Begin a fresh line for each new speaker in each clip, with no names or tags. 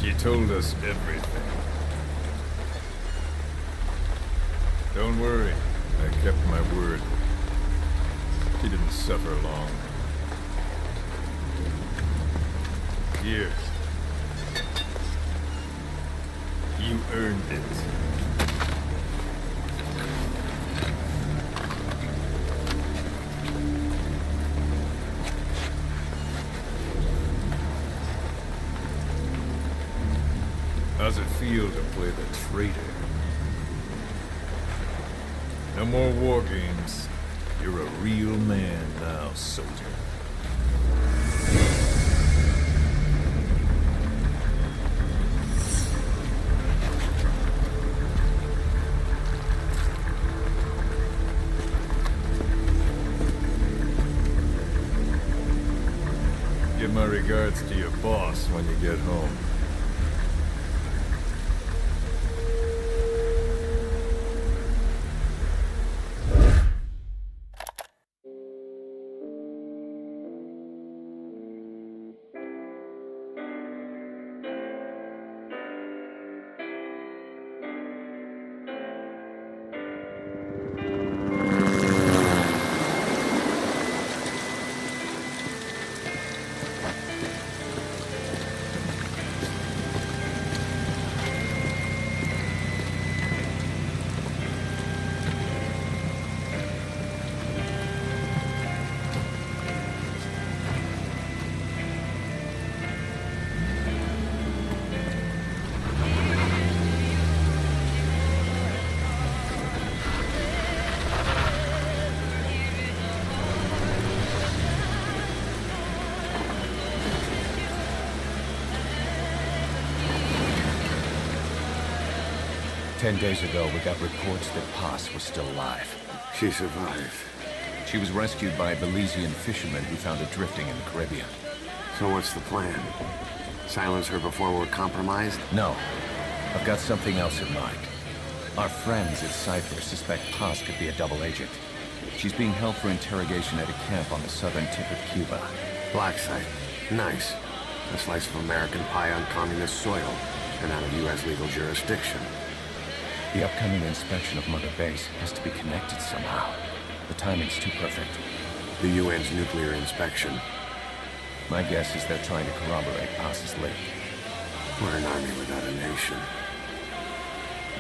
She told us everything. Don't worry, I kept my word. She didn't suffer long. Here. You earned it. How's it feel to play the traitor? No more war games. You're a real man now, soldier. Give my regards to your boss when you get home.
"10 days ago, we got reports that Paz was still alive.
She survived.
She was rescued by a Belizean fisherman who found her drifting in the Caribbean.
So what's the plan? Silence her before we're compromised?
No. I've got something else in mind. Our friends at Cypher suspect Paz could be a double agent. She's being held for interrogation at a camp on the southern tip of Cuba.
Black site. Nice. A slice of American pie on communist soil, and out of U.S. legal jurisdiction.
The upcoming inspection of Mother Base has to be connected somehow. The timing's too perfect.
The UN's nuclear inspection.
My guess is they're trying to corroborate Paz's leak.
We're an army without a nation.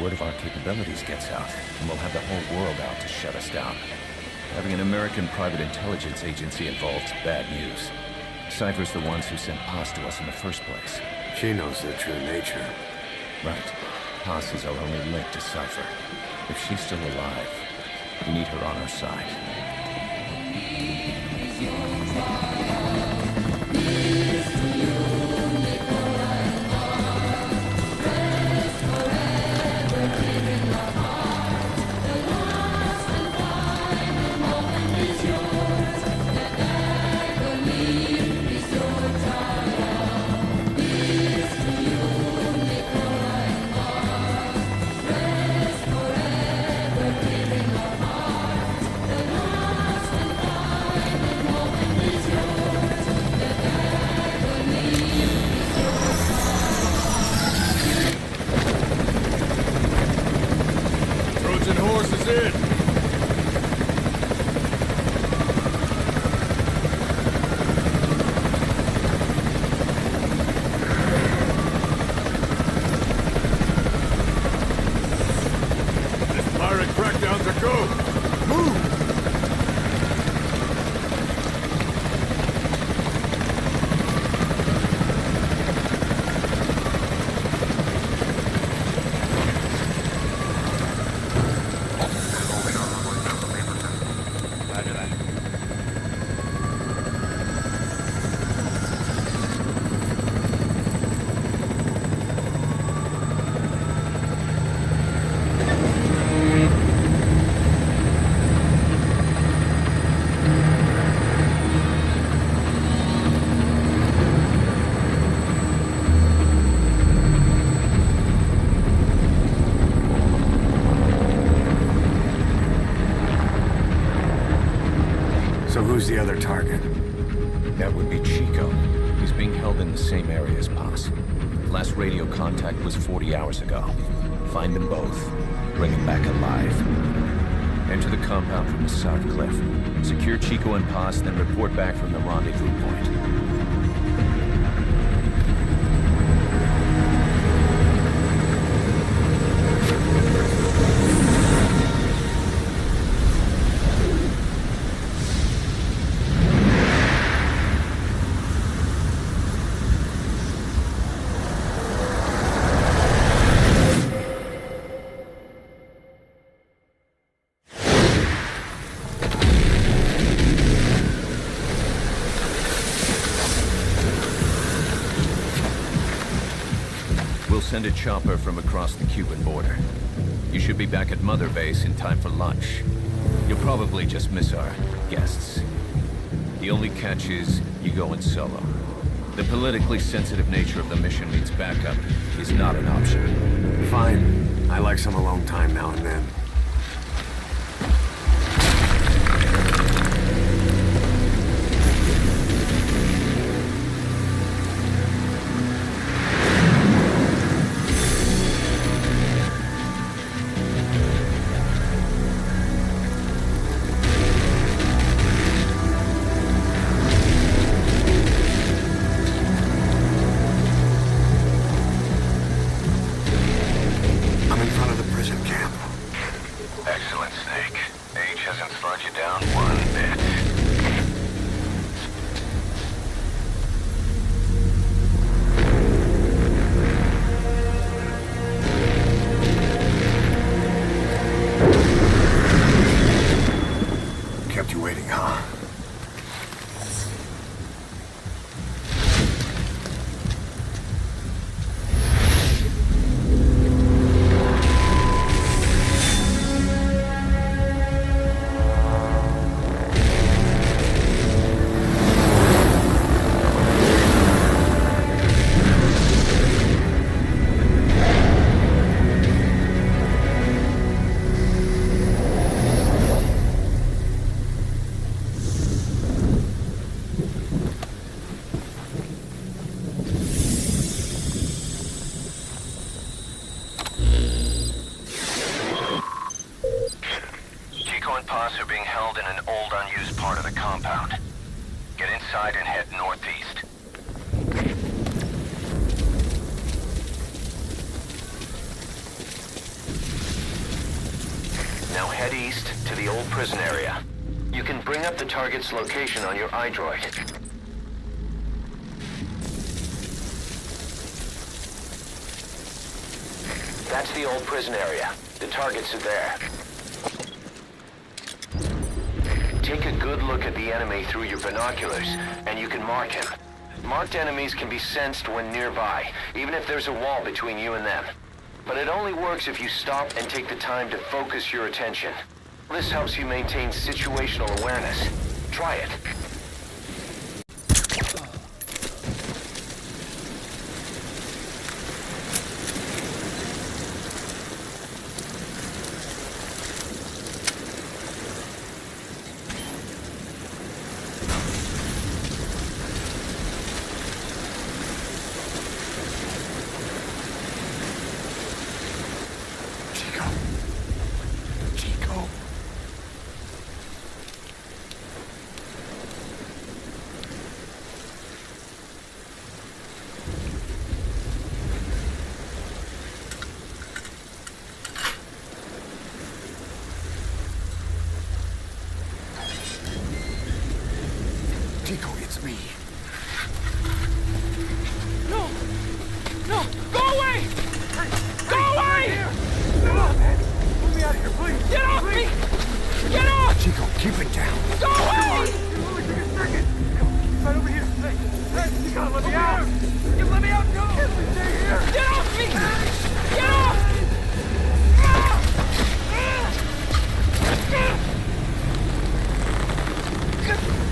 Word of our capabilities gets out, and we'll have the whole world out to shut us down. Having an American private intelligence agency involved is bad news. Cypher's the ones who sent Paz to us in the first place.
She knows their true nature.
Right. Paz is our only link to Cypher. If she's still alive, we need her on our side.
Who's the other target?
That would be Chico. He's being held in the same area as Paz. Last radio contact was 40 hours ago. Find them both. Bring them back alive. Enter the compound from the south cliff. Secure Chico and Paz, then report back from the rendezvous point. Send a chopper from across the Cuban border. You should be back at Mother Base in time for lunch. You'll probably just miss our guests. The only catch is you go in solo. The politically sensitive nature of the mission means backup is not an option.
Fine. I like some alone time now and then.
Excellent, Snake. Age hasn't slowed you down one bit.
Kept you waiting, huh?
Are being held in an old unused part of the compound. Get inside and head northeast. Now head east to the old prison area. You can bring up the target's location on your iDroid. That's the old prison area. The targets are there. Take a good look at the enemy through your binoculars, and you can mark him. Marked enemies can be sensed when nearby, even if there's a wall between you and them. But it only works if you stop and take the time to focus your attention. This helps you maintain situational awareness. Try it.
Chico, it's me.
No! No! Go away! Go away!
Get off, man! Move me out of here, please!
Get off me! Get off!
Chico, keep it down.
Go away!
It only took a second. Come, right over here. Hey, you gotta let me out!
You let me out! No!
Stay here!
Get off me! Get off!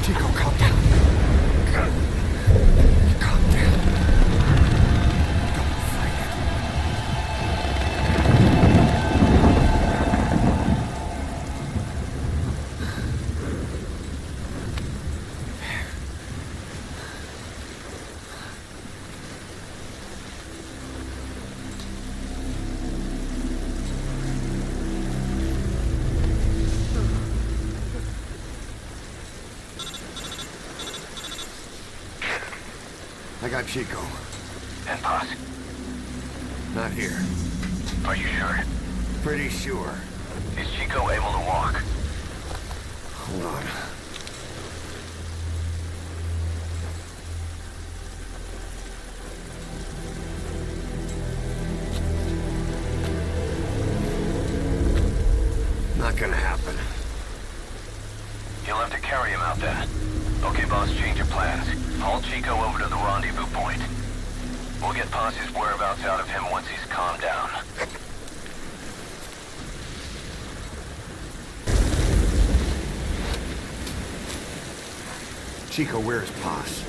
Chico, calm down. Calm down. Don't fight it. got Chico.
And Paz?
Not here.
Are you sure?
Pretty sure.
Is Chico able to walk?
Hold on. Not gonna happen.
You'll have to carry him out then. Okay, boss, change your plans. Haul Chico over to the rendezvous point. We'll get Paz's whereabouts out of him once he's calmed down.
Chico, where's Paz?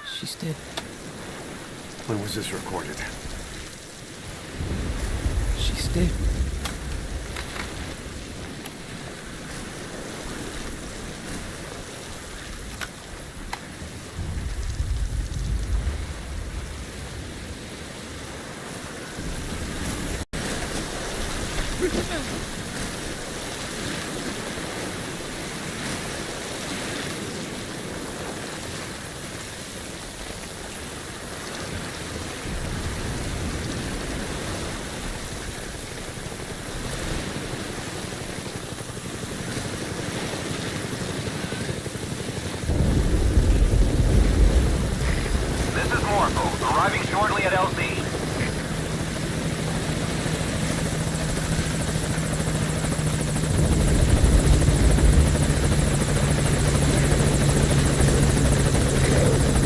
She's dead.
When was this recorded?
She's dead.
Arriving shortly at LZ.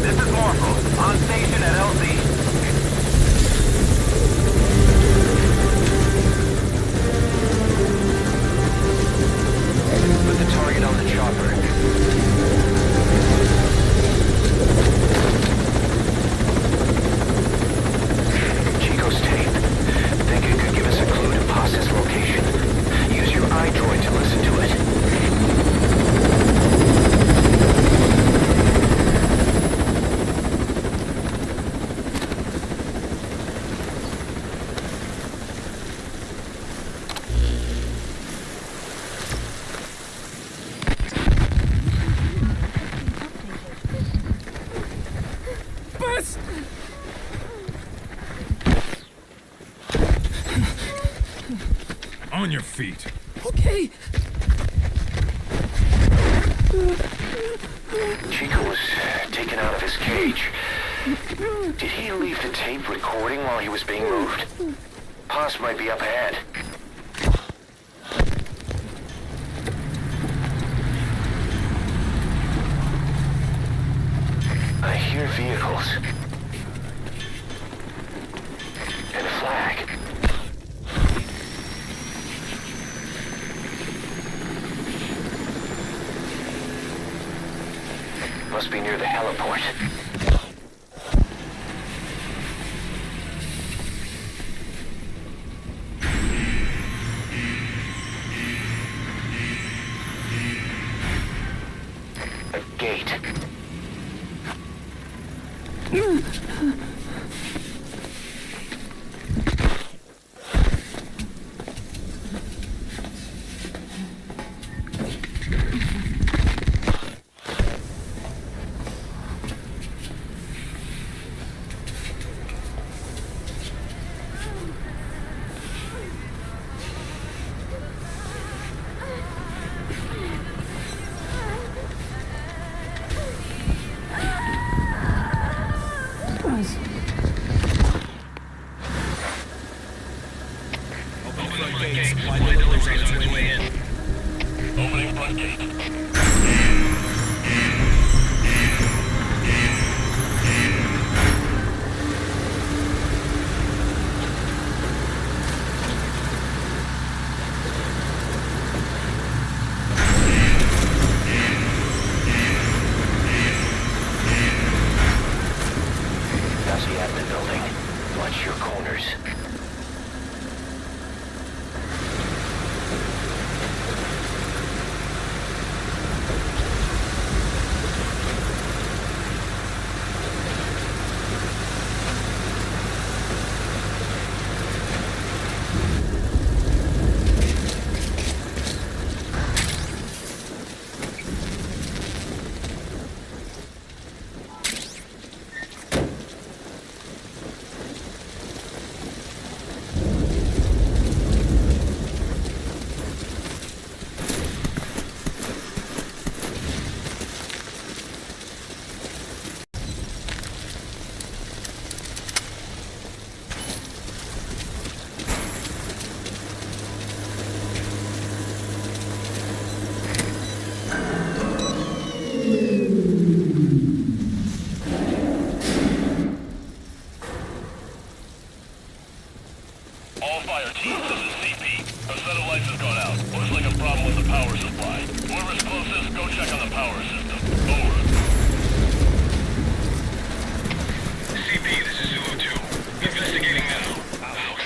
This is Morpho, on station at LZ. Put the target on the chopper.
On your feet.
Okay.
Chico was taken out of his cage. Did he leave the tape recording while he was being moved? Paz might be up ahead. I hear vehicles. And a flag. Must be near the heliport. A gate.
All fire teams, this is CP. A set of lights has gone out. Looks like a problem with the power supply. Whoever's closest, go check on the power system. Over. CP, this is Zulu 2. Investigating now. Out.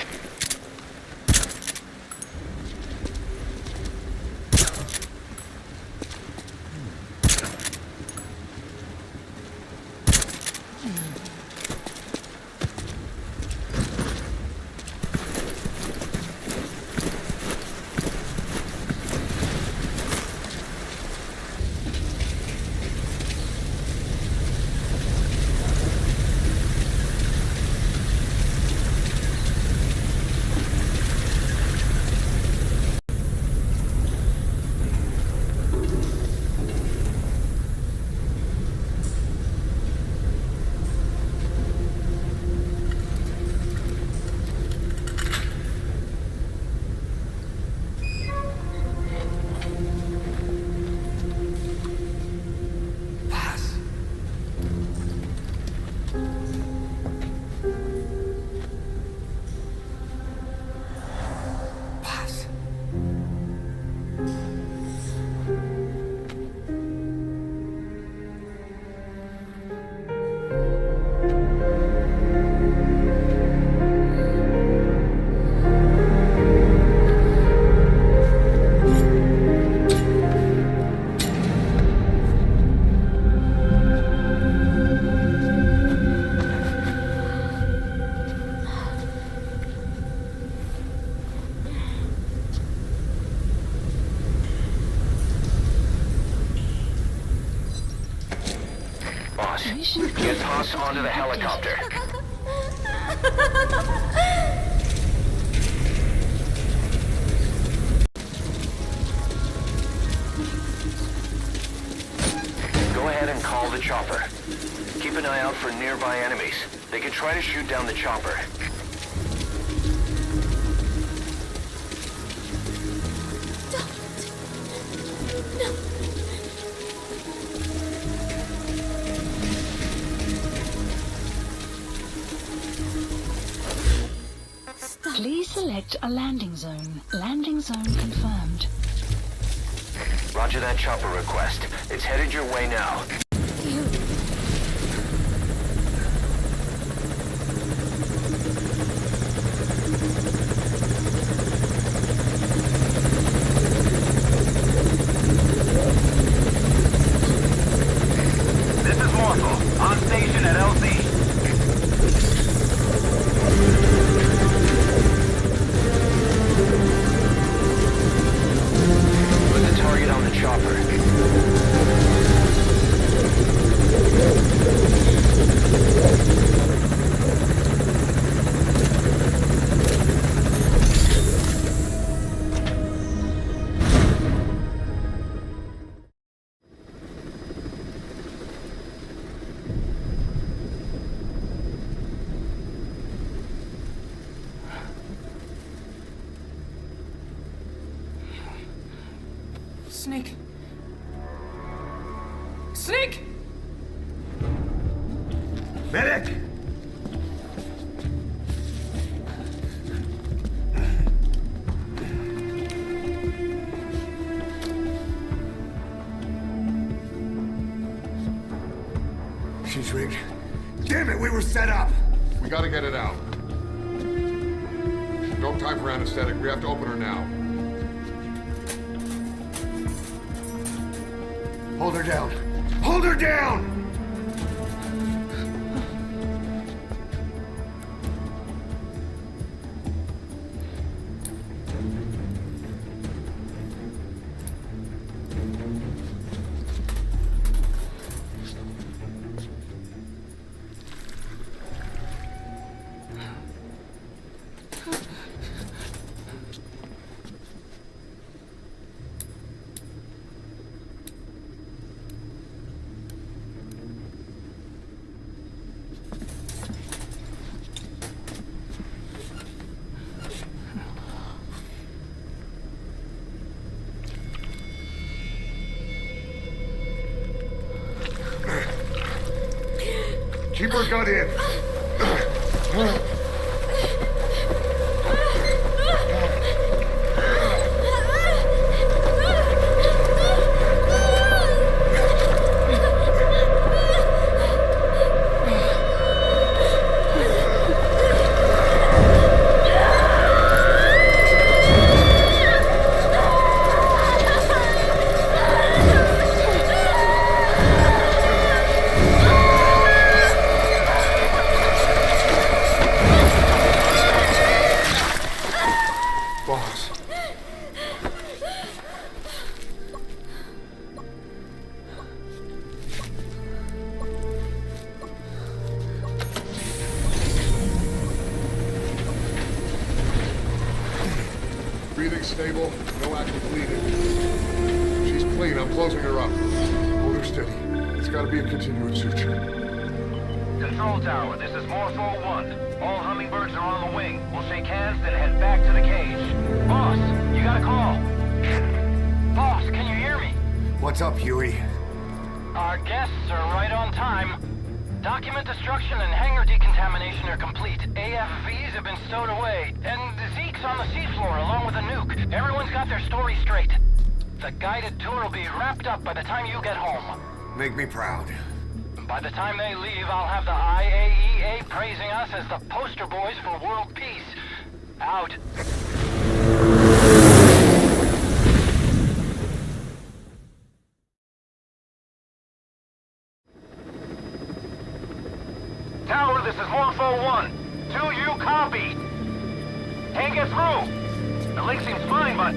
Boss, get tossed onto the helicopter. Go ahead and call the chopper. Keep an eye out for nearby enemies. They could try to shoot down the chopper.
Please select a landing zone. Landing zone confirmed.
Roger that chopper request. It's headed your way now. This is Morsel, on station at LZ. Target on the chopper.
Snake. Snake!
Medic! She's rigged. Damn it, we were set up!
We gotta get it out. No time for anesthetic. We have to open her now.
Hold her down. Hold her down! Keep her gun in.
Boss. Breathing stable, no active bleeding. She's clean, I'm closing her up. Hold her steady. It's gotta be a continuous suture.
Control tower, this is Morpho 1. All hummingbirds are on the wing. We'll shake hands, then head back to the cage. Boss, you got a call. Boss, can you hear me?
What's up, Huey?
Our guests are right on time. Document destruction and hangar decontamination are complete. AFVs have been stowed away, and Zeke's on the seafloor along with a nuke. Everyone's got their story straight. The guided tour will be wrapped up by the time you get home.
Make me proud.
By the time they leave, I'll have the IAEA praising us as the poster boys for world peace. Out. Tower, this is Morpho 1. 2U copy. Can't get through. The link seems fine, but...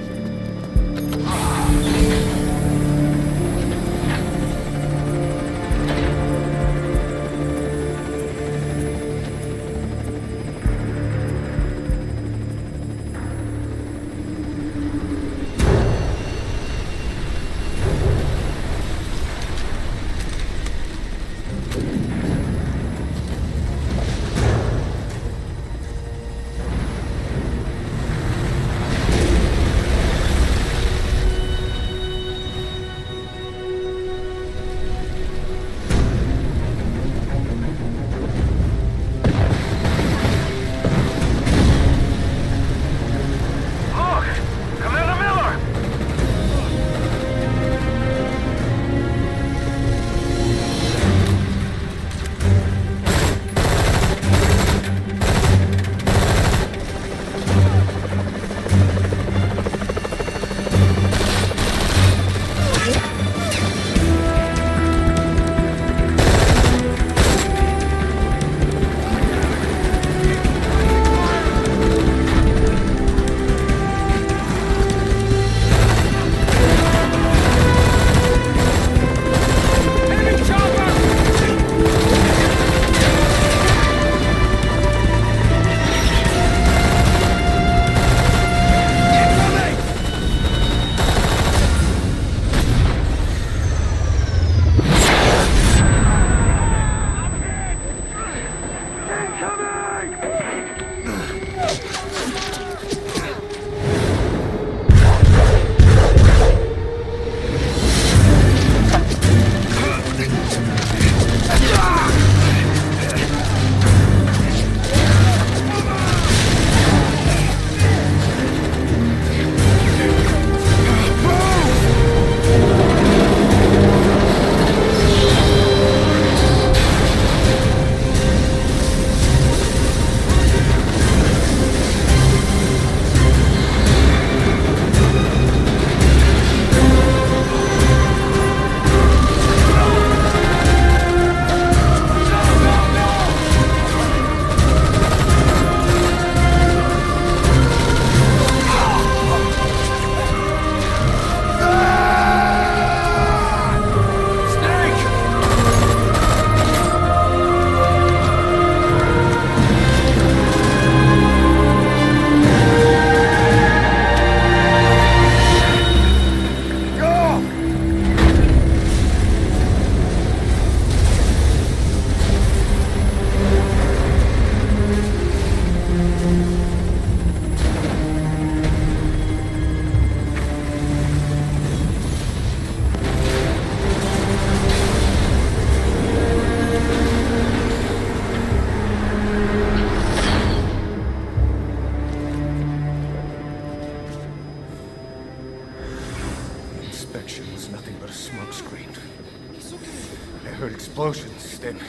heard explosions, then...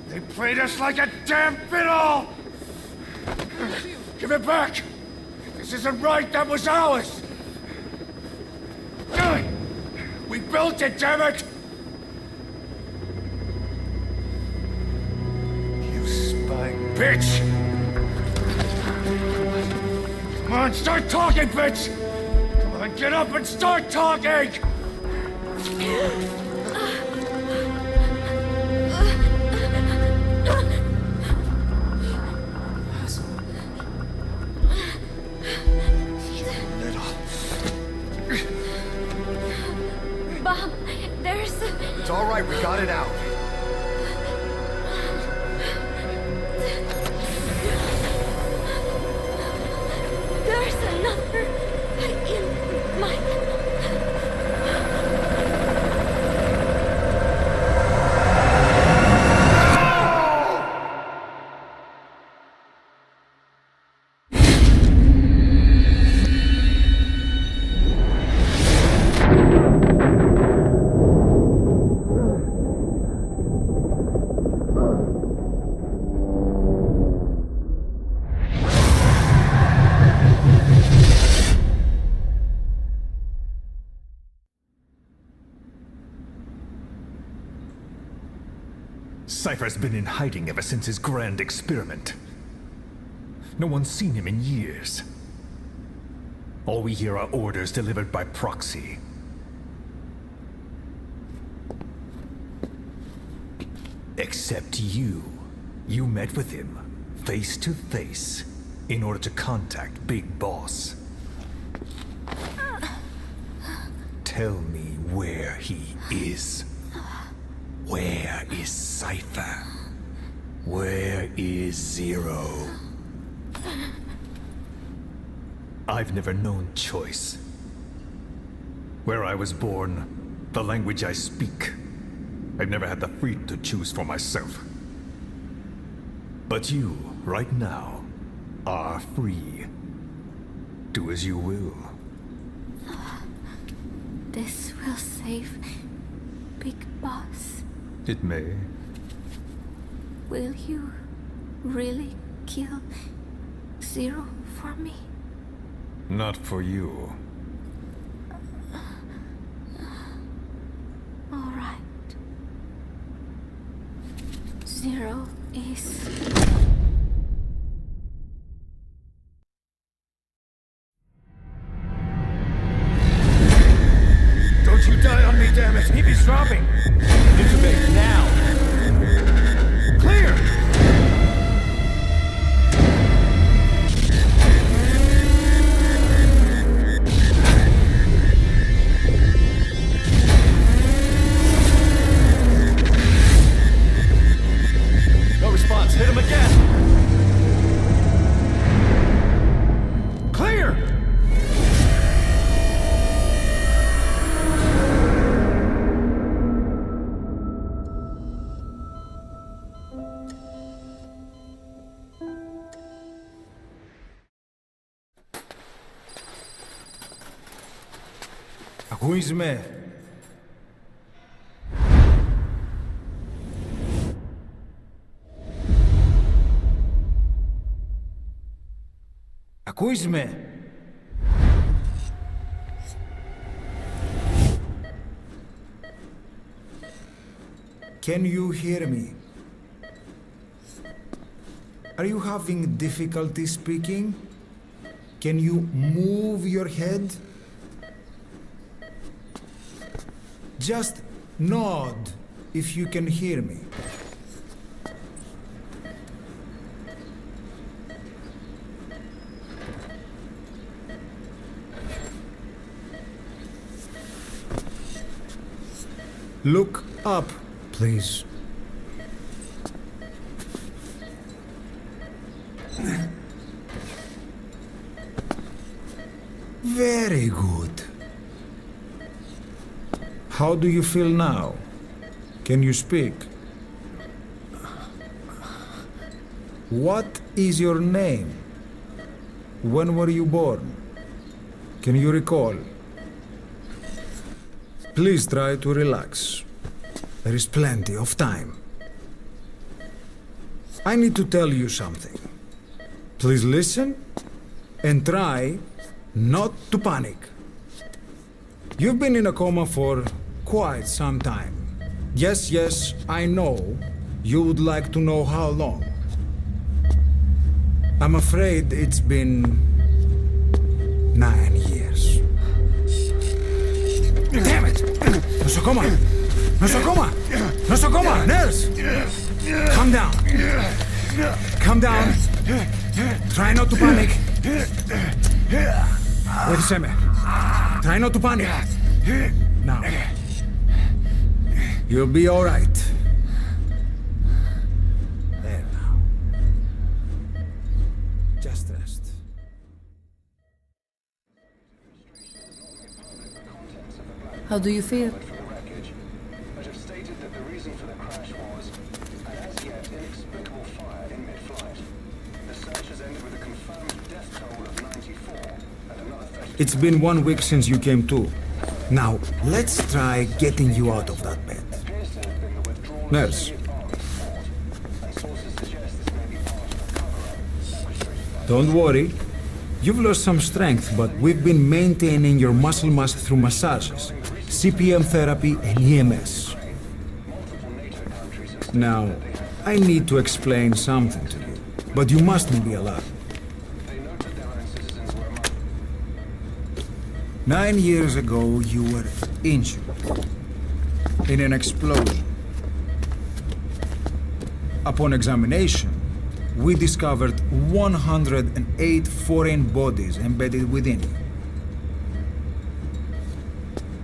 They played us like a damn fiddle! Give it back! This isn't right, that was ours! We built it, damn it! You spying bitch!
Come on, start talking, bitch! Come on, get up and start talking!
Bob, there's...
It's all right, we got it out.
There's another in my...
Cypher's been in hiding ever since his grand experiment. No one's seen him in years. All we hear are orders delivered by proxy. Except you. You met with him, face to face, in order to contact Big Boss. Tell me where he is. Where is Cypher? Where is Zero? I've never known choice. Where I was born, the language I speak, I've never had the freedom to choose for myself. But you, right now, are free. Do as you will.
This will save Big Boss.
It may.
Will you really kill Zero for me?
Not for you.
All right. Zero is...
Don't you die on me, damn it! He's dropping! Intubate now! Clear! No response. Hit him again! Clear!
Ακούσμε. Ακούσμε. Can you hear me? Are you having difficulty speaking? Can you move your head? Just nod if you can hear me. Look up, please. Very good. How do you feel now? Can you speak? What is your name? When were you born? Can you recall? Please try to relax. There is plenty of time. I need to tell you something. Please listen and try not to panic. You've been in a coma for quite some time. Yes, I know you would like to know how long. I'm afraid it's been 9 years. Damn it! Nosocoma! Nosocoma! Nosocoma! Nurse! Calm down. Calm down. Try not to panic. Wait a second. Try not to panic. Now. You'll be all right. There now. Just rest.
How do you feel?
It's been 1 week since you came to. Now, let's try getting you out of that bed. Nurse. Don't worry. You've lost some strength, but we've been maintaining your muscle mass through massages, CPM therapy, and EMS. Now, I need to explain something to you, but you mustn't be alarmed. 9 years ago, you were injured in an explosion. Upon examination, we discovered 108 foreign bodies embedded within you.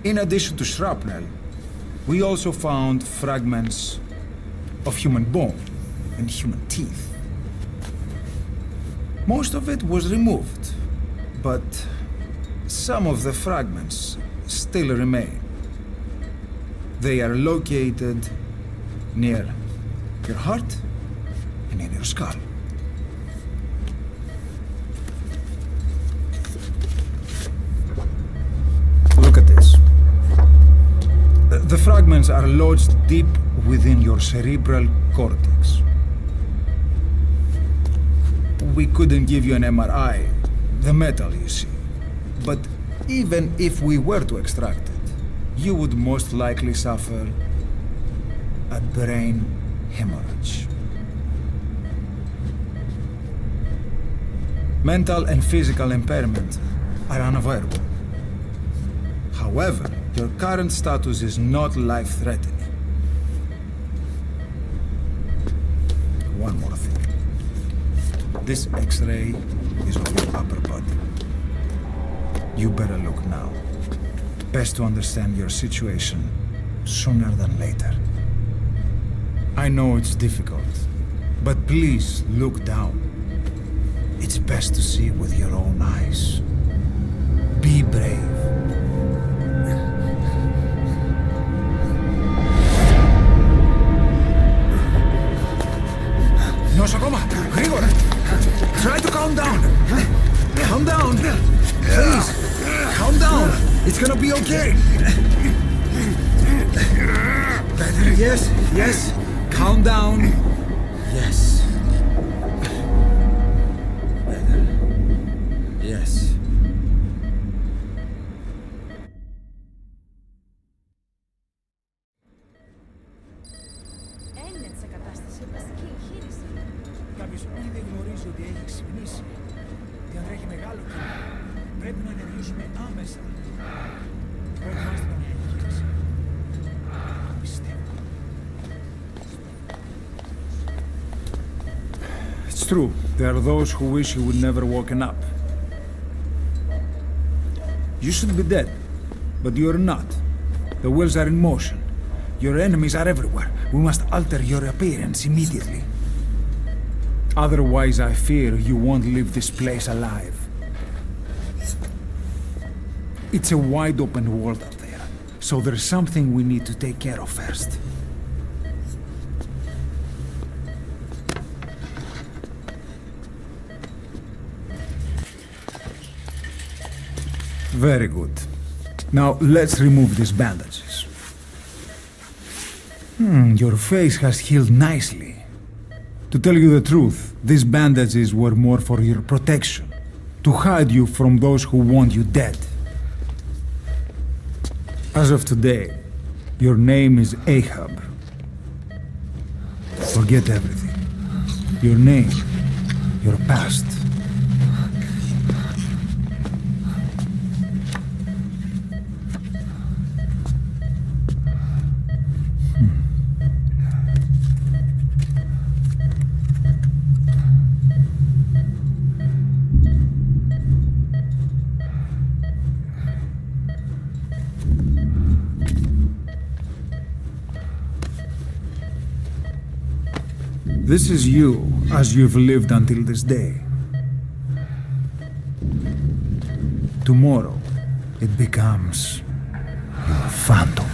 In addition to shrapnel, we also found fragments of human bone and human teeth. Most of it was removed, but some of the fragments still remain. They are located near your heart and in your skull. Look at this. The fragments are lodged deep within your cerebral cortex. We couldn't give you an MRI, the metal, you see. But even if we were to extract it, you would most likely suffer a brain hemorrhage. Mental and physical impairment are unavoidable. However, your current status is not life-threatening. One more thing. This X-ray is of your upper body. You better look now. Best to understand your situation sooner than later. I know it's difficult, but please look down. It's best to see with your own eyes. Be brave. Nosocoma, Grigor, try to calm down. Calm down. Please, calm down. It's gonna be okay. Better, yes, yes. Calm down. Yes. Better. Yes.
Έγινε σε κατάσταση πλαστική εγχείρηση.
Κάποιος ήδη γνωρίζει ότι έχει ξυπνήσει. Διατρέχει μεγάλο κίνημα. Πρέπει να ενεργήσουμε άμεσα. Προετοιμάστε τον εγχείρηση. Πιστεύω. It's true. There are those who wish you would never woken up. You should be dead, but you're not. The wheels are in motion. Your enemies are everywhere. We must alter your appearance immediately. Otherwise, I fear you won't leave this place alive. It's a wide open world out there, so there's something we need to take care of first. Very good. Now, let's remove these bandages. Your face has healed nicely. To tell you the truth, these bandages were more for your protection, to hide you from those who want you dead. As of today, your name is Ahab. Forget everything. Your name, your past. This is you as you've lived until this day. Tomorrow, it becomes your phantom.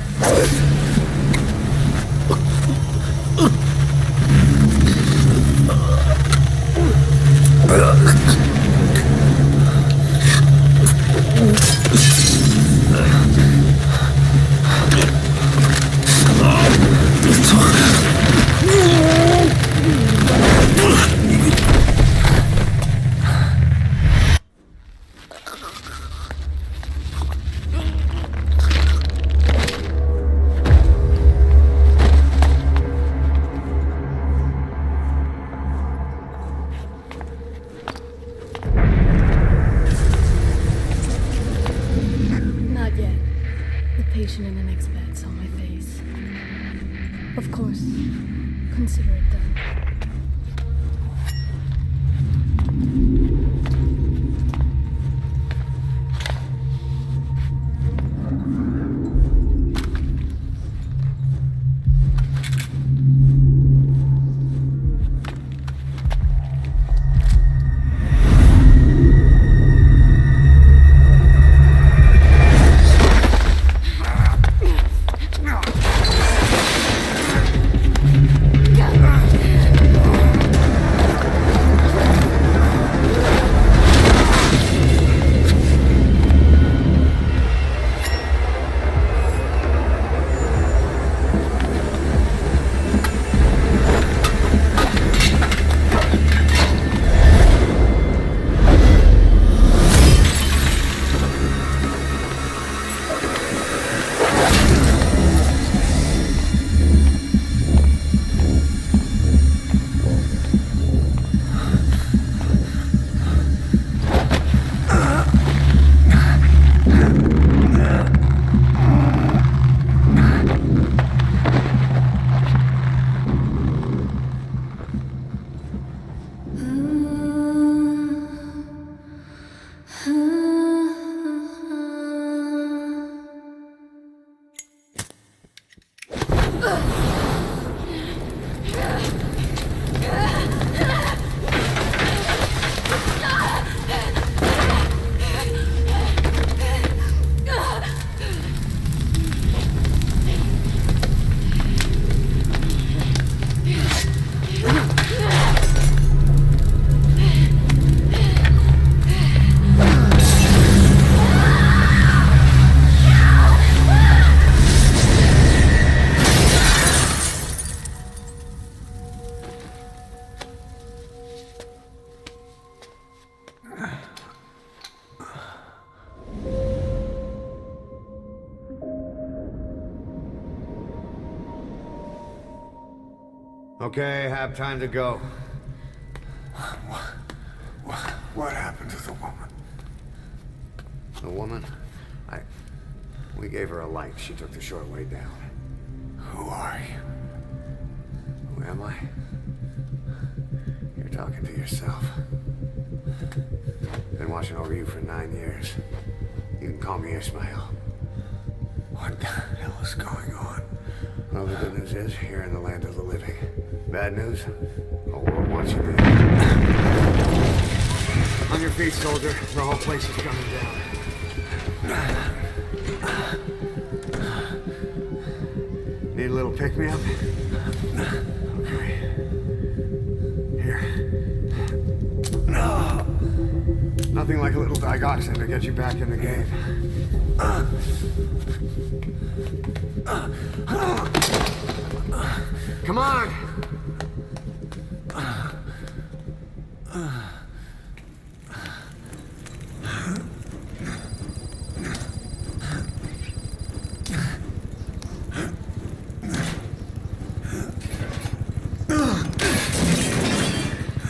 Not yet. The patient in the next bed saw my face. Of course. Consider it done.
Okay, have time to go.
What happened to the woman?
The woman? We gave her a light. She took the short way down.
Who are you?
Who am I? You're talking to yourself. Been watching over you for 9 years. You can call me Ismail.
What the hell is going on?
Well, the good news is, you're in the land of the living. Bad news? The world wants you dead. On your feet, soldier. The whole place is coming down. Need a little pick-me-up? Okay. Here. Nothing like a little digoxin to get you back in the game. Come on!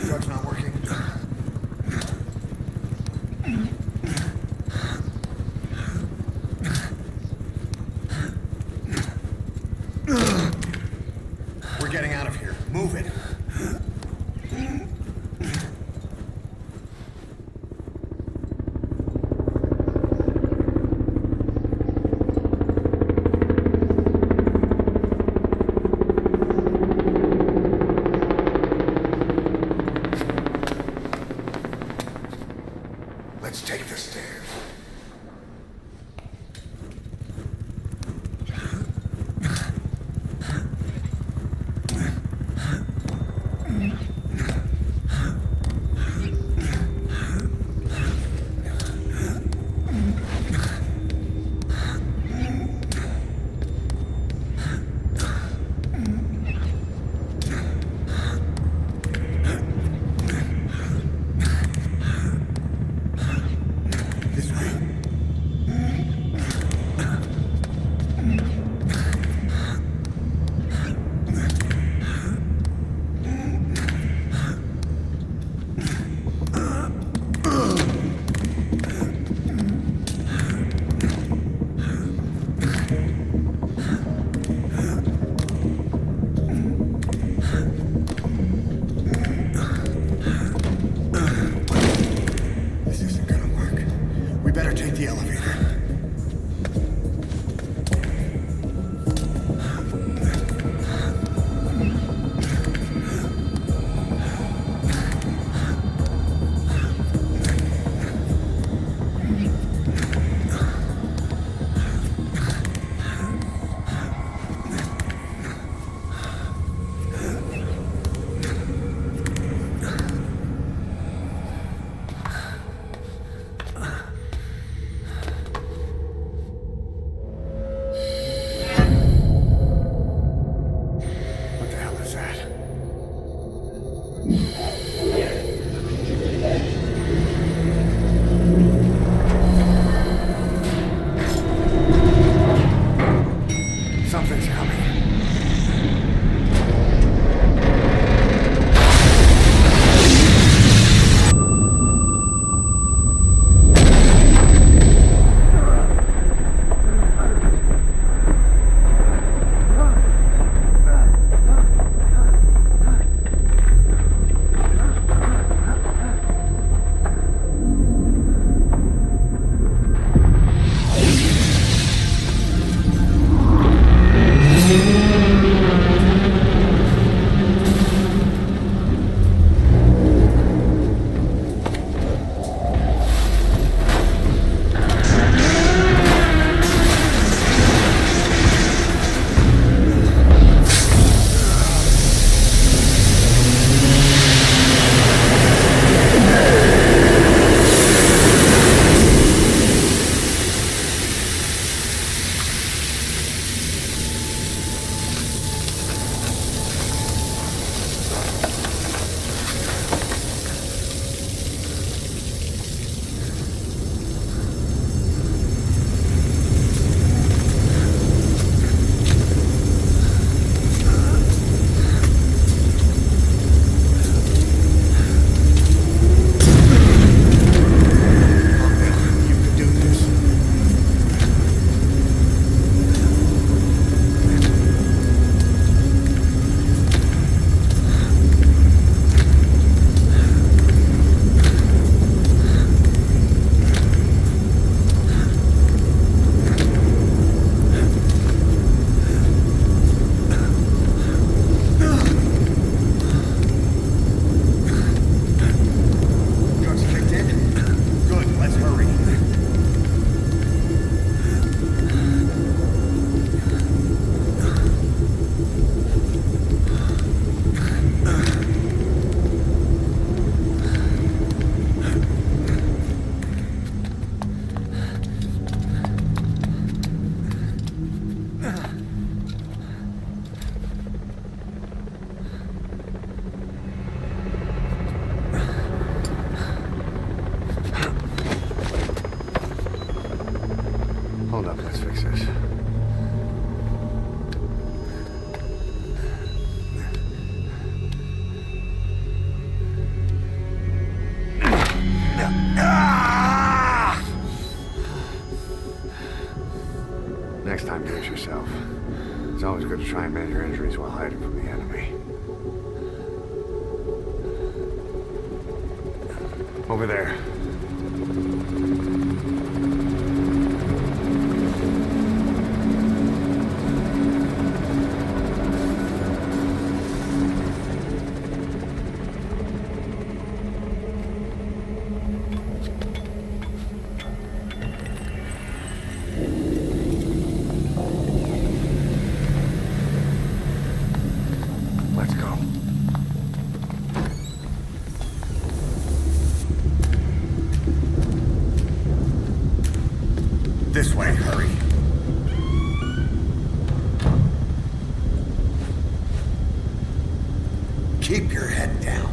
Drug's not working. We're getting out of here. Move it. Let's take the stairs.
Next time, brace yourself. It's always good to try and mend your injuries while hiding from the enemy. Over there. This way, hurry. Keep your head down.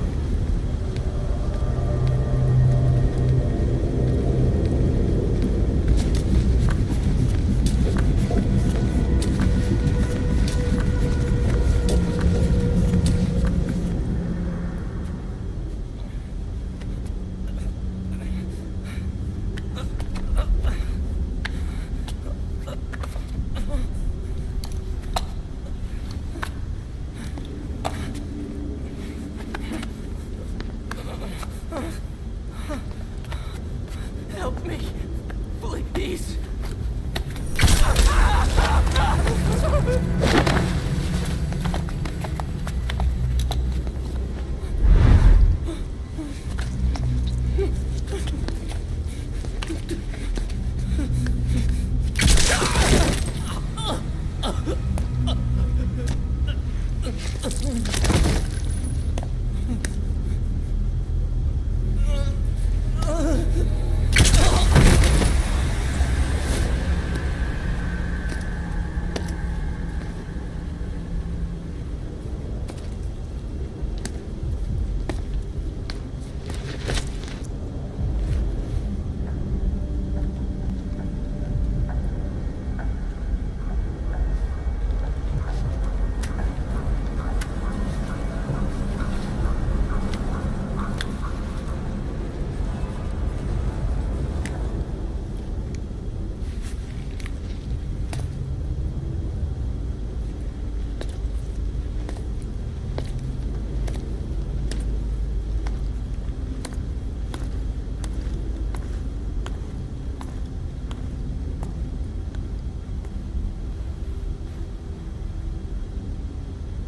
Help me, please.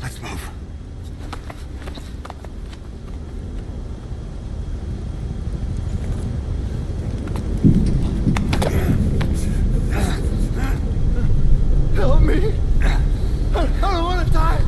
Let's move.
Help me! I don't want to die!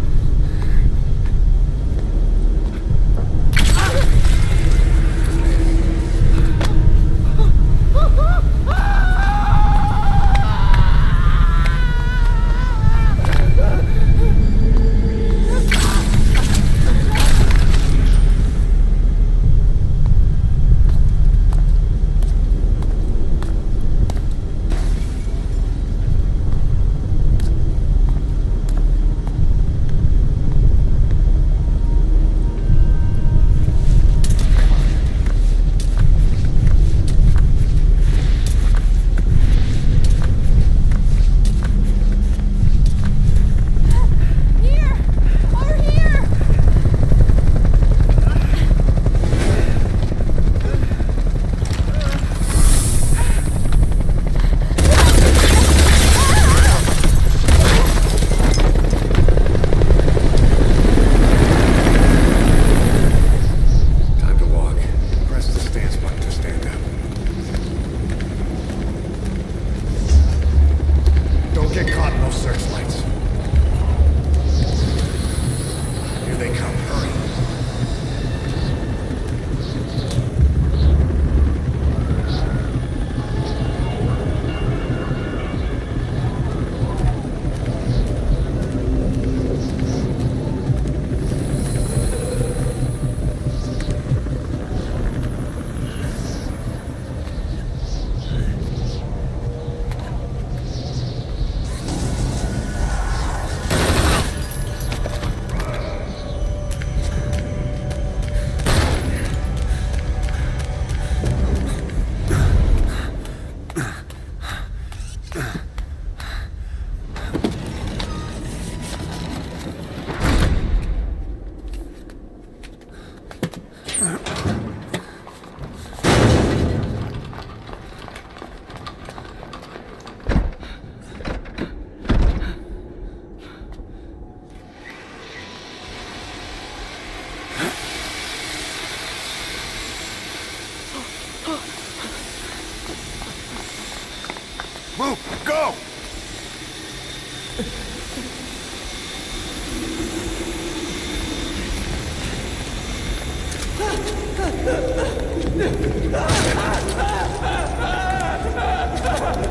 Move! Go!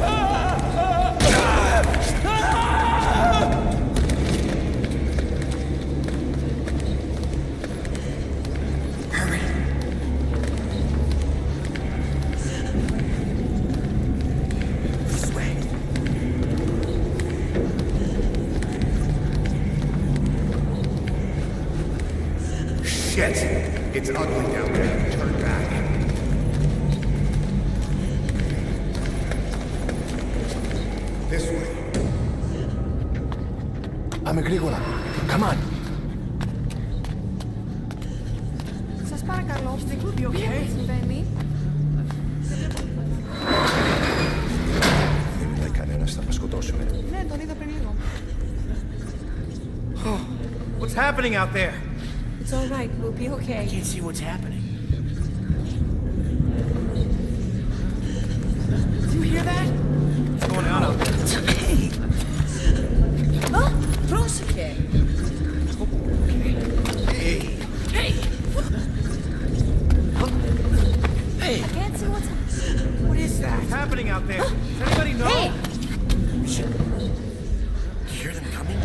Ah!
Shit! It's ugly down there. Turn back. This way.
I'm Agricola. Come on.
Σας παρακαλώ, τι συμβαίνει?
Δεν μιλάει κανένας, θα μας σκοτώσουνε.
Ναι, τον είδα πριν λίγο.
What's happening out there?
It's all right, we'll be okay.
I can't see what's happening. Do you hear that? What's going on out there?
Πρόσεχε.
Hey! Hey! Hey!
I can't see what's
What is that? What's happening out there? Does anybody know?
Hey!
Shit. You hear them coming?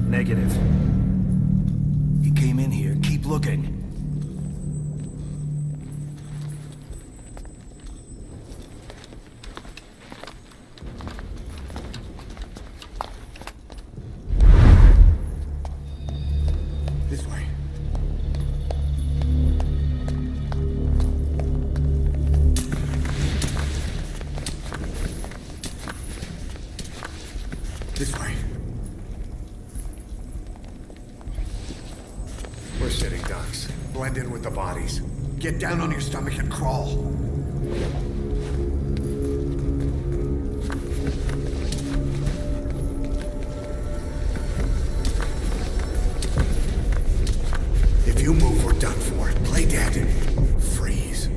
Negative.
You came in here. Keep looking.
This way. This way. We're sitting ducks. Blend in with the bodies. Get down on your stomach and crawl. If you move, we're done for. Play dead. Freeze.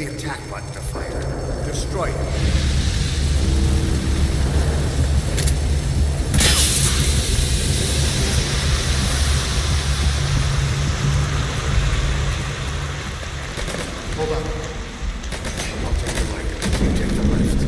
the attack button to fire. Destroy it. Hold on. I'll take the right. You take the left.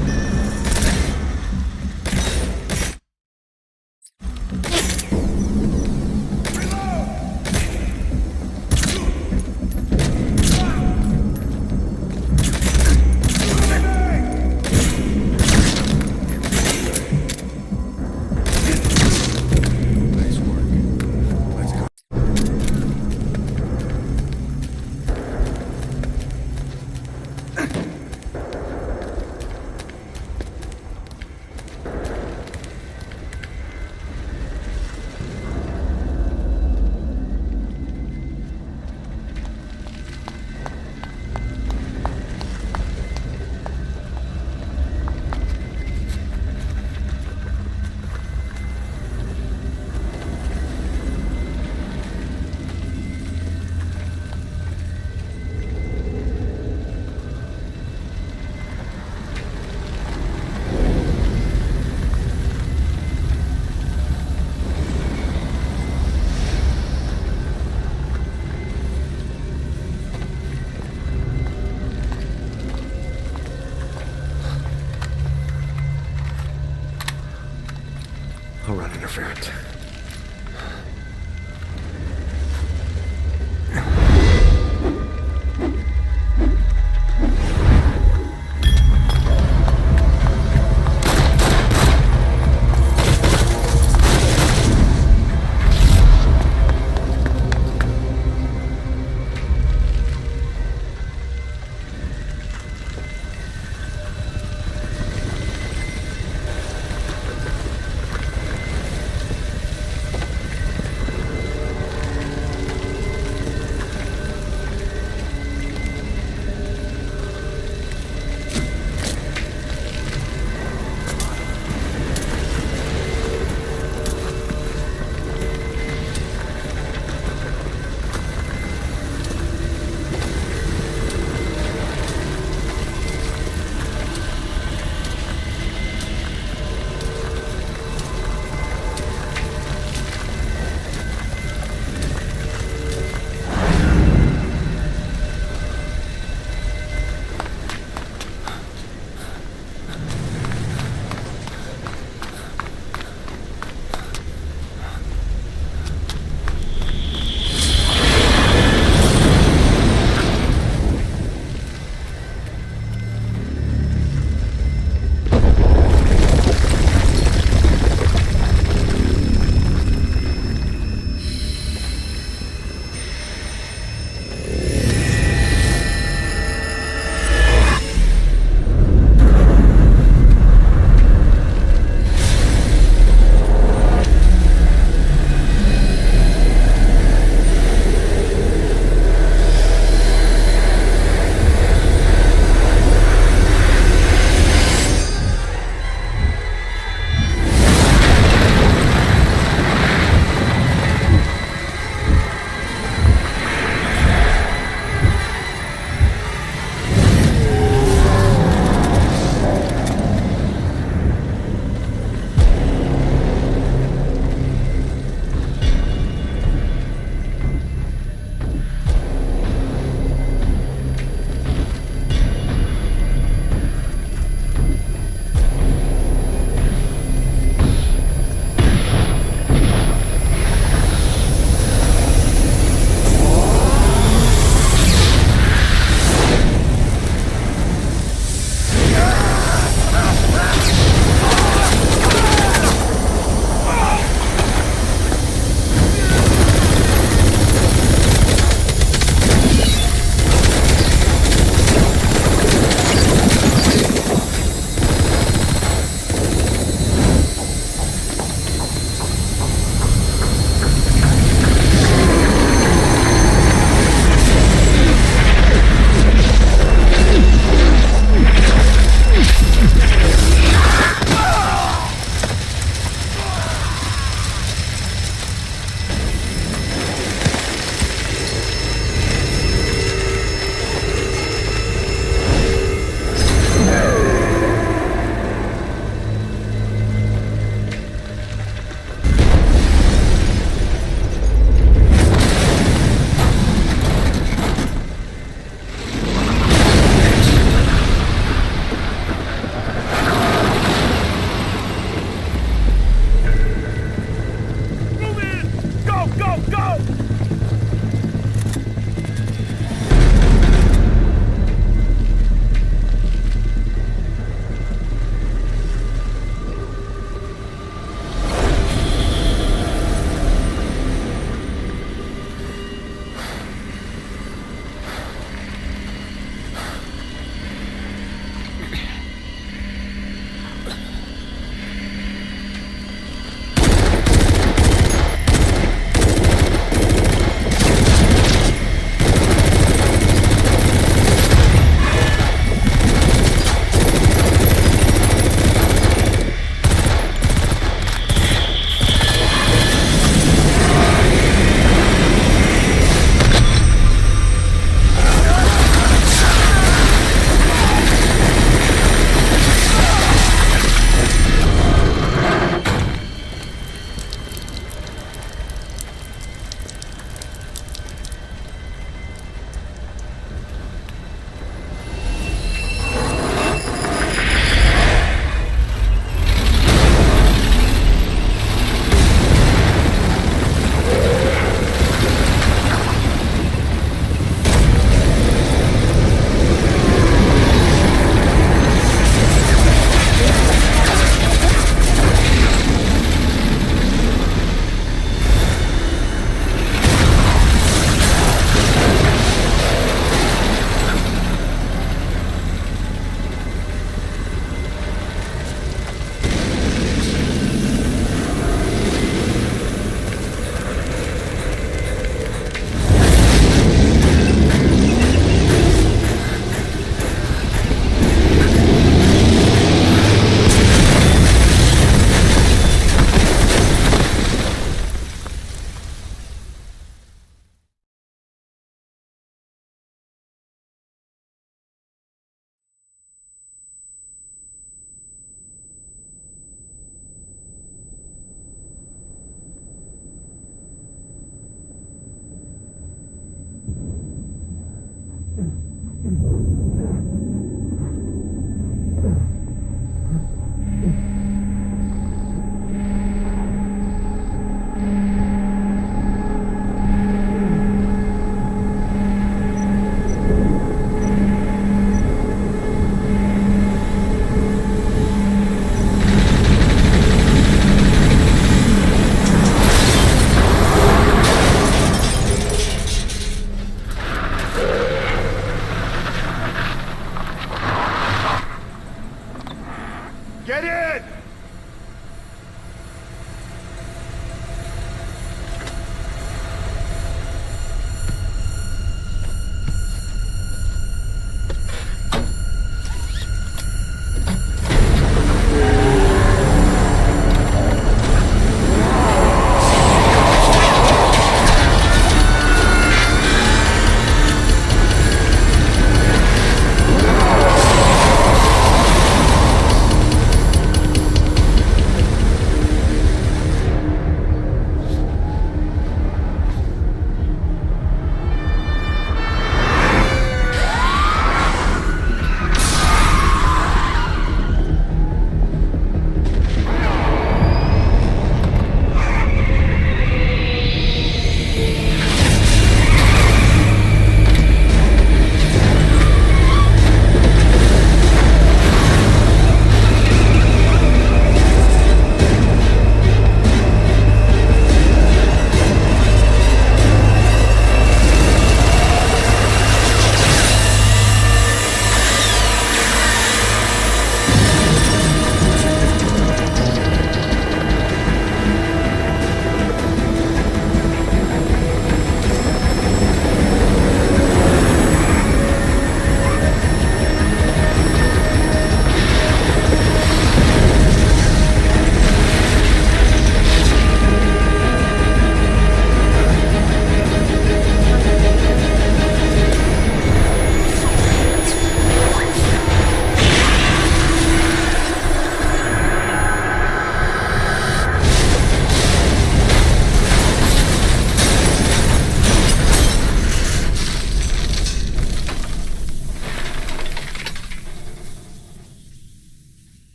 Get in!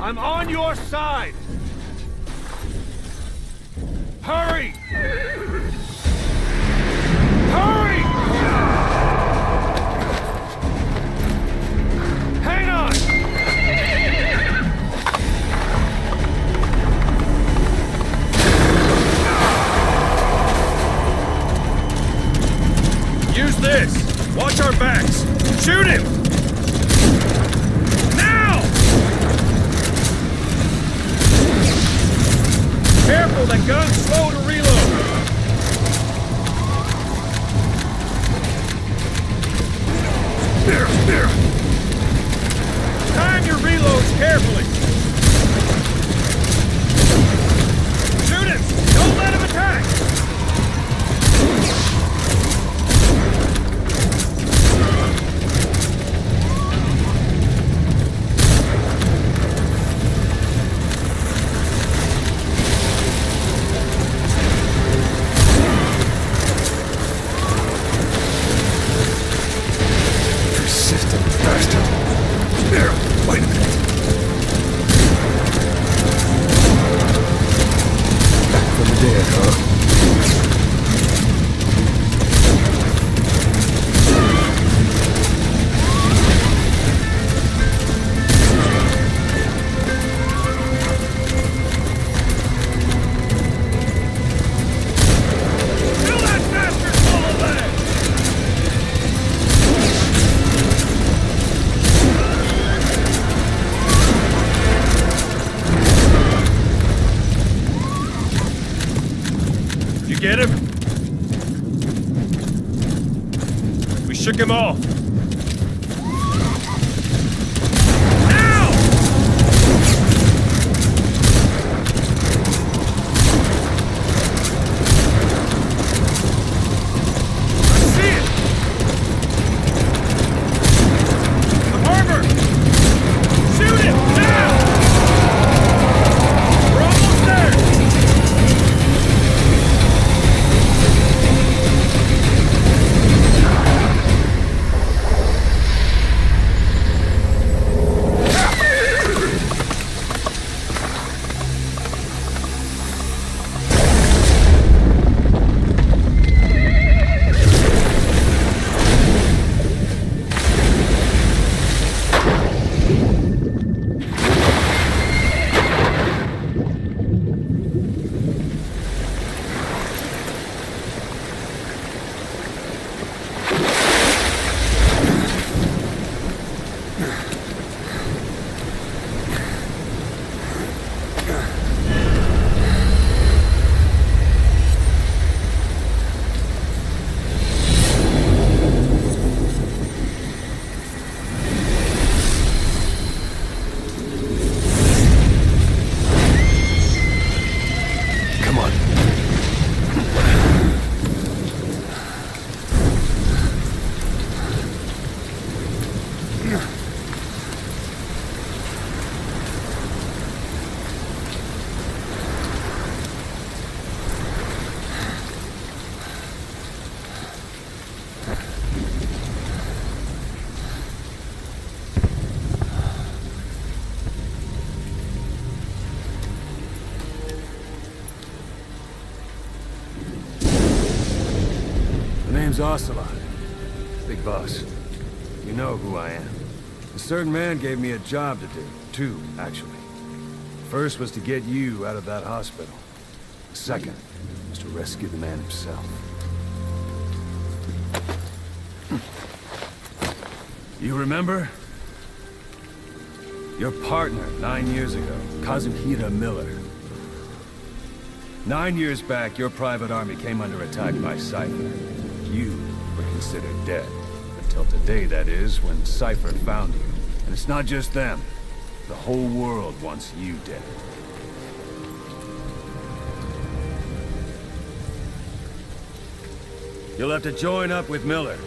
I'm on your side! Hurry! Hurry! Hang on! Use this! Watch our backs! Shoot him! Now! Careful, that gun's slow to reload! Time your reloads carefully! Shoot him! Don't let him attack!
Persistent bastard. There, wait a minute. Back from the dead, huh?
Fill that bastard full of lead! You get him? We shook him off. Now! I see it! The harbor! Shoot him! Now! We're almost there!
Come on.
The name's Ocelot. Big boss. You know who I am. A certain man gave me a job to do. Two, actually. First was to get you out of that hospital. The second was to rescue the man himself. You remember? Your partner 9 years ago, Kazuhira Miller. 9 years back, your private army came under attack by Cypher. You were considered dead. Until today, that is, when Cypher found you. And it's not just them. The whole world wants you dead. You'll have to join up with Miller.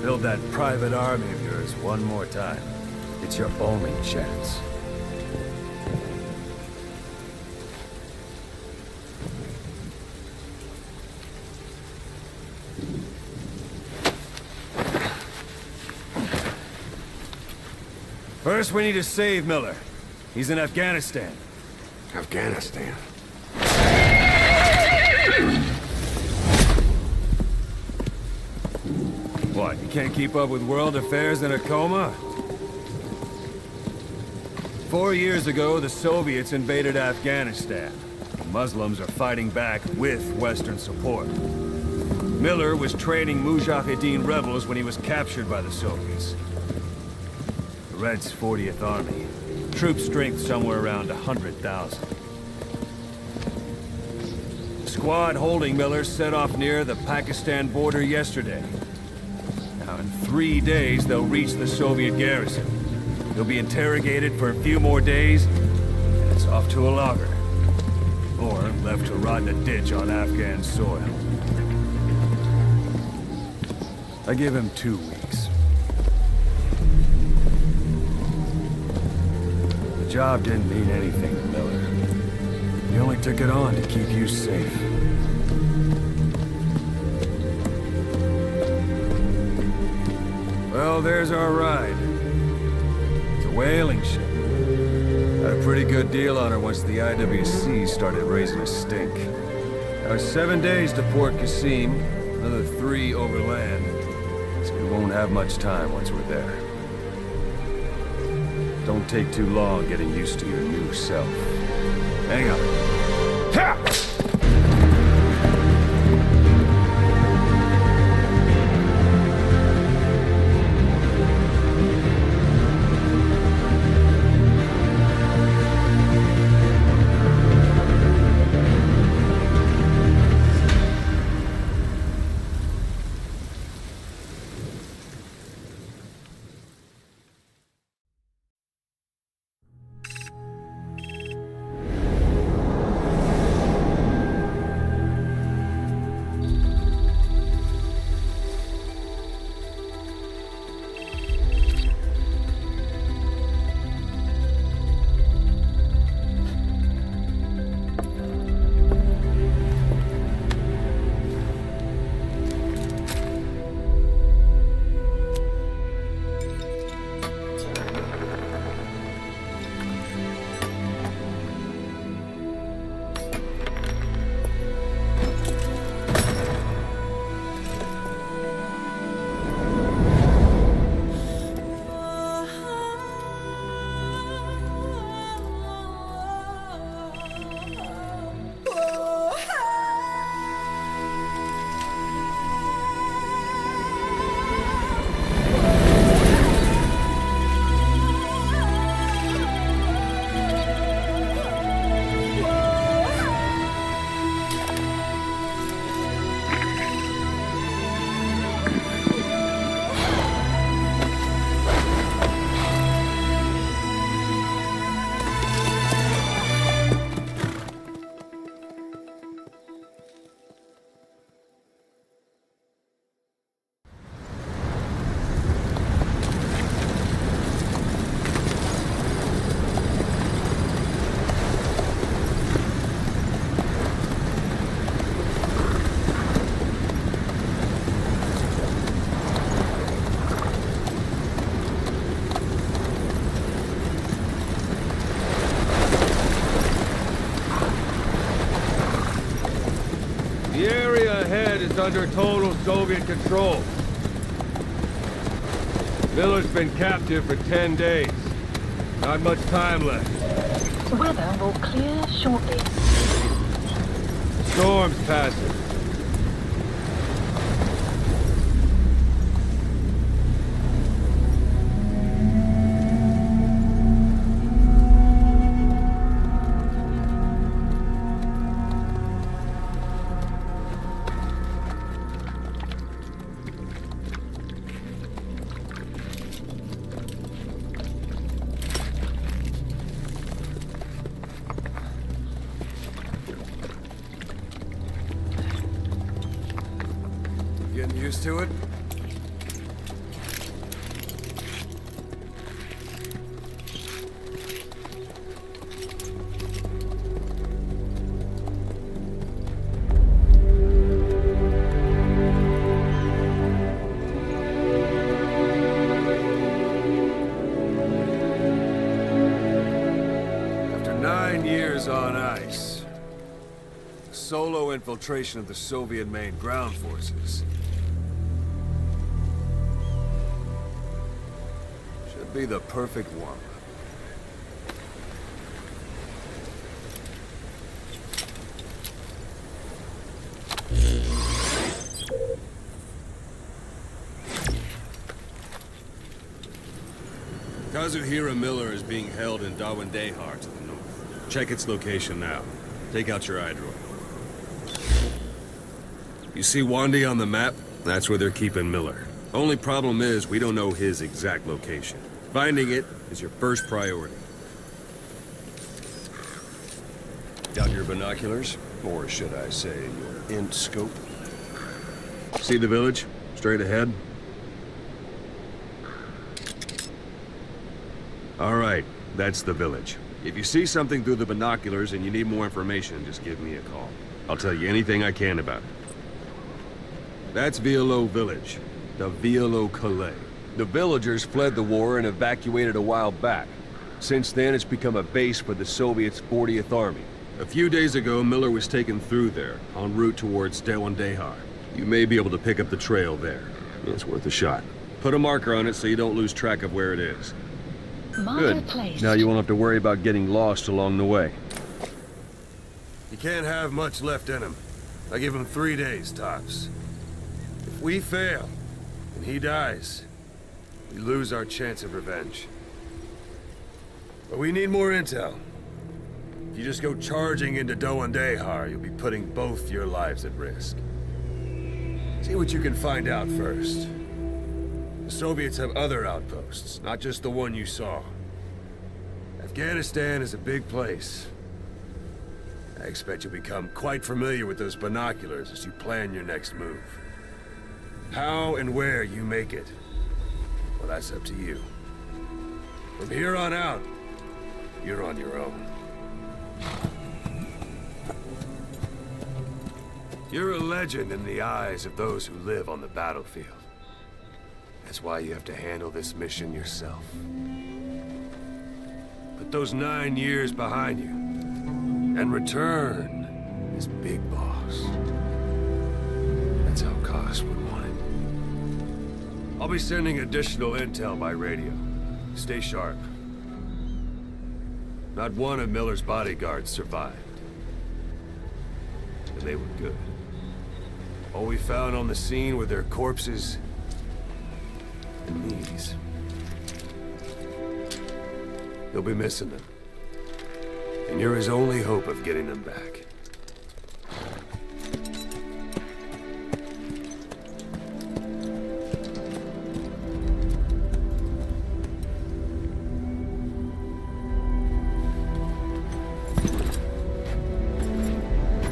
Build that private army of yours one more time. It's your only chance. First, we need to save Miller. He's in Afghanistan.
Afghanistan?
What, you can't keep up with world affairs in a coma? 4 years ago, the Soviets invaded Afghanistan. The Muslims are fighting back with Western support. Miller was training Mujahideen rebels when he was captured by the Soviets. The Reds' 40th Army. Troop strength somewhere around 100,000. The squad holding Miller set off near the Pakistan border yesterday. Now, In 3 days, they'll reach the Soviet garrison. They'll be interrogated for a few more days, and it's off to a lager. Or left to rot in a ditch on Afghan soil. I give him 2 weeks. The job didn't mean anything to Miller. He only took it on to keep you safe. Well, there's our ride. It's a whaling ship. Had a pretty good deal on her once the IWC started raising a stink. Now 7 days to Port Qasim, another 3 overland. So we won't have much time once we're there. Don't take too long getting used to your new self. Hang on. Ha! The area ahead is under total Soviet control. Miller's been captive for 10 days. Not much time left.
Weather will clear shortly.
The storm's passing. Getting used to it? After 9 years on ice, solo infiltration of the Soviet main ground forces should be the perfect warm-up.
Kazuhira Miller is being held in Dawandehar to the north. Check its location now. Take out your iDroid. You see Wandi on the map? That's where they're keeping Miller. Only problem is, we don't know his exact location. Finding it is your first priority.
Got your binoculars? Or should I say, your int scope?
See the village? Straight ahead? All right, that's the village. If you see something through the binoculars and you need more information, just give me a call. I'll tell you anything I can about it. That's Violo Village. The Violo Calais. The villagers fled the war and evacuated a while back. Since then, it's become a base for the Soviets' 40th Army. A few days ago, Miller was taken through there, en route towards Dewandehar. You may be able to pick up the trail there. It's worth a shot. Put a marker on it so you don't lose track of where it is. Good. Now you won't have to worry about getting lost along the way.
You can't have much left in him. I give him 3 days, tops. If we fail, and he dies, we lose our chance of revenge. But we need more intel. If you just go charging into Dewandehar, you'll be putting both your lives at risk. See what you can find out first. The Soviets have other outposts, not just the one you saw. Afghanistan is a big place. I expect you'll become quite familiar with those binoculars as you plan your next move. How and where you make it, well, that's up to you. From here on out, you're on your own. You're a legend in the eyes of those who live on the battlefield. That's why you have to handle this mission yourself. Put those 9 years behind you, and return as Big Boss. That's how Koss would want it. I'll be sending additional intel by radio. Stay sharp. Not one of Miller's bodyguards survived. And they were good. All we found on the scene were their corpses and knees. You'll be missing them. And you're his only hope of getting them back.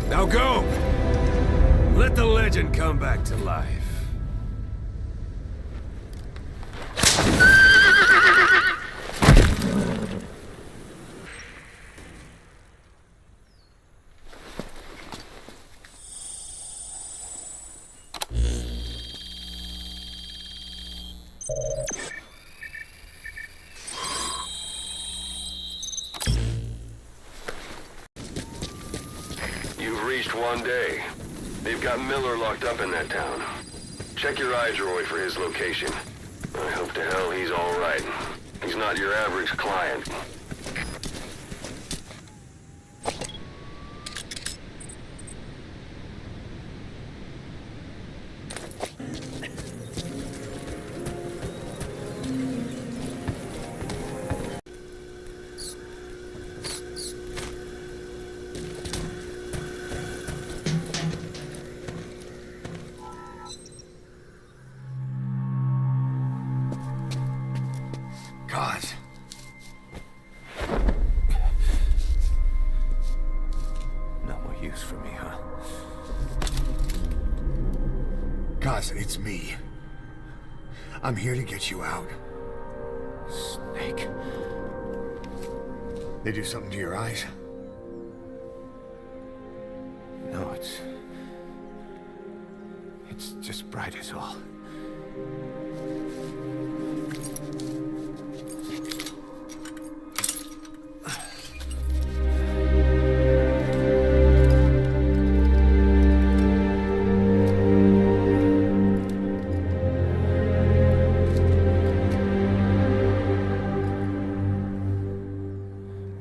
Now go! Let the legend come back to life.
You've reached 1 day. They've got Miller locked up in that town. Check your eyes, Roy, for his location. I hope to hell he's all right. He's not your average client.
God.
No more use for me, huh?
Cos, it's me. I'm here to get you out.
Snake.
They do something to your eyes?
No, it's just bright as all.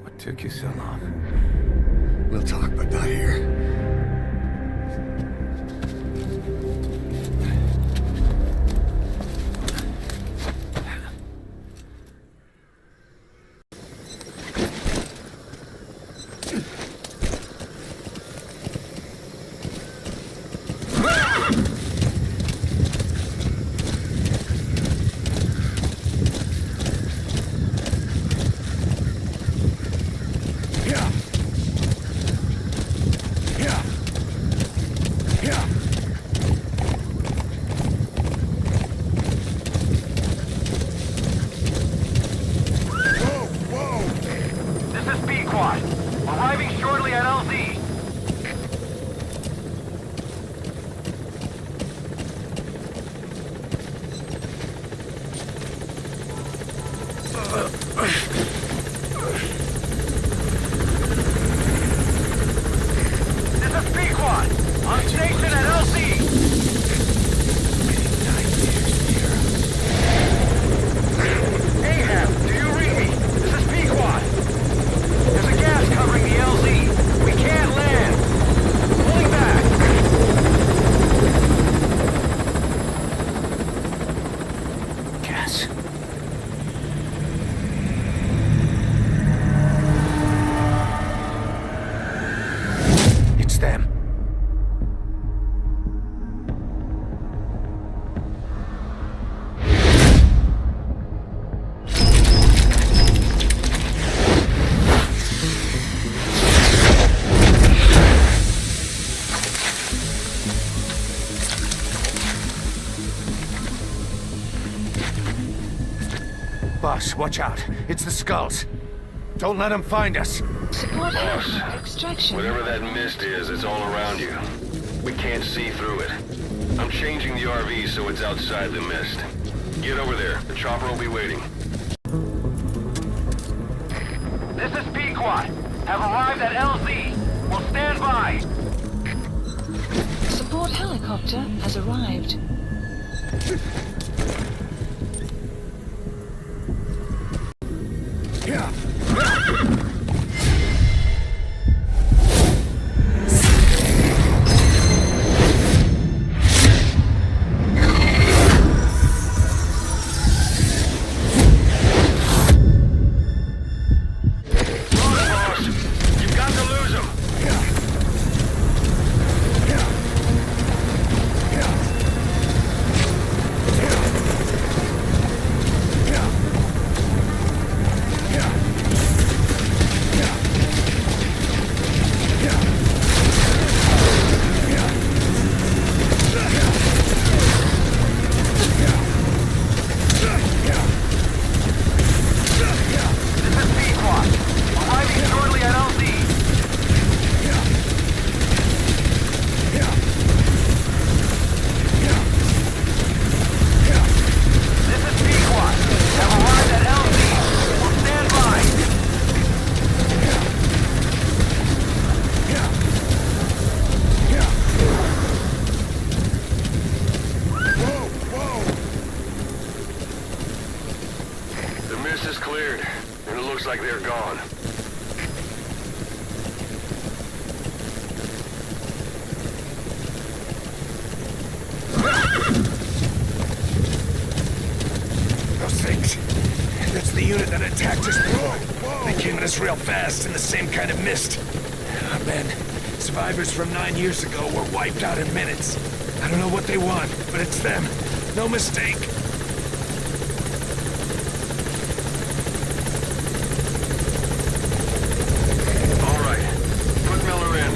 What took you so long?
We'll talk, but not here.
It's them. Boss, watch out. It's the skulls. Don't let them find us.
Support
Boss,
extraction.
whatever that mist is, it's all around you. We can't see through it. I'm changing the RV so it's outside the mist. Get over there. The chopper will be waiting.
This is Pequot. Have arrived at LZ. Will stand by.
Support helicopter has arrived.
Yeah.
like they're gone.
Those things. That's the unit that attacked us before. They came at us real fast in the same kind of mist. Oh, man. Survivors from 9 years ago were wiped out in minutes. I don't know what they want, but it's them. No mistake.
All right. Put Miller in.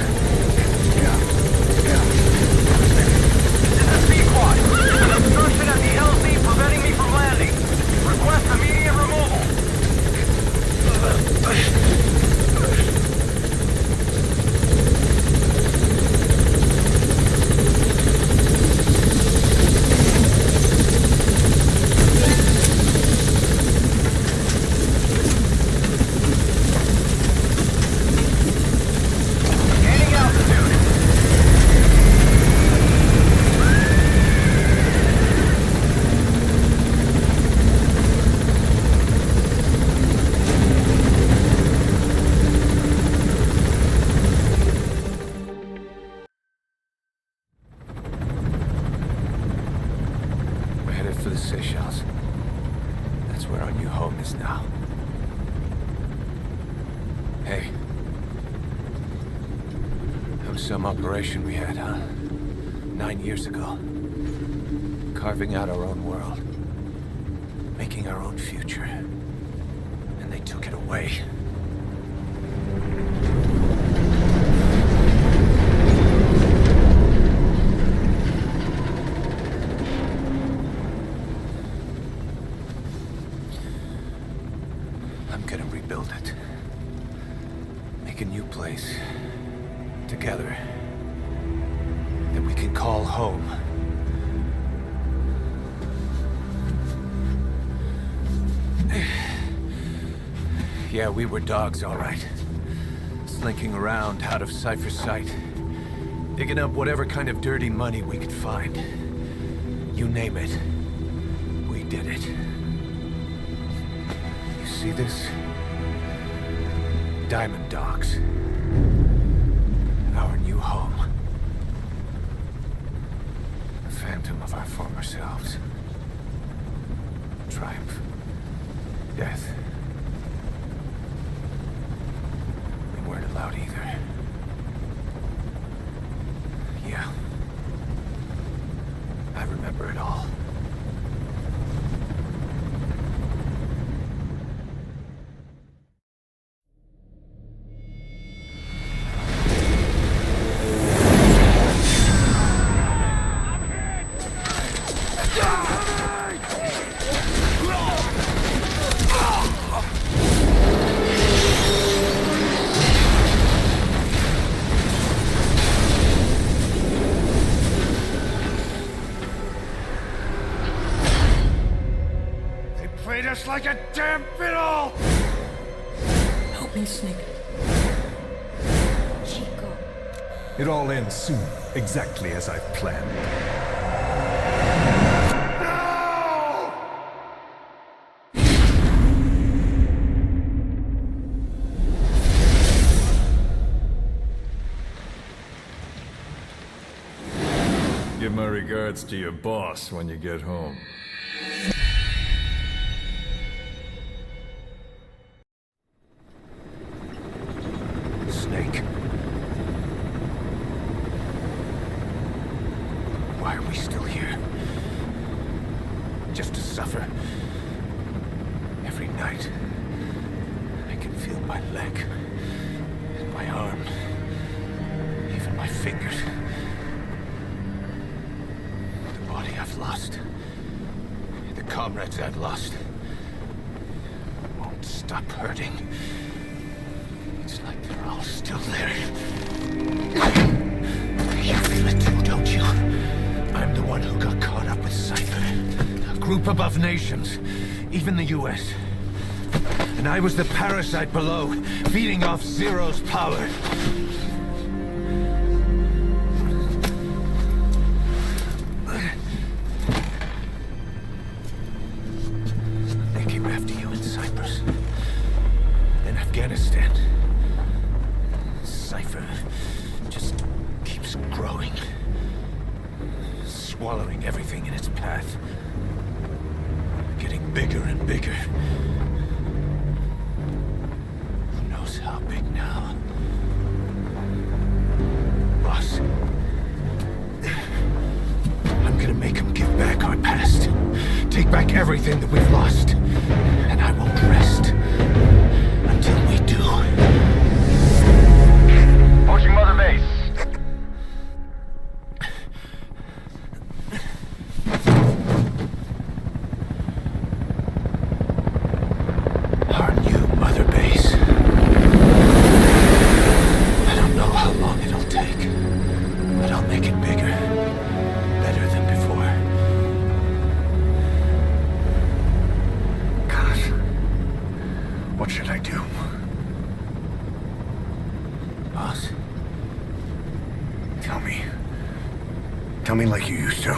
This is B-Quad. An obstruction at the LZ preventing me from landing. Request immediate removal. Gaining altitude.
We're headed for the Seychelles. That's where our new home is now. Hey. That was some operation we had, huh? 9 years ago. Carving out our own world. Making our own future. And they took it away. I'm gonna rebuild it. Make a new place. Together. That we can call home. Yeah, we were dogs, all right. Slinking around out of Cypher's sight. Digging up whatever kind of dirty money we could find. You name it. We did it. You see this? Diamond Dogs. Our new home. A phantom of our former selves. Triumph. Death. We weren't allowed either. for it all.
Played us like a damn fiddle!
Help me, Snake. Chico.
It all ends soon, exactly as I've planned.
Give my regards to your boss when you get home.
Snake. Why are we still here? Just to suffer. Every night, I can feel my leg, and my arm, even my fingers. The body I've lost, the comrades I've lost, won't stop hurting. It's like they're all still there. You feel it too, don't you? I'm the one who got caught up with Cypher. A group above nations, even the US. And I was the parasite below, feeding off Zero's power. They came after you in Cyprus. Then Afghanistan. Cypher just keeps growing. Swallowing everything in its path. Getting bigger and bigger. Who knows how big now? Boss. I'm gonna make him give back our past. Take back everything that we've lost. And I won't rest until we do.
Approaching Mother Base.
Our new Mother Base. I don't know how long it'll take, but I'll make it bigger. Better than before. God. What should I do? Boss? Tell me. Tell me like you used to.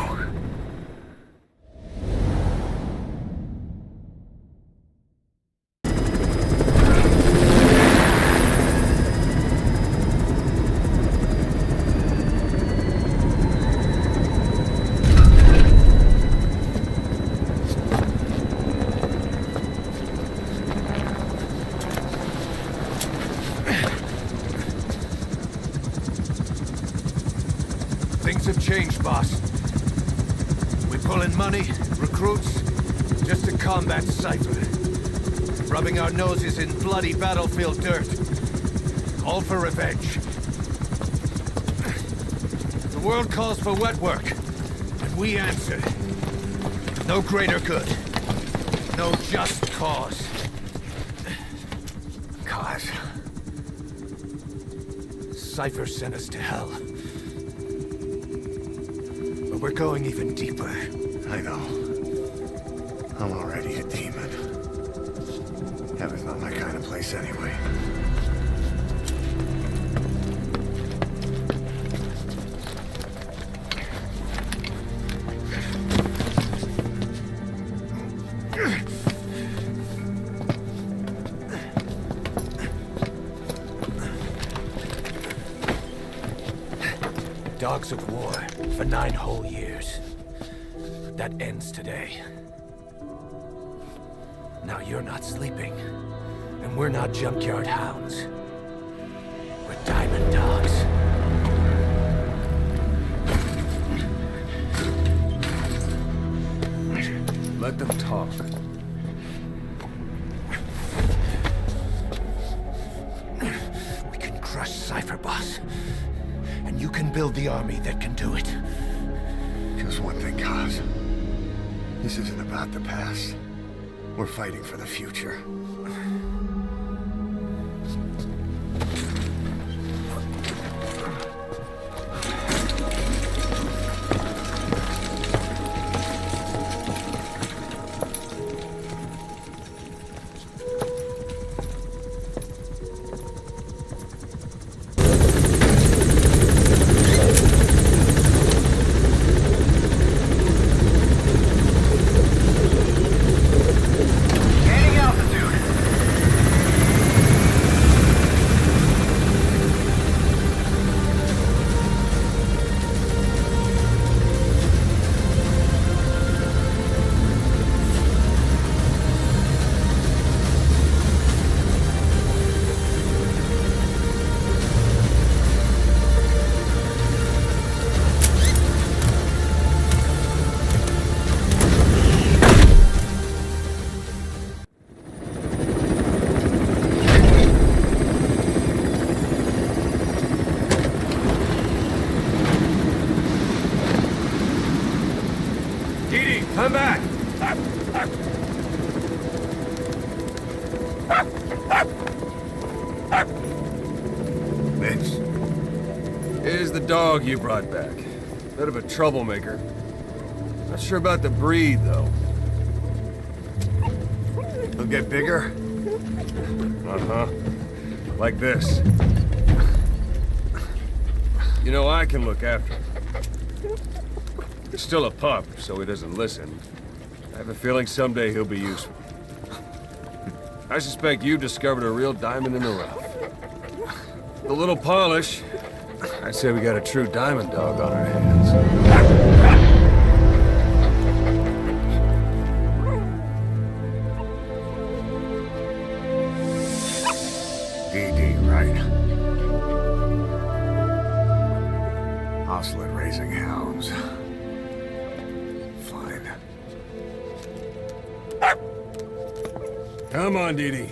Things have changed, boss. We pull in money, recruits, just to combat Cypher. Rubbing our noses in bloody battlefield dirt. All for revenge. The world calls for wet work, and we answer. No greater good. No just cause.
Cause?
Cypher sent us to hell. But we're going even deeper.
I know. I'm already a demon. Heaven's not my kind of place anyway.
Dogs of war for 9 whole years. That ends today. Now you're not sleeping, and we're not junkyard hounds. We're diamond dogs. let them talk.
We can crush Cypher, boss. And you can build the army that can do it.
Just one thing, Kaz. This isn't about the past. We're fighting for the future.
Come back!
Mitch.
Here's the dog you brought back. Bit of a troublemaker. Not sure about the breed, though.
He'll get bigger?
Uh-huh. Like this. You know, I can look after him. He's still a pup, so he doesn't listen. I have a feeling someday he'll be useful. I suspect you discovered a real diamond in the rough. With a little polish, I'd say we got a true diamond dog on our hands.
DD, right? Hostile at raising hounds. Fine.
Come on, Dee Dee.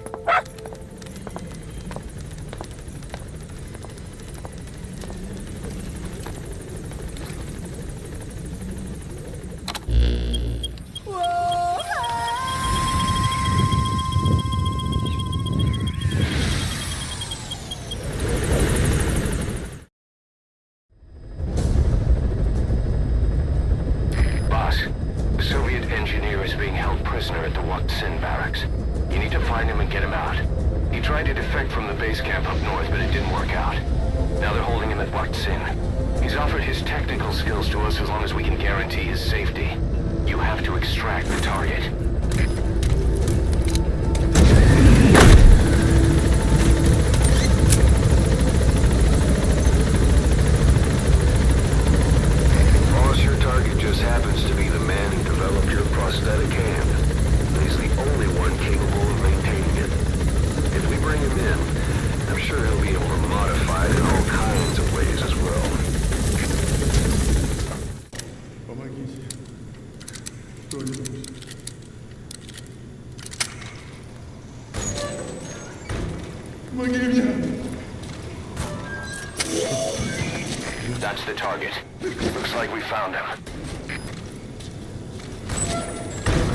That's the target. Looks like we found him.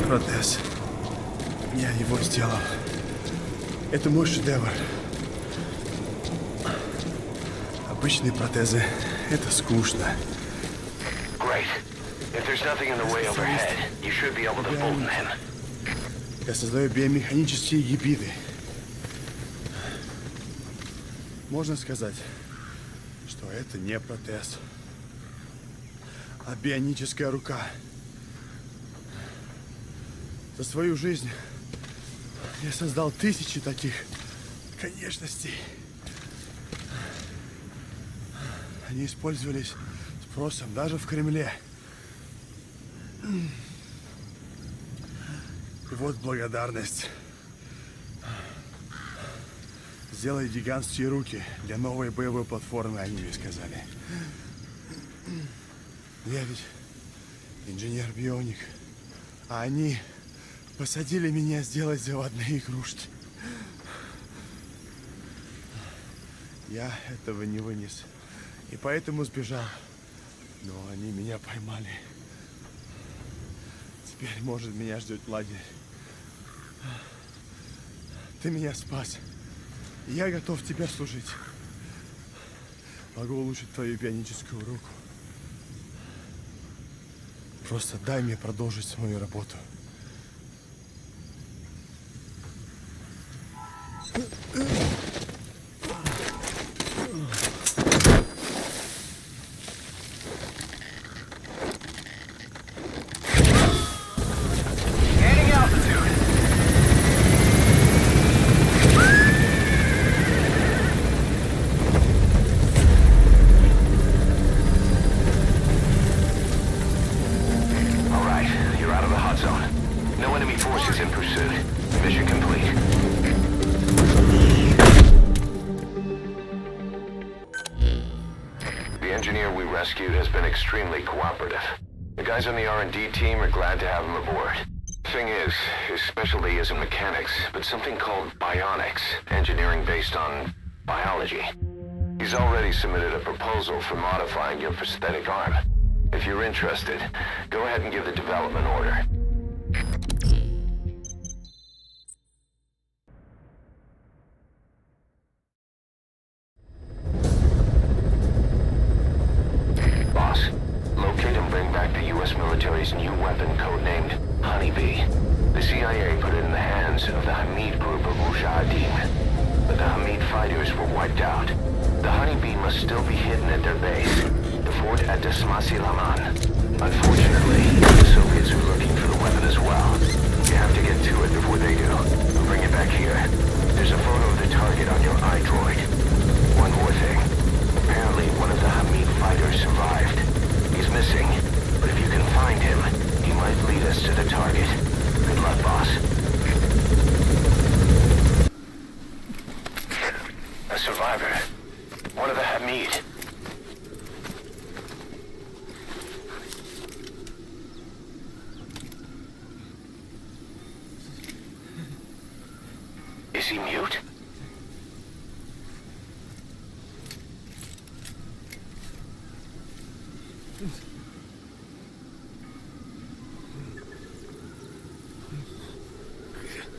Протез. Я его сделал. Это мой шедевр. Обычные протезы — это скучно.
Great. If there's nothing in the way overhead, you should be able to fold him.
Я создаю биомеханические гибриды. Можно сказать, что это не протез, а бионическая рука. За свою жизнь я создал тысячи таких конечностей. Они использовались спросом даже в Кремле. И вот благодарность. Сделай гигантские руки для новой боевой платформы, они мне сказали. Я ведь инженер-бионик, а они
посадили меня сделать заводные игрушки. Я этого не вынес. И поэтому сбежал. Но они меня поймали. Теперь, может, меня ждет лагерь. Ты меня спас. И я готов тебе служить. Могу улучшить твою бионическую руку. Просто дай мне продолжить свою работу.
Extremely cooperative. The guys on the R&D team are glad to have him aboard. Thing is, his specialty isn't mechanics, but something called bionics, engineering based on biology. He's already submitted a proposal for modifying your prosthetic arm. If you're interested, go ahead and give the development order. Locate and bring back the U.S. military's new weapon codenamed Honeybee. The CIA put it in the hands of the Hamid group of Mujahideen, but the Hamid fighters were wiped out. The Honeybee must still be hidden at their base, the fort at Desmasi Laman. Unfortunately, the Soviets are looking for the weapon as well. You have to get to it before they do. Bring it back here. There's a photo of the target on your iDroid. One more thing. Apparently, one of the Hamid fighters survived. He's missing, but if you can find him, he might lead us to the target. Good luck, boss. A survivor. One of the Hamid. Is he mute?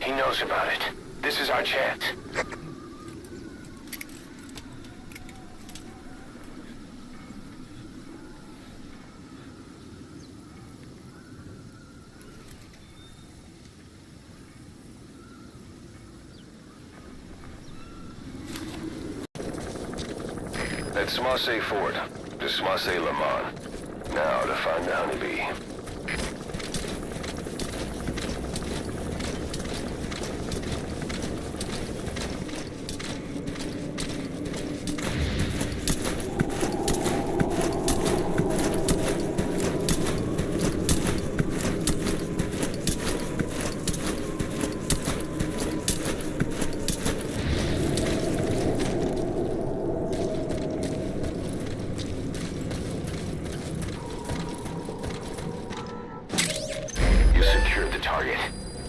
He knows about it. This is our chance. At Smasse Fort, to Smasse Laman. Now to find the Honeybee.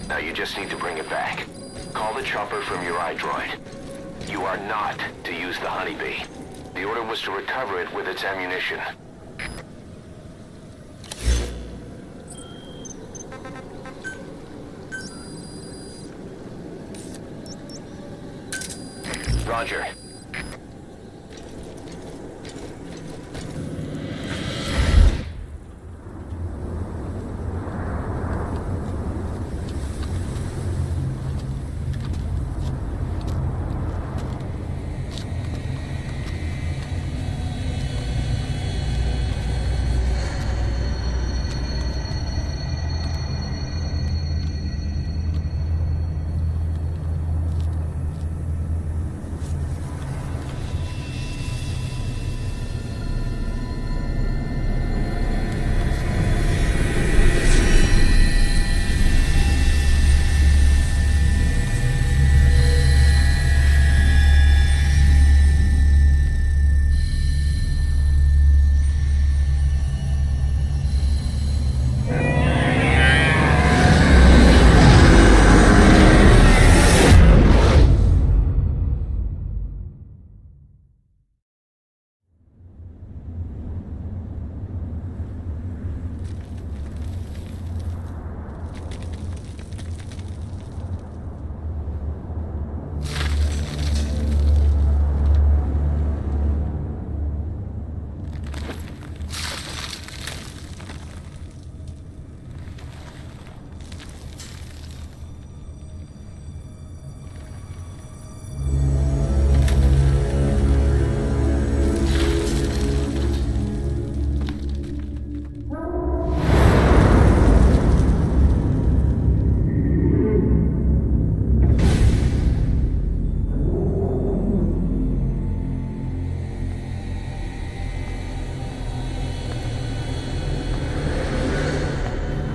Now you just need to bring it back. Call the chopper from your iDroid. You are not to use the Honeybee. The order was to recover it with its ammunition. Roger.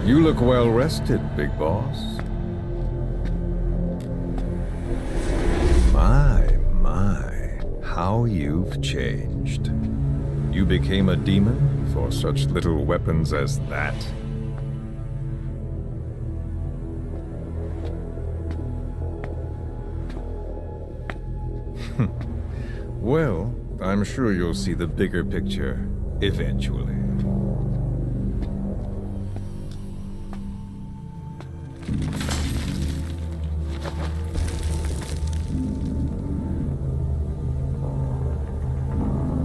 You look well rested, big boss. My, how you've changed. You became a demon for such little weapons as that? Well, I'm sure you'll see the bigger picture eventually.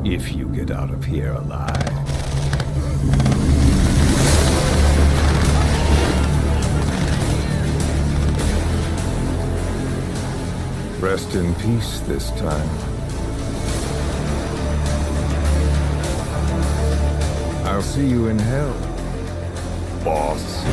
If you get out of here alive. Rest in peace this time. I'll see you in hell, boss.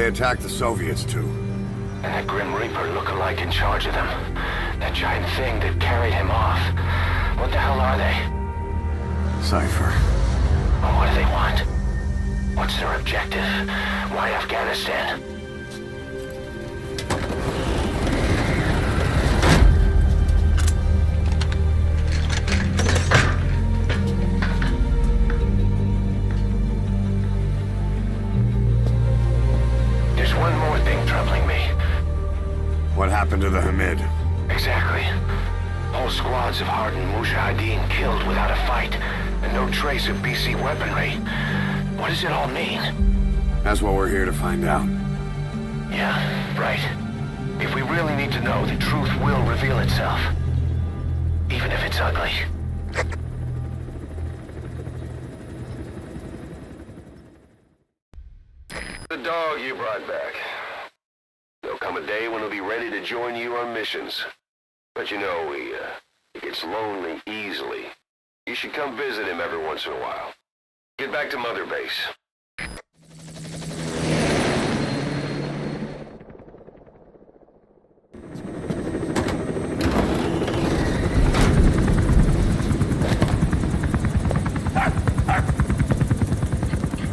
Attacked the Soviets, too.
And that Grim Reaper look-alike in charge of them. That giant thing that carried him off. What the hell are they?
Cypher.
Well, what do they want? What's their objective? Why Afghanistan?
What happened to the Hamid?
Exactly. Whole squads of hardened Mujahideen killed without a fight, and no trace of BC weaponry. What does it all mean?
That's what we're here to find out.
Yeah, right. If we really need to know, the truth will reveal itself. Even if it's ugly. The dog you brought back. There'll come a day when he'll be ready to join you on missions. But you know, he gets lonely easily. You should come visit him every once in a while. Get back to Mother Base.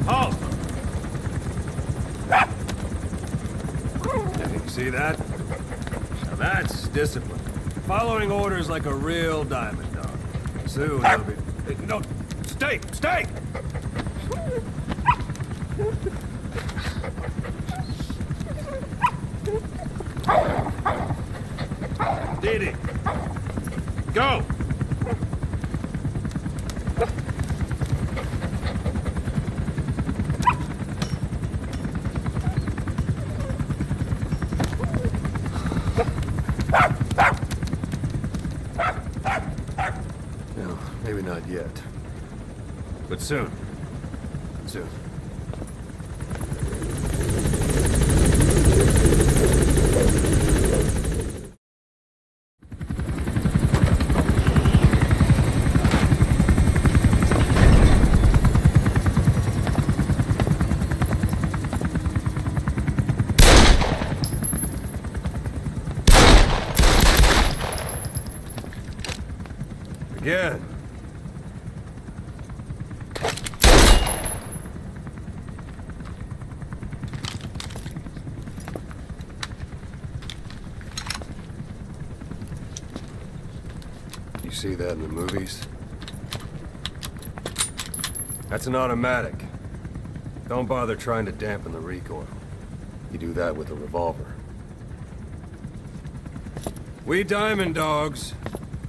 Halt! See that? Now that's discipline. Following orders like a real diamond dog. Soon he'll be... No! Stay! Stay! Didi!
Go!
No, maybe not yet. But soon. Soon.
Again.
You see that in the movies?
That's an automatic. Don't bother trying to dampen the recoil.
You do that with a revolver.
We Diamond Dogs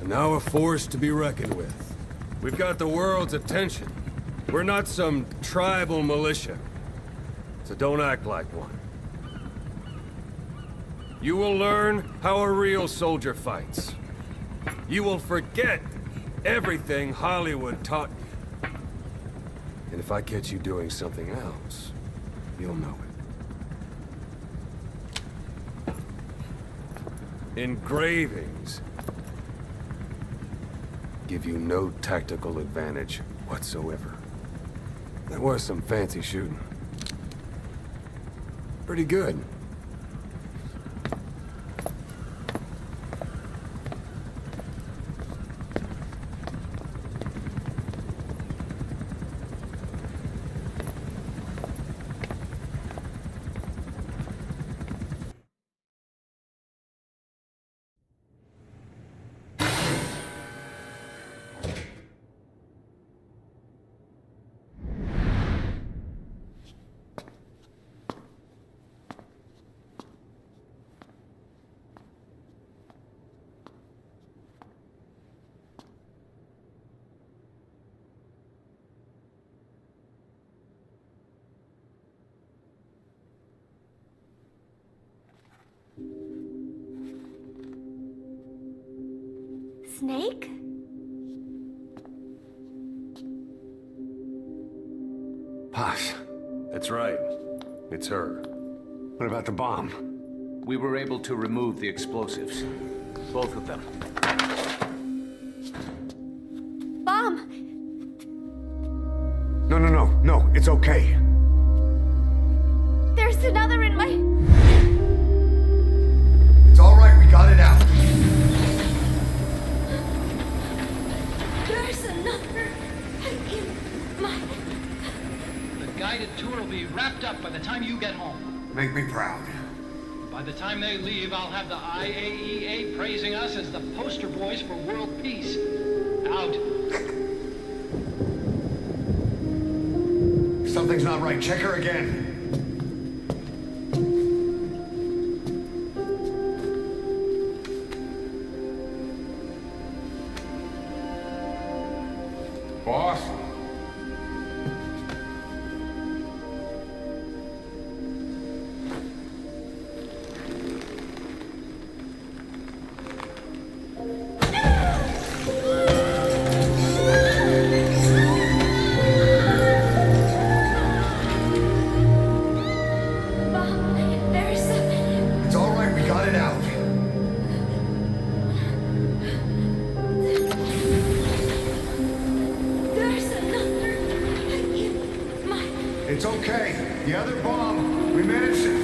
are now a force to be reckoned with. We've got the world's attention. We're not some tribal militia. So don't act like one. You will learn how a real soldier fights. You will forget everything Hollywood taught you. And if I catch you doing something else, you'll know it. Engravings give you no tactical advantage whatsoever. That was some fancy shooting. Pretty good.
Snake?
Posh.
That's right. It's her.
What about the bomb?
We were able to remove the explosives. Both of them.
Bomb!
No, it's okay.
There's another in my...
It's all right, we got it out.
There's another in my...
The guided tour will be wrapped up by the time you get home.
Make me proud.
By the time they leave, I'll have the IAEA praising us as the poster boys for world peace. Out.
Something's not right. Check her again. Boss? It's all right, we got it out.
There's another in my...
It's okay. The other bomb, we managed it.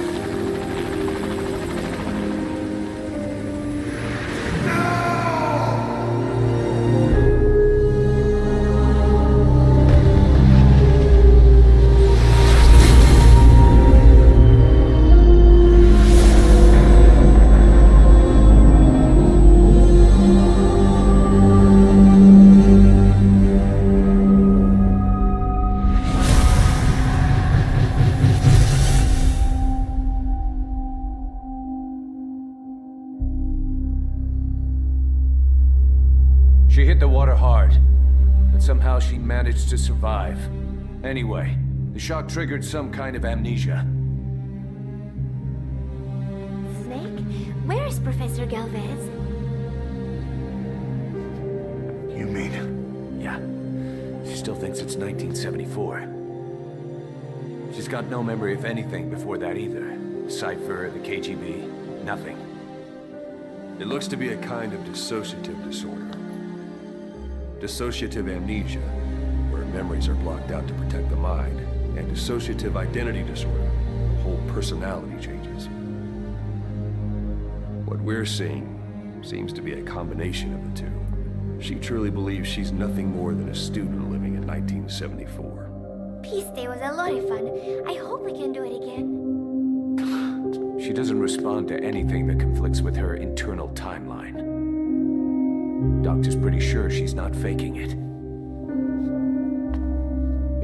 She hit the water hard, but somehow she managed to survive. Anyway, the shock triggered some kind of amnesia.
Snake? Where is Professor Galvez?
You mean? Yeah. She still thinks it's 1974. She's got no memory of anything before that either. Cypher, the KGB, nothing.
It looks to be a kind of dissociative disorder. Dissociative amnesia, where memories are blocked out to protect the mind, and dissociative identity disorder, where whole personality changes. What we're seeing seems to be a combination of the two. She truly believes she's nothing more than a student living in 1974.
Peace Day was a lot of fun. I hope we can do it again.
She doesn't respond to anything that conflicts with her internal timeline. Doctor's pretty sure she's not faking it.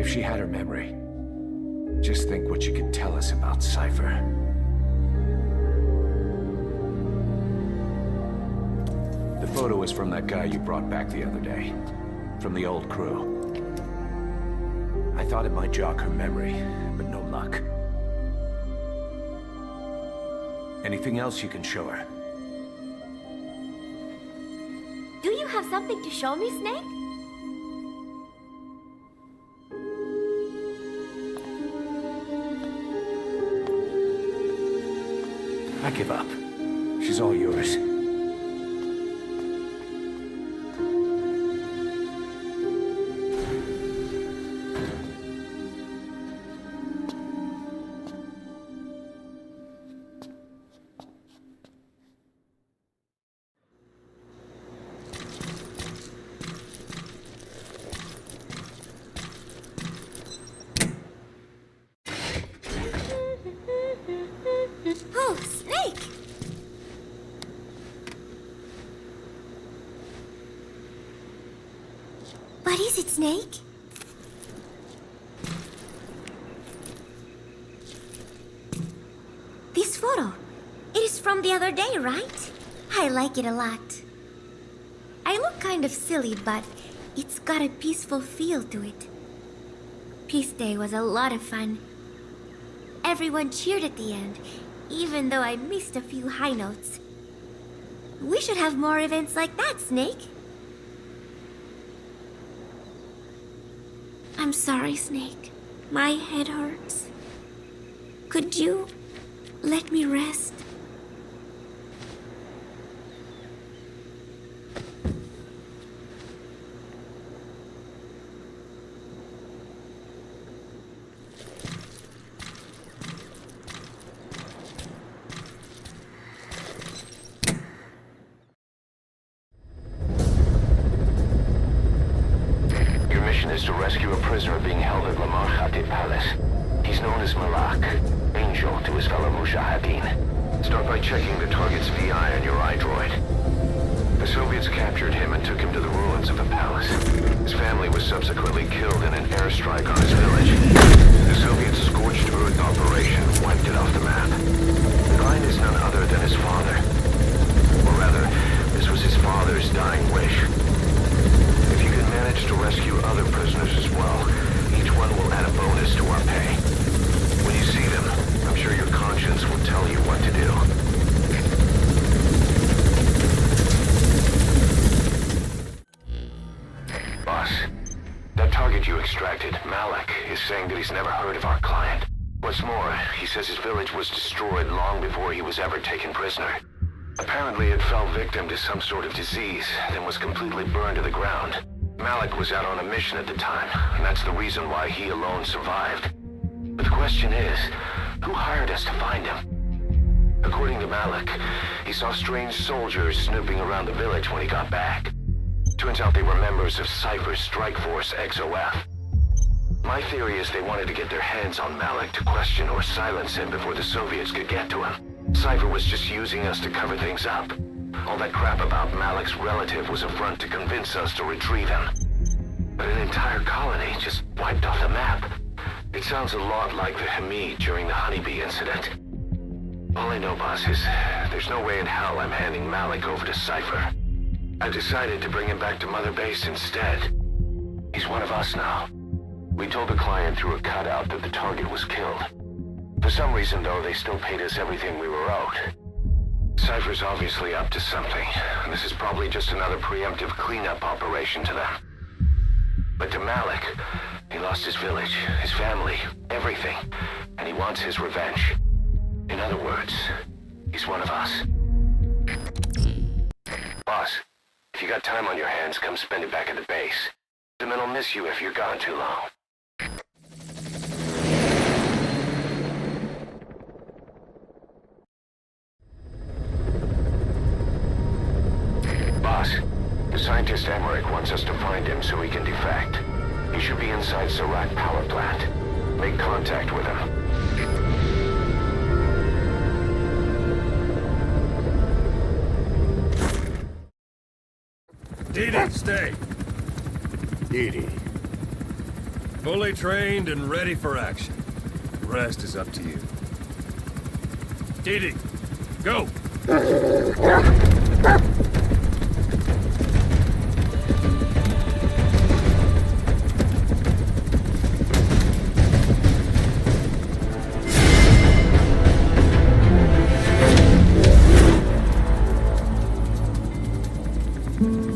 If she had her memory, just think what she could tell us about Cypher. The photo is from that guy you brought back the other day. From the old crew. I thought it might jog her memory, but no luck. Anything else you can show her?
Do you have something to show me, Snake?
I give up. She's all yours.
Oh, Snake! What is it, Snake? This photo. It is from the other day, right? I like it a lot. I look kind of silly, but it's got a peaceful feel to it. Peace Day was a lot of fun. Everyone cheered at the end, even though I missed a few high notes. We should have more events like that, Snake. I'm sorry, Snake. My head hurts. Could you let me rest?
Is to rescue a prisoner being held at Lamar Khatib Palace. He's known as Malak, Angel to his fellow Mujahideen. Start by checking the target's VI on your iDroid. The Soviets captured him and took him to the ruins of the palace. His family was subsequently killed in an airstrike on his village. The Soviets' scorched earth operation wiped it off the map. The client is none other than his father. Or rather, this was his father's dying wish. If you can manage to rescue other prisoners as well, each one will add a bonus to our pay. When you see them, I'm sure your conscience will tell you what to do. Boss, that target you extracted, Malik, is saying that he's never heard of our client. What's more, he says his village was destroyed long before he was ever taken prisoner. Apparently it fell victim to some sort of disease, then was completely burned to the ground. Malik was out on a mission at the time, and that's the reason why he alone survived. But the question is, who hired us to find him? According to Malik, he saw strange soldiers snooping around the village when he got back. Turns out they were members of Cypher's strike force, XOF. My theory is they wanted to get their hands on Malik to question or silence him before the Soviets could get to him. Cypher was just using us to cover things up. All that crap about Malik's relative was a front to convince us to retrieve him. But an entire colony just wiped off the map. It sounds a lot like the Hamid during the Honeybee incident. All I know, boss, is there's no way in hell I'm handing Malik over to Cypher. I decided to bring him back to Mother Base instead. He's one of us now. We told the client through a cutout that the target was killed. For some reason, though, they still paid us everything we were owed. Cypher's obviously up to something, and this is probably just another preemptive cleanup operation to them. But to Malik, he lost his village, his family, everything, and he wants his revenge. In other words, he's one of us. Boss, if you got time on your hands, come spend it back at the base. The men will miss you if you're gone too long. Boss, the scientist Emmerich wants us to find him so he can defect. He should be inside Surat power plant. Make contact with him.
Didi, stay.
Didi.
Fully trained and ready for action. The rest is up to you. Didi, go!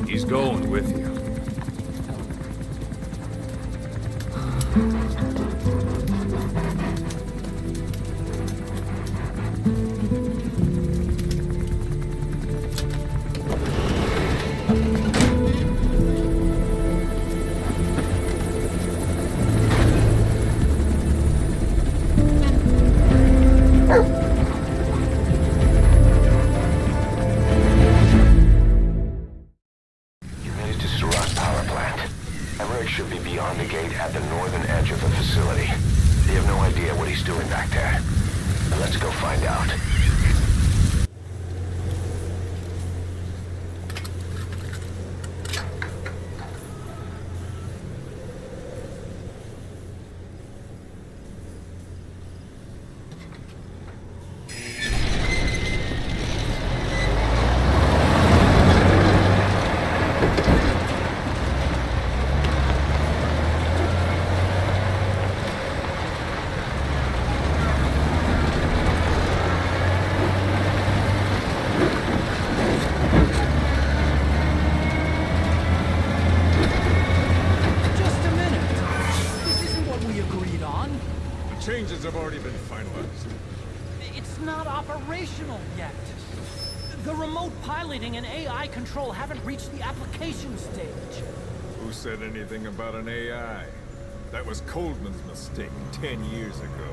He's going with you.
Should be beyond the gate at the northern edge of the facility. They have no idea what he's doing back there. But let's go find out.
Changes have already been finalized.
It's not operational yet. The remote piloting and AI control haven't reached the application stage.
Who said anything about an AI? That was Coldman's mistake 10 years ago.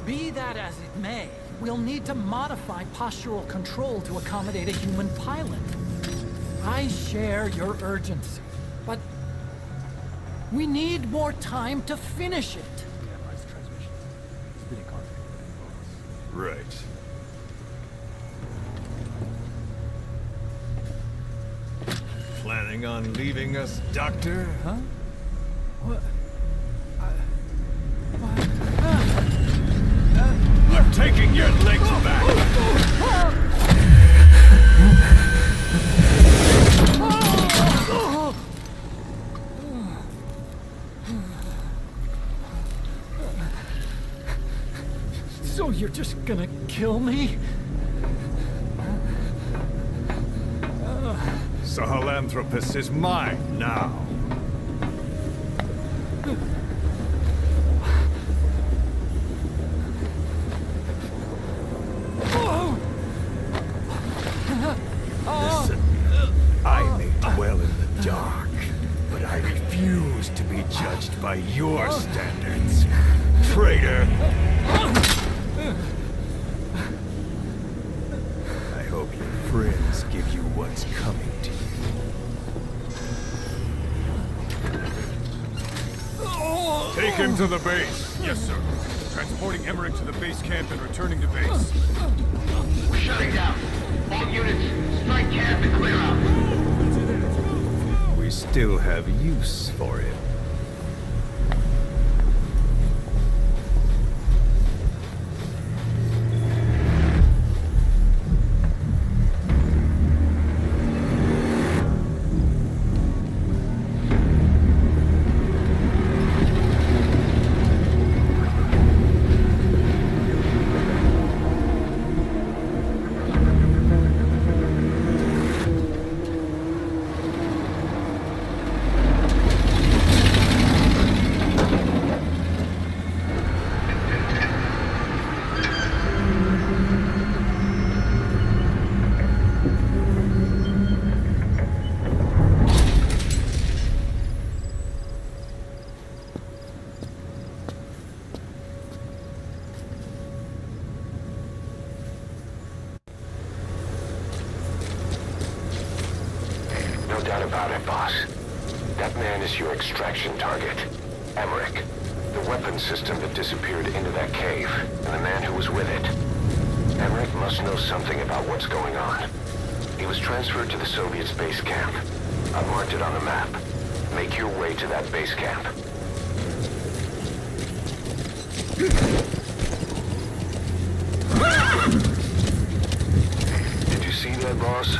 Be that as it may, we'll need to modify postural control to accommodate a human pilot. I share your urgency, but we need more time to finish it.
Right. Planning on leaving us, Doctor?
Huh? What?
I'm taking your legs back!
So you're just gonna kill me?
Sahelanthropus is mine now. Listen, I may dwell in the dark, but I refuse to be judged by your standards, traitor. I hope your friends give you what's coming to you. Take him to the base.
Yes, sir. Transporting Emmerich to the base camp and returning to base.
We're shutting down. All units, strike camp and clear out.
We still have use for him.
No doubt about it, boss. That man is your extraction target. Emmerich. The weapon system that disappeared into that cave, and the man who was with it. Emmerich must know something about what's going on. He was transferred to the Soviets' base camp. I've marked it on the map. Make your way to that base camp. Did you see that, boss?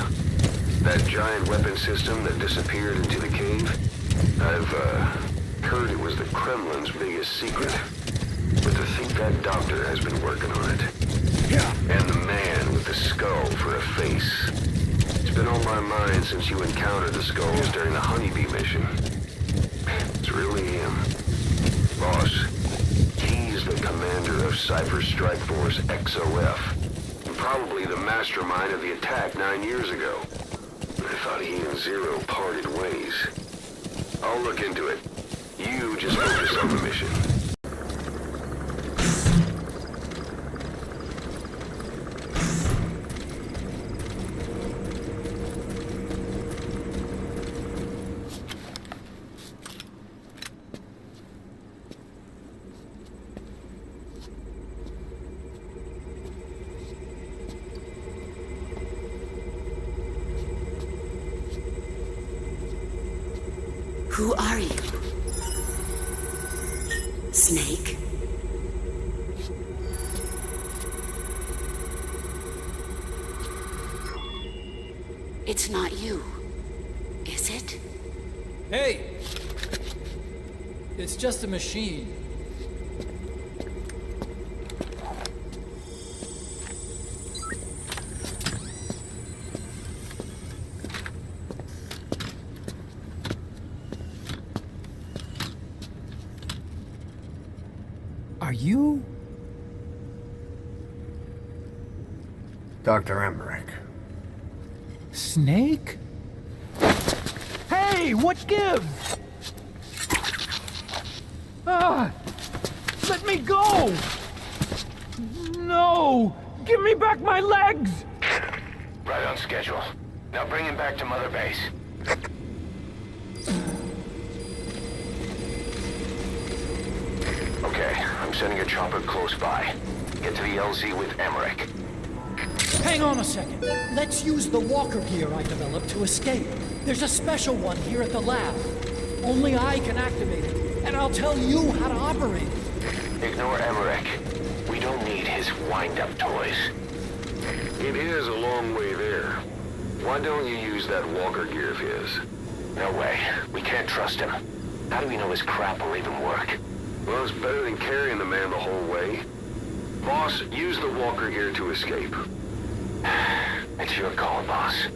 That giant weapon system that disappeared into the cave? I've heard it was the Kremlin's biggest secret. But to think that doctor has been working on it. And the man with the skull for a face. It's been on my mind since you encountered the skulls during the Honeybee mission. It's really him. Boss, he's the commander of Cypher Strike Force XOF. And probably the mastermind of the attack 9 years ago. I thought he and Zero parted ways. I'll look into it. You just focus on the mission.
Who are you? Snake? It's not you, is it?
Hey! It's just a machine.
Are you...
Dr. Emmerich?
Snake? Hey, what gives? Ah! Let me go! No! Give me back my legs!
Right on schedule. Now bring him back to Mother Base. Okay, I'm sending a chopper close by. Get to the LZ with Emmerich.
Hang on a second. Let's use the walker gear I developed to escape. There's a special one here at the lab. Only I can activate it, and I'll tell you how to operate it.
Ignore Emmerich. We don't need his wind-up toys. It is a long way there. Why don't you use that walker gear of his? No way. We can't trust him. How do we know his crap will even work? Well, it's better than carrying the man the whole way. Boss, use the walker gear to escape. It's your call, boss.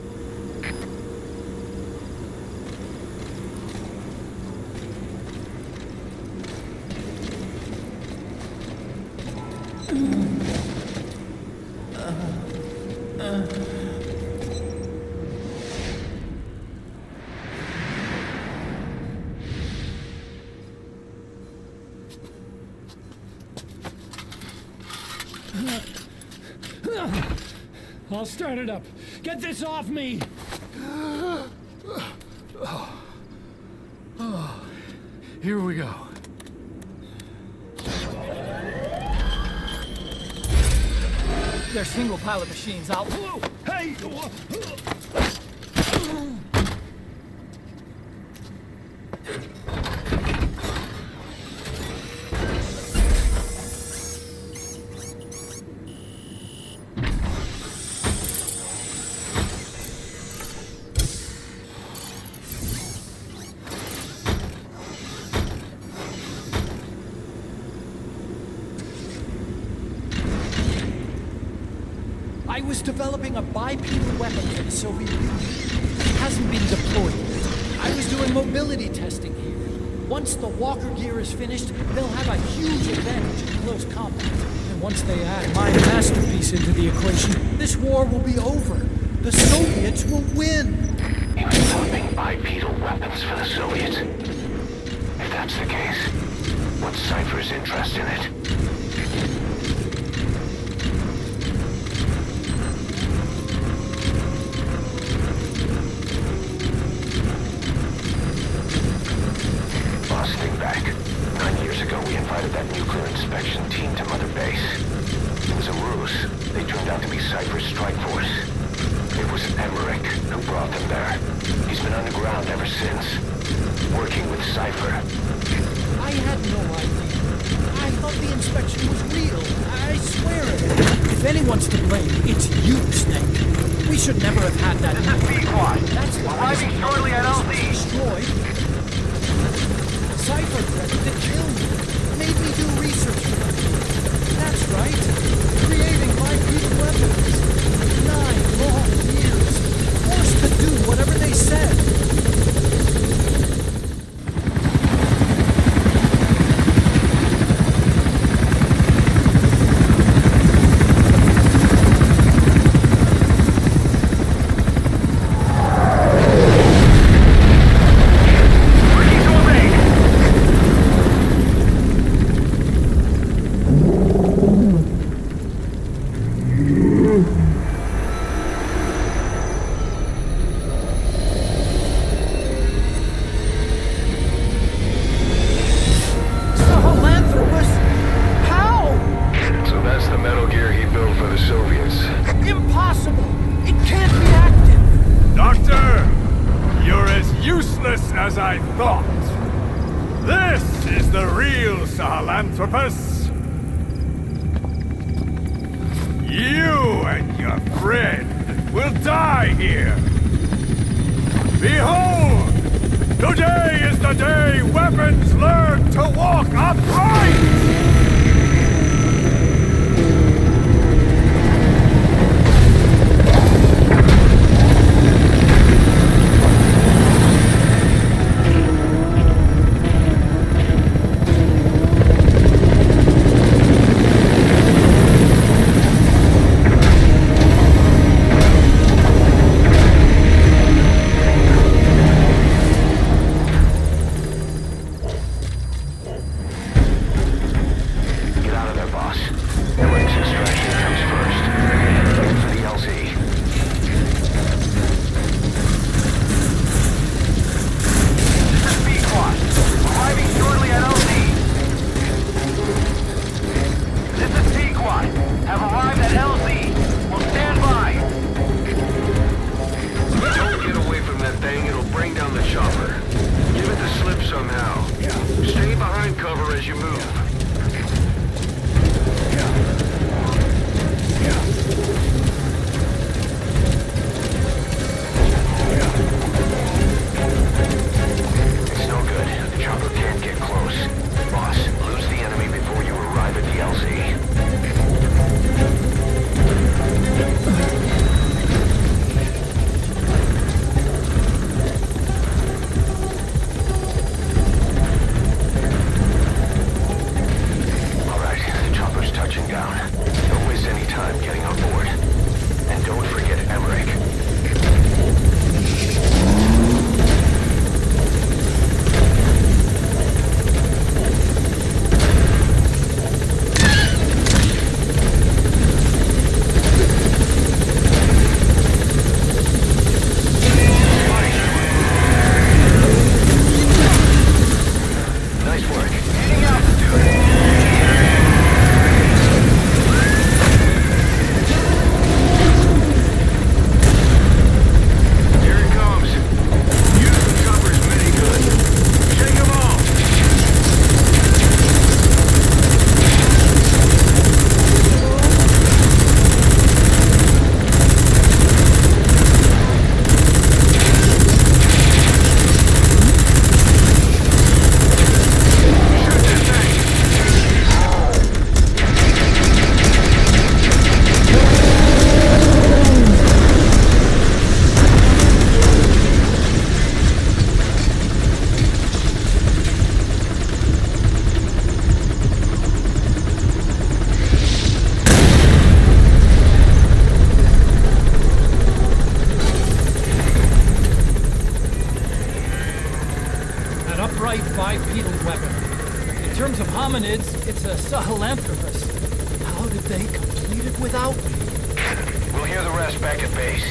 I'll start it up. Get this off me!
Here we go.
They're single pilot machines. I'll...
Hey!
I was developing a bipedal weapon for the Soviet Union. It hasn't been deployed yet. I was doing mobility testing here. Once the walker gear is finished, they'll have a huge advantage in close combat. And once they add my masterpiece into the equation, this war will be over. The Soviets will win.
He was developing bipedal weapons for the Soviets. If that's the case, what's Cypher's interest in it? strike force. It was Emmerich who brought them there. He's been underground ever since, working with Cypher.
I had no idea. I thought the inspection was real. I swear it. If anyone's to blame, it's you, Snake. We should never have had that.
Be quiet.
That's why
Arriving shortly at LZ.
Destroyed. Cypher threatened to kill me. Made me do research for them. That's right. Creating bipedal weapons. 9 long years. Forced to do whatever they said.
As I thought. This is the real Sahelanthropus. You and your friend will die here. Behold! Today is the day weapons learn to walk upright!
bipedal weapon. In terms of hominids, it's a Sahelanthropus. How did they complete it without me?
We'll hear the rest back at base.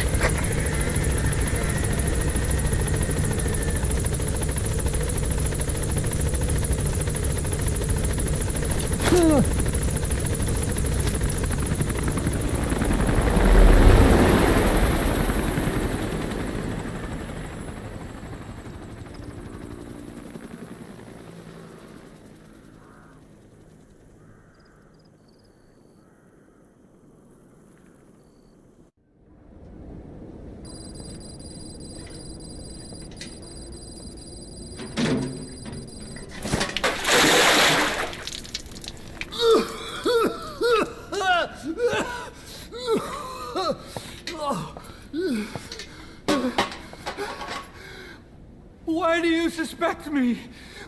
Why do you suspect me?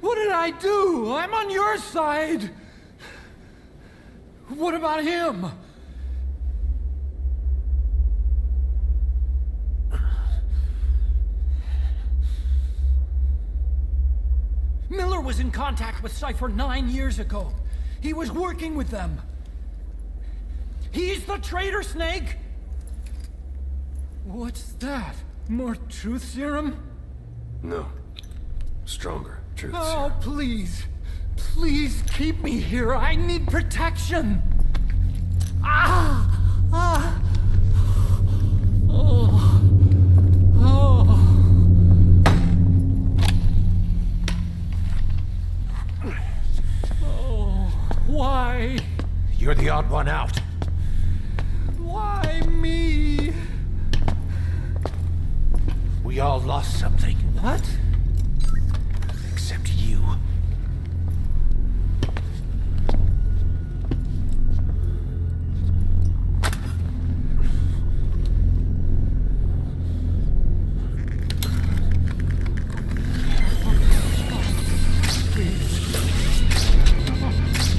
What did I do? I'm on your side. What about him? Miller was in contact with Cypher 9 years ago. He was working with them. He's the traitor, Snake! What's that? More truth serum?
No. Stronger truth
Oh,
serum.
please. Please keep me here. I need protection. Ah! Ah! Oh. Oh. Oh. Why?
You're the odd one out.
Why me?
We all lost something.
What?
Except you.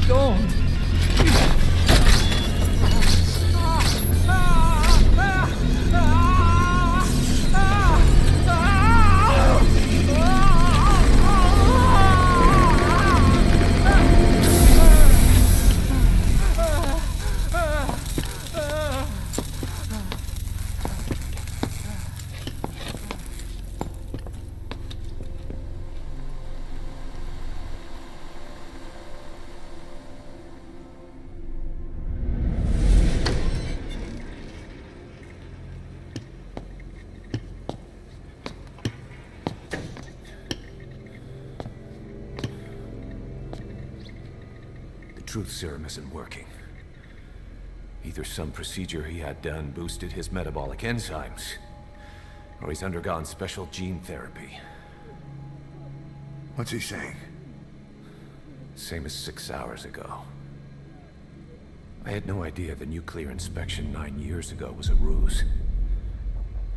Don't.
Truth serum isn't working. Either some procedure he had done boosted his metabolic enzymes, or he's undergone special gene therapy.
What's he saying?
Same as 6 hours ago. I had no idea the nuclear inspection 9 years ago was a ruse.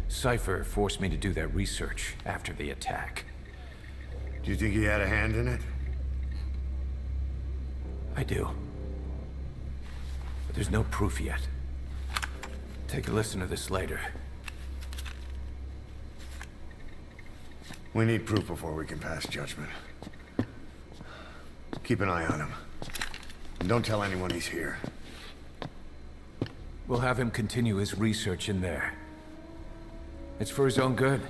Cypher forced me to do that research after the attack.
Do you think he had a hand in it?
I do. But there's no proof yet. Take a listen to this later.
We need proof before we can pass judgment. Keep an eye on him. And don't tell anyone he's here.
We'll have him continue his research in there. It's for his own good.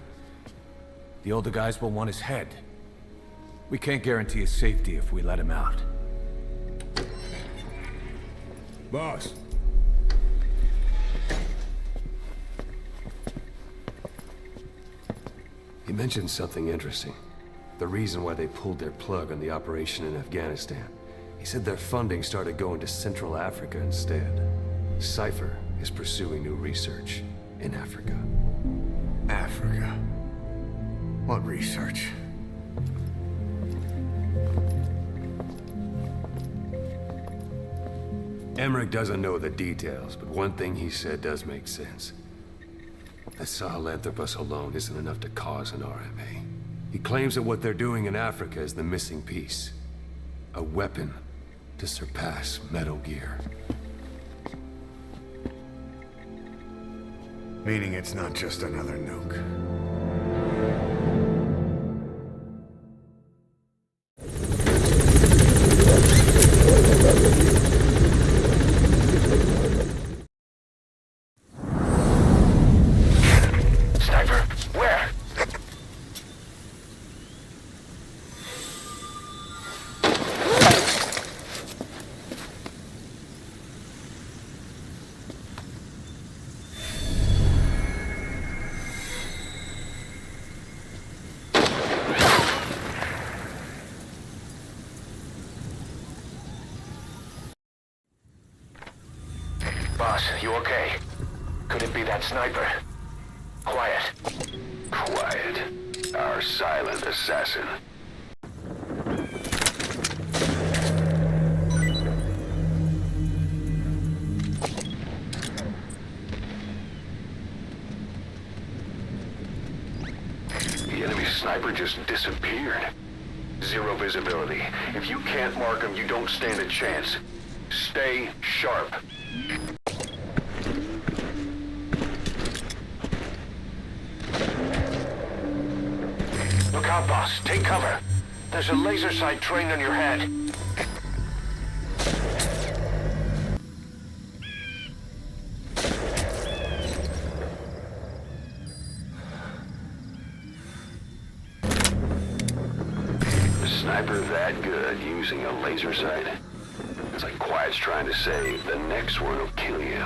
The older guys will want his head. We can't guarantee his safety if we let him out.
Boss. He mentioned something interesting. The reason why they pulled their plug on the operation in Afghanistan. He said their funding started going to Central Africa instead. Cypher is pursuing new research in Africa.
Africa? What research?
Emmerich doesn't know the details, but one thing he said does make sense. The Sahelanthropus alone isn't enough to cause an RMA. He claims that what they're doing in Africa is the missing piece. A weapon to surpass Metal Gear.
Meaning it's not just another nuke.
Boss, you okay? Could it be that sniper? Quiet. Quiet. Our silent assassin. sniper just disappeared. Zero visibility. If you can't mark him, you don't stand a chance. Stay sharp. Look out, boss. Take cover. There's a laser sight trained on your head. Sniper that good using a laser sight? It's like Quiet's trying to say, the next one will kill you.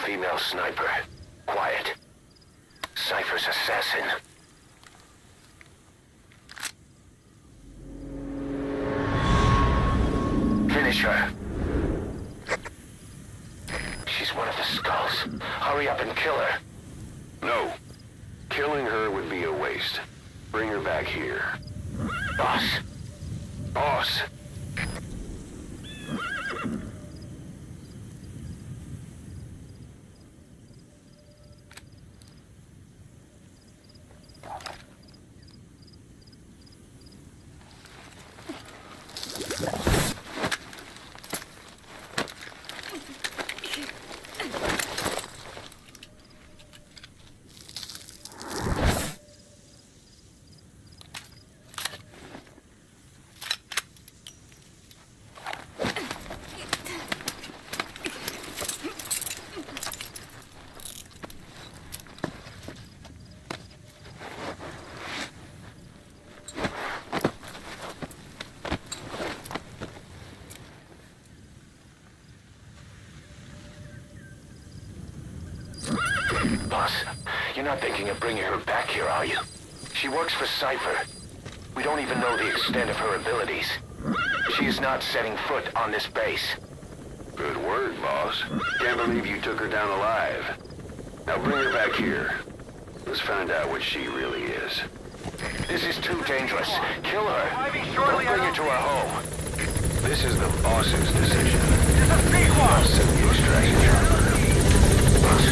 Female sniper. Quiet. Cypher's assassin. Finish her. She's one of the skulls. Hurry up and kill her. No. Killing her would be a waste. Bring her back here. Boss. Boss. Boss, you're not thinking of bringing her back here, are you? She works for Cypher. We don't even know the extent of her abilities. She is not setting foot on this base. Good word, boss. Can't believe you took her down alive. Now bring her back here. Let's find out what she really is. This is too dangerous. Kill her. Don't bring her to our home. This is the boss's decision. I'll send the extraction. Boss.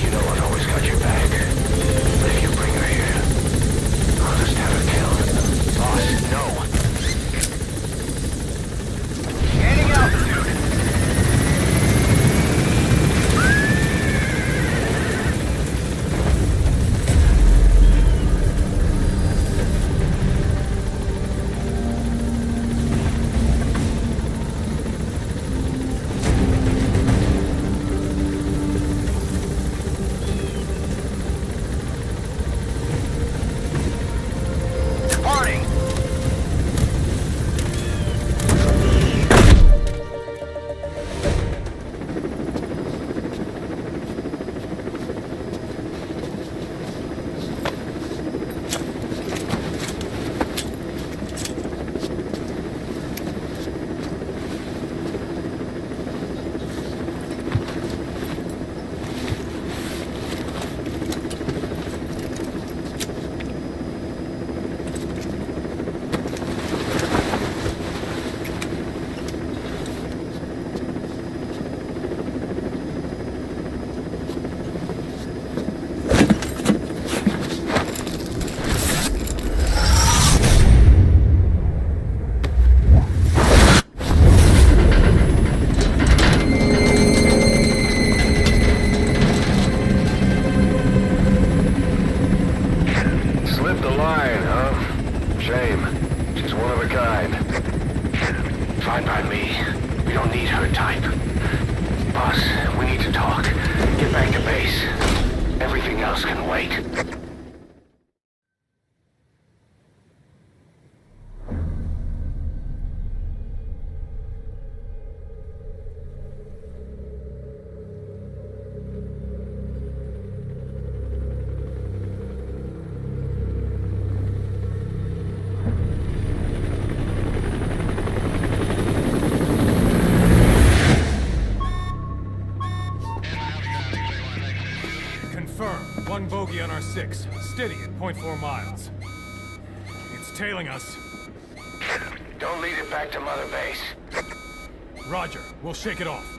You know I've always got your back. If you bring her here, I'll just have her killed. Boss, no. Scanning altitude. Fine by me. We don't need her type. Boss, we need to talk. Get back to base. Everything else can wait.
6, steady at 0.4 miles. It's tailing us.
Don't lead it back to Mother Base.
Roger, we'll shake it off.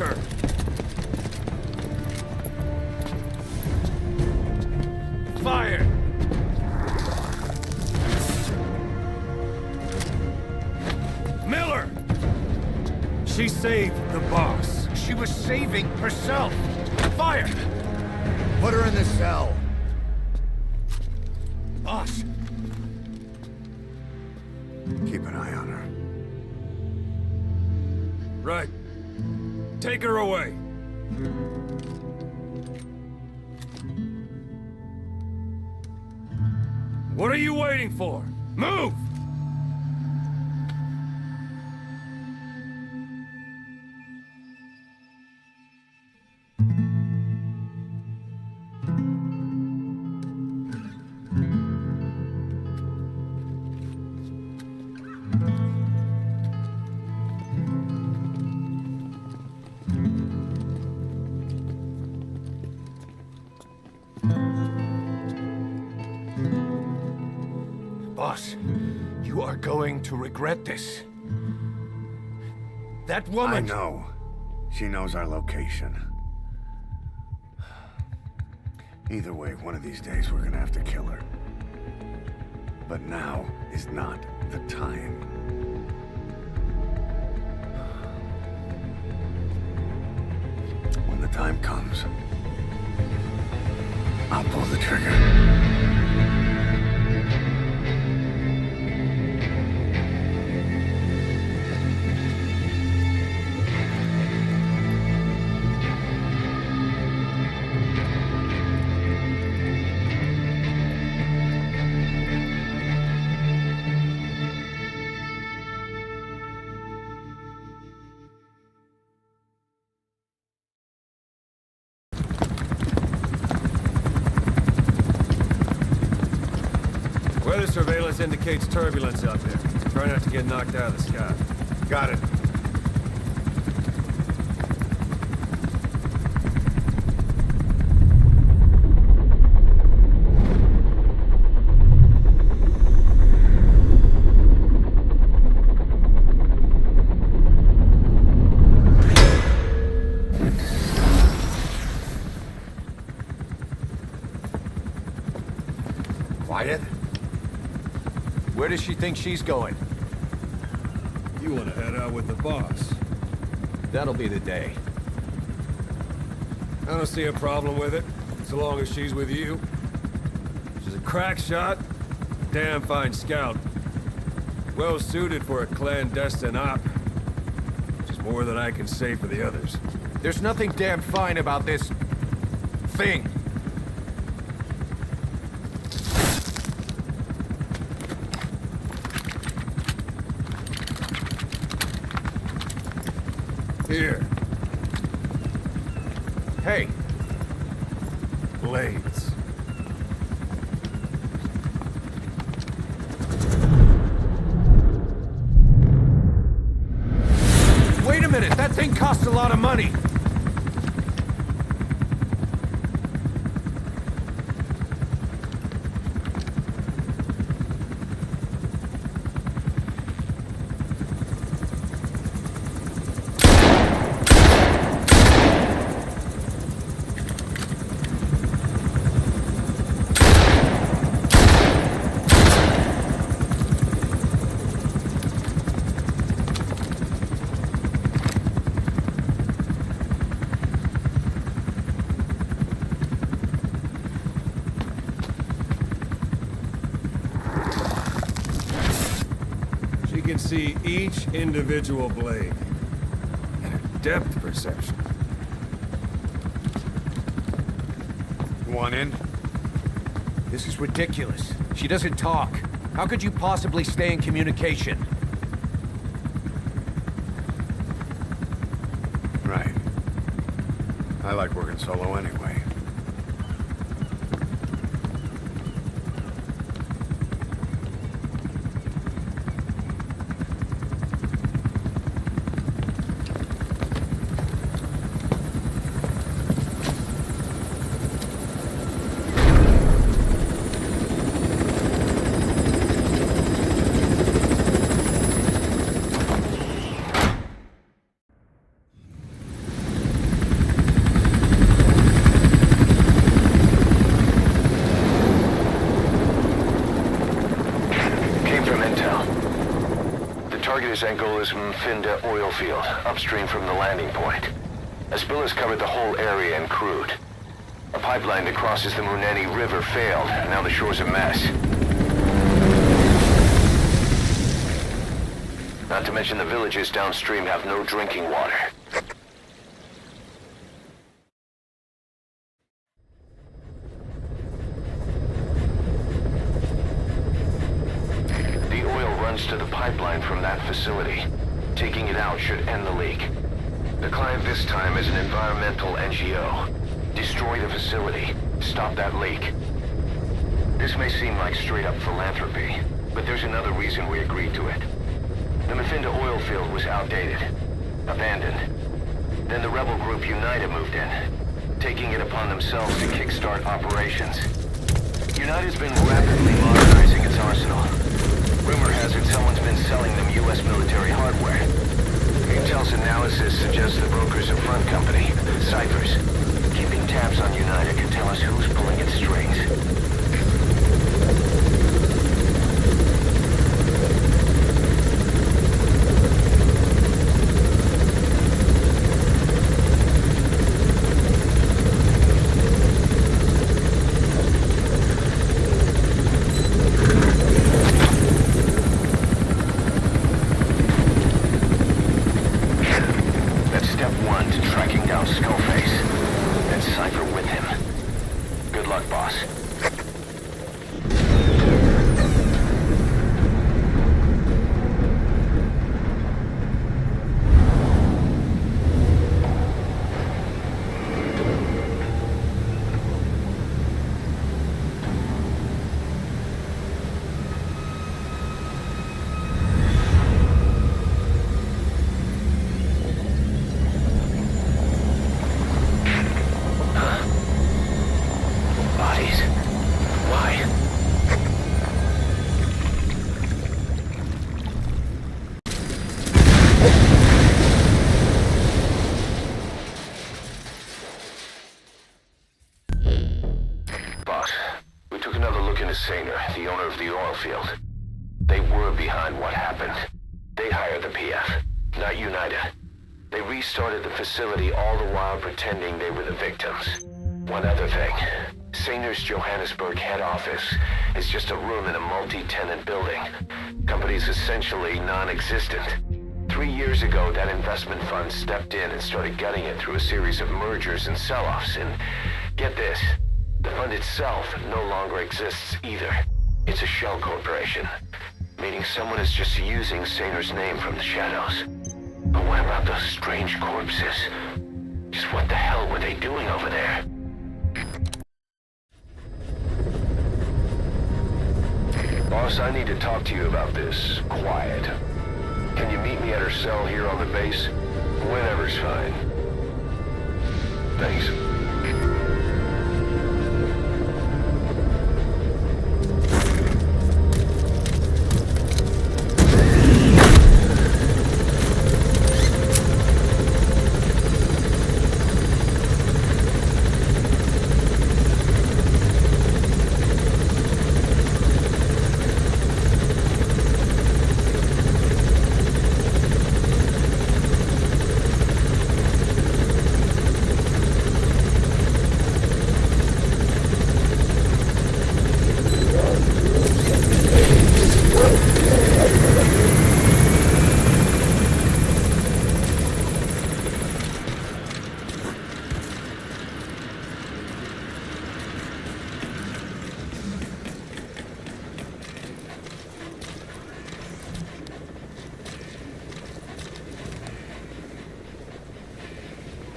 her! Fire! Miller! She saved the boss.
She was saving herself. Fire!
Put her in the cell.
Boss!
Keep an eye on her.
Right. Take her away. What are you waiting for? Move!
Boss, you are going to regret this. That woman...
I know. She knows our location. Either way, one of these days we're gonna have to kill her. But now is not the time. When the time comes, I'll pull the trigger.
Weather surveillance indicates turbulence out there. Try not to get knocked out of the sky.
Got it.
Quiet? Where does she think she's going?
You want to head out with the boss?
That'll be the day.
I don't see a problem with it, so long as she's with you. She's a crack shot, damn fine scout. Well suited for a clandestine op. Which is more than I can say for the others.
There's nothing damn fine about this... thing.
Here.
Hey.
Blades.
Wait a minute, that thing costs a lot of money.
She can see each individual blade. And her depth perception.
Want in?
This is ridiculous. She doesn't talk. How could you possibly stay in communication?
Right. I like working solo anyway.
intel. The target is Angola's Mfinda oil field, upstream from the landing point. A spill has covered the whole area and crude. A pipeline that crosses the Muneni River failed, and now the shore's a mess. Not to mention the villages downstream have no drinking water. The oil runs to the pipeline from that facility. Taking it out should end the leak. The client this time is an environmental NGO. Destroy the facility. Stop that leak. This may seem like straight-up philanthropy, but there's another reason we agreed to it. The Mfinda oil field was outdated, abandoned. Then the rebel group United moved in, taking it upon themselves to kickstart operations. United's been rapidly modernizing its arsenal. Rumor has it someone's been selling them U.S. military hardware. Intel's analysis suggests the broker's a front company, Cyphers. Keeping tabs on United can tell us who's pulling its strings. The owner of the oil field. They were behind what happened. They hired the PF, not United. They restarted the facility all the while pretending they were the victims. One other thing. Saner's Johannesburg head office is just a room in a multi-tenant building. Company's essentially non-existent. 3 years ago, that investment fund stepped in and started gutting it through a series of mergers and sell-offs. And get this, the fund itself no longer exists either. It's a shell corporation, meaning someone is just using Saner's name from the shadows. But what about those strange corpses? Just what the hell were they doing over there? Boss, I need to talk to you about this. Quiet. Can you meet me at her cell here on the base? Whenever's fine. Thanks.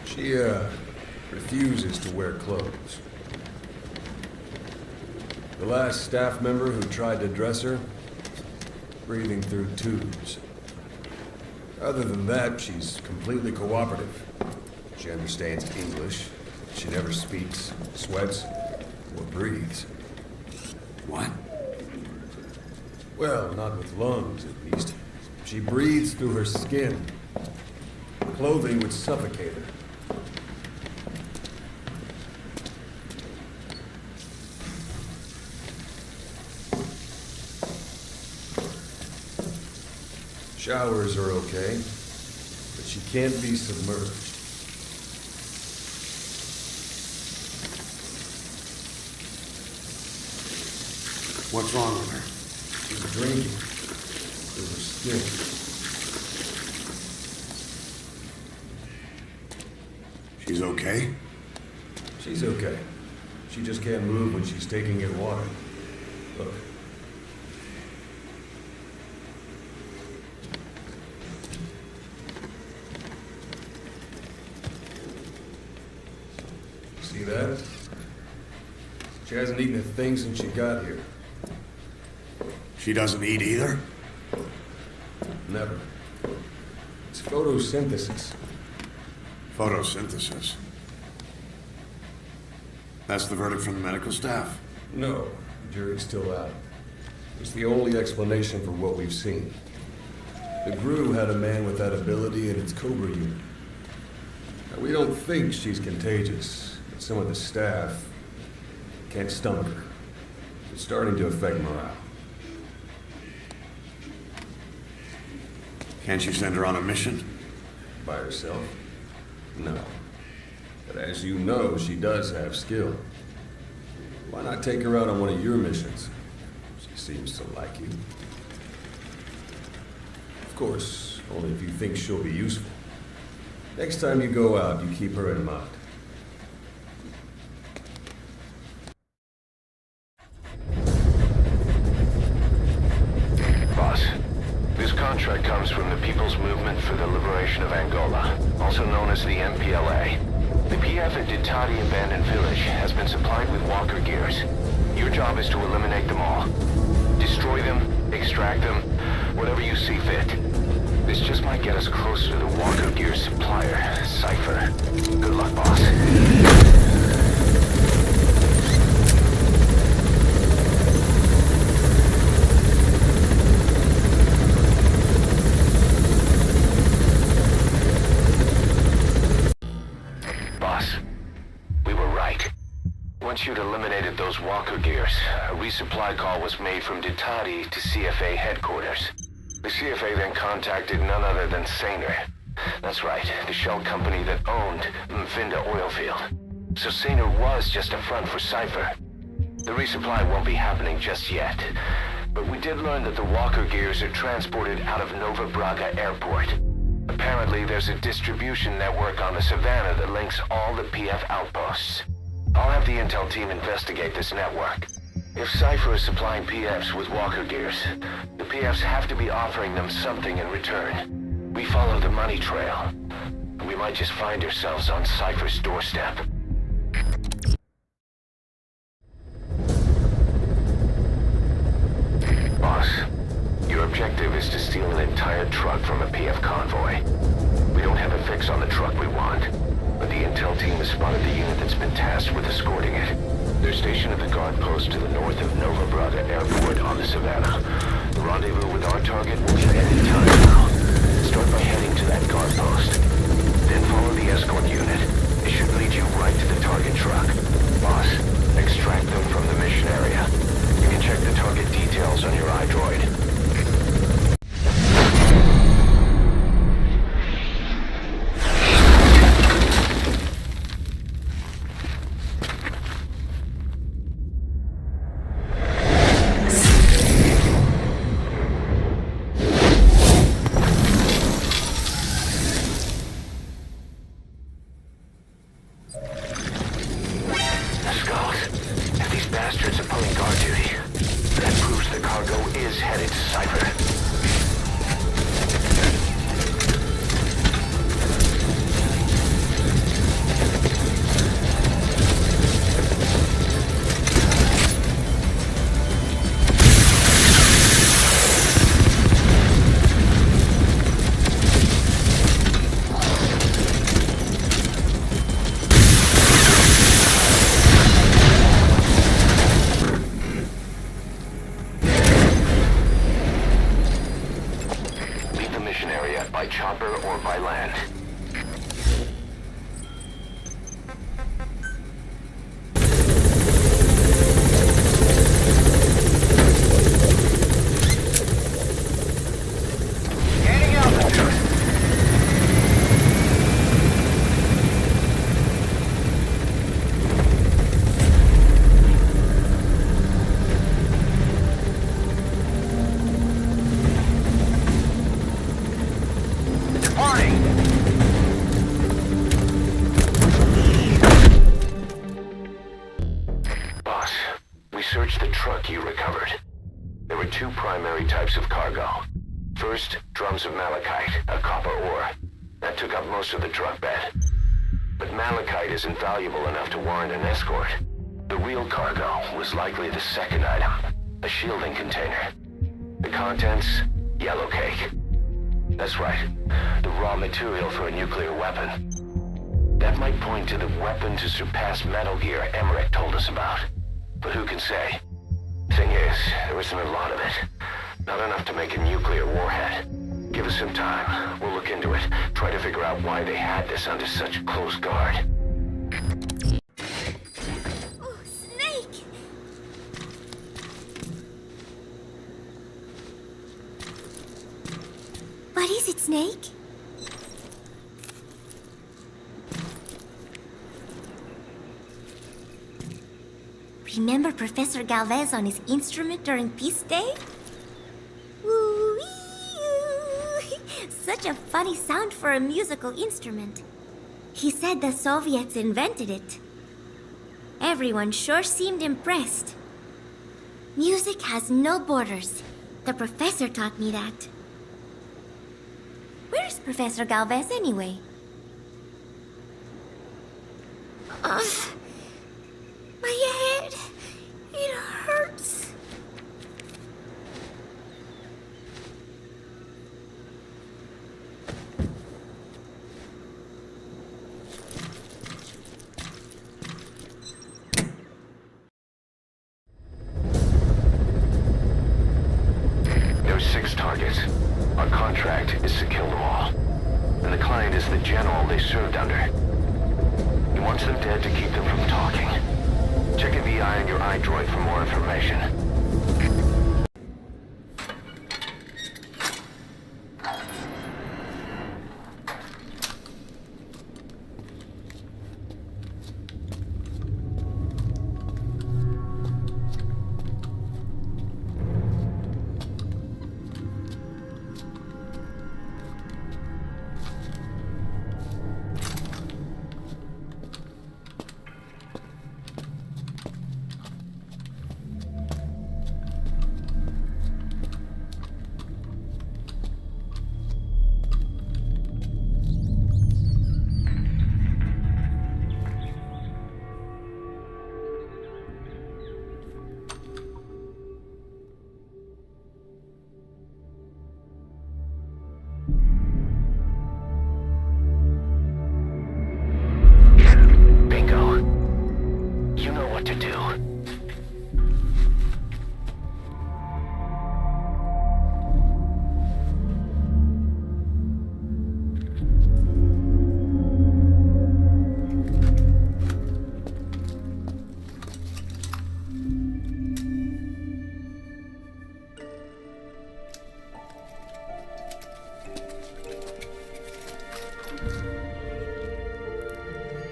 She, refuses to wear clothes. The last staff member who tried to dress her, breathing through tubes. Other than that, she's completely cooperative. She understands English. She never speaks, sweats, or breathes. What? Well, not with lungs, at least. She breathes through her skin. Clothing would suffocate her. Showers are okay, but she can't be submerged.
What's wrong with her?
She's drinking. Through her skin.
She's okay?
She's okay. She just can't move when she's taking in water. Look. See that? She hasn't eaten a thing since she got here.
She doesn't eat either?
Never. It's photosynthesis.
Photosynthesis? That's the verdict from the medical staff?
No, the jury's still out. It's the only explanation for what we've seen. The GRU had a man with that ability in its Cobra unit. Now, we don't think she's contagious, but some of the staff can't stomach her. It's starting to affect morale.
Can't you send her on a mission?
By herself? No. But as you know, she does have skill. Why not take her out on one of your missions? She seems to like you. Of course, only if you think she'll be useful. Next time you go out, you keep her in mind.
Boss, this contract comes from the People's Movement for the Liberation of Angola, also known as the MPLA. The PF at Ditati Abandoned Village has been supplied with walker gears. Your job is to eliminate them all. Destroy them, extract them, whatever you see fit. This just might get us closer to the walker gear supplier, Cypher. Good luck, boss. Once you'd eliminated those walker gears, a resupply call was made from Ditati to CFA headquarters. The CFA then contacted none other than Saner. That's right, the shell company that owned Mfinda oil field. So Saner was just a front for Cypher. The resupply won't be happening just yet. But we did learn that the walker gears are transported out of Nova Braga Airport. Apparently there's a distribution network on the Savannah that links all the PF outposts. I'll have the intel team investigate this network. If Cypher is supplying PFs with walker gears, the PFs have to be offering them something in return. We follow the money trail. We might just find ourselves on Cypher's doorstep. Boss, your objective is to steal an entire truck from a PF convoy. We don't have a fix on the truck we want, but the intel team has spotted the unit that's been tasked with escorting it. They're stationed at the guard post to the north of Nova Braga Airport on the Savannah. The rendezvous with our target will be at any time now. Start by heading to that guard post. Then follow the escort unit. It should lead you right to the target truck. Boss, extract them from the mission area. You can check the target details on your iDroid. First, drums of malachite, a copper ore. That took up most of the truck bed. But malachite isn't valuable enough to warrant an escort. The real cargo was likely the second item, a shielding container. The contents, yellow cake. That's right, the raw material for a nuclear weapon. That might point to the weapon to surpass Metal Gear Emmerich told us about. But who can say? Thing is, there isn't a lot of it. Not enough to make a nuclear warhead. Give us some time. We'll look into it. Try to figure out why they had this under such close guard.
Oh, Snake! What is it, Snake? Remember Professor Galvez on his instrument during Peace Day? Woo-wee-oo. Such a funny sound for a musical instrument. He said the Soviets invented it. Everyone sure seemed impressed. Music has no borders. The professor taught me that. Where's Professor Galvez anyway? My head. It hurts.
There's 6 targets. Our contract is to kill them all. And the client is the general they served under. He wants them dead to keep them from talking. Check a VI on your iDroid for more information.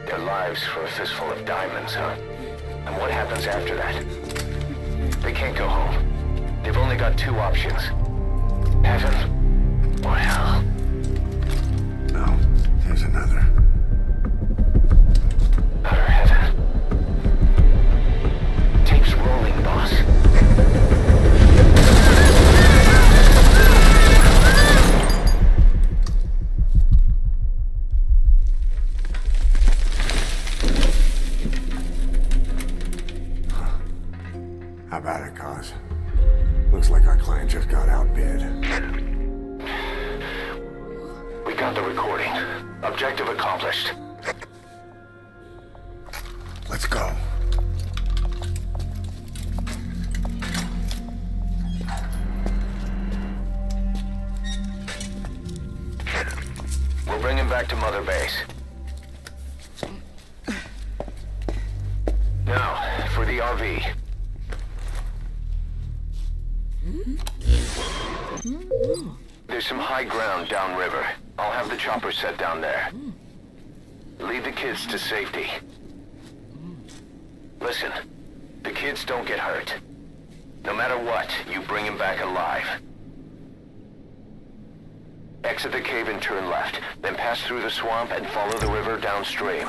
Their lives for a fistful of diamonds, huh? And what happens after that? They can't go home. They've only got 2 options. Heaven or hell.
No, there's another.
Utter heaven. Tape's rolling, boss.
How about it, Cos? Looks like our client just got outbid.
We got the recording. Objective accomplished.
Let's go.
We'll bring him back to Mother Base. Now, for the RV. There's some high ground downriver. I'll have the chopper set down there. Lead the kids to safety. Listen, the kids don't get hurt. No matter what, you bring him back alive. Exit the cave and turn left, then pass through the swamp and follow the river downstream.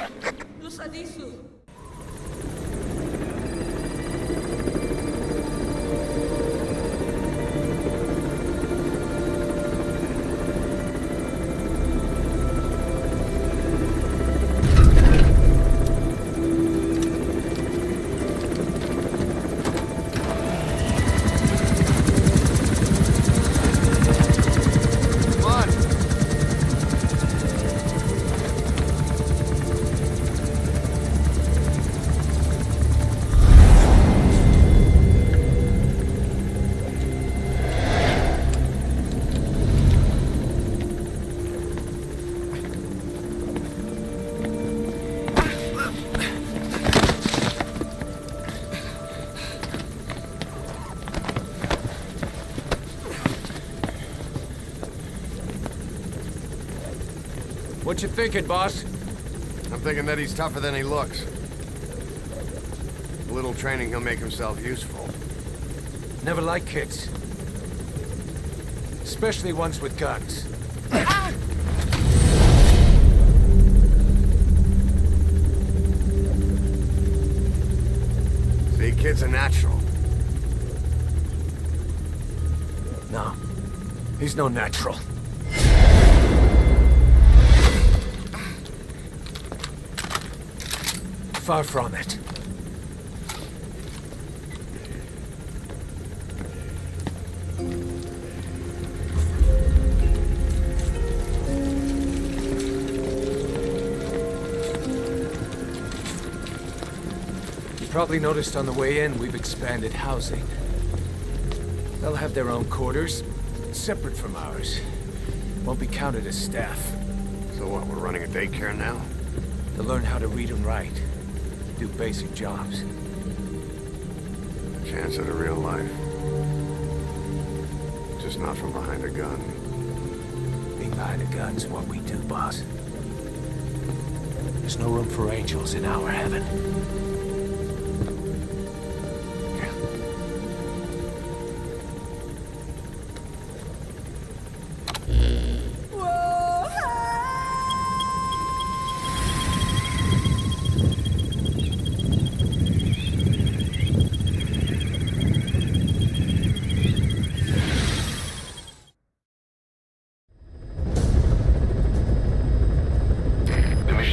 What you thinking, boss?
I'm thinking that he's tougher than he looks. A little training, he'll make himself useful.
Never liked kids. Especially ones with guns.
See, kid's a natural.
No. He's no natural. Far from it. You probably noticed on the way in, we've expanded housing. They'll have their own quarters, separate from ours. Won't be counted as staff.
So what, we're running a daycare now?
To learn how to read and write. Do basic jobs.
Chance at a real life. Just not from behind a gun.
Being behind a gun's what we do, boss. There's no room for angels in our heaven.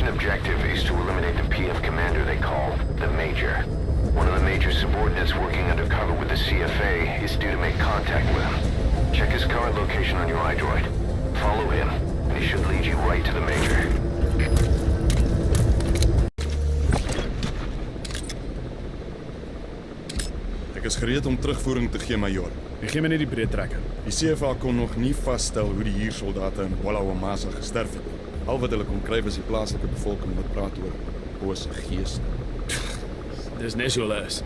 Objective is to eliminate the PF commander they call the Major. One of the Major's subordinates working undercover with the CFA is due to make contact with him. Check his current location on your iDroid. Follow him, and he should lead you right to the Major.
Ek is gereed om terugvoering te gee, Major. Gee my net die breed trekker. Die CFA kon nog nie vasstel hoe die huursoldate in Wallawamasa gesterf het. Al wat hulle kon kry was die plaaslike bevolking wat praat oor bose geeste.
Dis net so hulle is.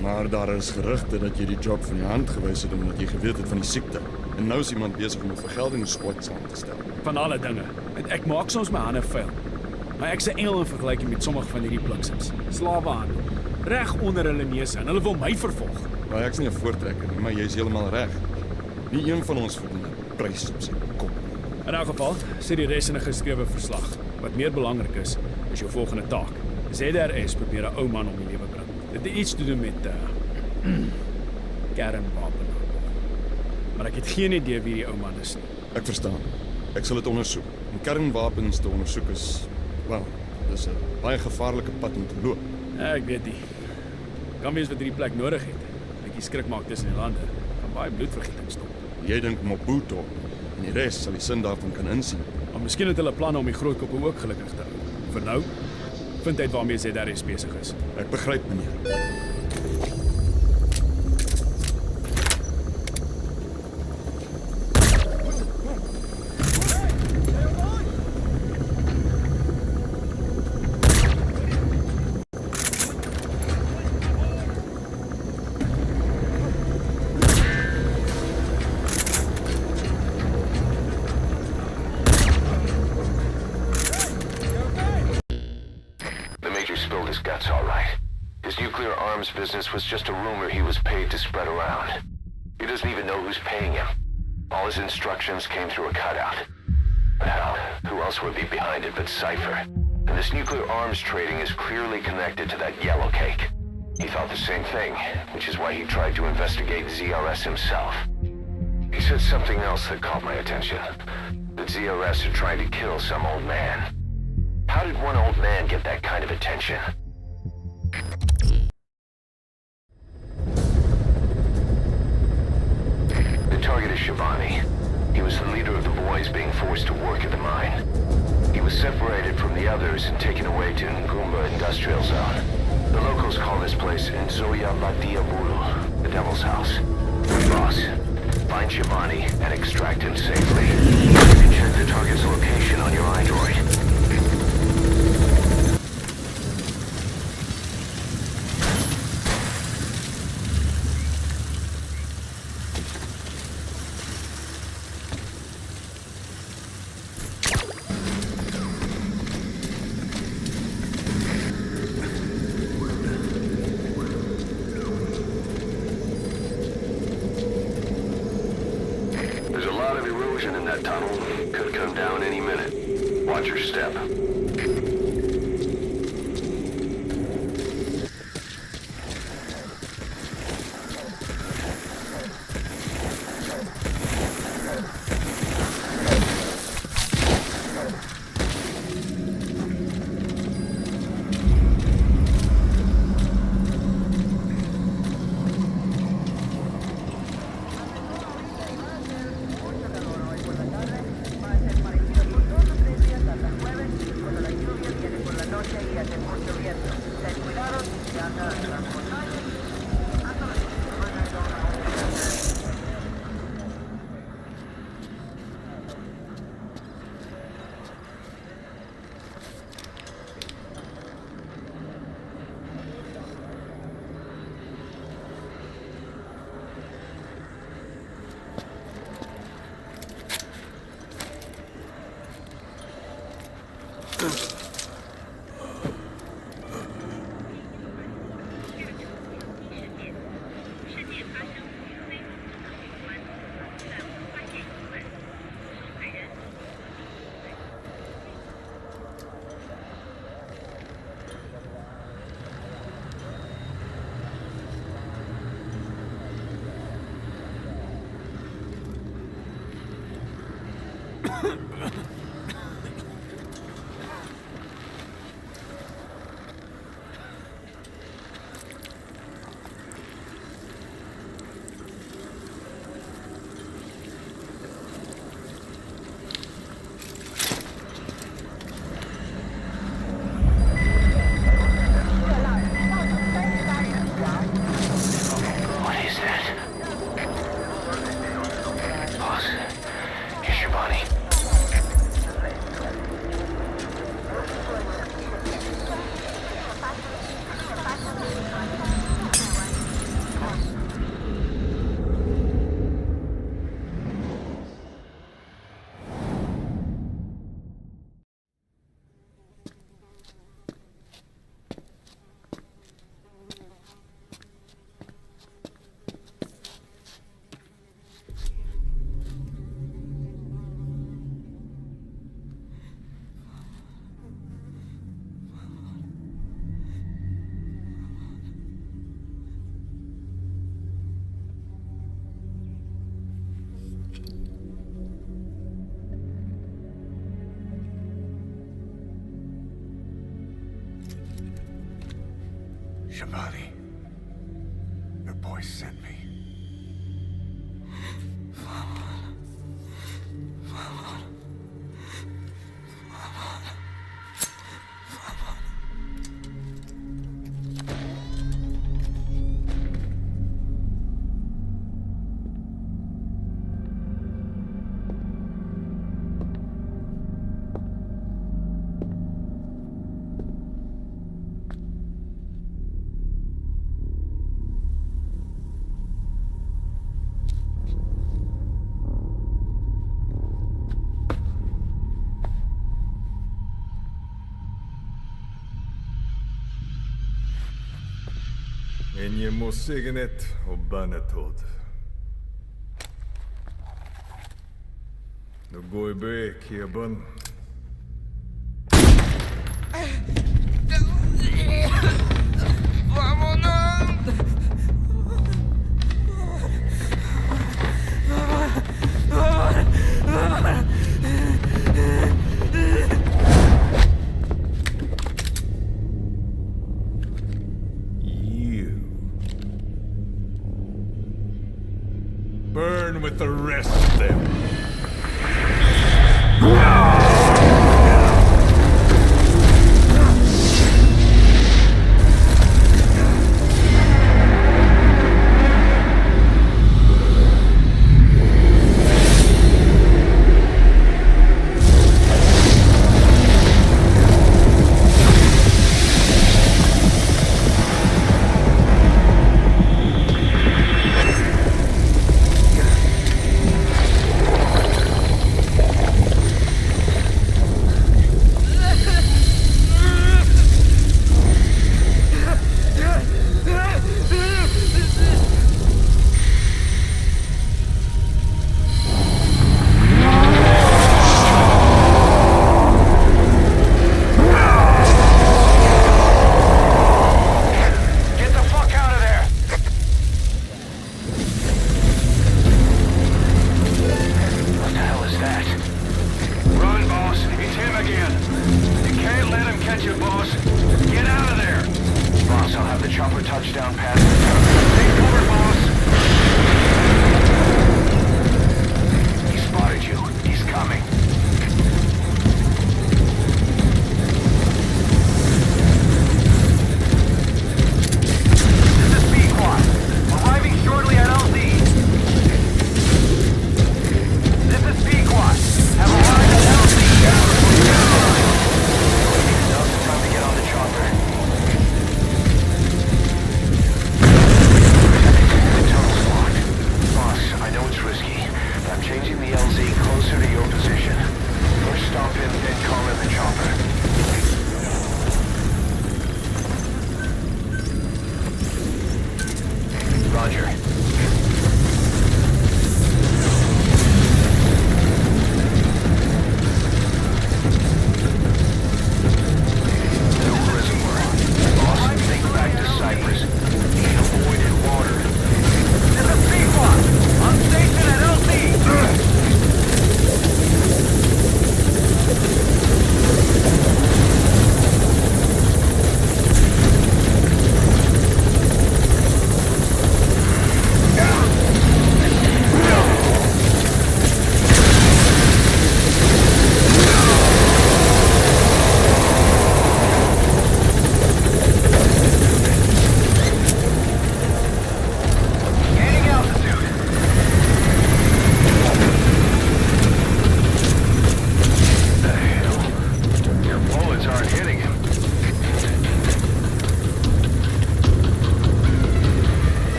Maar daar is gerugte dat jy die job van die hand gewys het omdat jy geweet het van die siekte. En nou is iemand besig om 'n vergeldingssquad saam te stel.
Van alle dinge. Ek maak soms my hande vuil. Maar ek's 'n engel in vergelyking met sommige van hierdie bliksems. Slawehandel. Reg onder hulle neuse en hulle wil my vervolg.
Maar ek's nie 'n voortrekker nie, maar jy's heeltemal reg. Nie een van ons verdien 'n prys op sy kop.
In elk geval, sê die res in 'n geskrewe verslag. Wat meer belangrik is jou volgende taak. ZRS probeer 'n ou man om die lewe bring. Dit het iets te doen met kernwapen. Maar ek het geen idee wie die ou man is nie.
Ek verstaan. Ek sal dit ondersoek. Om kernwapens te ondersoek is, wel, dis 'n baie gevaarlike pad om te loop.
Ja, ek weet nie. Kan wees wat hierdie plek nodig het. 'n Bietjie skrik maak tussen die lande. Kan baie bloedvergieting stop.
Jy dink Mobutu en die res sal die sin daarvan kan insien.
Maar miskien het hulle planne om die groot koppe ook gelukkig te hou. Vir nou, vind uit waarmee ZRS besig is.
Ek begryp, meneer.
Business was just a rumor he was paid to spread around. He doesn't even know who's paying him. All his instructions came through a cutout. But hell, who else would be behind it but Cypher? And this nuclear arms trading is clearly connected to that yellow cake. He thought the same thing, which is why he tried to investigate ZRS himself. He said something else that caught my attention. That ZRS are trying to kill some old man. How did one old man get that kind of attention? Target is Shivani. He was the leader of the boys being forced to work at the mine. He was separated from the others and taken away to Ngumba Industrial Zone. The locals call this place Nzoya Badia Bulu, the Devil's House. Boss, find Shivani and extract him safely. You can check the target's location on your iDroid. destruction in that tunnel could come down any minute. Watch your step.
Shabani, the boy sent me.
En je må signet og bannetod. Nu går i brek i bön. Burn with the rest of them.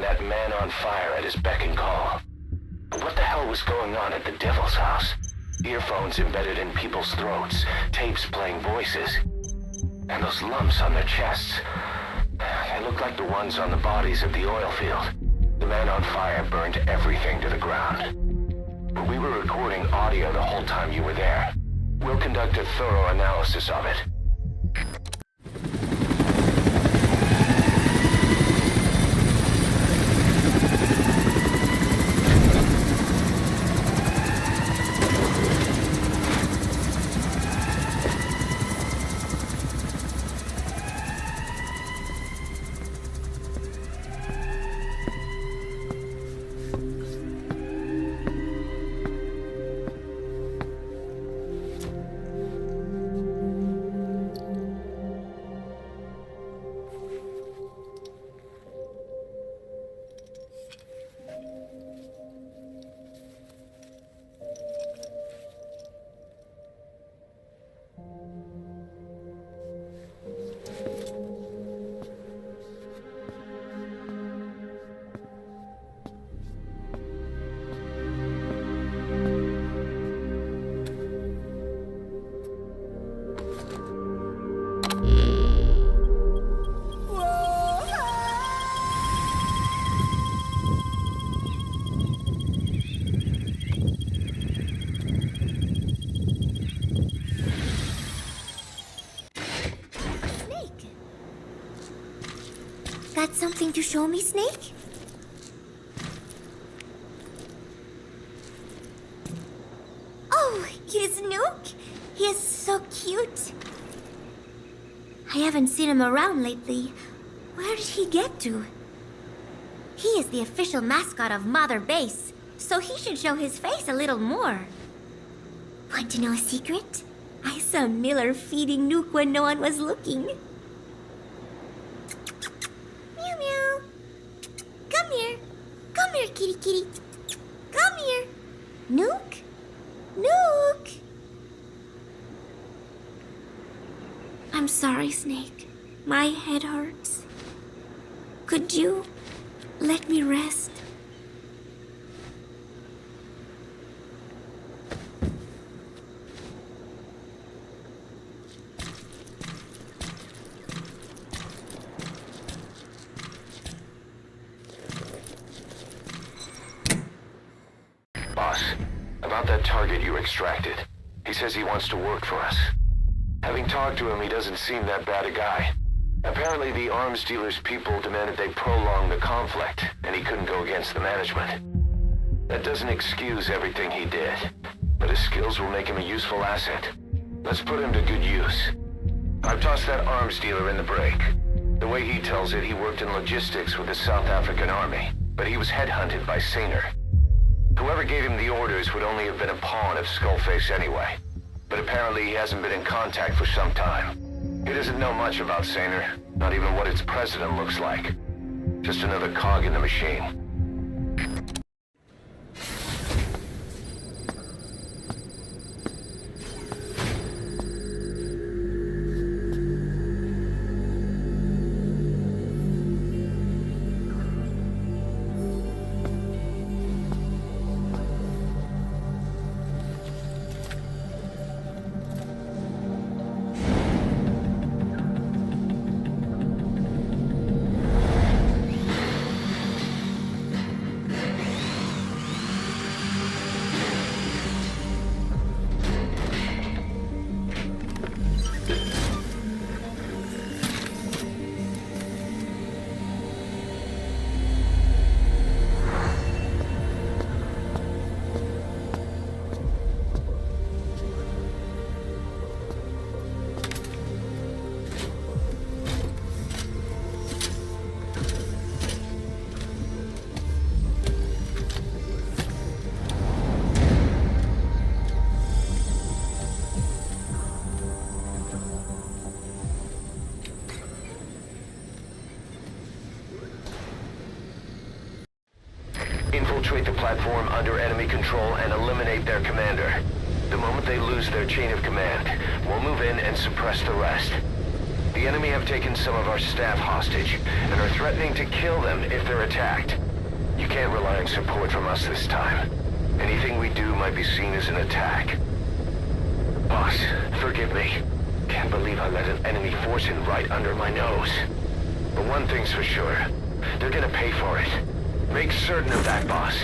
that man on fire at his beck and call. But what the hell was going on at the Devil's house? Earphones embedded in people's throats, tapes playing voices. And those lumps on their chests. They looked like the ones on the bodies at the oil field. The man on fire burned everything to the ground. But we were recording audio the whole time you were there. We'll conduct a thorough analysis of it.
Got something to show me, Snake? Oh, here's Nuke. He is so cute. I haven't seen him around lately. Where did he get to? He is the official mascot of Mother Base, so he should show his face a little more. Want to know a secret? I saw Miller feeding Nuke when no one was looking. Meow meow. Come here. Come here, kitty kitty. Come here. Nuke? Nuke! I'm sorry, Snake. My head hurts. Could you let me rest?
Boss, about that target you extracted. He says he wants to work for us. Having talked to him, he doesn't seem that bad a guy. Apparently, the arms dealer's people demanded they prolong the conflict, and he couldn't go against the management. That doesn't excuse everything he did, but his skills will make him a useful asset. Let's put him to good use. I've tossed that arms dealer in the break. The way he tells it, he worked in logistics with the South African army, but he was headhunted by Saner. Whoever gave him the orders would only have been a pawn of Skullface anyway. But apparently he hasn't been in contact for some time. He doesn't know much about Saner, not even what its president looks like. Just another cog in the machine. Infiltrate the platform under enemy control and eliminate their commander. The moment they lose their chain of command, we'll move in and suppress the rest. The enemy have taken some of our staff hostage and are threatening to kill them if they're attacked. You can't rely on support from us this time. Anything we do might be seen as an attack. Boss, forgive me. Can't believe I let an enemy force in right under my nose. But one thing's for sure. They're gonna pay for it. Make certain of that, boss.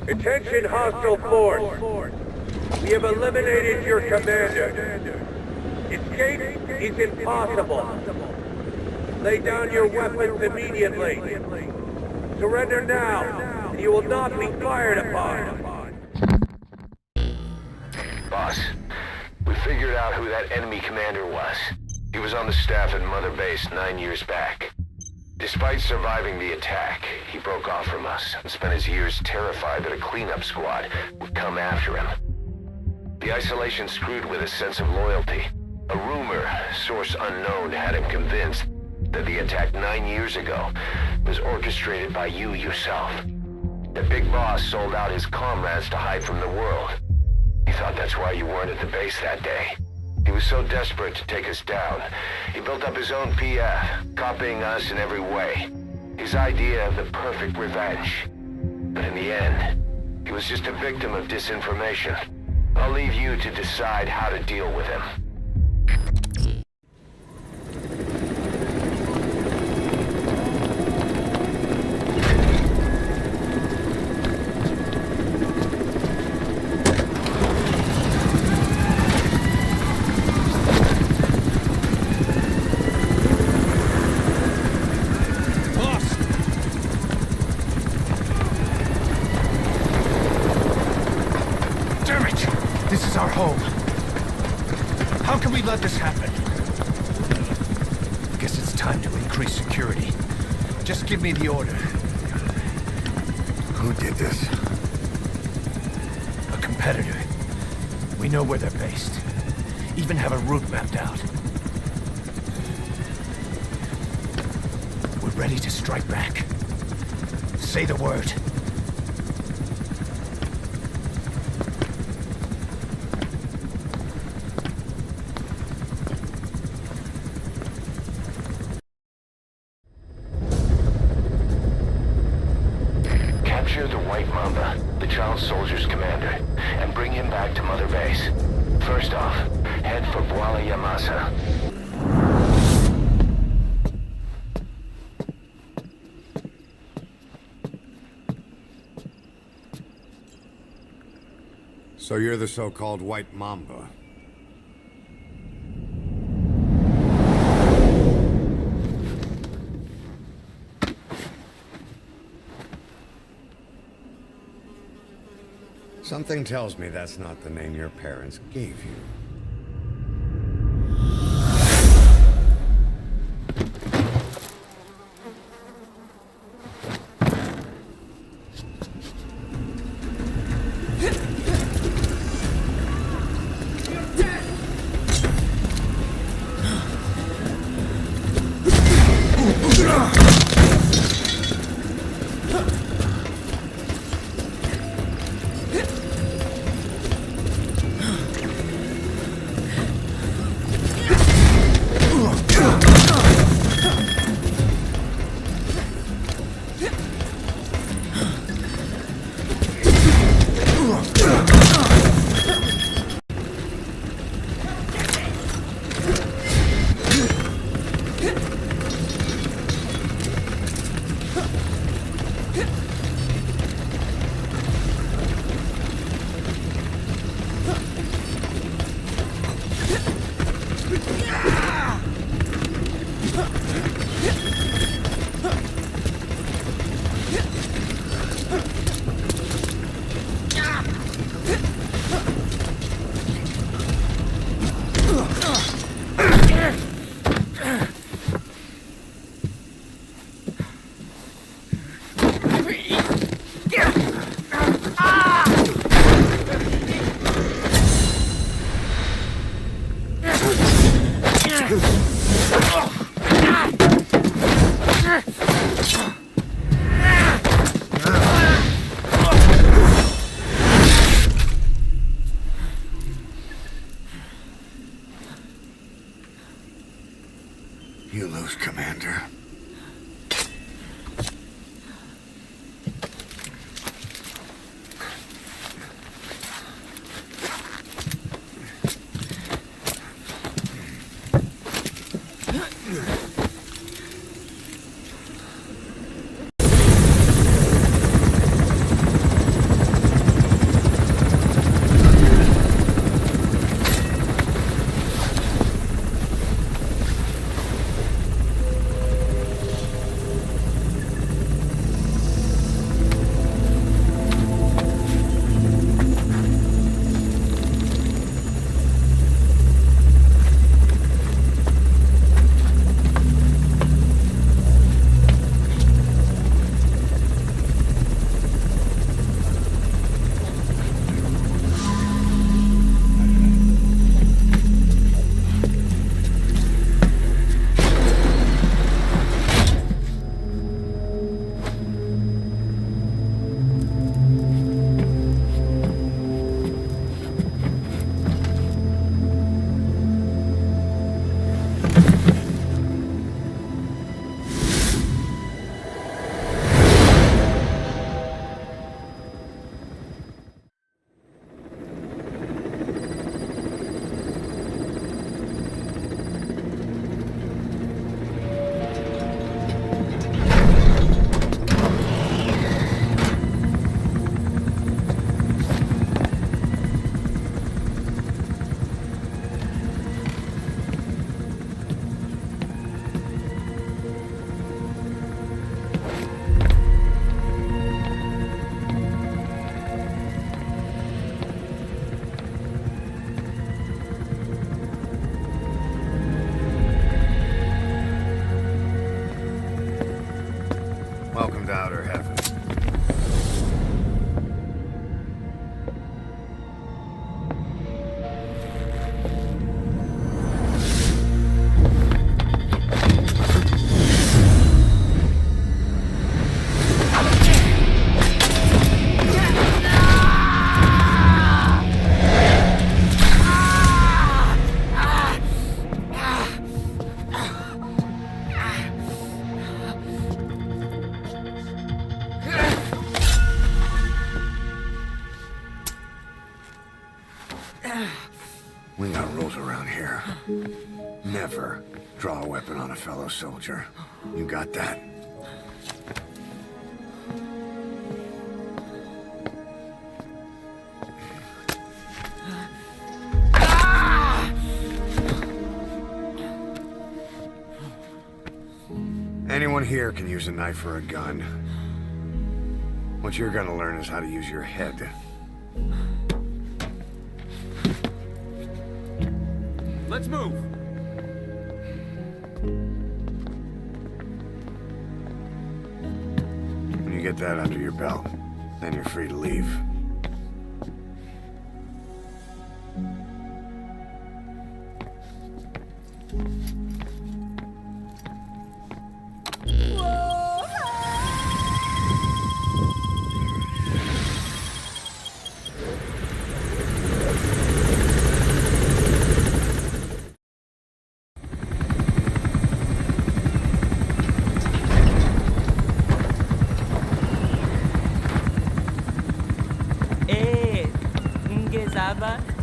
Attention hostile force. We have eliminated your commander. Escape is impossible. Lay down your weapons immediately. Surrender now, and you will not be fired upon.
Boss, we figured out who that enemy commander was. He was on the staff at Mother Base 9 years back. Despite surviving the attack, he broke off from us and spent his years terrified that a cleanup squad would come after him. The isolation screwed with his sense of loyalty. A rumor, source unknown, had him convinced that the attack 9 years ago was orchestrated by you yourself. The big boss sold out his comrades to hide from the world. He thought that's why you weren't at the base that day. He was so desperate to take us down, he built up his own PF, copying us in every way. His idea of the perfect revenge. But in the end, he was just a victim of disinformation. I'll leave you to decide how to deal with him.
Let this happen. Guess it's time to increase security. Just give me the order.
Who did this?
A competitor. We know where they're based. Even have a route mapped out. We're ready to strike back. Say the word.
Capture the White Mamba, the child soldier's commander, and bring him back to Mother Base. First off, head for Voila Yamasa.
So you're the so-called White Mamba. Something tells me that's not the name your parents gave you. Never draw a weapon on a fellow soldier. You got that? Anyone here can use a knife or a gun. What you're gonna learn is how to use your head.
Let's move!
When you get that under your belt, then you're free to leave.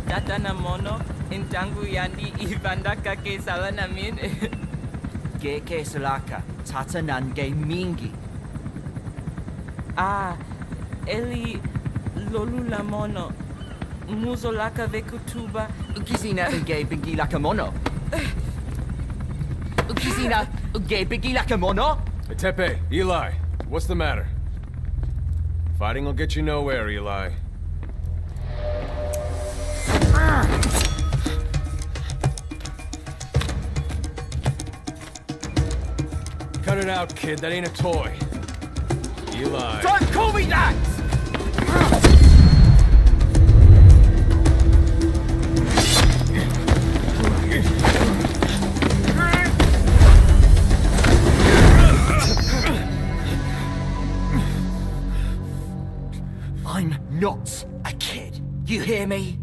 Tata na mono, intangu yandi ibandaka ke sala namin.
Ke salaka, tata nange mingi.
Eli lolula mono, muzolaka vekutuba.
Ukizina uge bingi laka mono. Ukizina uge bingi laka mono.
Tepe, Eli, what's the matter? Fighting will get you nowhere, Eli. Cut it out, kid. That ain't a toy. Eli.
Don't call me that! I'm not a kid. You hear me?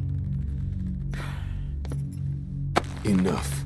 Enough.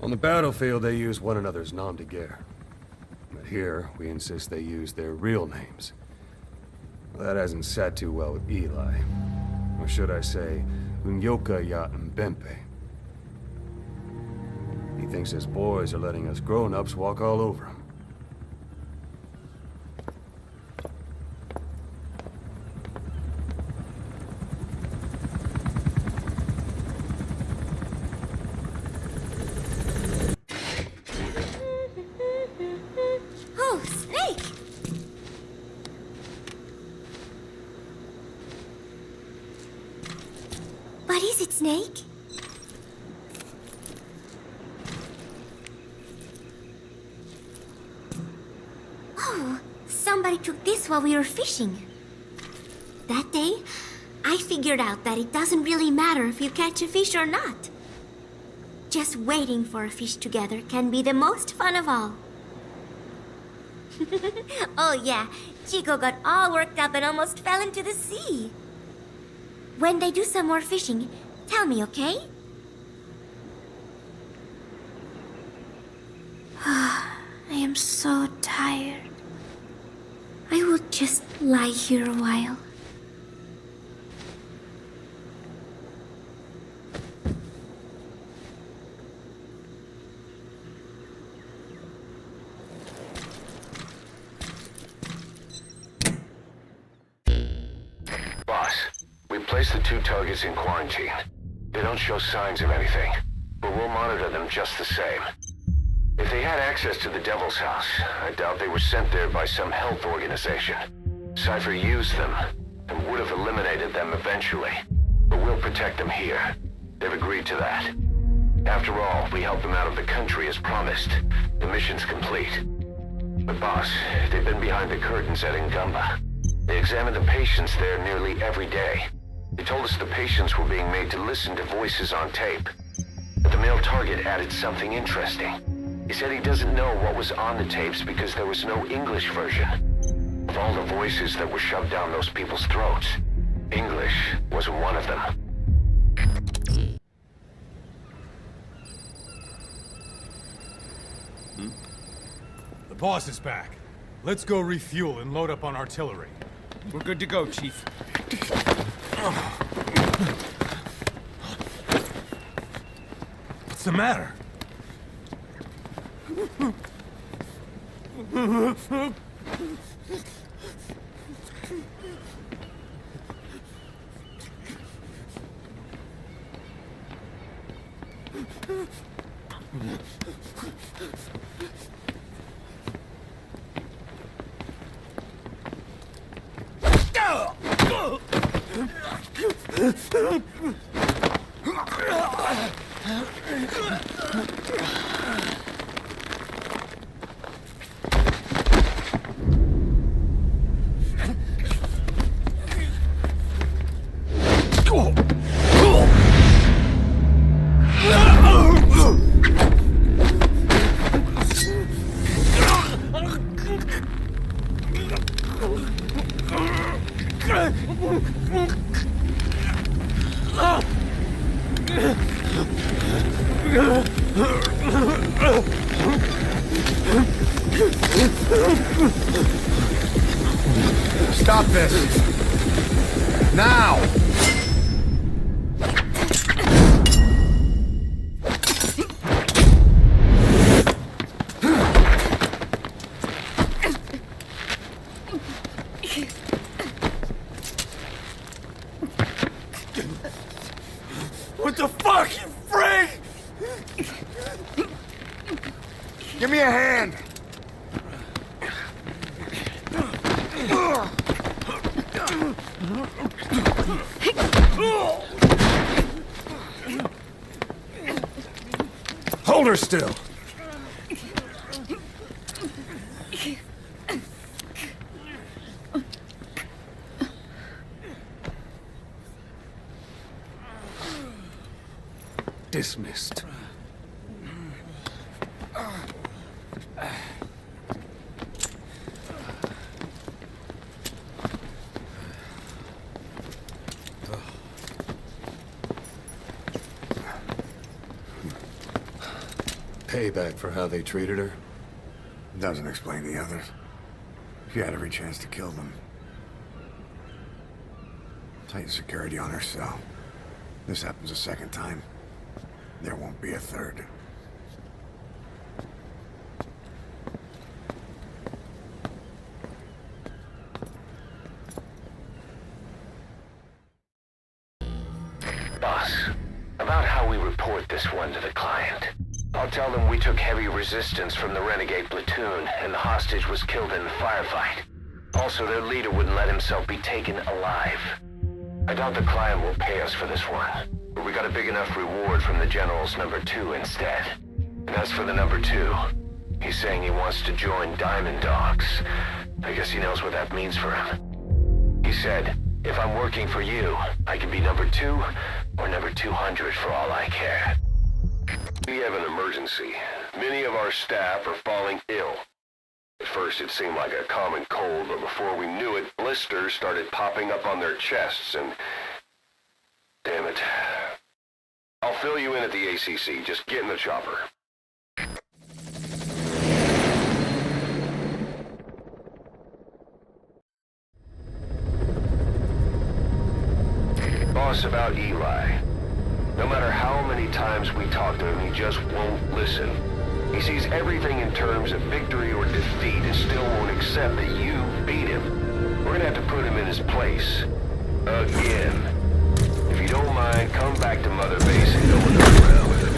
On the battlefield, they use one another's nom de guerre. But here, we insist they use their real names. Well, that hasn't sat too well with Eli. Or should I say, Unyoka ya Mbempe. He thinks his boys are letting us grown-ups walk all over him.
Oh, Snake! What is it, Snake? Oh, somebody took this while we were fishing. That day, I figured out that it doesn't really matter if you catch a fish or not. Just waiting for a fish together can be the most fun of all. Oh yeah, Chico got all worked up and almost fell into the sea. When they do some more fishing, tell me, okay? I am so tired. I will just lie here a while.
placed the 2 targets in quarantine. They don't show signs of anything, but we'll monitor them just the same. If they had access to the Devil's House, I doubt they were sent there by some health organization. Cypher used them, and would have eliminated them eventually. But we'll protect them here. They've agreed to that. After all, we helped them out of the country as promised. The mission's complete. But boss, they've been behind the curtains at Ngamba. They examine the patients there nearly every day. They told us the patients were being made to listen to voices on tape. But the male target added something interesting. He said he doesn't know what was on the tapes because there was no English version. Of all the voices that were shoved down those people's throats, English wasn't one of them.
The boss is back. Let's go refuel and load up on artillery.
We're good to go, Chief.
What's the matter?
Stop this! Now!
What the fuck, you freak?
Give me a hand!
Hold her still.
Dismissed.
Payback for how they treated her?
Doesn't explain the others. She had every chance to kill them. Tight security on her cell. This happens a second time. There won't be a third.
Boss, about how we report this one to the client. I'll tell them we took heavy resistance from the renegade platoon and the hostage was killed in the firefight. Also, their leader wouldn't let himself be taken alive. I doubt the client will pay us for this one, but we got a big enough reward from the General's number 2 instead. And as for the number 2, he's saying he wants to join Diamond Dogs. I guess he knows what that means for him. He said, if I'm working for you, I can be number 2 or number 200 for all I care. We have an emergency. Many of our staff are falling ill. At first it seemed like a common cold, but before we knew it, blisters started popping up on their chests and... Damn it. I'll fill you in at the ACC. Just get in the chopper. Boss, about Eli. No matter how many times we talk to him, he just won't listen. He sees everything in terms of victory or defeat and still won't accept that you beat him. We're gonna have to put him in his place. Again. Giant, come back to Mother Base and no one around with it.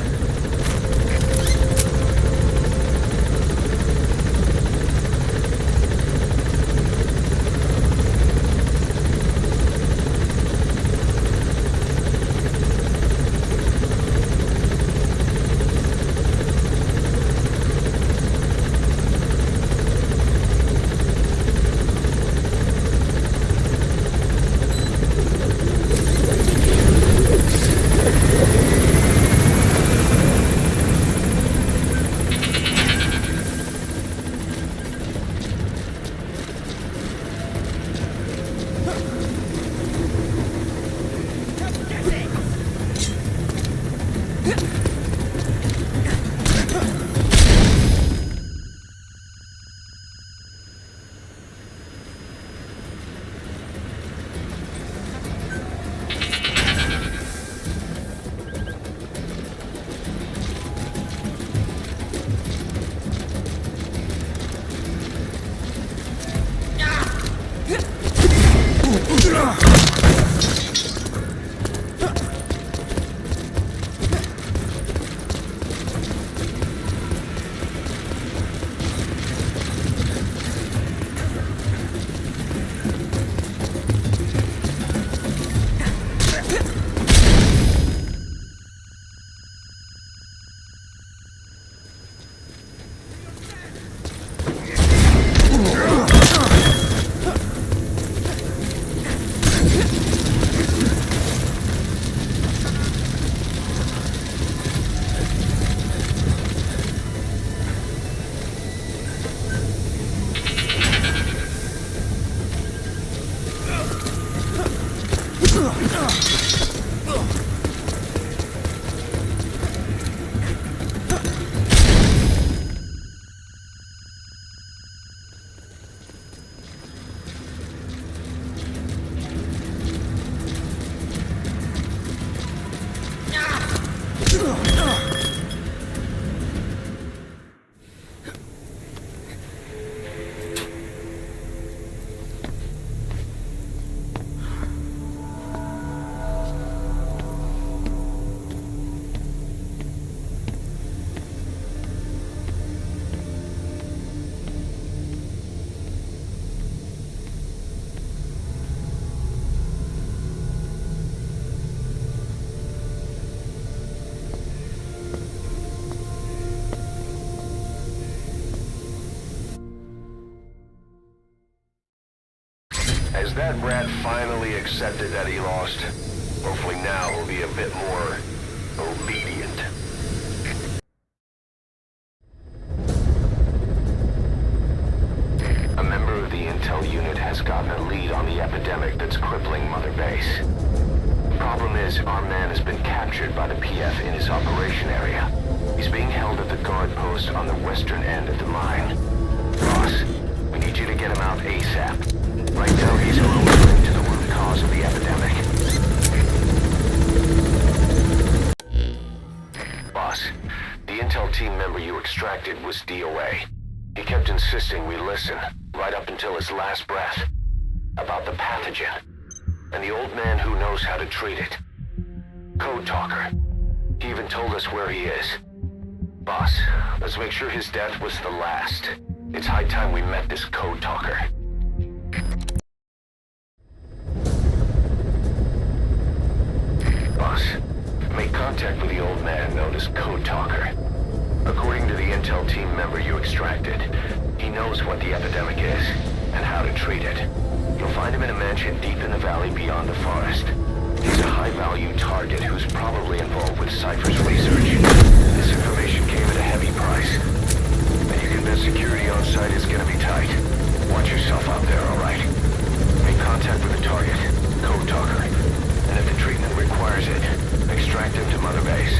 Has that rat finally accepted that he lost? Hopefully now he'll be a bit more obedient. A member of the intel unit has gotten a lead on the epidemic that's crippling Mother Base. Problem is, our man has been captured by the PF in his operation area. He's being held at the guard post on the western end of the mine. Boss, we need you to get him out ASAP. Right now, he's linked to the root cause of the epidemic. Boss, the intel team member you extracted was DOA. He kept insisting we listen, right up until his last breath, about the pathogen, and the old man who knows how to treat it. Code Talker. He even told us where he is. Boss, let's make sure his death was the last. It's high time we met this Code Talker. Boss, make contact with the old man known as Code Talker. According to the intel team member you extracted, he knows what the epidemic is and how to treat it. You'll find him in a mansion deep in the valley beyond the forest. He's a high-value target who's probably involved with Cypher's research. This information came at a heavy price. And you can bet security on site is gonna be tight. Watch yourself out there, alright? Make contact with the target, Code Talker. And if the treatment requires it, extract him to Mother Base.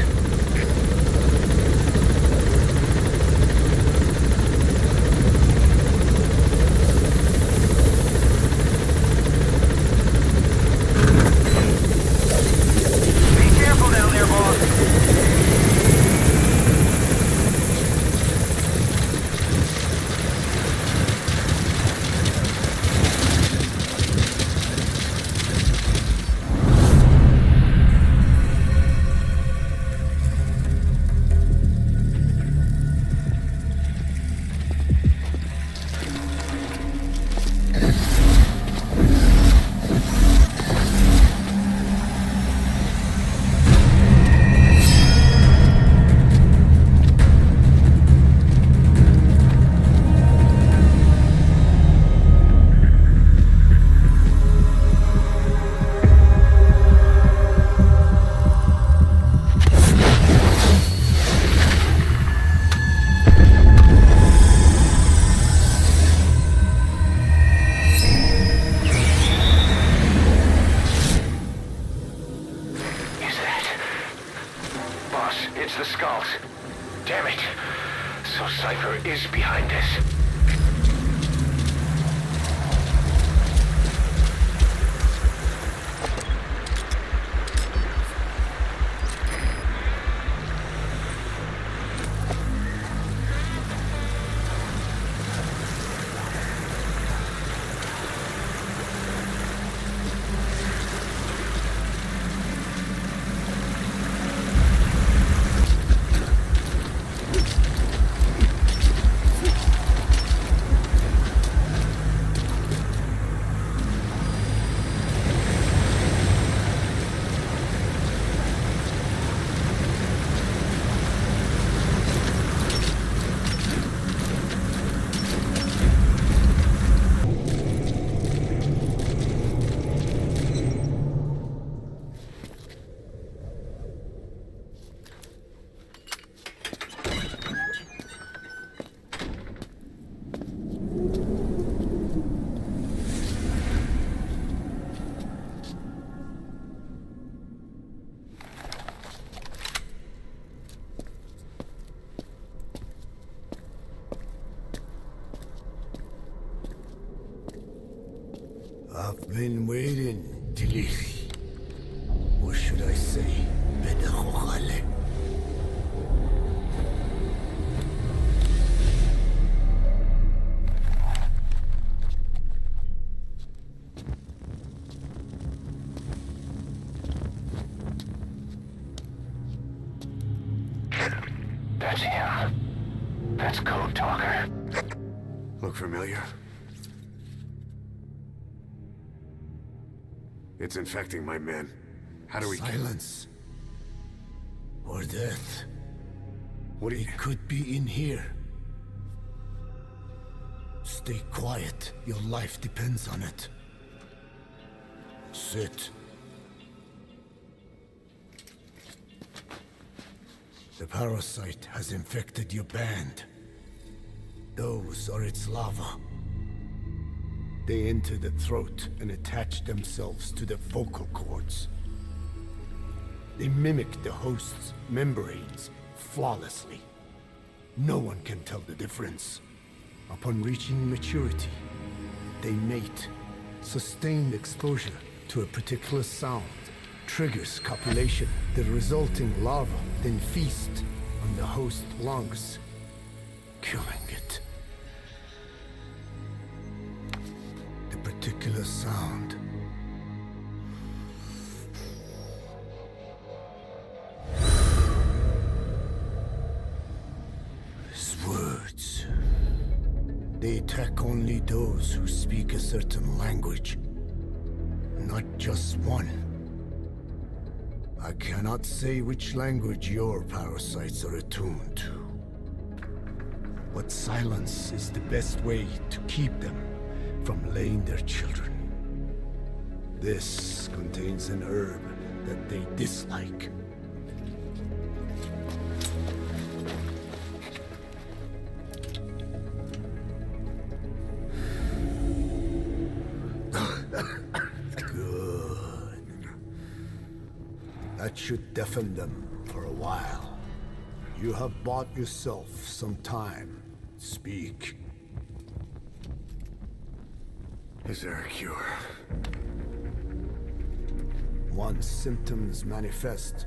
I've been waiting, Tillich. Or should I say, Bedachochale.
That's him. That's Code Talker.
Look familiar? It's infecting my men. How do we
Silence. Or death.
What do you...
It could be in here. Stay quiet. Your life depends on it. Sit. The parasite has infected your band. Those are its larvae. They enter the throat and attach themselves to the vocal cords. They mimic the host's membranes flawlessly. No one can tell the difference. Upon reaching maturity, they mate. Sustained exposure to a particular sound triggers copulation. The resulting larva then feast on the host lungs, killing it. The particular sound is words. They attack only those who speak a certain language, not just one. I cannot say which language your parasites are attuned to. But silence is the best way to keep them from laying their children. This contains an herb that they dislike. That should deafen them for a while. You have bought yourself some time. Speak.
Is there a cure?
Once symptoms manifest,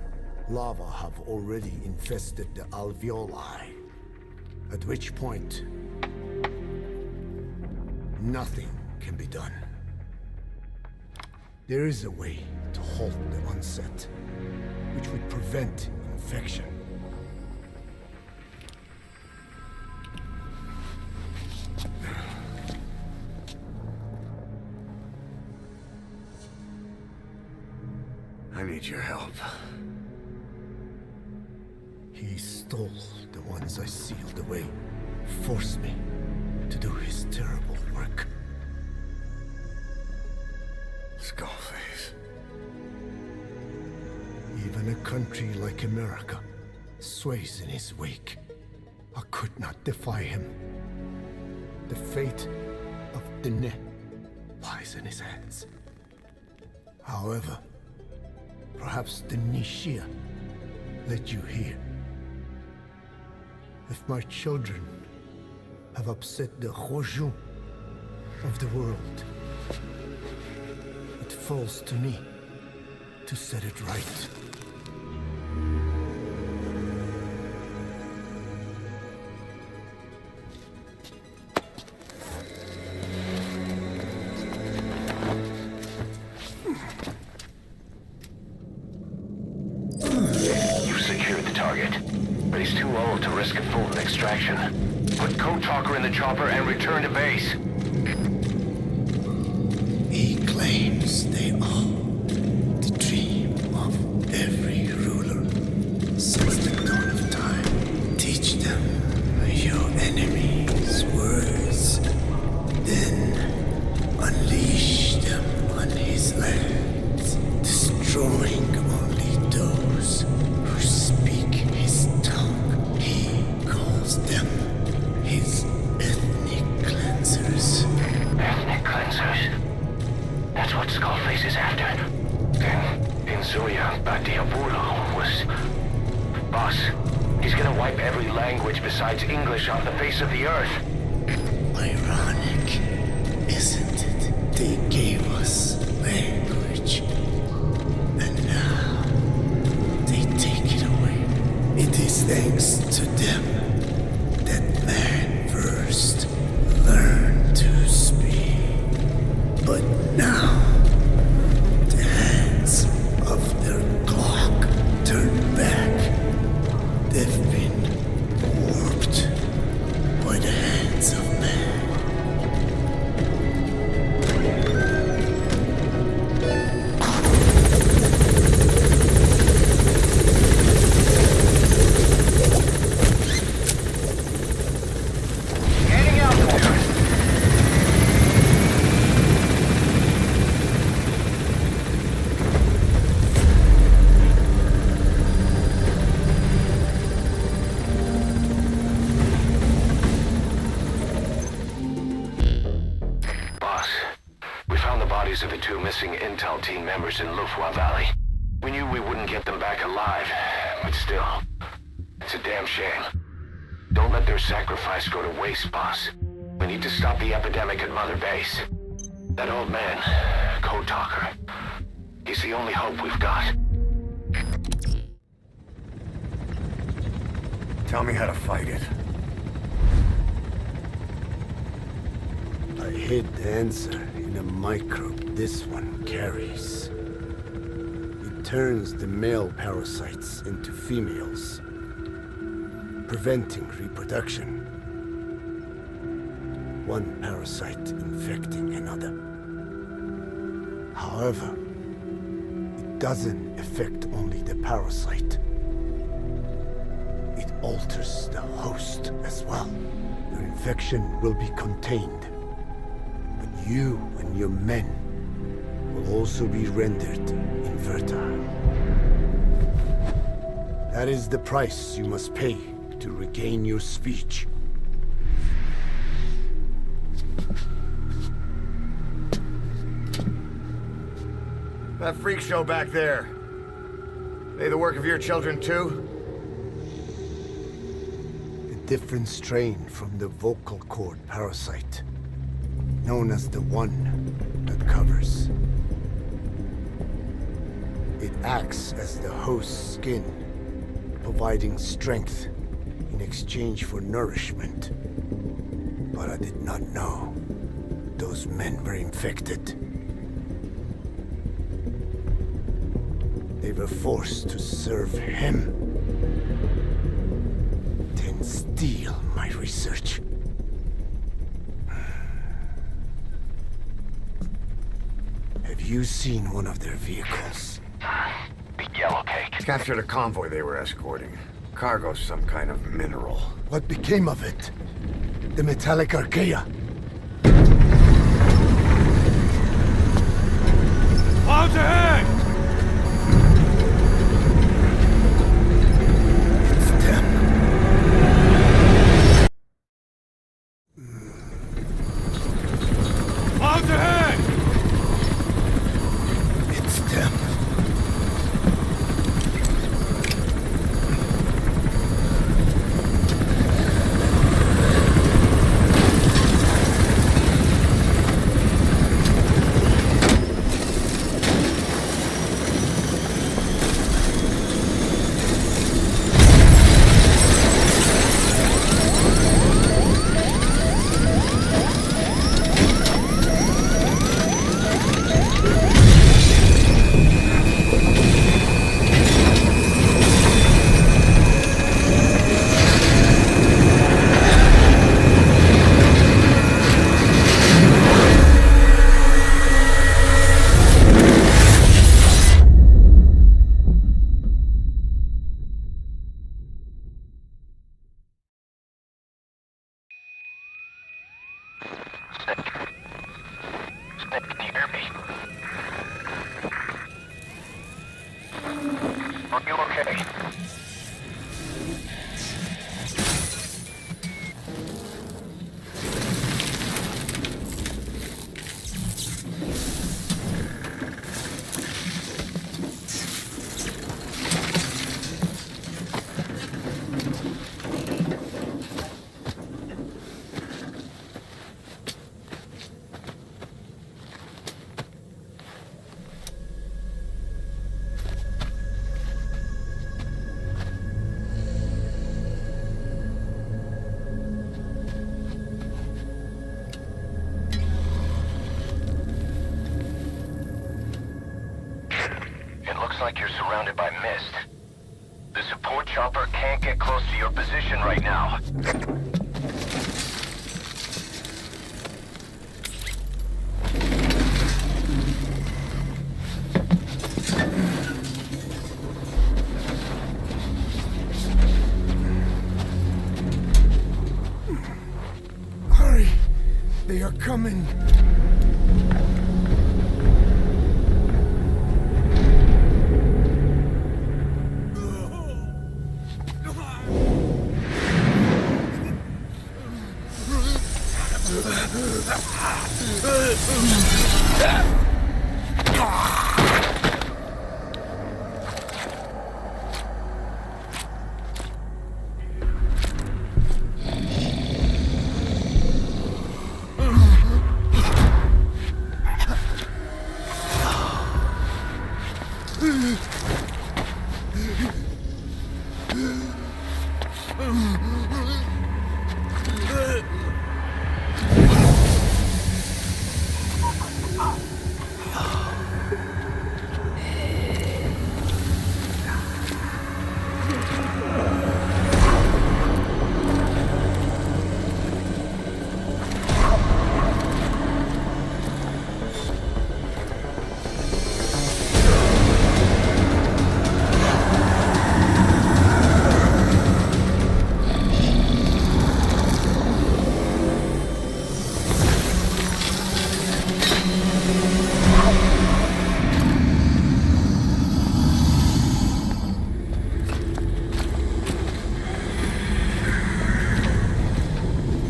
larvae have already infested the alveoli. At which point, nothing can be done. There is a way to halt the onset, which would prevent infection.
I need your help.
He stole the ones I sealed away, forced me to do his terrible work.
Skullface.
Even a country like America sways in his wake. I could not defy him. The fate of Dene lies in his hands. However, perhaps the Nishia led you here. If my children have upset the Rojun of the world, it falls to me to set it right.
You've secured the target, but he's too old to risk a full extraction. Put Code Talker in the chopper and return to base.
He claims they are the dream of every ruler since the dawn of time. Teach them your enemy's words, then unleash them on his lands, destroying only those who speak his tongue. He calls them his ethnic cleansers.
Ethnic cleansers? That's what Skullface is after. Then, Inzuya Badiabulu was... Boss, he's gonna wipe every language besides English off the face of the earth.
Ironic, isn't it? They gave us
bodies of the 2 missing intel team members in Lufwa Valley. We knew we wouldn't get them back alive, but still, it's a damn shame. Don't let their sacrifice go to waste, boss. We need to stop the epidemic at Mother Base. That old man, Code Talker, he's the only hope we've got.
Tell me how to fight it.
I hid the answer in a microbe this one carries. It turns the male parasites into females, preventing reproduction. One parasite infecting another. However, it doesn't affect only the parasite. It alters the host as well. Your infection will be contained, but you and your men will also be rendered infertile. That is the price you must pay to regain your speech.
That freak show back there. They the work of your children too?
A different strain from the vocal cord parasite, known as the one that covers. It acts as the host's skin, providing strength in exchange for nourishment. But I did not know those men were infected. They were forced to serve him, then steal my research. Have you seen one of their vehicles?
The yellow cake.
Captured a convoy they were escorting. Cargo's some kind of mineral.
What became of it? The metallic archaea?
Clouds ahead! Clouds ahead!
It's them.
Snake, can you hear me? Are you okay? Like you're surrounded by mist. The support chopper can't get close to your position right now.
Hurry! They are coming!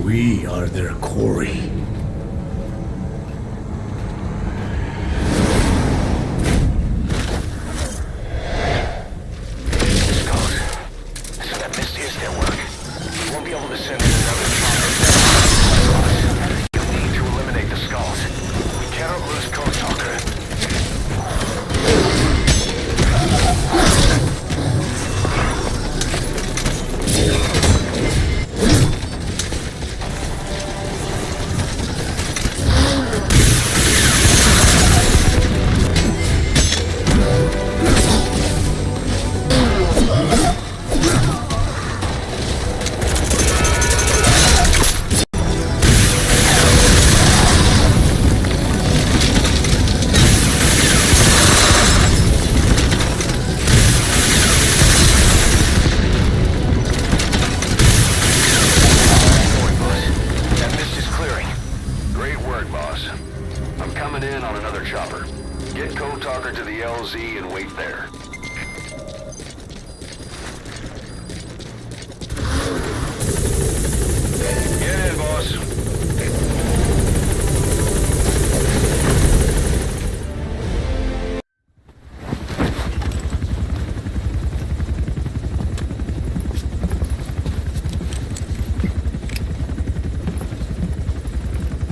We are their quarry.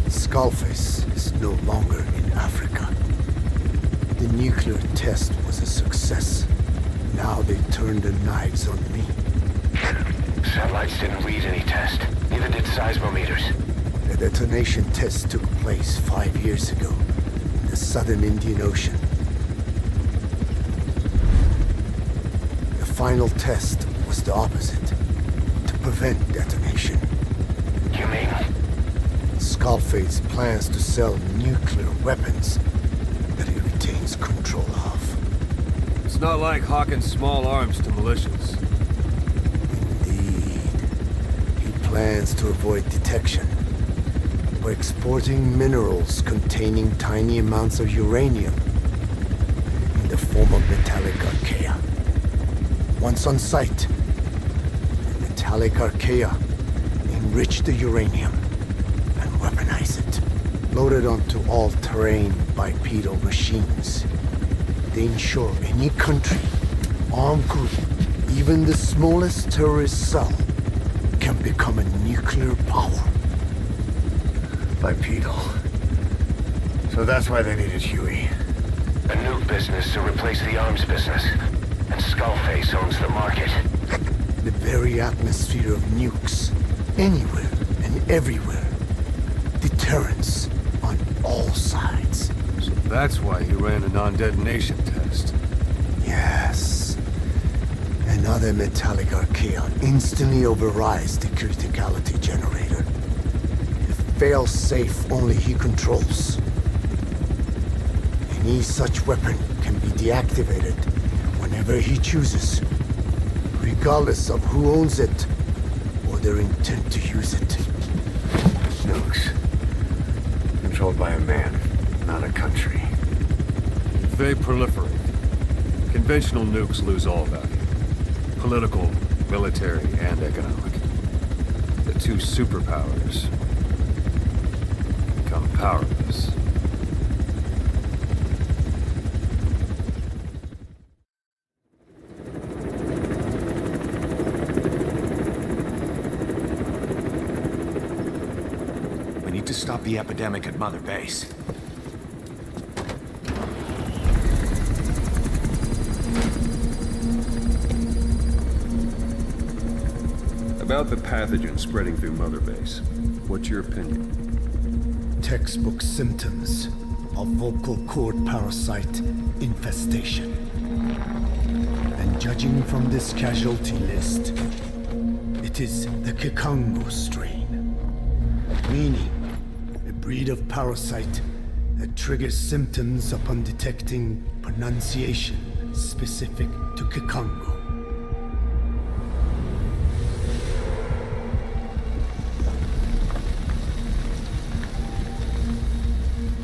Skullface is no longer in Africa. The nuclear test was a success. Now they turned their knives on me.
Satellites didn't read any test. Neither did seismometers.
The detonation test took place 5 years ago in the southern Indian Ocean. The final test was the opposite, to prevent detonation.
You mean?
Skullface plans to sell nuclear weapons that he retains control of.
It's not like hawking small arms to militias.
He plans to avoid detection by exporting minerals containing tiny amounts of uranium in the form of metallic archaea. Once on site, the metallic archaea enrich the uranium and weaponize it. Loaded onto all-terrain bipedal machines, they ensure any country, armed group, even the smallest terrorist cell, can become a nuclear power.
Bipedal. So that's why they needed Huey.
A nuke business to replace the arms business. And Skullface owns the market.
The very atmosphere of nukes, anywhere and everywhere. Deterrence on all sides.
So that's why he ran a non-detonation test.
Yes. Another metallic archaea instantly overrides the criticality generator. The fail-safe only he controls. Any such weapon can be deactivated whenever he chooses, regardless of who owns it or their intent to use it.
Nukes. Controlled by a man, not a country.
If they proliferate, conventional nukes lose all value. Political, military, and economic. The two superpowers become powerless.
to stop the epidemic at Mother Base.
About the pathogen spreading through Mother Base, what's your opinion?
Textbook symptoms of vocal cord parasite infestation. And judging from this casualty list, it is the Kikongo strain, meaning a breed of parasite that triggers symptoms upon detecting pronunciation specific to Kikongo.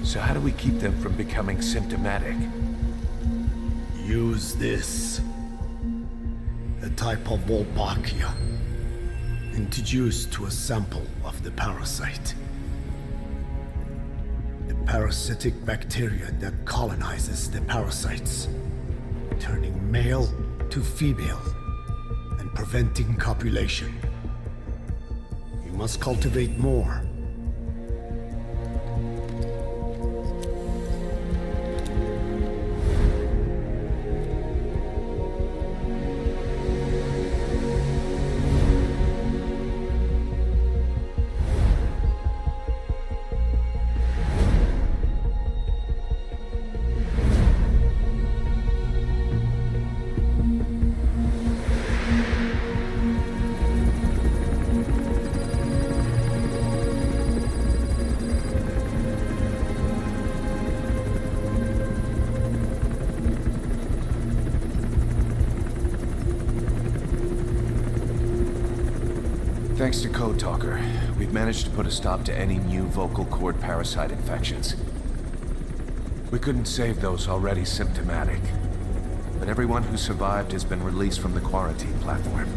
So how do we keep them from becoming symptomatic?
Use this. A type of Wolbachia, introduced to a sample of the parasite. The parasitic bacteria that colonizes the parasites, turning male to female and preventing copulation. You must cultivate more.
Thanks to Code Talker, we've managed to put a stop to any new vocal cord parasite infections. We couldn't save those already symptomatic, but everyone who survived has been released from the quarantine platform.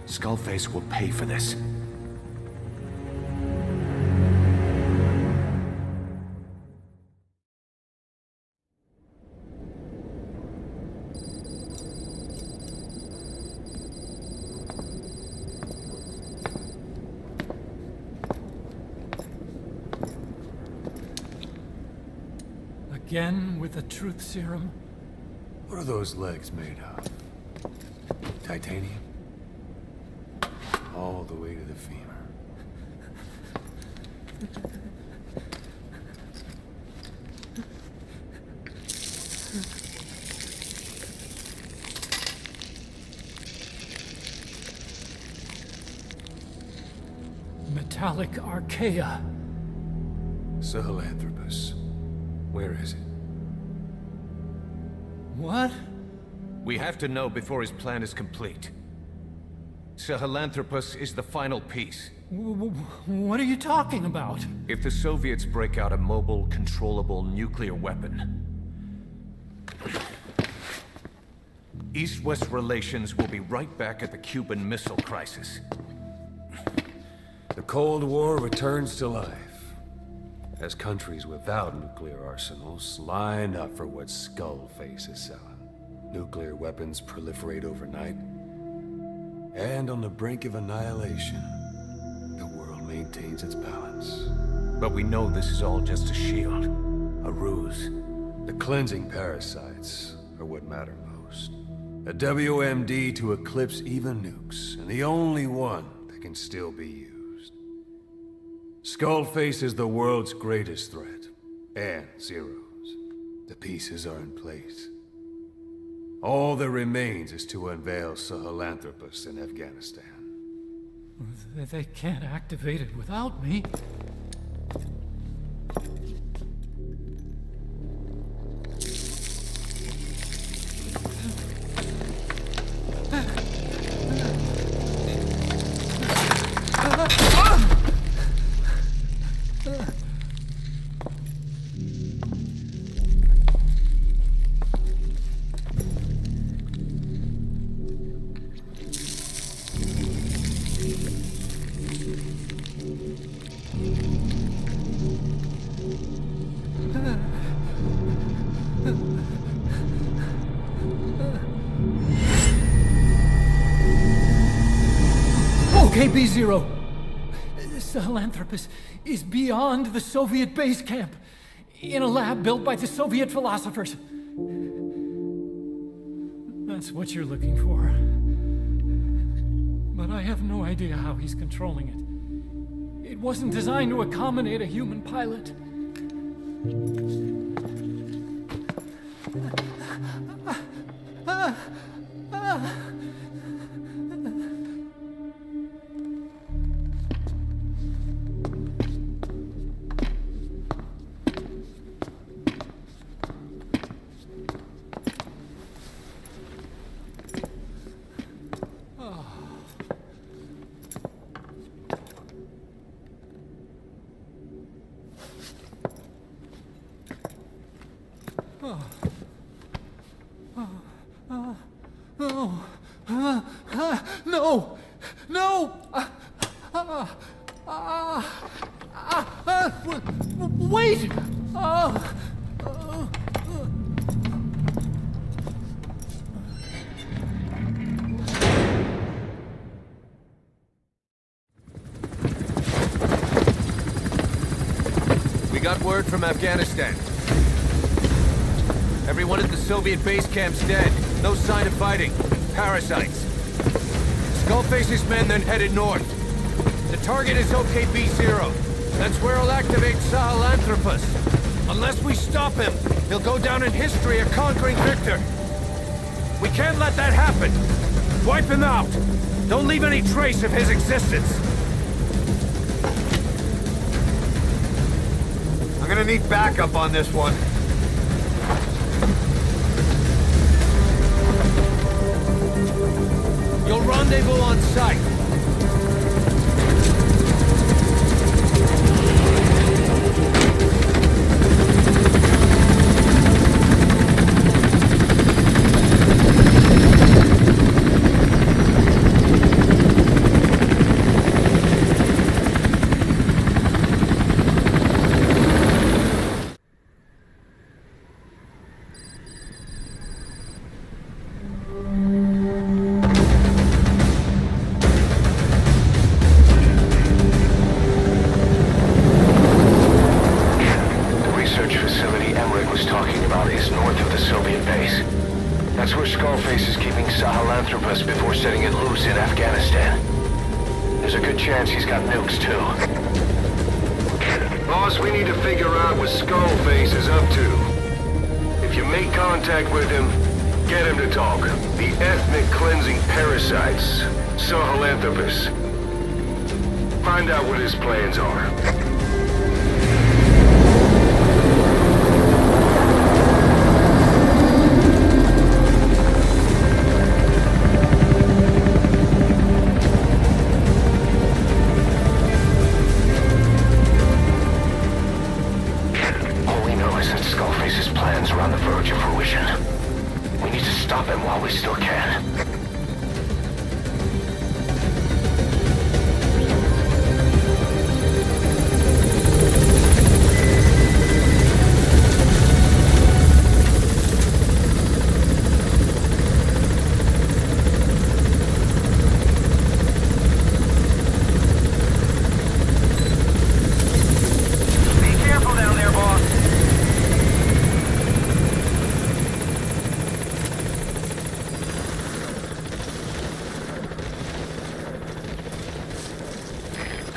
Skullface will pay for this.
Again with the truth serum?
What are those legs made of? Titanium? All the way to the femur.
Metallic archaea.
Sahelanthropus. Where is it?
What?
We have to know before his plan is complete. Sahelanthropus is the final piece.
What are you talking about?
If the Soviets break out a mobile, controllable nuclear weapon, East-West relations will be right back at the Cuban Missile Crisis.
The Cold War returns to life as countries without nuclear arsenals line up for what Skullface is selling. Nuclear weapons proliferate overnight, and on the brink of annihilation, the world maintains its balance.
But we know this is all just a shield, a ruse.
The cleansing parasites are what matter most. A WMD to eclipse even nukes, and the only one that can still be used. Skullface is the world's greatest threat, and Zero's. The pieces are in place. All that remains is to unveil Sahelanthropus in Afghanistan.
They can't activate it without me. OKB-0. Sahelanthropus is beyond the Soviet base camp, in a lab built by the Soviet philosophers. That's what you're looking for. But I have no idea how he's controlling it. It wasn't designed to accommodate a human pilot. No! No! Wait!
We got word from Afghanistan. Everyone at the Soviet base camp's dead. No sign of fighting. Parasites. Skullface's men then headed north. The target is OKB-0. That's where he'll activate Sahelanthropus. Unless we stop him, he'll go down in history a conquering victor. We can't let that happen. Wipe him out. Don't leave any trace of his existence.
I'm gonna need backup on this one.
You'll rendezvous on site.
That's where Skullface is keeping Sahelanthropus before setting it loose in Afghanistan. There's a good chance he's got nukes, too. Boss, we need to figure out what Skullface is up to. If you make contact with him, get him to talk. The ethnic cleansing parasites, Sahelanthropus. Find out what his plans are.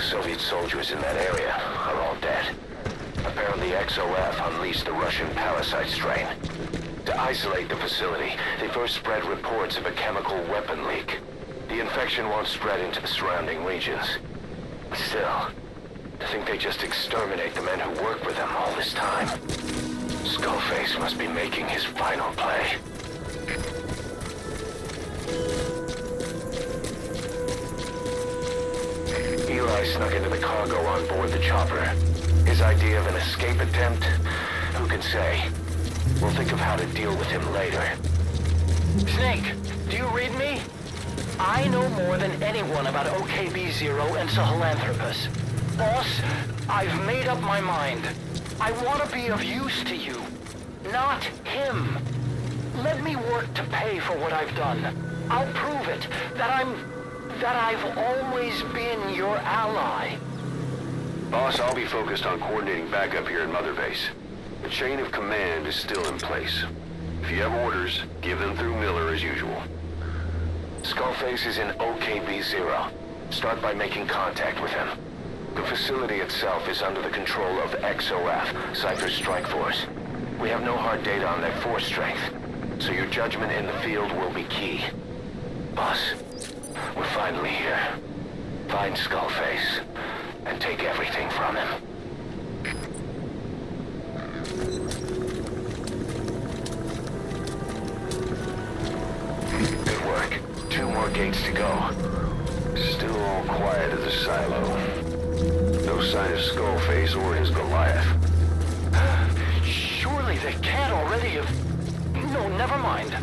Soviet soldiers in that area are all dead. Apparently XOF unleashed the Russian parasite strain. To isolate the facility, they first spread reports of a chemical weapon leak. The infection won't spread into the surrounding regions. Still, to think they just exterminate the men who worked with them all this time. Skullface must be making his final play. Eli snuck into the cargo on board the chopper. His idea of an escape attempt? Who can say? We'll think of how to deal with him later.
Snake, do you read me? I know more than anyone about OKB-0 and Sahelanthropus. Boss, I've made up my mind. I want to be of use to you, not him. Let me work to pay for what I've done. I'll prove it, that I'm that I've always been your ally.
Boss, I'll be focused on coordinating backup here in Mother Base. The chain of command is still in place. If you have orders, give them through Miller as usual. Skullface is in OKB-0. Start by making contact with him. The facility itself is under the control of XOF, Cypher's strike force. We have no hard data on their force strength, so your judgment in the field will be key. Boss, we're finally here. Find Skullface, and take everything from him. Good work. 2 more gates to go. Still all quiet at the silo. No sign of Skullface or his Goliath.
Surely they can't already have... No, never mind.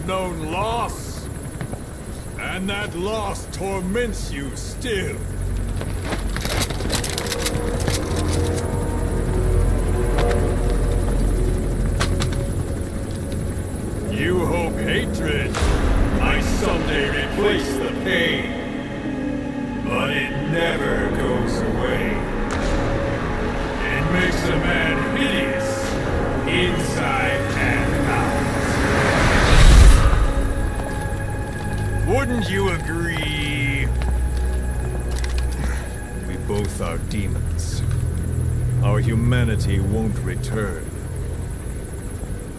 Known loss, and that loss torments you still. You hope hatred might someday replace the pain, but it never goes away. It makes a man hideous, inside and out. Wouldn't you agree? We both are demons. Our humanity won't return.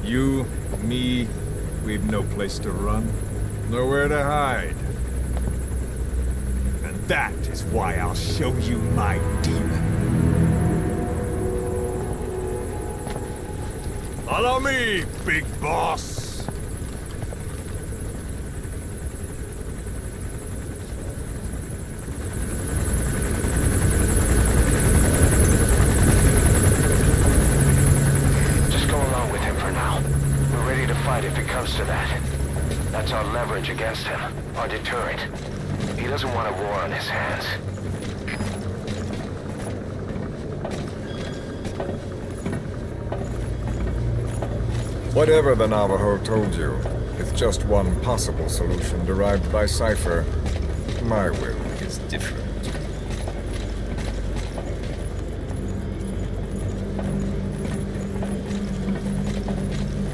You, me, we've no place to run, nowhere to hide. And that is why I'll show you my demon. Follow me, big boss!
If it comes to that. That's our leverage against him, our deterrent. He doesn't want a war on his hands.
Whatever the Navajo told you, it's just one possible solution derived by Cypher. My will is different.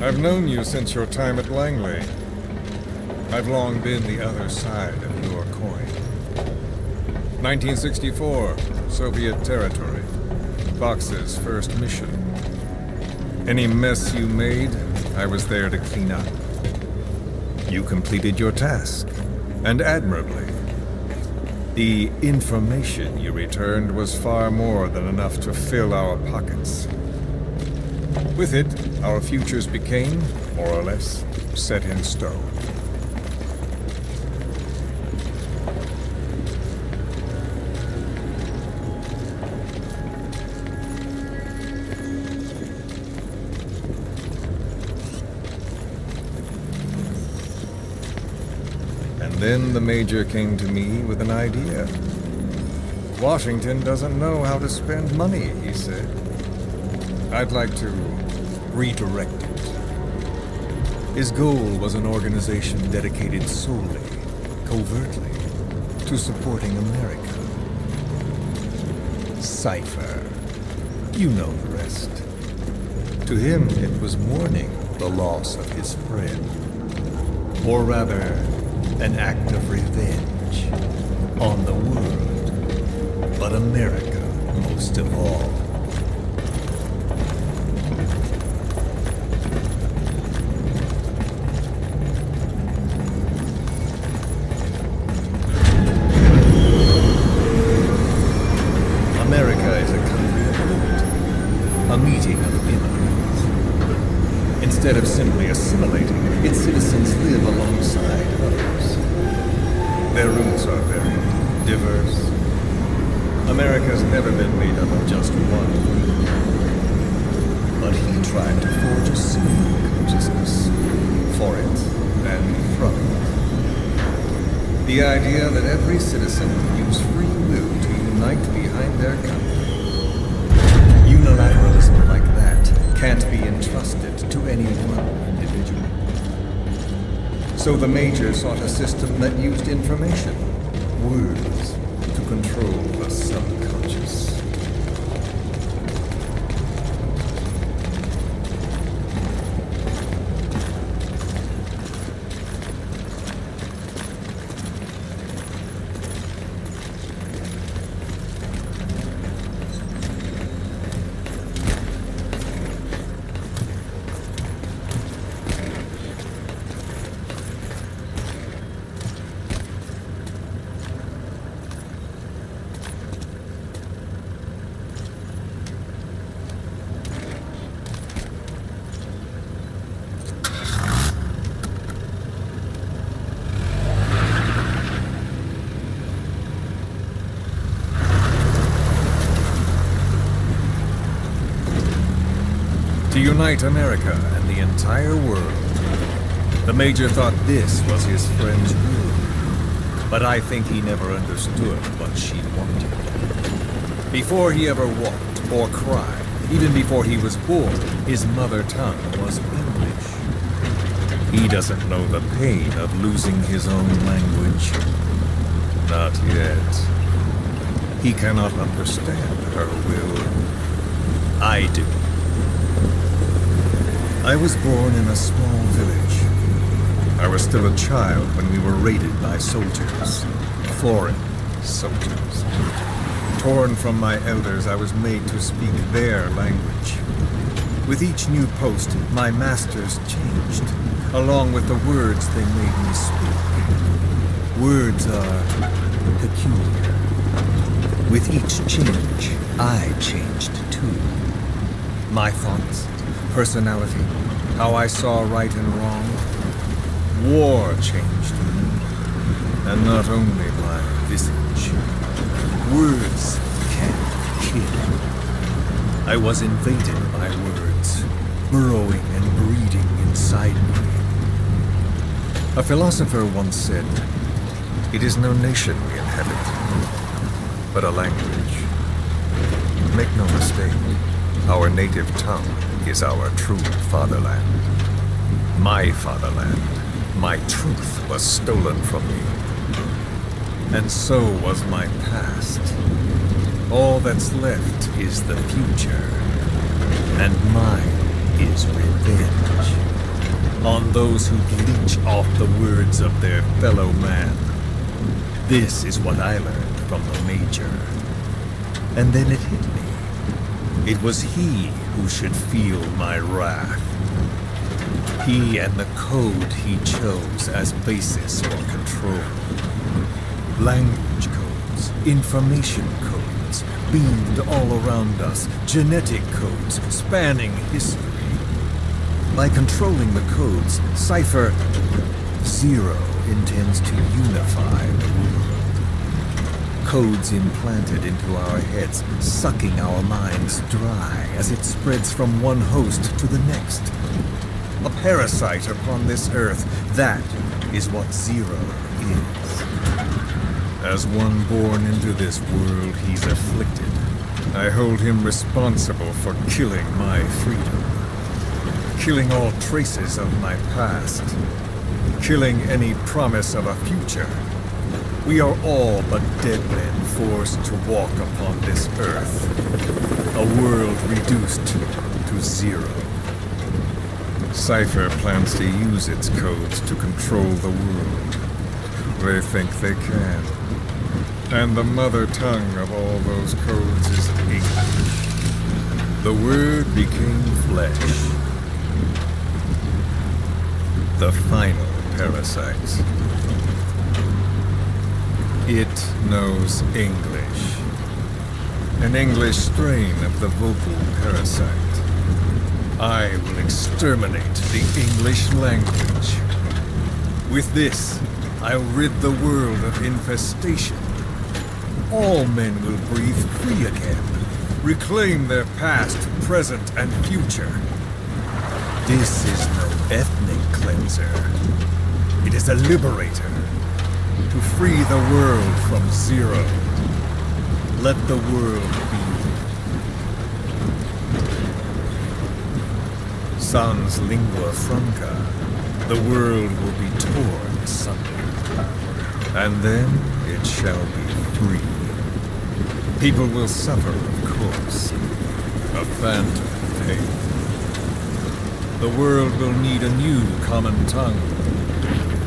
I've known you since your time at Langley. I've long been the other side of your coin. 1964, Soviet territory. Fox's first mission. Any mess you made, I was there to clean up. You completed your task, and admirably. The information you returned was far more than enough to fill our pockets. With it, our futures became, more or less, set in stone. Then the Major came to me with an idea. Washington doesn't know how to spend money, he said. I'd like to redirect it. His goal was an organization dedicated solely, covertly, to supporting America. Cypher. You know the rest. To him, it was mourning the loss of his friend. Or rather, an act of revenge on the world, but America most of all. America is a country of liberty, a meeting of immigrants. Instead of simply assimilating, its citizens live alongside others. Their roots are very diverse. America's never been made up of just one group. But he tried to forge a single consciousness for it and from it. The idea that every citizen would use free will to unite behind their country. Unilateralism like that can't be entrusted to any one individual. So the Major sought a system that used information, words, to control the subconscious. To unite America and the entire world. The Major thought this was his friend's will, but I think he never understood what she wanted. Before he ever walked or cried, even before he was born, his mother tongue was English. He doesn't know the pain of losing his own language. Not yet. He cannot understand her will. I do. I was born in a small village. I was still a child when we were raided by soldiers. Foreign soldiers. Torn from my elders, I was made to speak their language. With each new post, my masters changed, along with the words they made me speak. Words are peculiar. With each change, I changed too. My thoughts, personality, how I saw right and wrong. War changed me, and not only my visage. Words can kill. I was invaded by words, burrowing and breeding inside me. A philosopher once said, "It is no nation we inhabit, but a language." Make no mistake, our native tongue is our true fatherland. My fatherland, my truth was stolen from me. And so was my past. All that's left is the future. And mine is revenge. on those who leech off the words of their fellow man. This is what I learned from the Major. And then it hit me. It was he who should feel my wrath. He and the code he chose as basis for control. Language codes, information codes, beamed all around us, genetic codes spanning history. By controlling the codes, Cypher Zero intends to unify the world. Codes implanted into our heads, sucking our minds dry as it spreads from one host to the next. A parasite upon this earth, that is what Zero is. As one born into this world he's afflicted, I hold him responsible for killing my freedom. Killing all traces of my past. Killing any promise of a future. We are all but dead men forced to walk upon this earth. A world reduced to zero. Cypher plans to use its codes to control the world. They think they can. And the mother tongue of all those codes is English. The word became flesh. The final parasite. It knows English. An English strain of the vocal parasite. I will exterminate the English language. With this, I'll rid the world of infestation. All men will breathe free again, reclaim their past, present, and future. This is no ethnic cleanser. It is a liberator. To free the world from Zero. Let the world be. Sans lingua franca, the world will be torn asunder. And then it shall be free. People will suffer, of course. A phantom pain. The world will need a new common tongue.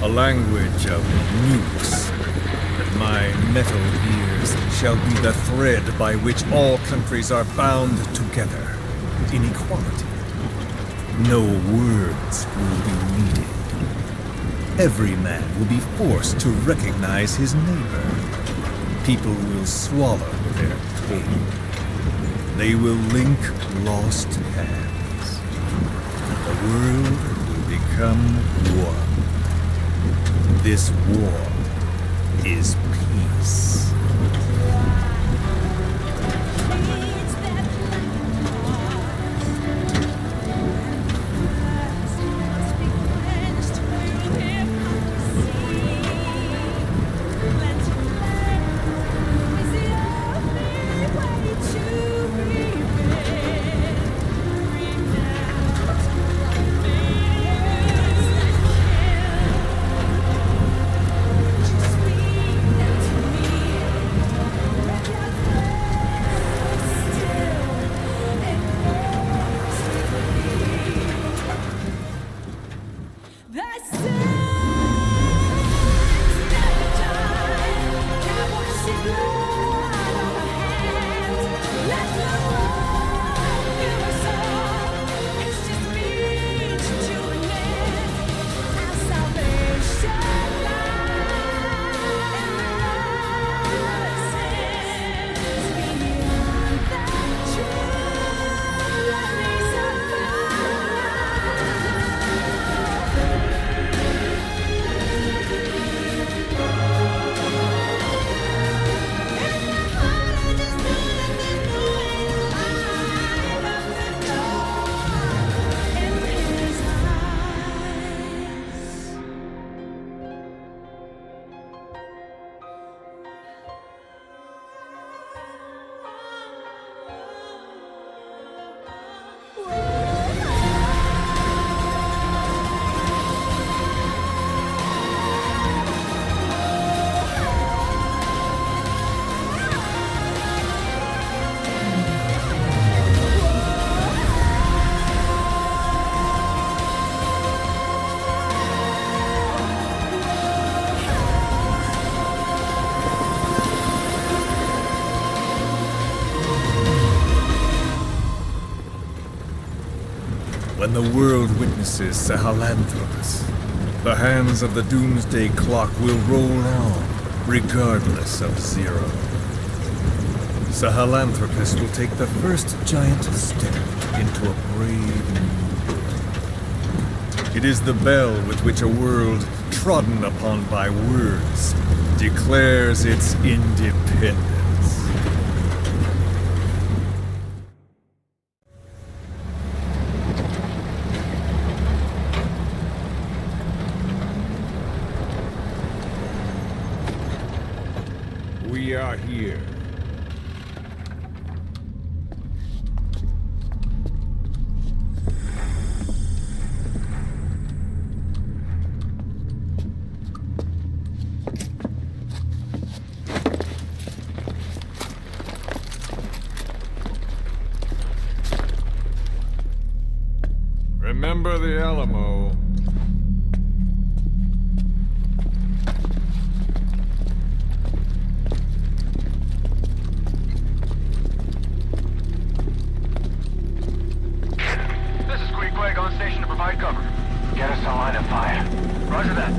A language of nukes. And my metal ears shall be the thread by which all countries are bound together. In equality. No words will be needed. Every man will be forced to recognize his neighbor. People will swallow their pain. They will link lost hands. The world will become one. This war is peace.
Let
when the world witnesses Sahelanthropus, the hands of the doomsday clock will roll on, regardless of zero. Sahelanthropus will take the first giant step into a brave new world. It is the bell with which a world trodden upon by words declares its independence.
We are here.
Remember the Alamo.
This is Queequeg on station to provide cover. Get us a line of fire. Roger that.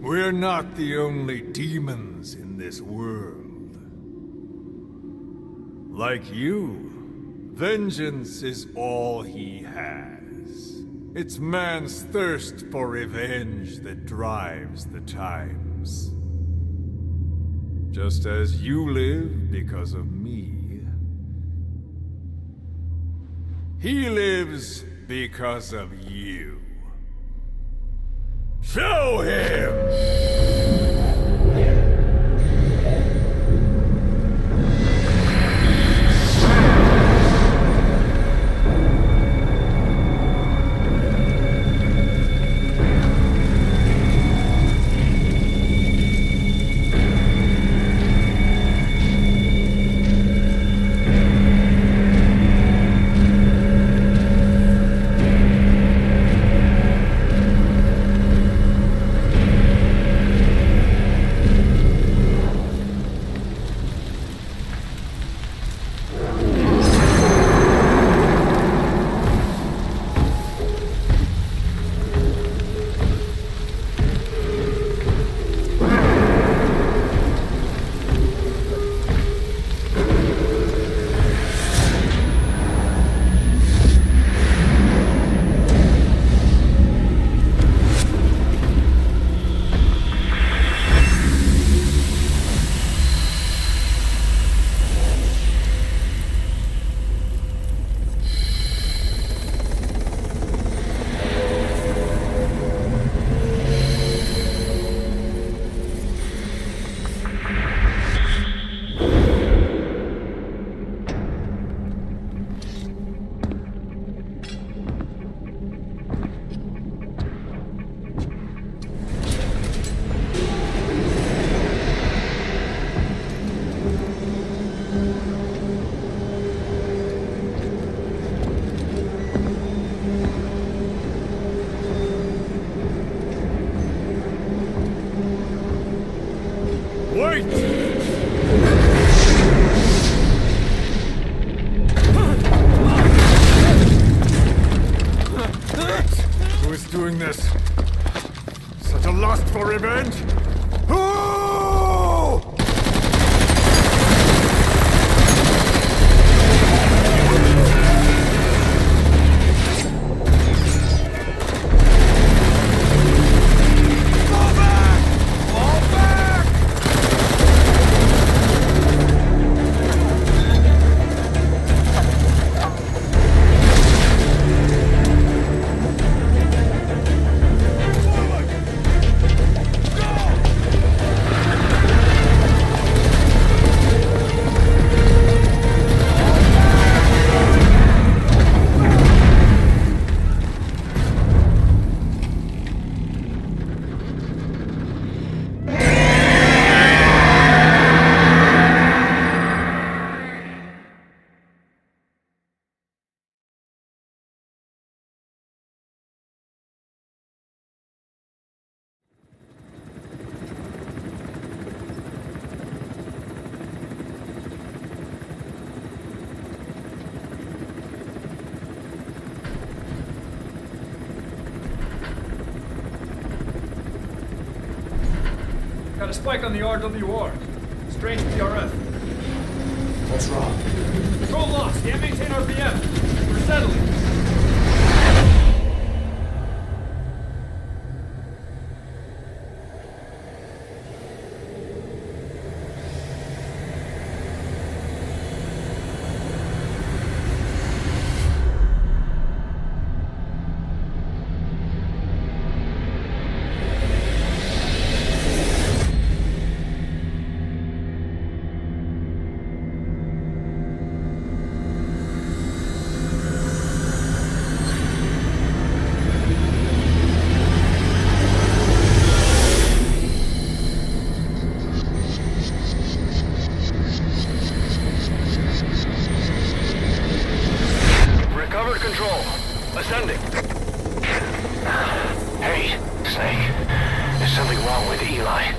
We're not the only demons in this world. Like you, vengeance is all he has. It's man's thirst for revenge that drives the times. Just as you live because of me, he lives because of you. Show him! Who is doing this? Such a lust for revenge? Who?
Go!
Got a spike on the RWR. Strange PRF.
What's wrong?
Control lost. Can't maintain RPM. We're settling.
Recovered control. Ascending. Hey, Snake. There's something wrong with Eli.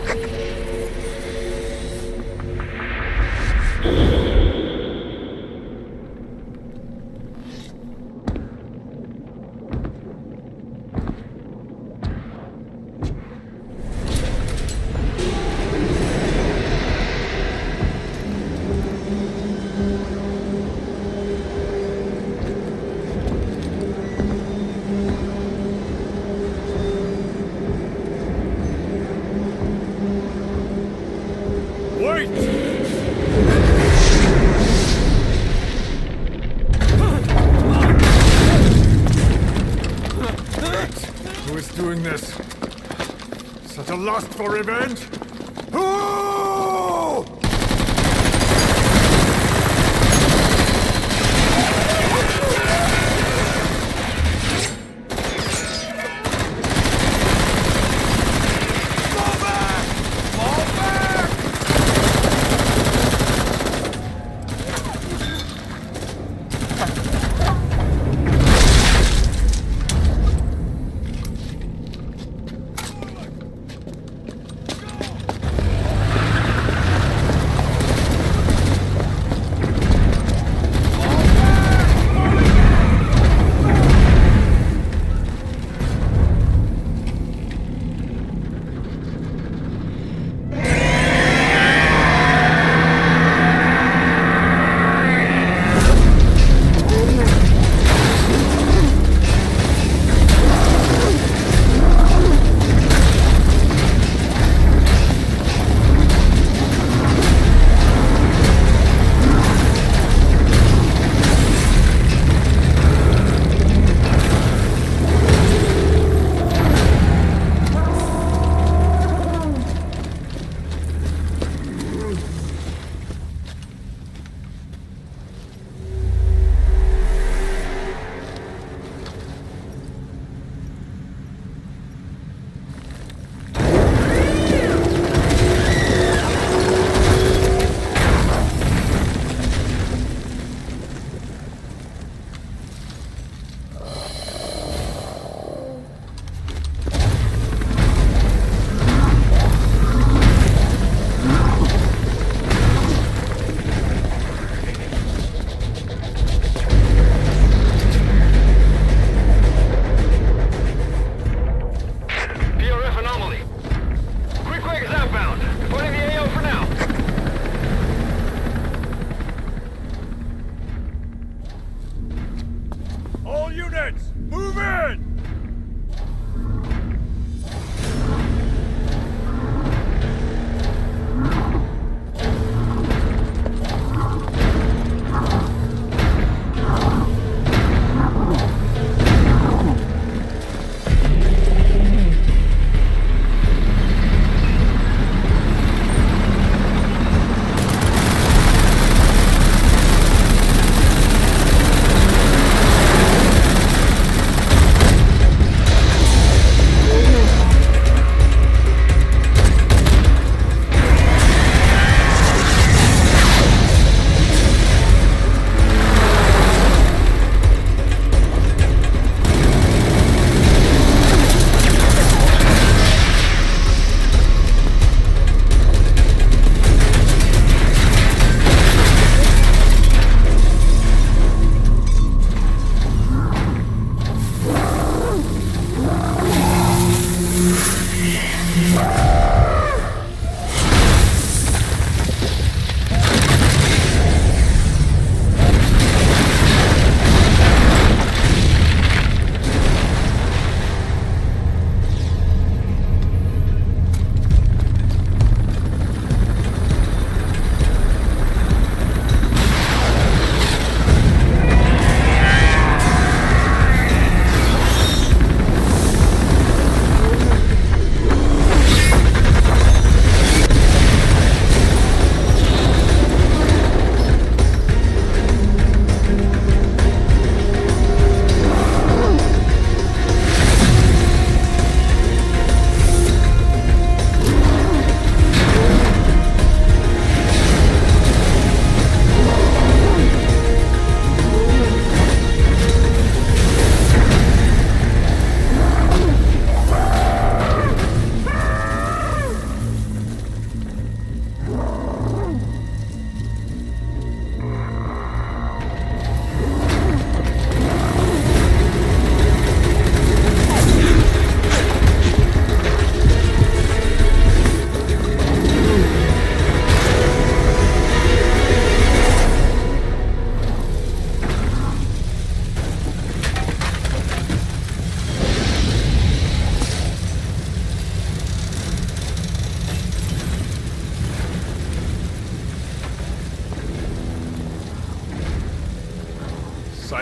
Who is doing this? Such a lust for revenge? Who?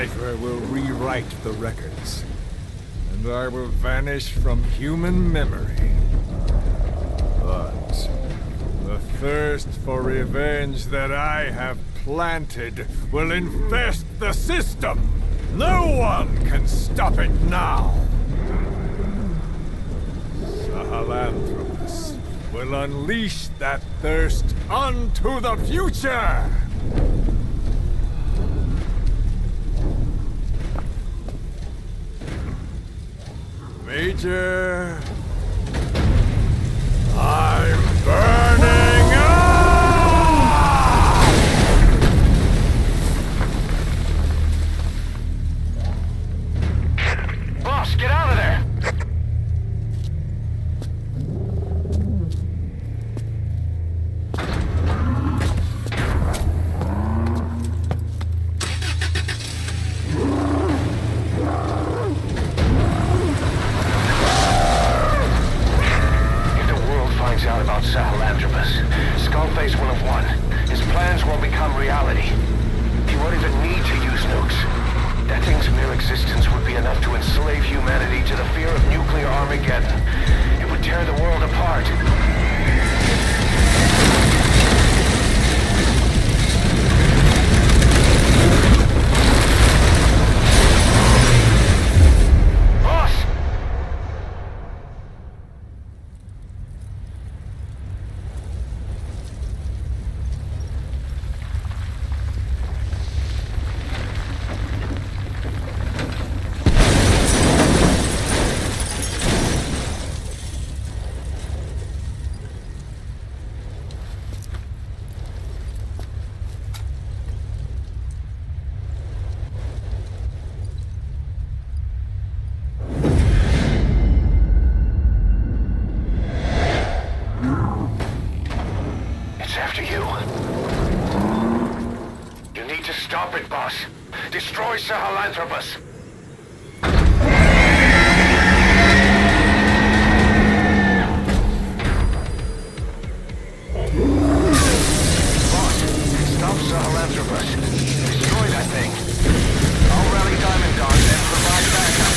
Cypher will rewrite the records, and I will vanish from human memory. But the thirst for revenge that I have planted will infest the system. No one can stop it now. Sahelanthropus will unleash that thirst onto the future! Major... I'm burning up!
Boss, get out of there! Out about Sahelanthropus, Skullface will have won. His plans will become reality. He won't even need to use nukes. That thing's mere existence would be enough to enslave humanity to the fear of nuclear Armageddon. It would tear the world apart. Stop it, boss. Destroy Sahelanthropus. Boss, stop Sahelanthropus. Destroy that thing. I'll rally Diamond Dogs and provide backup.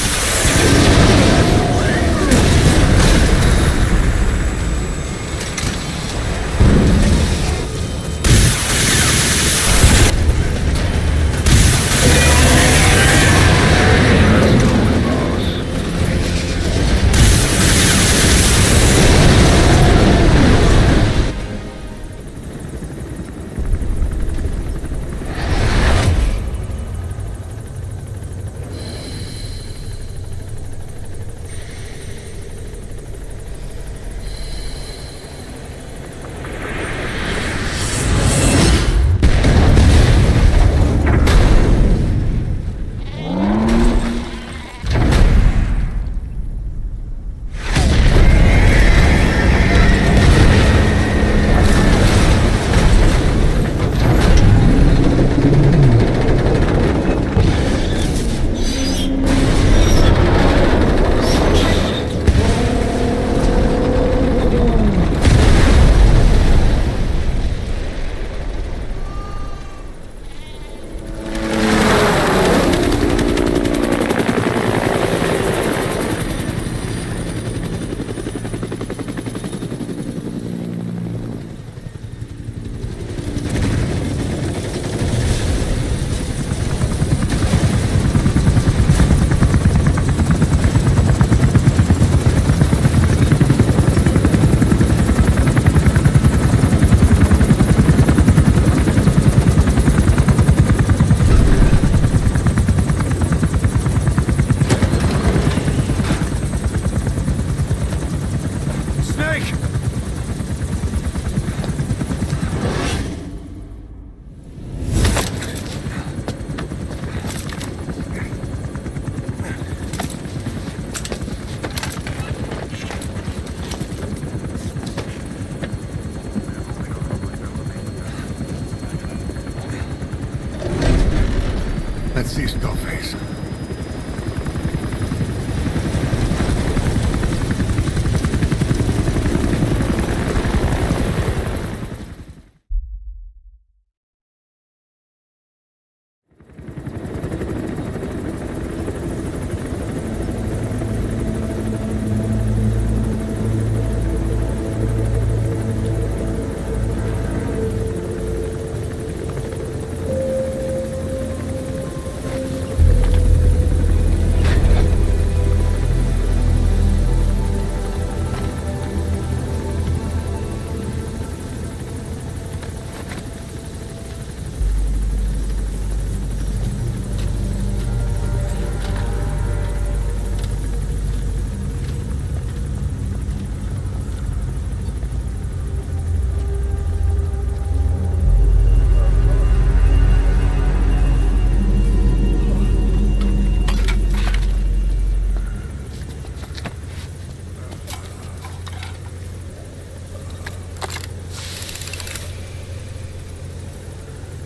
Let's see Skullface.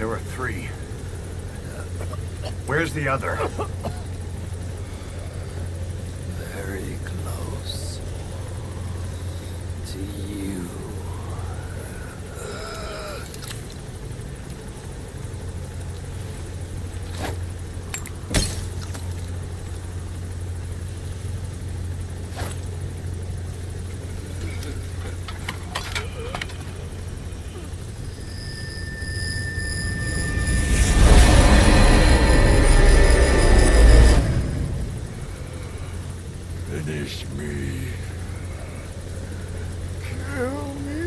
There were 3. Where's the other?
Very close to you.
Finish me. Kill me.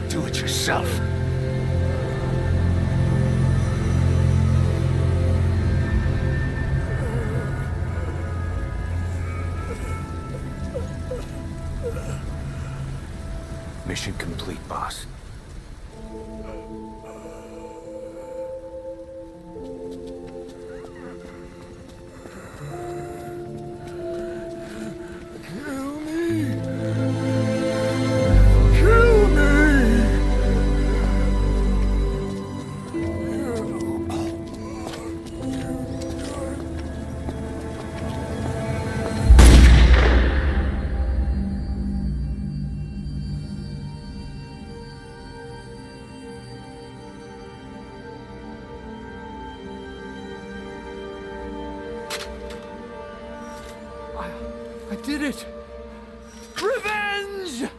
Do it yourself. Mission complete, boss.
Kill me. Kill me.
I did it! Revenge!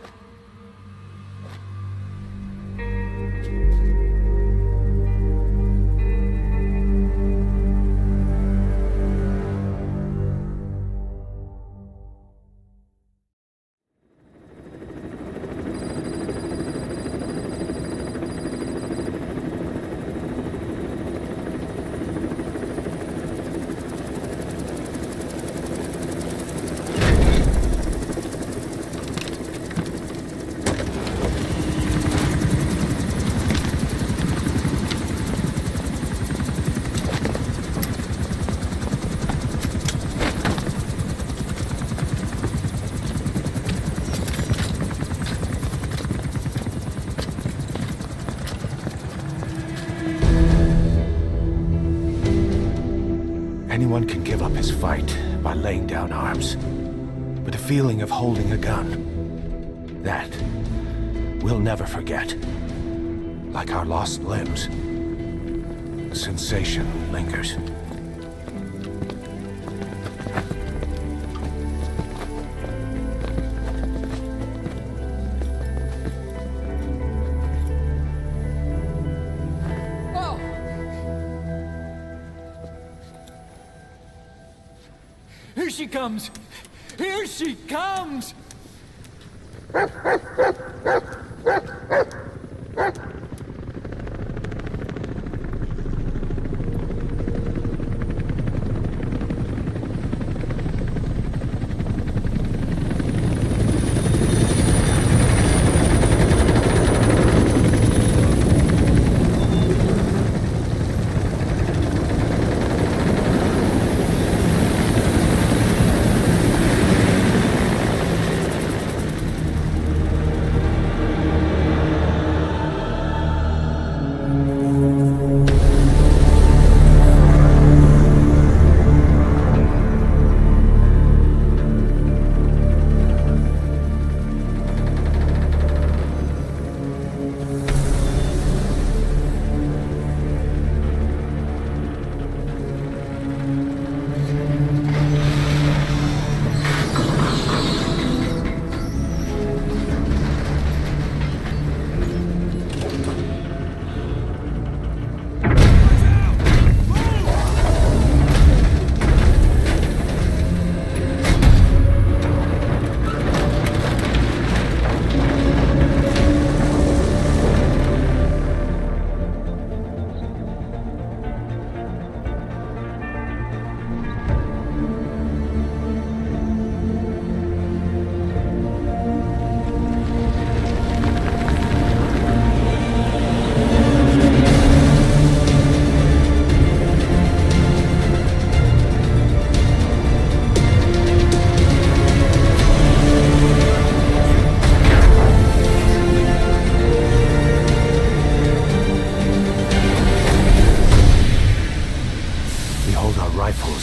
Anyone can give up his fight by laying down arms. But the feeling of holding a gun, that we'll never forget. Like our lost limbs, the sensation lingers.
she comes! Here she comes!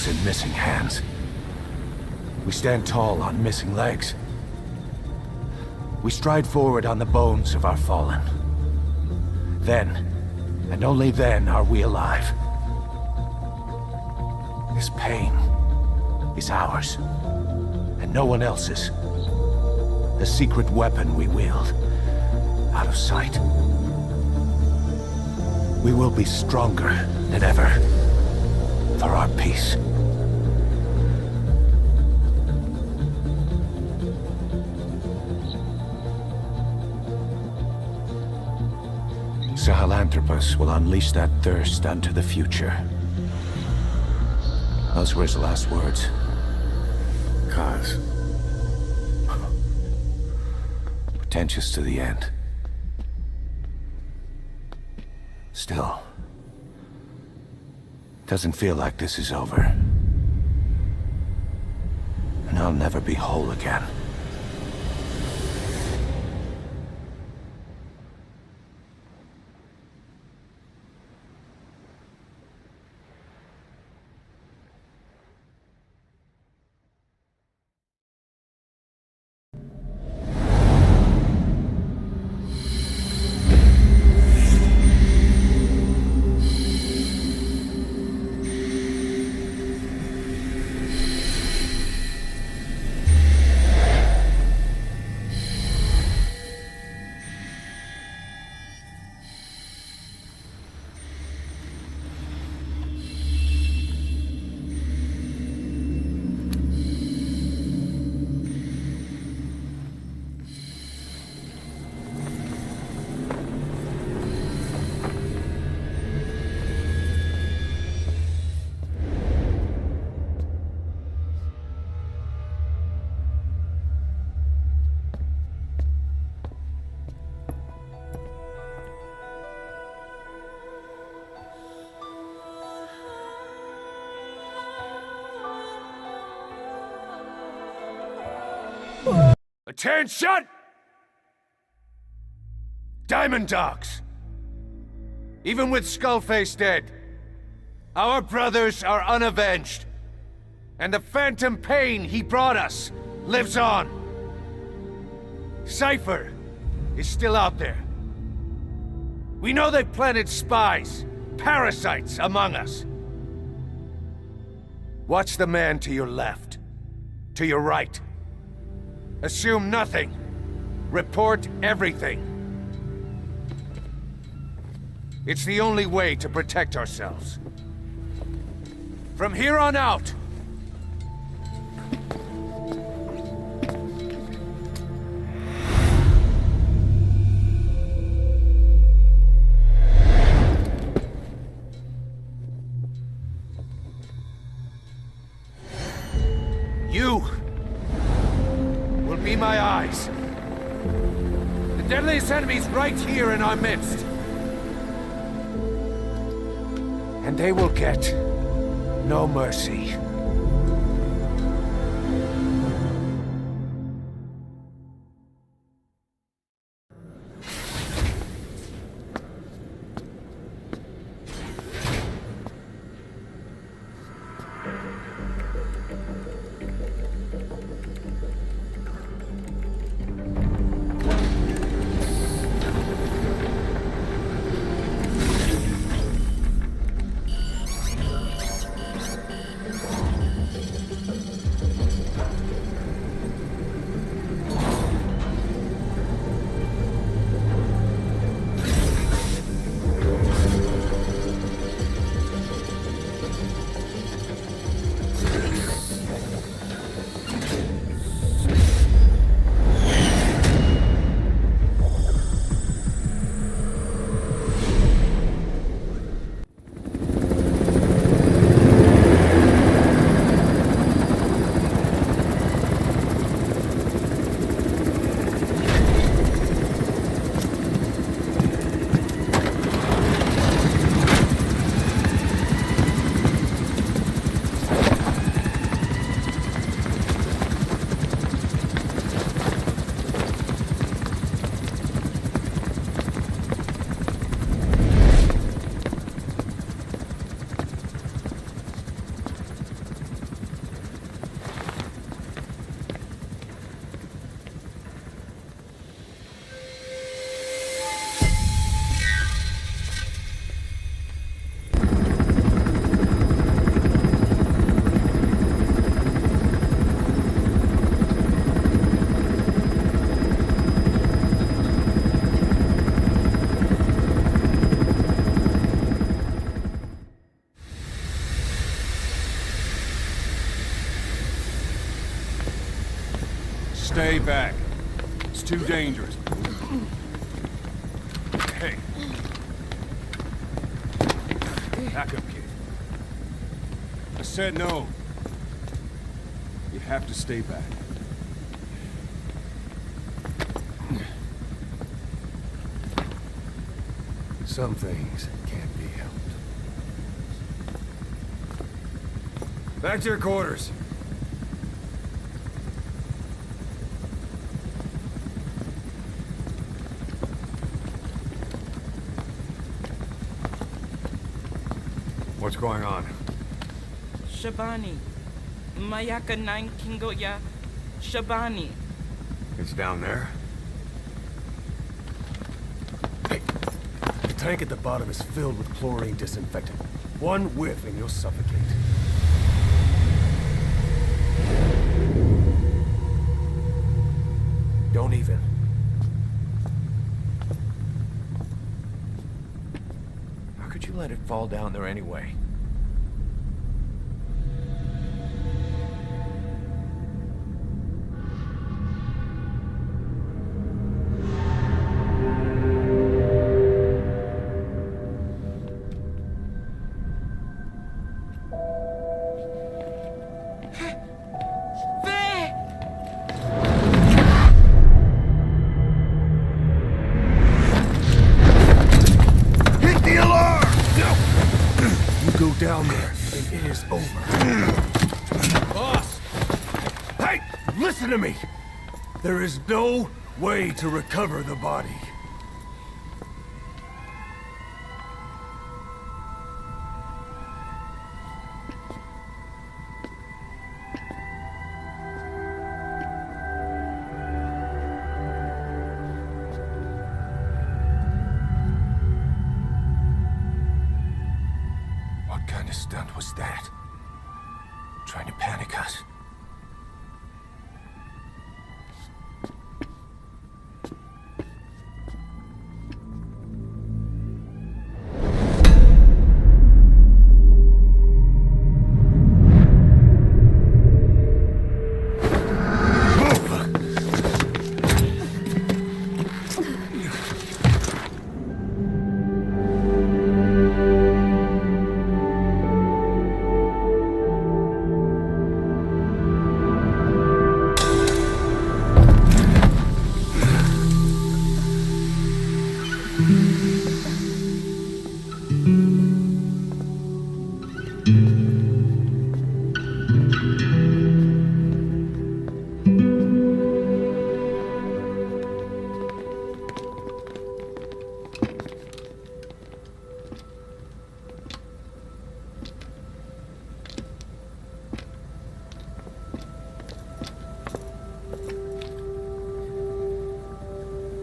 In missing hands. We stand tall on missing legs. We stride forward on the bones of our fallen. Then, and only then, are we alive. This pain is ours, and no one else's. The secret weapon we wield, out of sight. We will be stronger than ever, for our peace. Sahelanthropus will unleash that thirst unto the future. Those were his last words.
Cause.
Pretentious to the end. Still, doesn't feel like this is over. And I'll never be whole again.
Attention! Diamond Dogs! Even with Skullface dead, our brothers are unavenged. And the phantom pain he brought us lives on. Cypher is still out there. We know they've planted spies, parasites among us. Watch the man to your left, to your right. Assume nothing. Report everything. It's the only way to protect ourselves. From here on out,
eyes. The deadliest enemy's right here in our midst. And they will get no mercy.
Stay back. It's too dangerous. Hey. Back up, kid. I said no. You have to stay back.
Some things can't be helped.
Back to your quarters.
What's going on?
Shabani. Mayaka 9 Kingo ya. Shabani.
It's down there. Hey, the tank at the bottom is filled with chlorine disinfectant. One whiff and you'll suffocate. Don't even. How could you let it fall down there anyway? Down there, and it is over.
Boss!
Hey! Listen to me! There is no way to recover the body. What kind of stunt was that? Trying to panic us?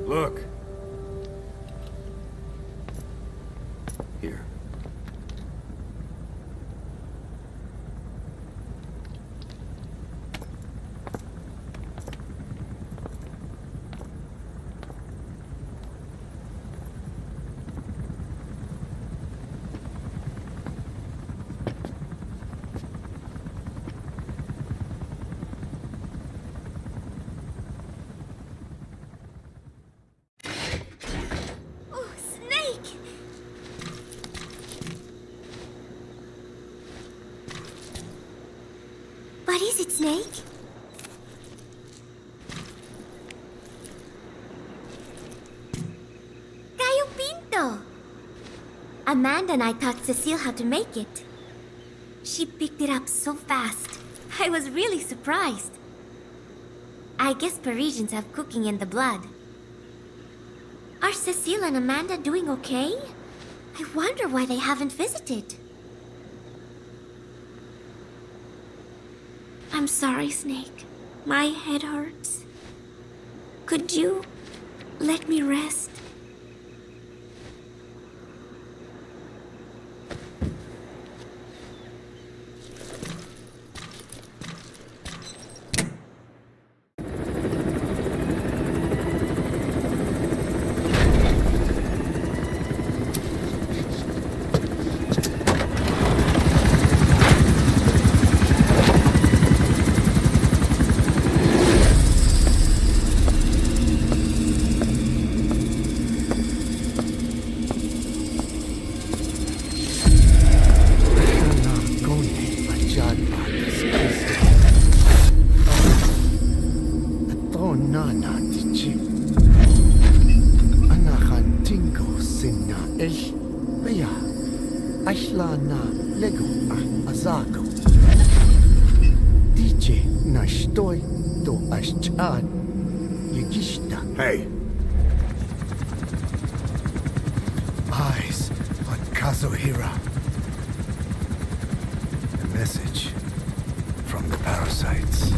Look. Here.
Oh, Snake! What is it, Snake? Gallo Pinto! Amanda and I taught Cecile how to make it. She picked it up so fast. I was really surprised. I guess Parisians have cooking in the blood. Are Cecile and Amanda doing okay? I wonder why they haven't visited. I'm sorry, Snake. My head hurts. Could you let me rest?
Hey. Eyes on Kazuhira. A message from the parasites.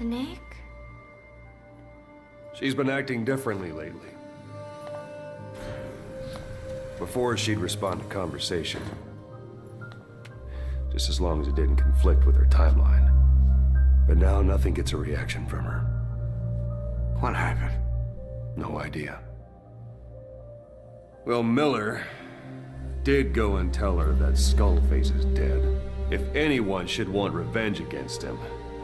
Snake?
She's been acting differently lately. Before, she'd respond to conversation. Just as long as it didn't conflict with her timeline. But now, nothing gets a reaction from her.
What happened?
No idea. Well, Miller did go and tell her that Skullface is dead. If anyone should want revenge against him,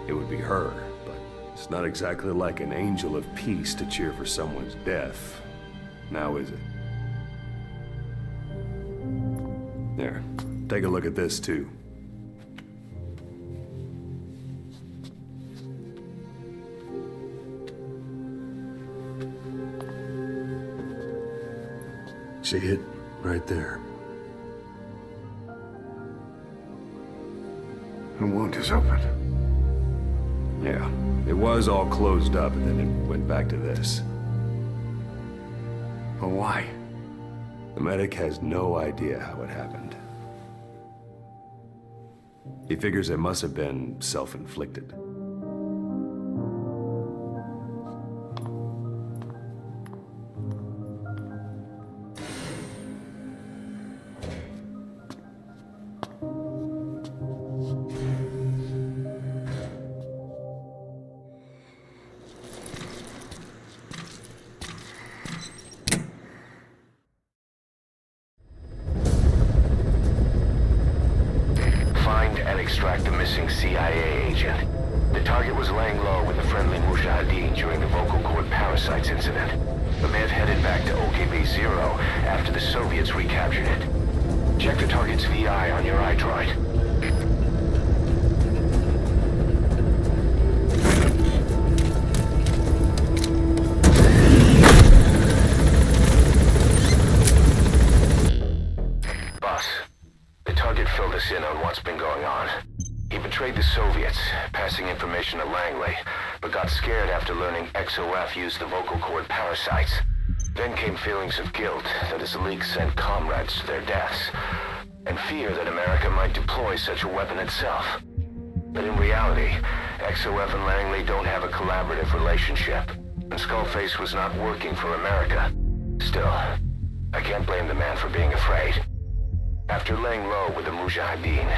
it would be her. But it's not exactly like an angel of peace to cheer for someone's death. Now is it? There, take a look at this too. See it? Right there.
The wound is open.
Yeah, it was all closed up and then it went back to this.
But why?
The medic has no idea how it happened. He figures it must have been self-inflicted.
CIA agent. The target was laying low with the friendly Mujahideen during the vocal cord parasites incident, but may have headed back to OKB-0 after the Soviets recaptured it. Check the target's VI on your iDroid. Boss, the target filled us in on what's been going on. He betrayed the Soviets, passing information to Langley, but got scared after learning XOF used the vocal cord parasites. Then came feelings of guilt that his leaks sent comrades to their deaths, and fear that America might deploy such a weapon itself. But in reality, XOF and Langley don't have a collaborative relationship, and Skullface was not working for America. Still, I can't blame the man for being afraid. After laying low with the Mujahideen,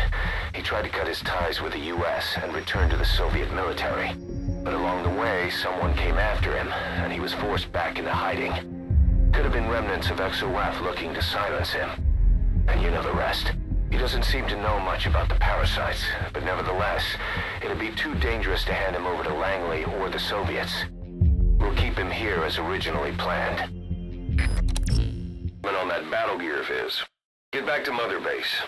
he tried to cut his ties with the US and return to the Soviet military. But along the way, someone came after him, and he was forced back into hiding. Could have been remnants of XOF looking to silence him. And you know the rest. He doesn't seem to know much about the parasites, but nevertheless, it'd be too dangerous to hand him over to Langley or the Soviets. We'll keep him here as originally planned.
And on that battle gear of his. Get back to Mother Base.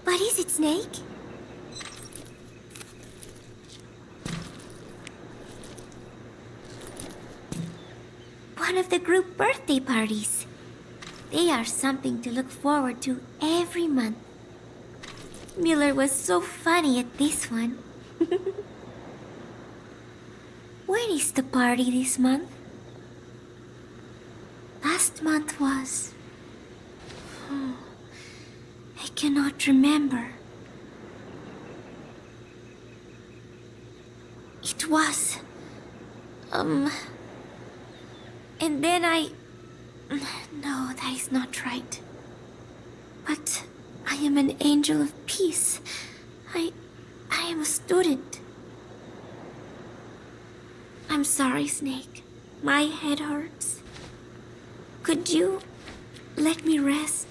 What is it, Snake? One of the group birthday parties. They are something to look forward to every month. Miller was so funny at this one. When is the party this month? Last month was... I cannot remember. It was... And then I... No, that is not right. But I am an angel of peace. I am a student. I'm sorry, Snake. My head hurts. Could you let me rest?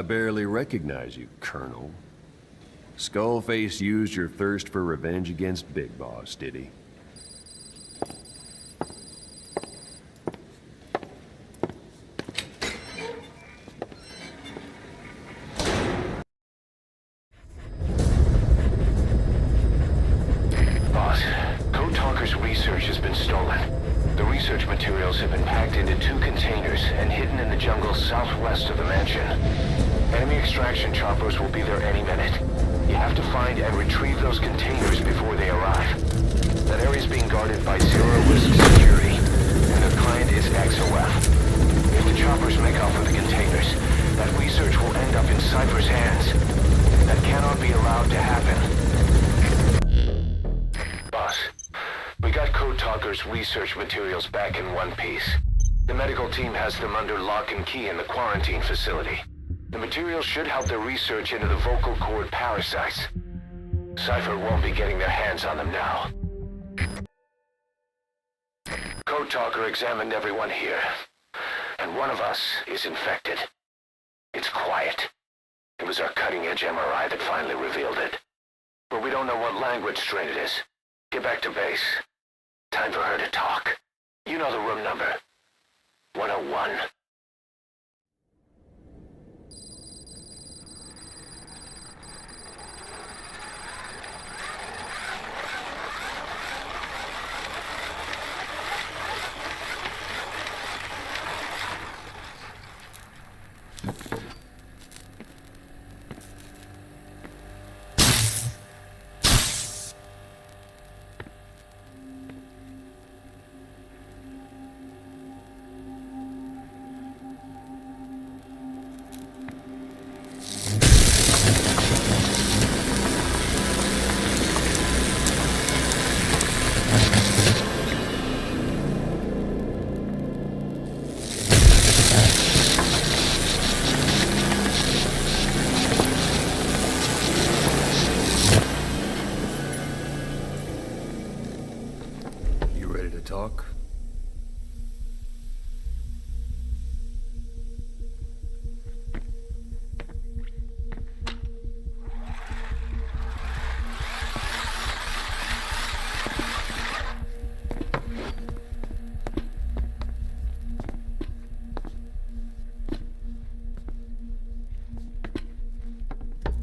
barely recognize you, Colonel. Skullface used your thirst for revenge against Big Boss, did he?
Boss, Code Talker's research has been stolen. The research materials have been packed into 2 containers and hidden in the jungle southwest of the mansion. Enemy extraction choppers will be there any minute. You have to find and retrieve those containers before they arrive. That area is being guarded by zero-risk security, and their client is XOF. If the choppers make off with the containers, that research will end up in Cypher's hands. That cannot be allowed to happen. Boss, we got Code Talker's research materials back in one piece. The medical team has them under lock and key in the quarantine facility. The materials should help their research into the vocal cord parasites. Cypher won't be getting their hands on them now. Code Talker examined everyone here, and one of us is infected. It's quiet. It was our cutting-edge MRI that finally revealed it. But we don't know what language strain it is. Get back to base. Time for her to talk. You know the room number. 101.
Talk?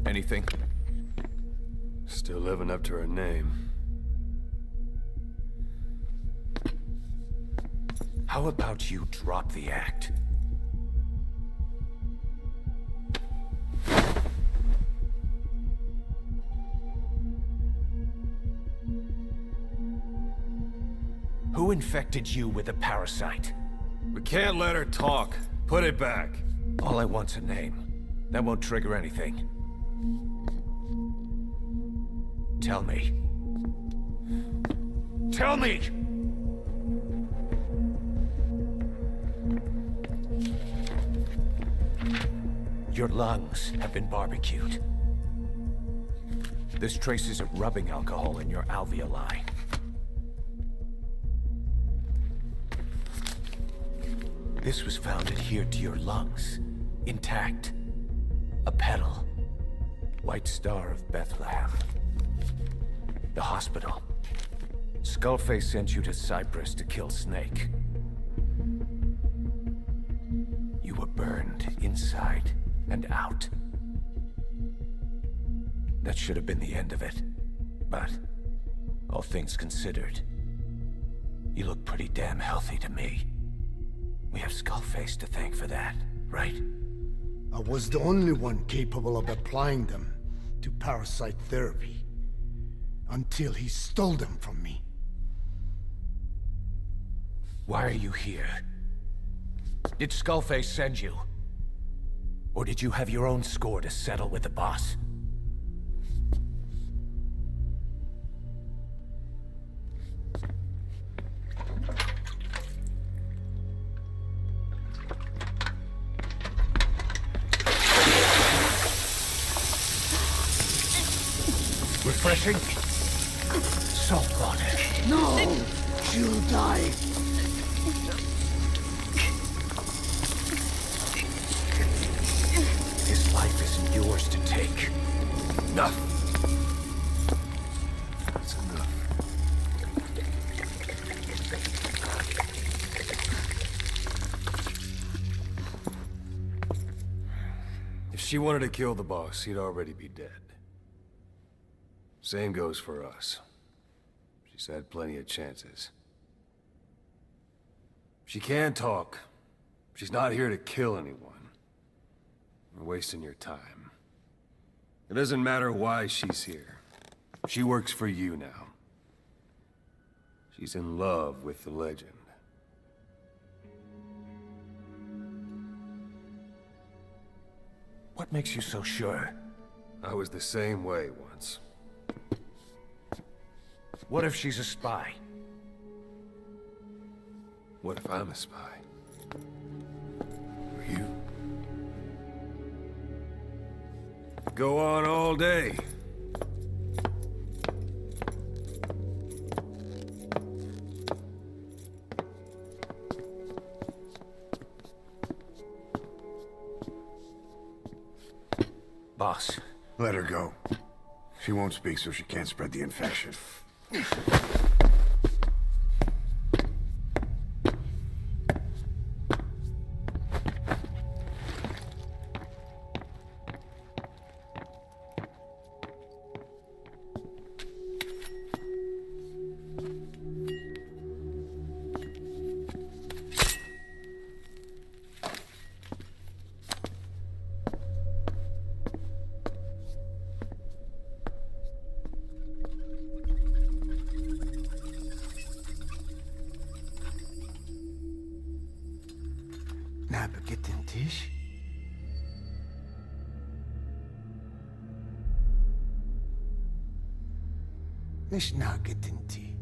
Anything? Still living up to her name.
How about you drop the act? Who infected you with a parasite?
We can't let her talk. Put it back.
All I want's a name. That won't trigger anything. Tell me. Tell me! Your lungs have been barbecued. There's traces of rubbing alcohol in your alveoli. This was found adhered to your lungs, intact. A petal. White Star of Bethlehem. The hospital. Skullface sent you to Cyprus to kill Snake. You were burned inside and out. That should have been the end of it. But, all things considered, you look pretty damn healthy to me. We have Skullface to thank for that, right?
I was the only one capable of applying them to parasite therapy. Until he stole them from me.
Why are you here? Did Skullface send you? Or did you have your own score to settle with the boss? Refreshing? Salt water.
No! She'll die.
His
yours to take. Enough. That's enough. If she wanted to kill the boss, he'd already be dead. Same goes for us. She's had plenty of chances. She can talk. She's not here to kill anyone. You're wasting your time. It doesn't matter why she's here. She works for you now. She's in love with the legend.
What makes you so sure?
I was the same way once.
What if she's a spy?
What if I'm a spy? Or you? Go on all day.
Boss.
Let her go. She won't speak, so she can't spread the infection.
Nabegetten Tisch? Nicht nagetten Tee.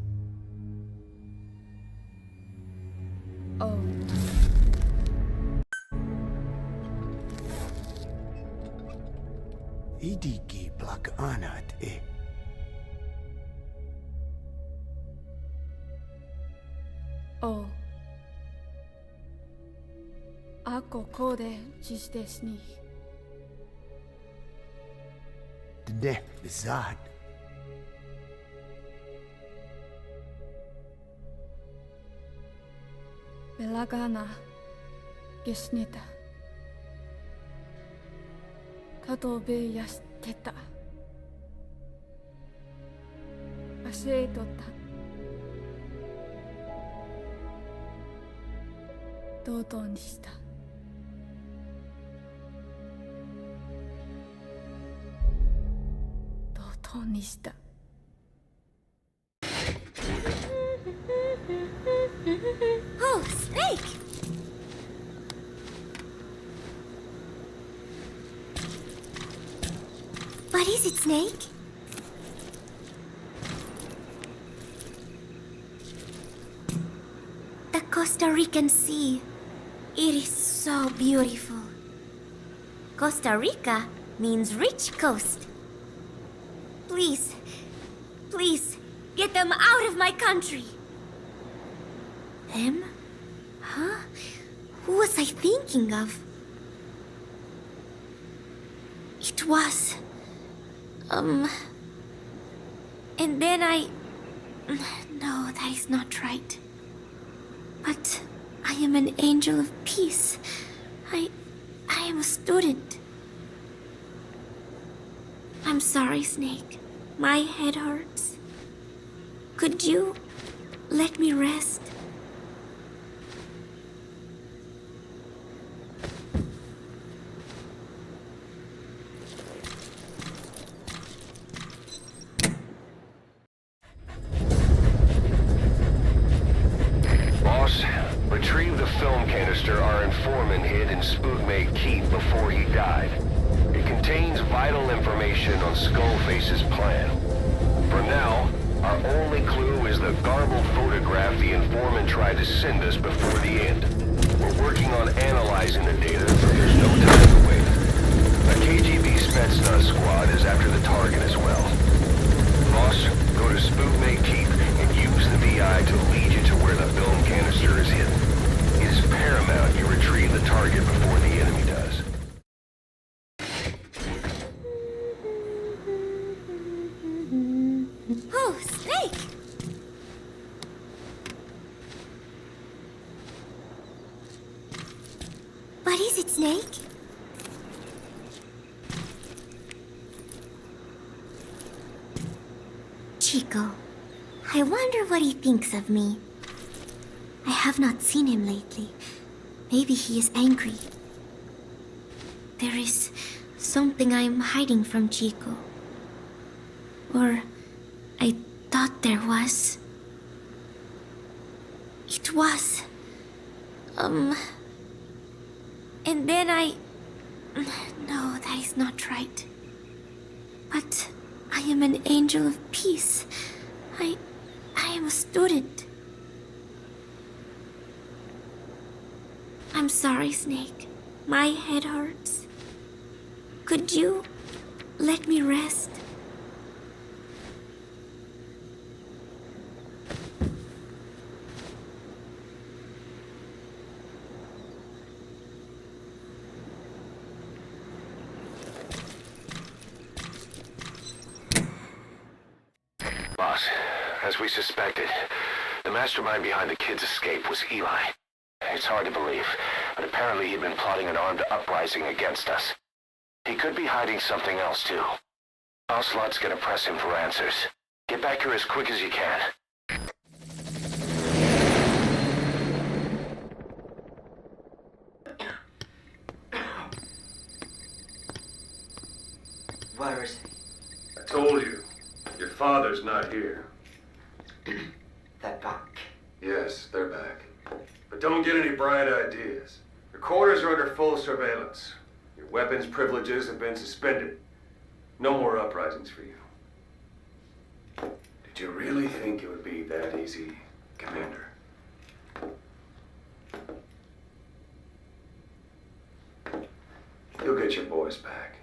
Oh.
Idiki plak anat e.
Oh. Ako kode dziś desni.
Dne bezad.
Belagana gesnita. Katobe yasteta. Asetota. Dodoにした。dodoにした。
Oh, Snake! What is it, Snake? The Costa Rican Sea. It is so beautiful. Costa Rica means rich coast. Please, please, get them out of my country. Them? Huh? Who was I thinking of? It was... And then I... No, that is not right. But I am an angel of peace. I am a student. I'm sorry, Snake. My head hurts. Could you let me rest?
Boss, retrieve the film canister our informant hid in Spookmate Keep before he died. It contains vital information on Skullface's plan. For now, our only clue is the garbled photograph the informant tried to send us before the end. We're working on analyzing the data, so there's no time to wait. A KGB Spetsnaz squad is after the target as well. Boss, go to Spookmate Keep and use the VI to lead you to where the film canister is hidden. It is paramount you retrieve the target before the enemy does.
Snake? Chico, I wonder what he thinks of me. I have not seen him lately. Maybe he is angry. There is something I am hiding from Chico. Or I thought there was. It was. And then I... No, that is not right. But I am an angel of peace. I am a student. I'm sorry, Snake. My head hurts. Could you let me rest?
Boss, as we suspected, the mastermind behind the kid's escape was Eli. It's hard to believe, but apparently he'd been plotting an armed uprising against us. He could be hiding something else, too. Ocelot's gonna press him for answers. Get back here as quick as you can.
Where is
I told you. Your father's not here.
They're back.
Yes, they're back. But don't get any bright ideas. Your quarters are under full surveillance. Your weapons privileges have been suspended. No more uprisings for you. Did you really think it would be that easy, Commander? You'll get your boys back.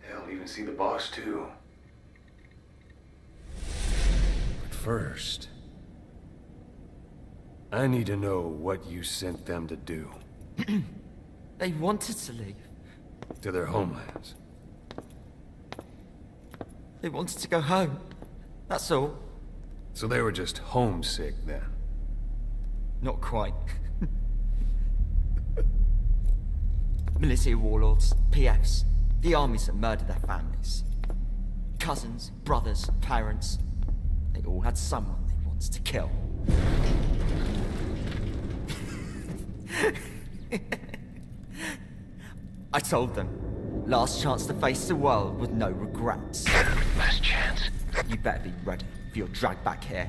They'll even see the boss, too. But first, I need to know what you sent them to do.
They wanted to leave.
To their homelands.
They wanted to go home. That's all.
So they were just homesick then?
Not quite. Military warlords, PFs, the armies that murdered their families. Cousins, brothers, parents. They all had someone they wanted to kill. I told them, last chance to face the world with no regrets.
Last chance?
You better be ready for your drag back here.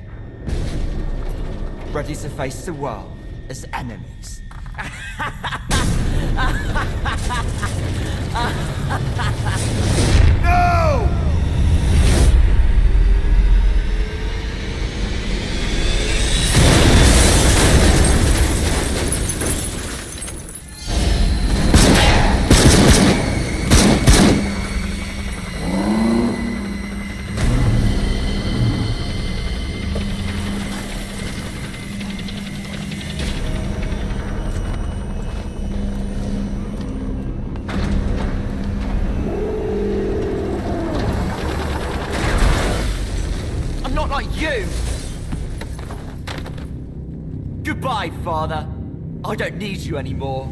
Ready to face the world as enemies.
No!
Goodbye, Father. I don't need you anymore.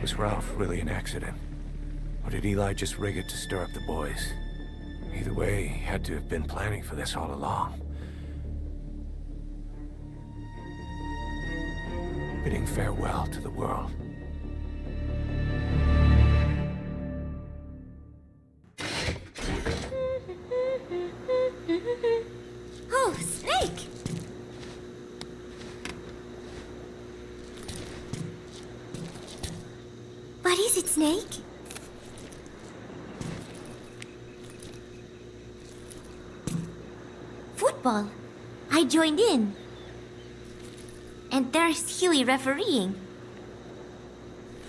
Was Ralph really an accident? Or did Eli just rig it to stir up the boys? Either way, he had to have been planning for this all along. Bidding farewell to the world.
Oh, Snake! What is it, Snake? Football? football. I joined in. And there's Huey refereeing.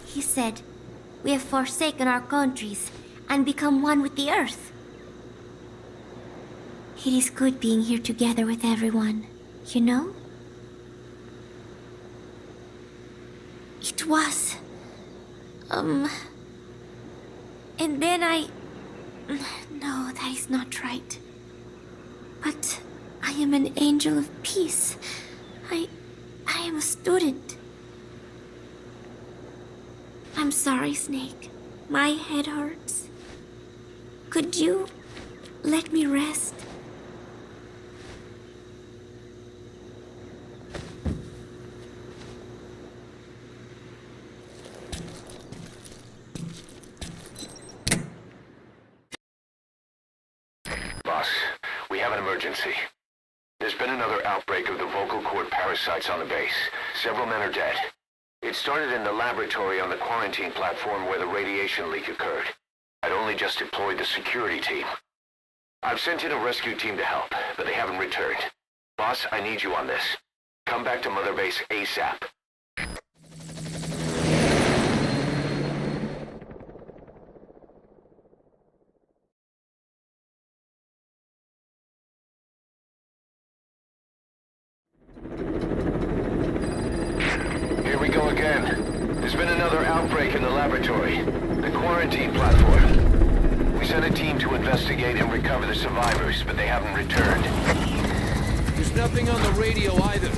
He said, "We have forsaken our countries and become one with the earth." It is good being here together with everyone, you know? It was... And then No, that is not right. But I am an angel of peace. I am a student. I'm sorry, Snake. My head hurts. Could you let me rest?
Boss, we have an emergency. There's been another outbreak of the vocal cord parasites on the base. Several men are dead. It started in the laboratory on the quarantine platform where the radiation leak occurred. I'd only just deployed the security team. I've sent in a rescue team to help, but they haven't returned. Boss, I need you on this. Come back to Mother Base ASAP. Here we go again. There's been another outbreak in the laboratory. The quarantine platform. We sent a team to investigate and recover the survivors, but they haven't returned.
There's nothing on the radio either.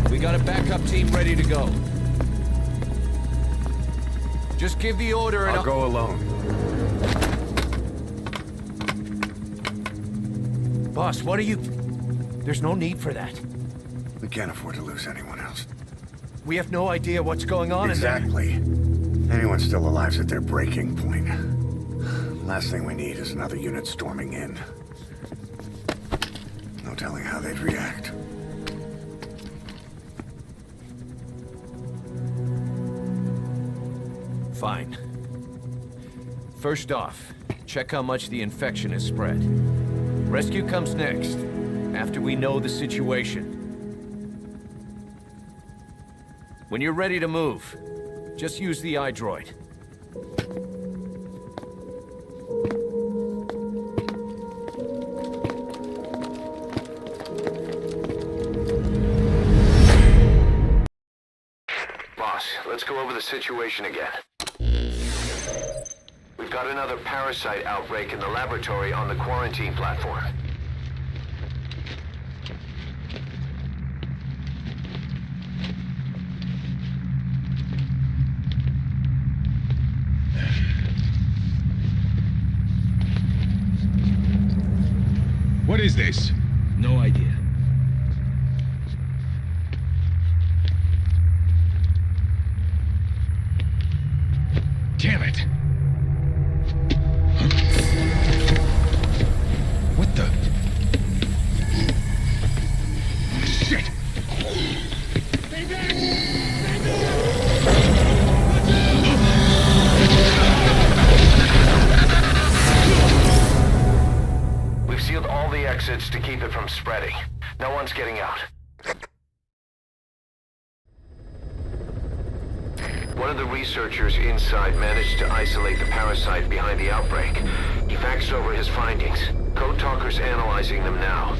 We got a backup team ready to go. Just give the order and
I'll go alone.
Boss, what are you... There's no need for that.
We can't afford to lose anyone else.
We have no idea what's going on
Exactly. Anyone still alive's at their breaking point. Last thing we need is another unit storming in. No telling how they'd react.
Fine. First off, check how much the infection has spread. Rescue comes next, after we know the situation. When you're ready to move, just use the iDroid.
Boss, let's go over the situation again. We've got another parasite outbreak in the laboratory on the quarantine platform.
What is this? No idea. Damn it! What the? Shit! Stay back! Stay back!
We've sealed all the exits to keep it from spreading. No one's getting out. One of the researchers inside managed to isolate the parasite behind the outbreak. He faxed over his findings. Code Talker's analyzing them now.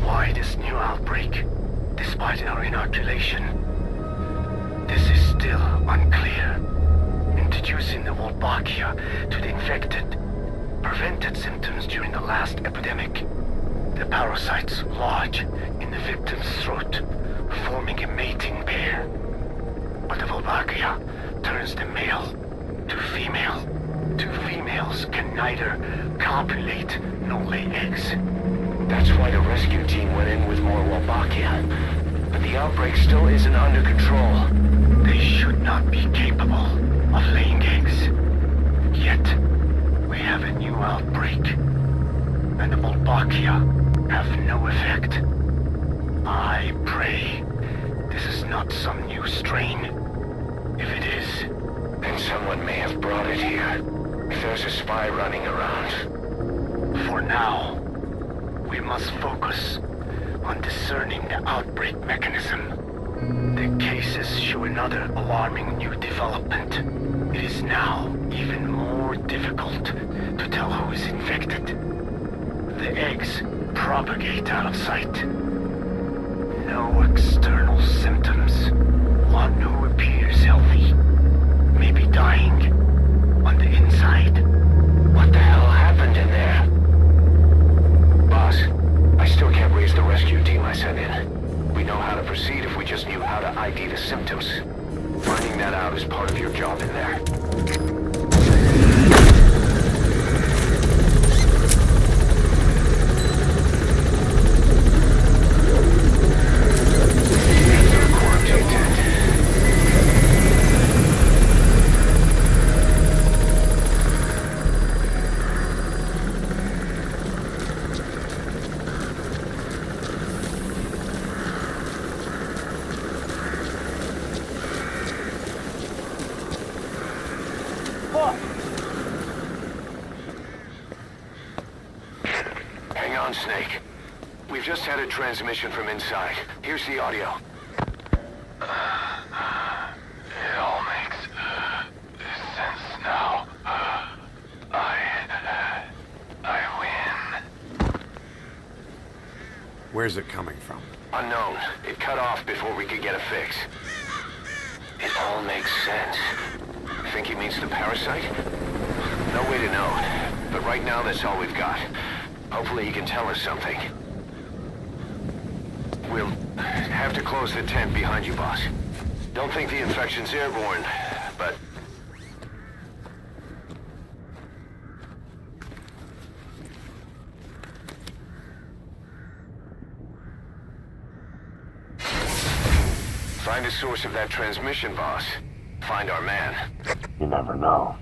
Why this new outbreak, despite our inoculation? This is still unclear. Introducing the Wolbachia to the infected prevented symptoms during the last epidemic. The parasites lodge in the victim's throat, forming a mating pair. But the Wolbachia turns the male to female. Two females can neither copulate nor lay eggs.
That's why the rescue team went in with more Wolbachia. But the outbreak still isn't under control.
They should not be capable of laying eggs. Yet, we have a new outbreak. And the Wolbachia have no effect. I pray this is not some new strain. If it is,
then someone may have brought it here. If there's a spy running around.
For now, we must focus on discerning the outbreak mechanism. The cases show another alarming new development. It is now even more difficult to tell who is infected. The eggs propagate out of sight. No external symptoms. One who appears healthy may be dying on the inside. What the hell happened in there?
Boss, I still can't raise the rescue team I sent in. We know how to proceed if we just knew how to ID the symptoms. Finding that out is part of your job in there. Hang on, Snake. We've just had a transmission from inside. Here's the audio.
It all makes sense now. I win.
Where's it coming from?
Unknown. It cut off before we could get a fix. It all makes sense. Think he means the parasite? No way to know. But right now, that's all we've got. Hopefully he can tell us something. We'll have to close the tent behind you, boss. Don't think the infection's airborne, but... Find the source of that transmission, boss. Find our man.
You never know.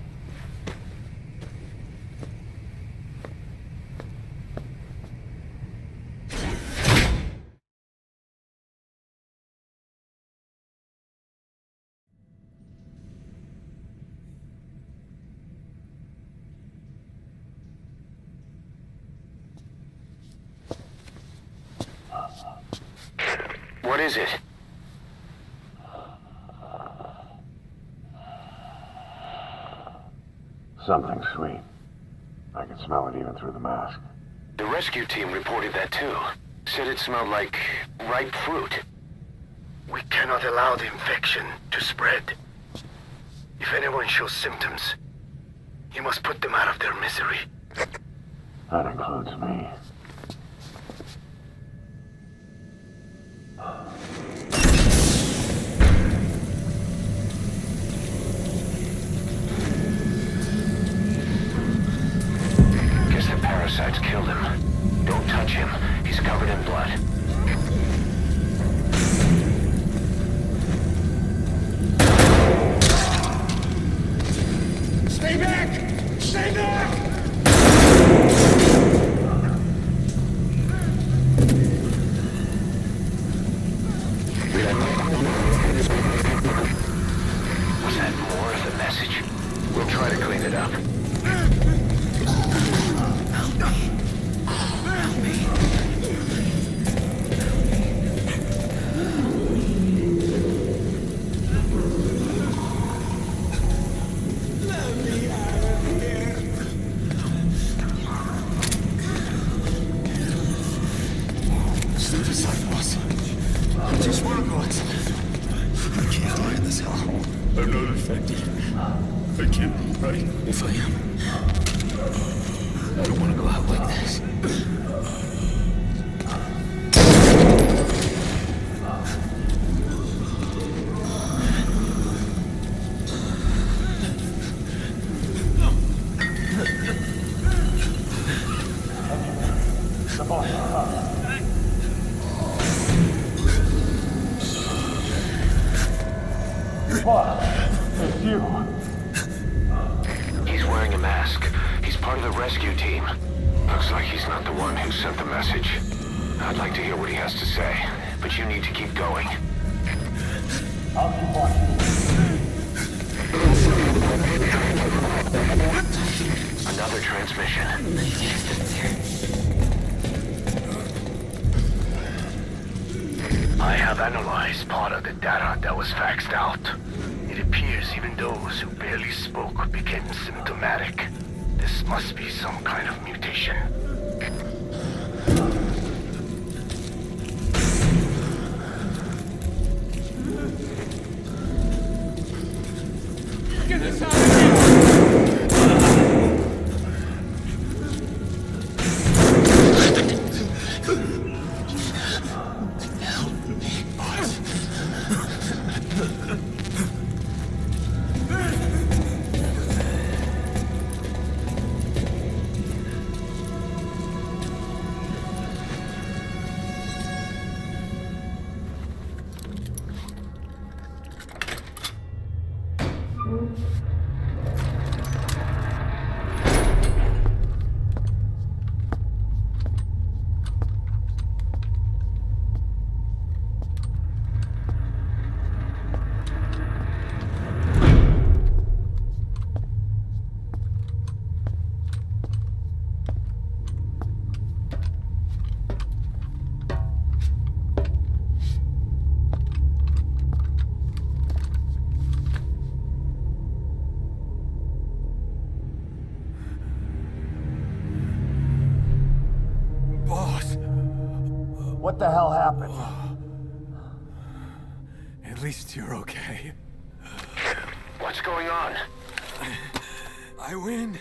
What is it?
Something sweet. I can smell it even through the mask.
The rescue team reported that too. Said it smelled like ripe fruit.
We cannot allow the infection to spread. If anyone shows symptoms, you must put them out of their misery. That includes me.
Guess the parasites killed him. Don't touch him. He's covered in blood.
Stay back! Stay back!
Was that more of the message? We'll try to clean it up.
Step aside, boss. I just want to go outside. I can't die in this hell. I'm not infected. I can't be right. If I am, I don't want to go out like this.
It's you. He's wearing a mask. He's part of the rescue team. Looks like he's not the one who sent the message. I'd like to hear what he has to say, but you need to keep going.
I'll keep watching.
Another transmission.
I've analyzed part of the data that was faxed out. It appears even those who barely spoke became symptomatic. This must be some kind of mutation.
Get us out of here!
What the hell happened?
At least you're okay.
What's going on?
I win.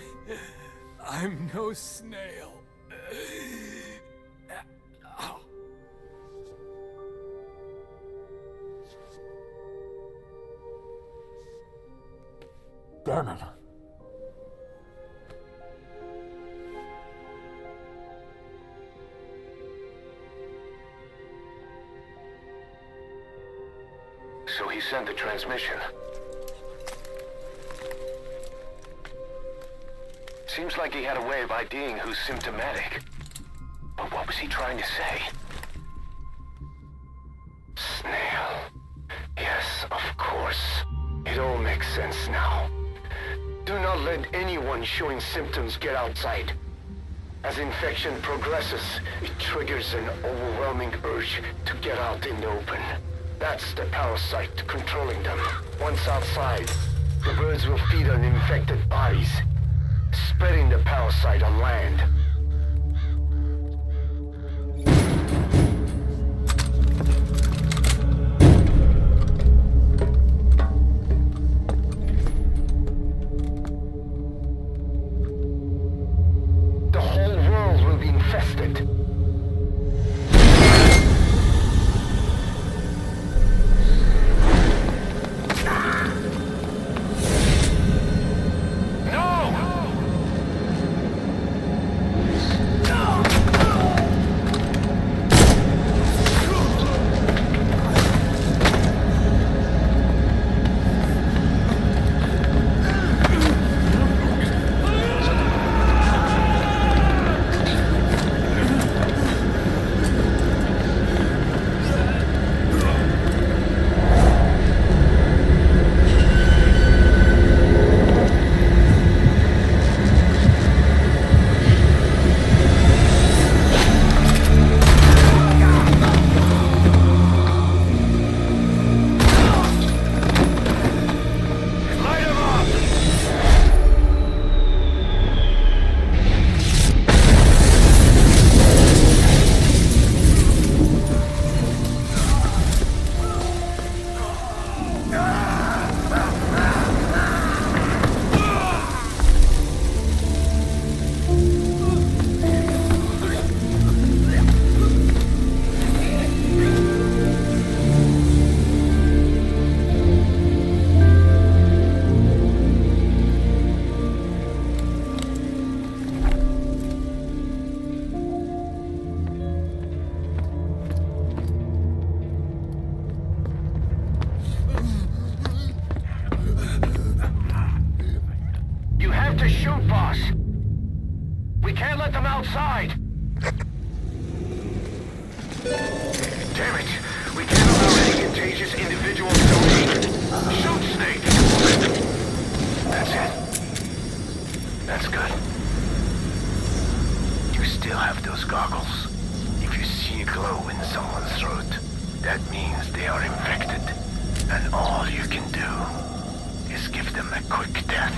I'm no snail.
Damn it.
So he sent the transmission. Seems like he had a way of IDing who's symptomatic. But what was he trying to say? Snail. Yes, of course. It all makes sense now. Do not let anyone showing symptoms get outside. As infection progresses, it triggers an overwhelming urge to get out in the open. That's the parasite controlling them. Once outside, the birds will feed on infected bodies, spreading the parasite on land. The whole world will be infested. Outside! Damn it! We can't allow any contagious individuals to leave. Shoot, Snake! That's it. That's good. You still have those goggles. If you see a glow in someone's throat,
That means they are infected, and all you can do is give them a quick death.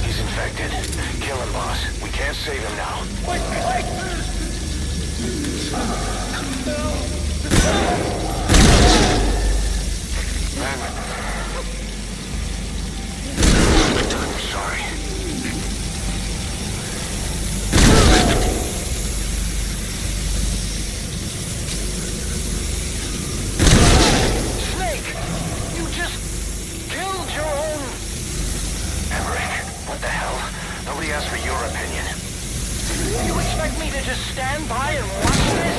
He's infected. Kill him, boss. We can't save him now.
Wait!
I'm sorry.
Snake! You just killed your own...
Emmerich, what the hell? Nobody asked for your opinion.
You expect me to just stand by and watch this?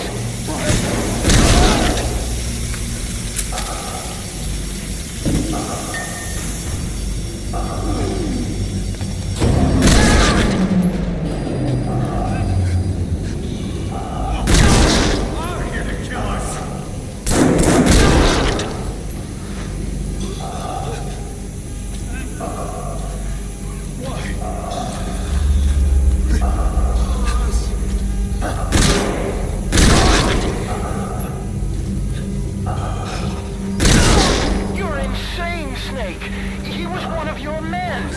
You're insane, Snake! He was one of your men!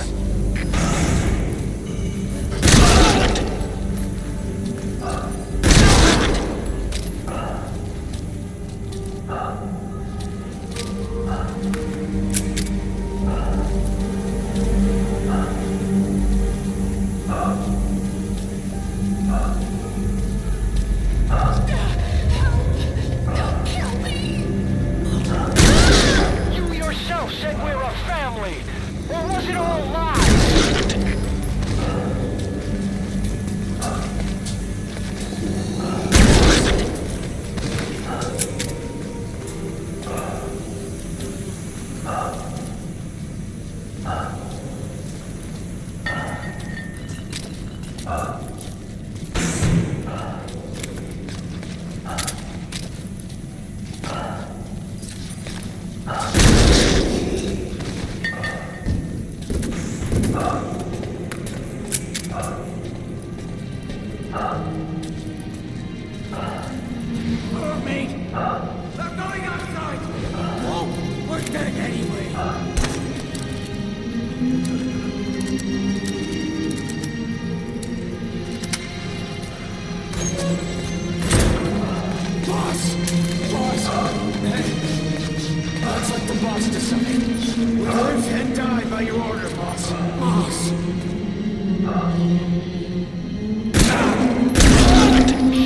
You yourself said we're a family! Or was it all lies?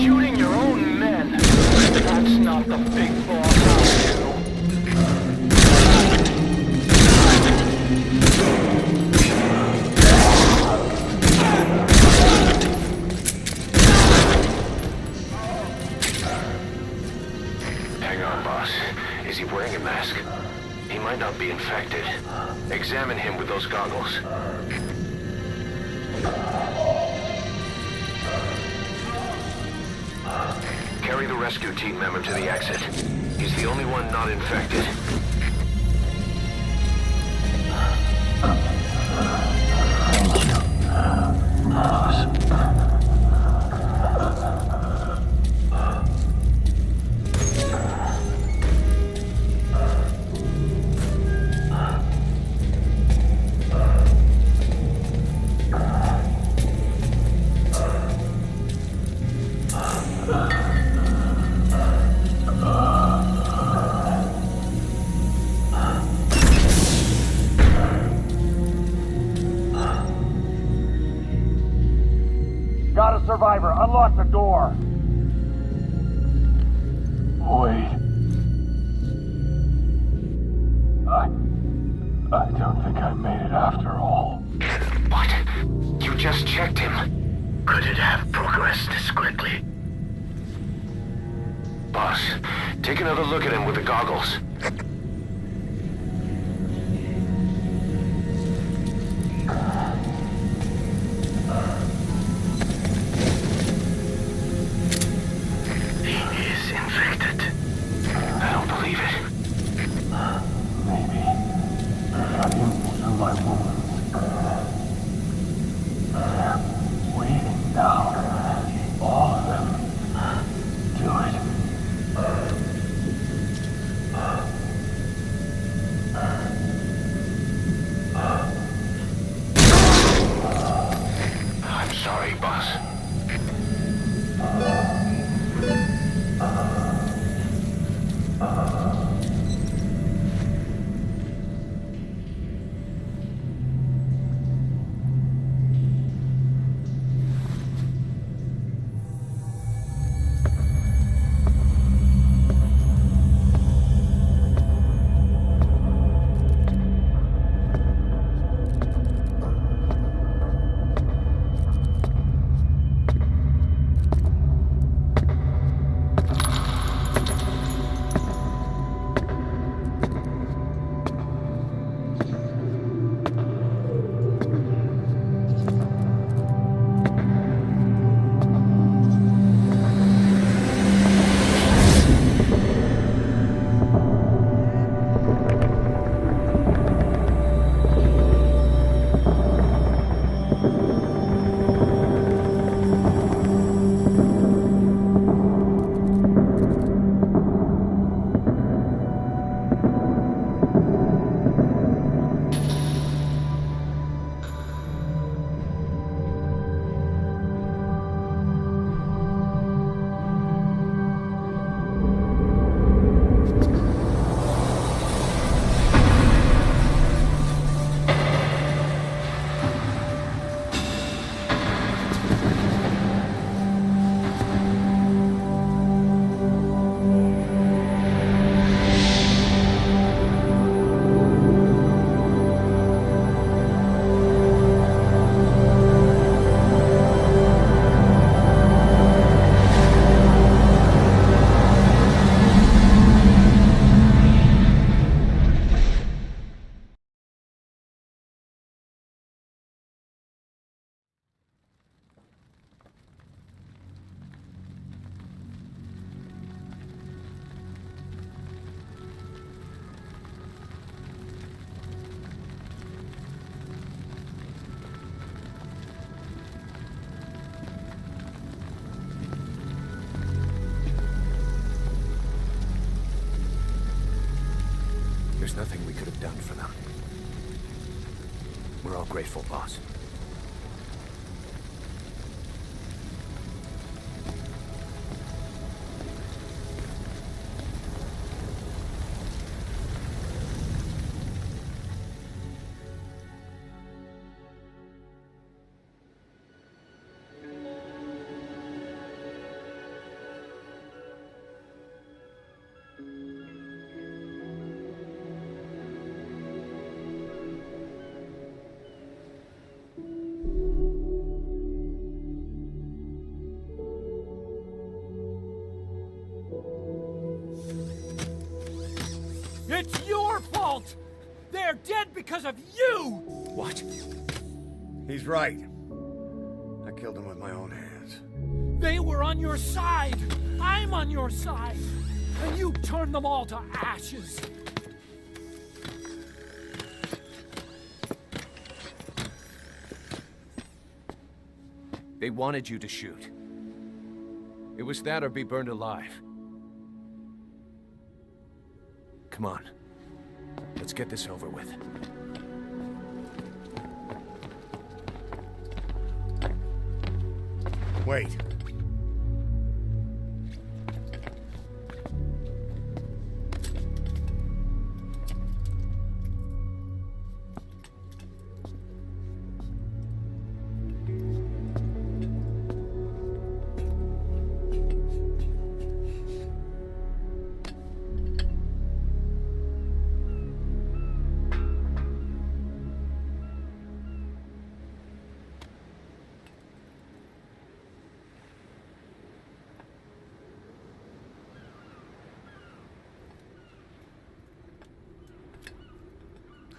Shooting your own men. That's not the big boss I'll do.
Hang on, boss. Is he wearing a mask? He might not be infected. Examine him with those goggles. Carry the rescue team member to the exit. He's the only one not infected.
Got a survivor. Unlock the door. Wait. I don't think I made it after all.
What? You just checked him.
Could it have progressed this quickly?
Boss, take another look at him with the goggles.
He is infected.
I don't believe it.
Maybe. Got him.
Sorry, boss.
There's nothing we could have done for them. We're all grateful, boss.
It's your fault! They're dead because of you!
What? He's right. I killed him with my own hands.
They were on your side! I'm on your side! And you turned them all to ashes!
They wanted you to shoot. It was that or be burned alive. Come on. Let's get this over with.
Wait.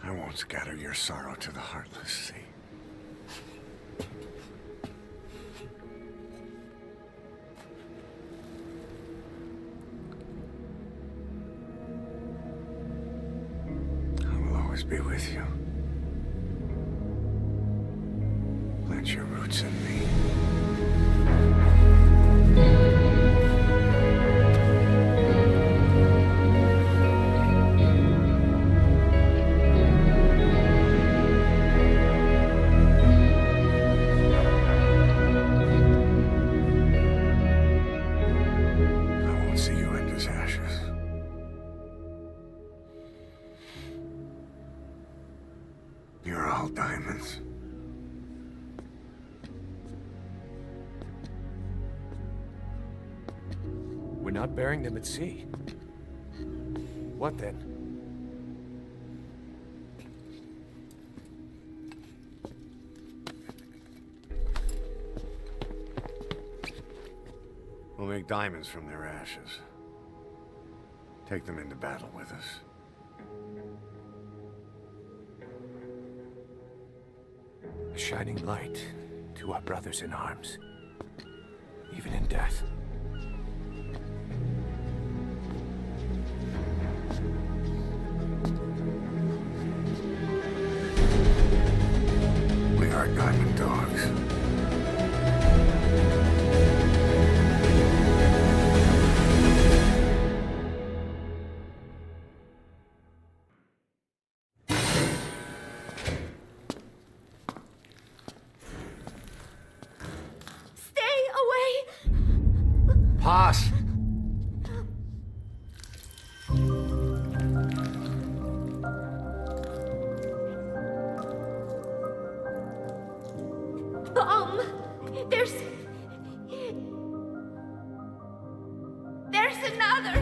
I won't scatter your sorrow to the heartless sea. I will always be with you. Plant your roots in me.
We're not burying them at sea. What then?
We'll make diamonds from their ashes. Take them into battle with us.
A shining light to our brothers in arms, even in death.
We are diamond dogs.
Stay away!
Pass!
There's another!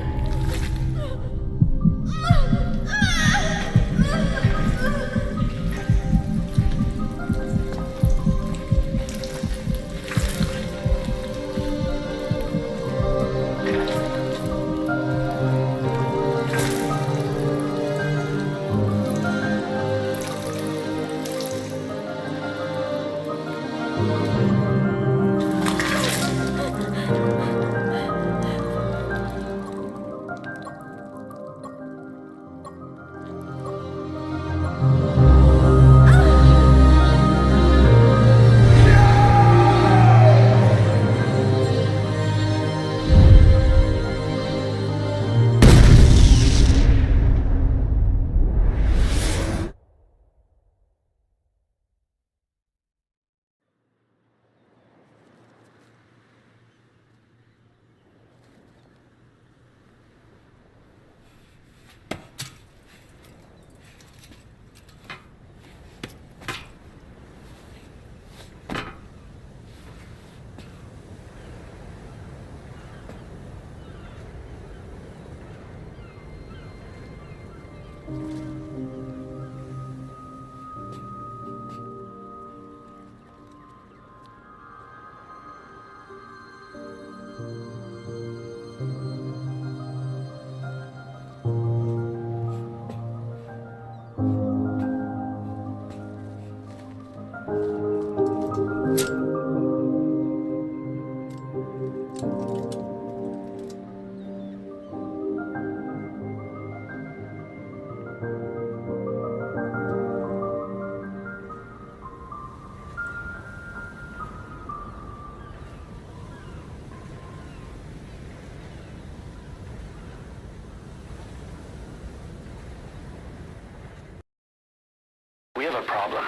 We have a problem.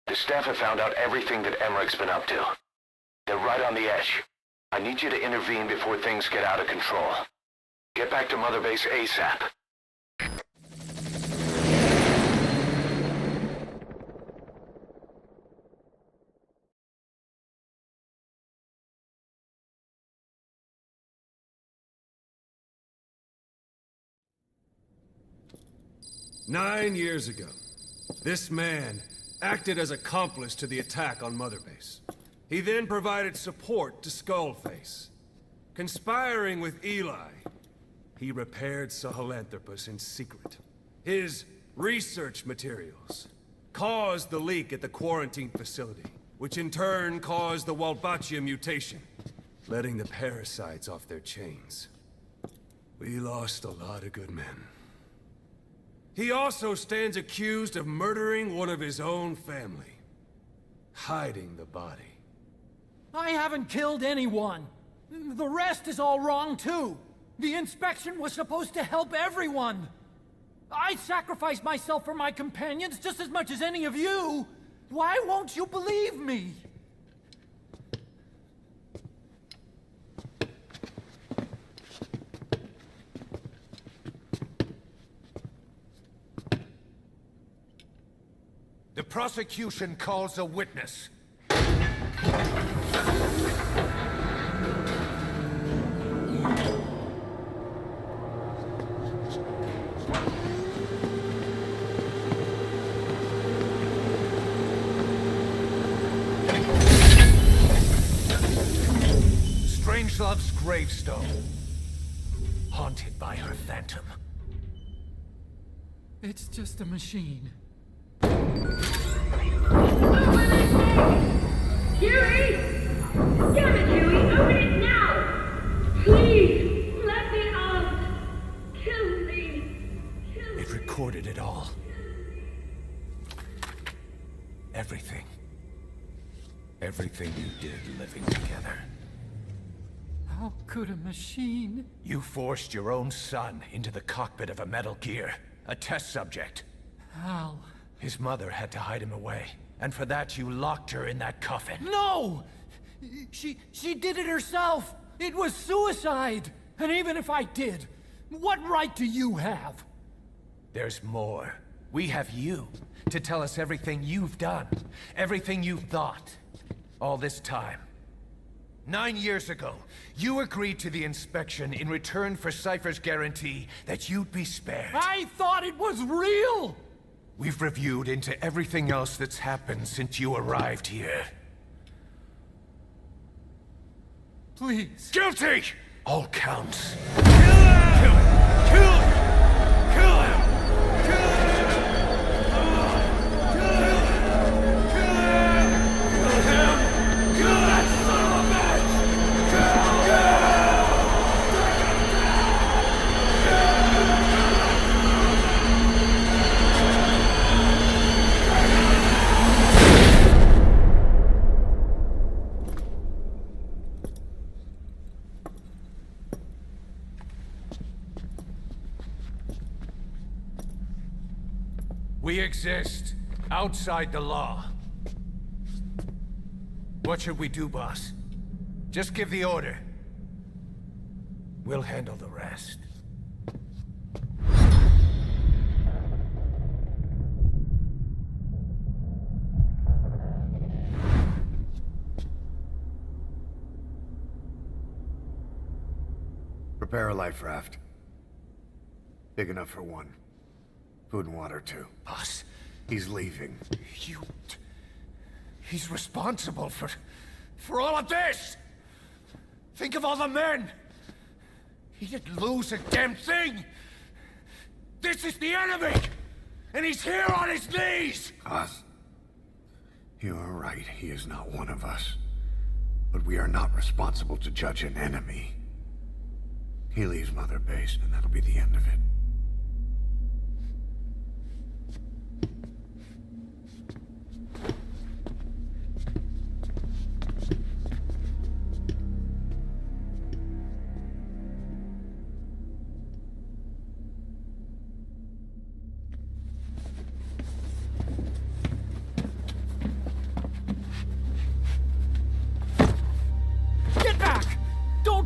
The staff have found out everything that Emmerich's been up to. They're right on the edge. I need you to intervene before things get out of control. Get back to Mother Base ASAP.
Nine years ago, this man acted as accomplice to the attack on Mother Base. He then provided support to Skullface. Conspiring with Eli, he repaired Sahelanthropus in secret. His research materials caused the leak at the quarantine facility, which in turn caused the Walbachia mutation, letting the parasites off their chains. We lost a lot of good men. He also stands accused of murdering one of his own family, hiding the body.
I haven't killed anyone. The rest is all wrong, too. The inspection was supposed to help everyone. I sacrificed myself for my companions just as much as any of you. Why won't you believe me?
The prosecution calls a witness.
love's gravestone, haunted by her phantom.
It's just a machine.
Huey! Damn it, Huey! Open it now! Please! Let me out! Kill me!
It recorded it all. Everything. Everything you did living together.
How could a machine?
You forced your own son into the cockpit of a Metal Gear, a test subject.
How?
His mother had to hide him away, and for that you locked her in that coffin.
No! She did it herself! It was suicide! And even if I did, what right do you have?
There's more. We have you to tell us everything you've done, everything you've thought, all this time. 9 years ago, you agreed to the inspection in return for Cypher's guarantee that you'd be spared.
I thought it was real!
We've reviewed into everything else that's happened since you arrived here.
Please.
Guilty! All counts. Kill him! Kill him! Kill him! Kill him! We exist outside the law. What should we do, boss? Just give the order. We'll handle the rest.
Prepare a life raft. Big enough for one. Food and water, too.
Boss.
He's leaving.
He's responsible for all of this! Think of all the men! He didn't lose a damn thing! This is the enemy! And he's here on his knees!
Us? You are right, he is not one of us. But we are not responsible to judge an enemy. He leaves Mother Base, and that'll be the end of it.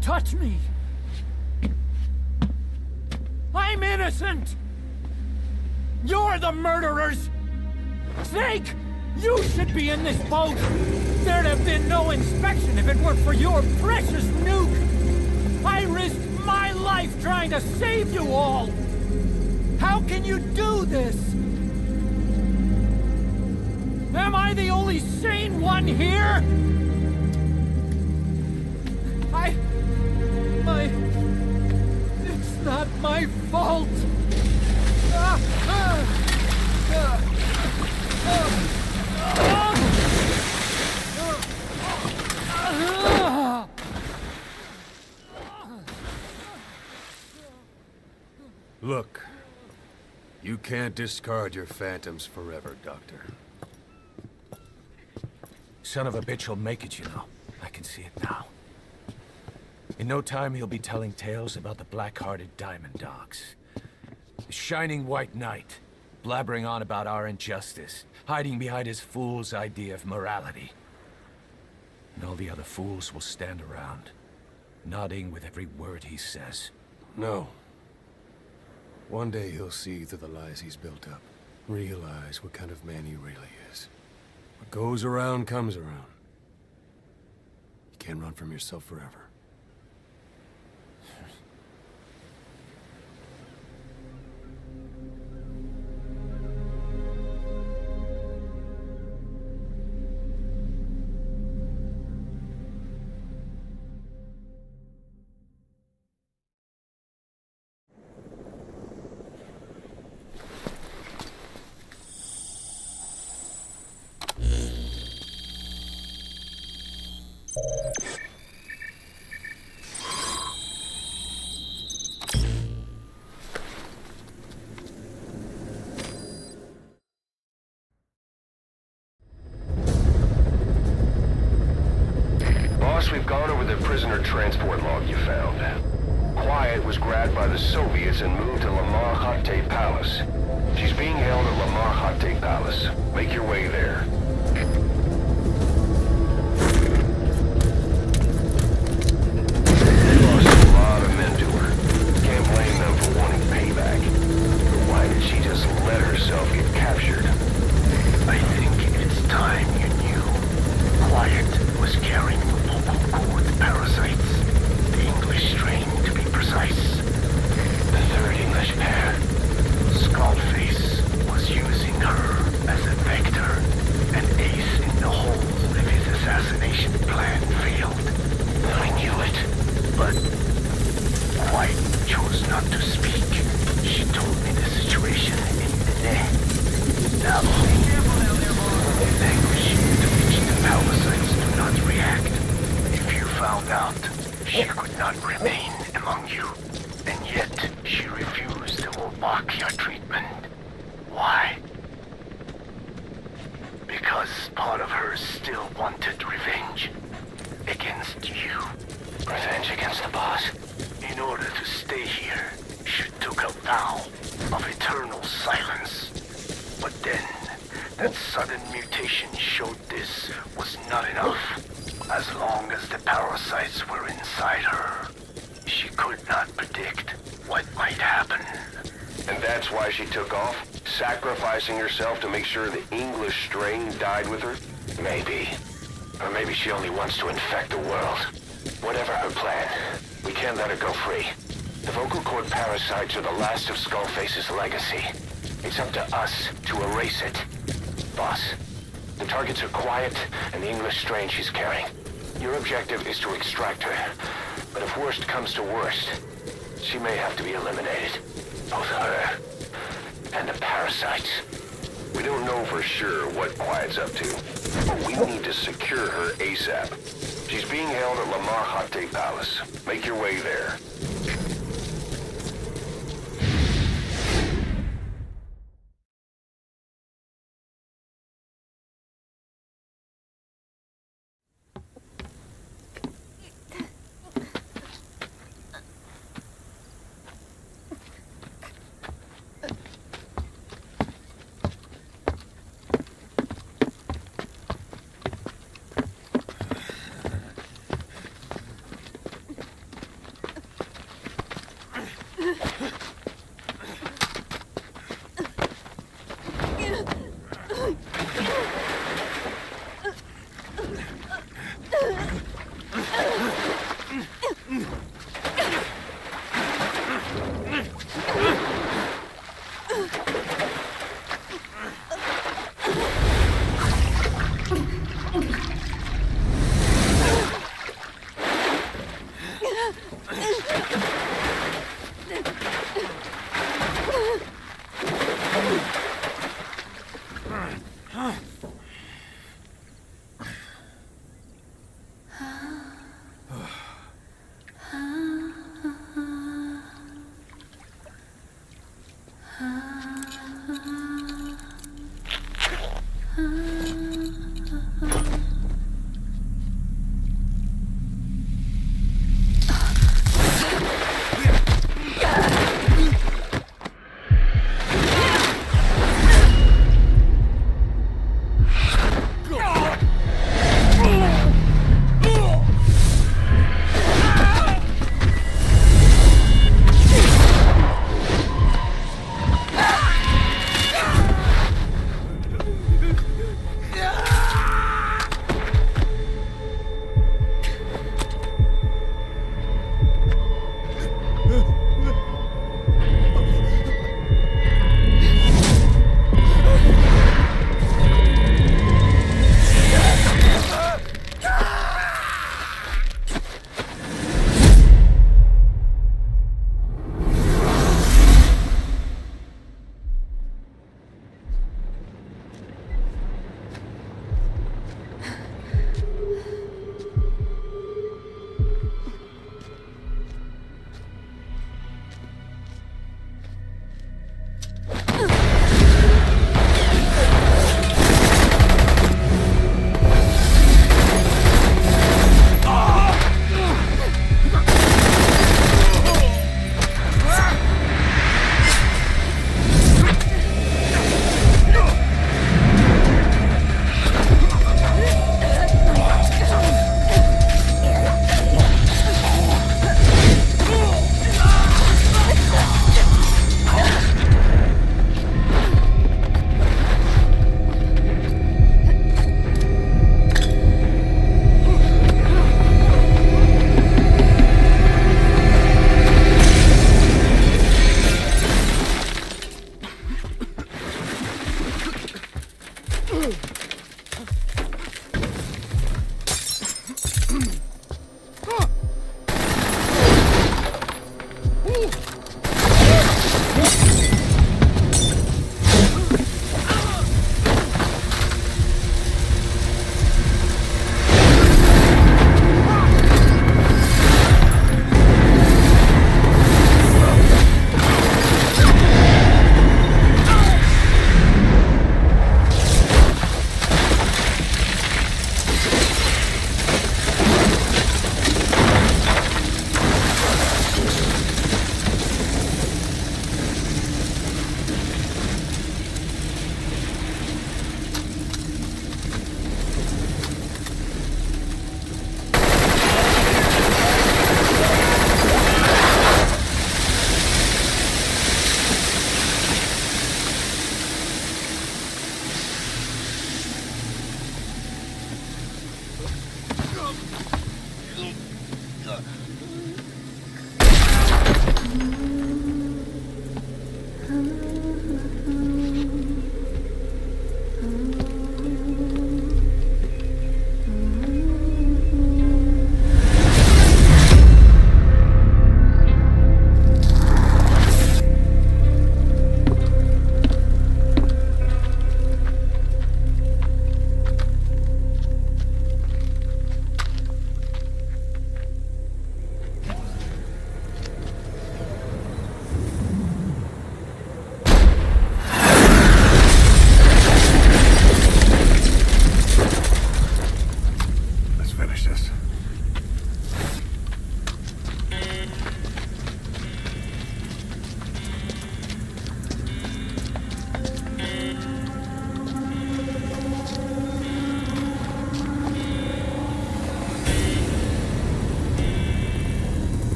Touch me! I'm innocent! You're the murderers! Snake! You should be in this boat! There'd have been no inspection if it weren't for your precious nuke! I risked my life trying to save you all! How can you do this? Am I the only sane one here? It's not my fault!
Look, you can't discard your phantoms forever, Doctor.
Son of a bitch will make it, you know. I can see it now. In no time, he'll be telling tales about the black-hearted Diamond Dogs. The shining white knight, blabbering on about our injustice, hiding behind his fool's idea of morality. And all the other fools will stand around, nodding with every word he says.
No. One day he'll see through the lies he's built up, realize what kind of man he really is. What goes around comes around. You can't run from yourself forever.
Boss, we've gone over the prisoner transport log you found. Quiet was grabbed by the Soviets and moved to Lamar Khatte Palace. She's being held at Lamar Khatte Palace. Make your way there. They lost a lot of men to her. Can't blame them for wanting payback. But why did she just let herself get captured?
I think it's time you knew. Quiet was carrying vocal cord parasites. The English strain, to be precise. The third English pair. Skullface was using her as a vector. An ace in the hole if his assassination plan failed. I knew it, but Quiet chose not to speak. She told me the situation in the net. Now, the language to which the parasites do not react. If you found out, she could not remain among you. And yet, she refused the Wolbachia treatment. Why? Because part of her still wanted revenge. Against you. Revenge against the boss? In order to stay here, she took a vow of eternal silence. But then, that sudden mutation showed this was not enough. As long as the parasites were inside her, she could not predict what might happen.
And that's why she took off? Sacrificing herself to make sure the English strain died with her?
Maybe. Or maybe she only wants to infect the world. Whatever her plan, we can't let her go free. The vocal cord parasites are the last of Skullface's legacy. It's up to us to erase it. Boss, the targets are Quiet and the English strain she's carrying. Your objective is to extract her. But if worst comes to worst, she may have to be eliminated. Both her and the parasites.
We don't know for sure what Quiet's up to, but we need to secure her ASAP. She's being held at Lamar Khatte Palace. Make your way there.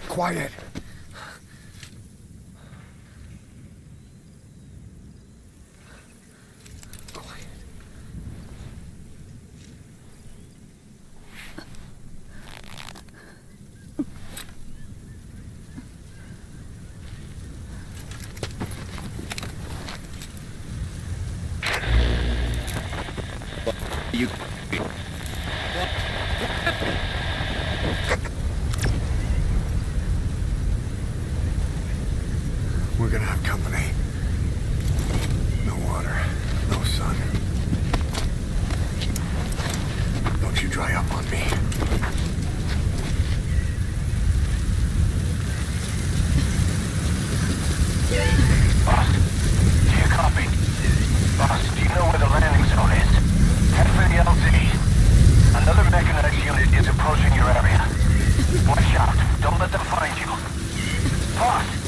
Quiet.
You...
We're gonna have company. No water, no sun. Don't you dry up on me.
Boss, do you copy? Boss, do you know where the landing zone is? Head for the LZ. Another mechanized unit is approaching your area. Watch out. Don't let them find you. Boss!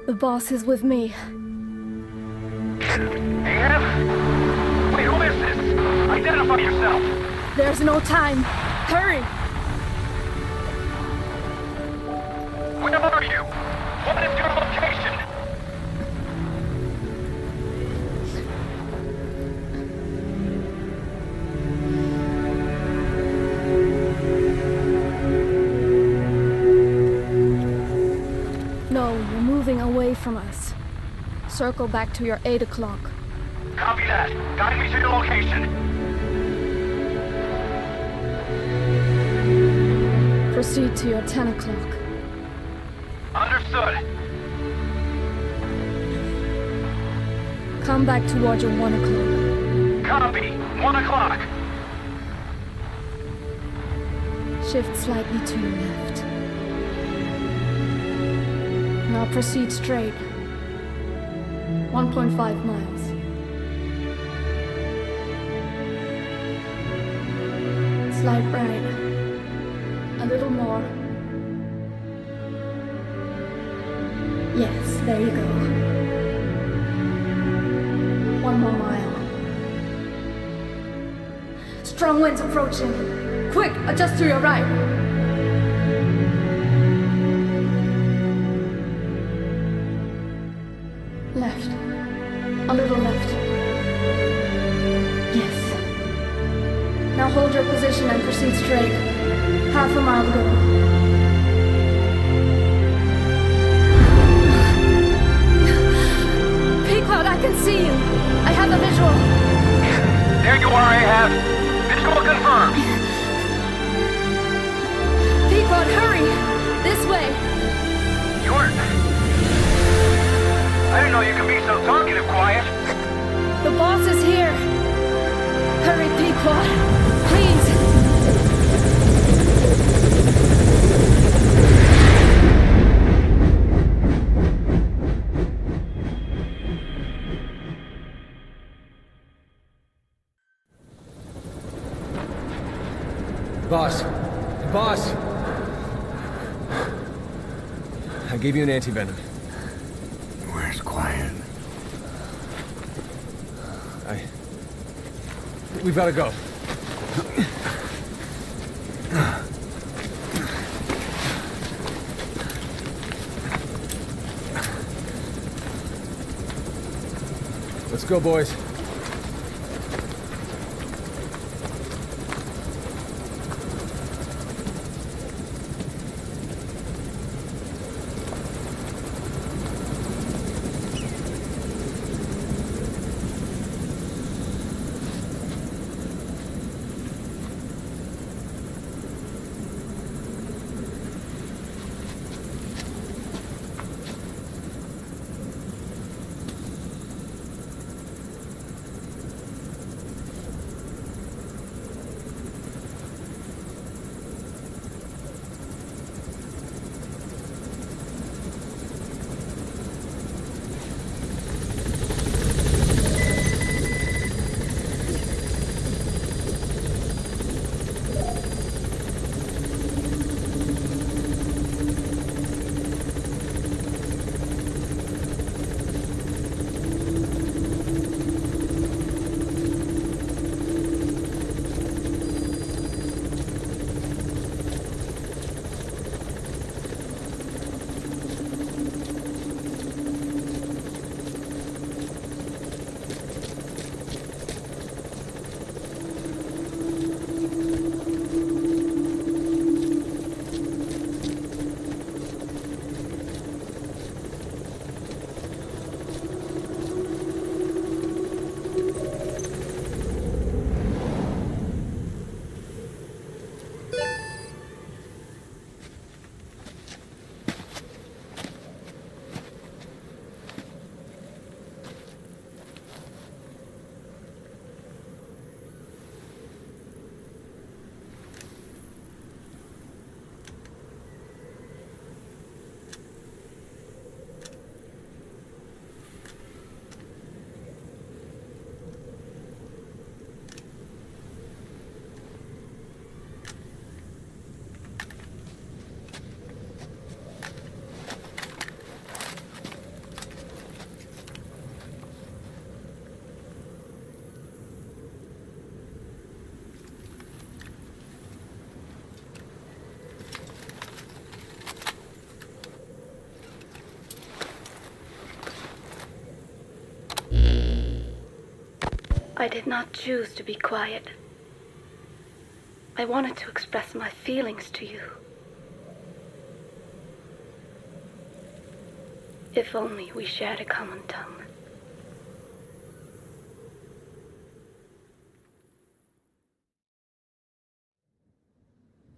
The boss is with me.
Ahab? Wait, who is this? Identify yourself!
There's no time. Hurry!
Where are you? What is your location?
No, you're moving away from us. Circle back to your 8 o'clock.
Copy that. Guide me to your location.
Proceed to your 10 o'clock.
Understood.
Come back towards your 1 o'clock.
Copy. 1 o'clock.
Shift slightly to your left. Now proceed straight. 1.5 miles. Slide right. A little more. Yes, there you go. 1 more mile. Strong winds approaching. Quick, adjust to your right. Left. A little left. Yes. Now hold your position and proceed straight. Half a mile to go. Pequod, I can see you. I have a visual.
There you are, Ahab. Visual confirmed.
Pequod, hurry! This way.
I didn't know you could be so talkative, Quiet.
The boss is here. Hurry, Pequod. Please.
Boss. Boss! I gave you an anti-venom.
Where's Quiet?
We've gotta go.
Let's go, boys.
I did not choose to be quiet. I wanted to express my feelings to you. If only we shared a common tongue.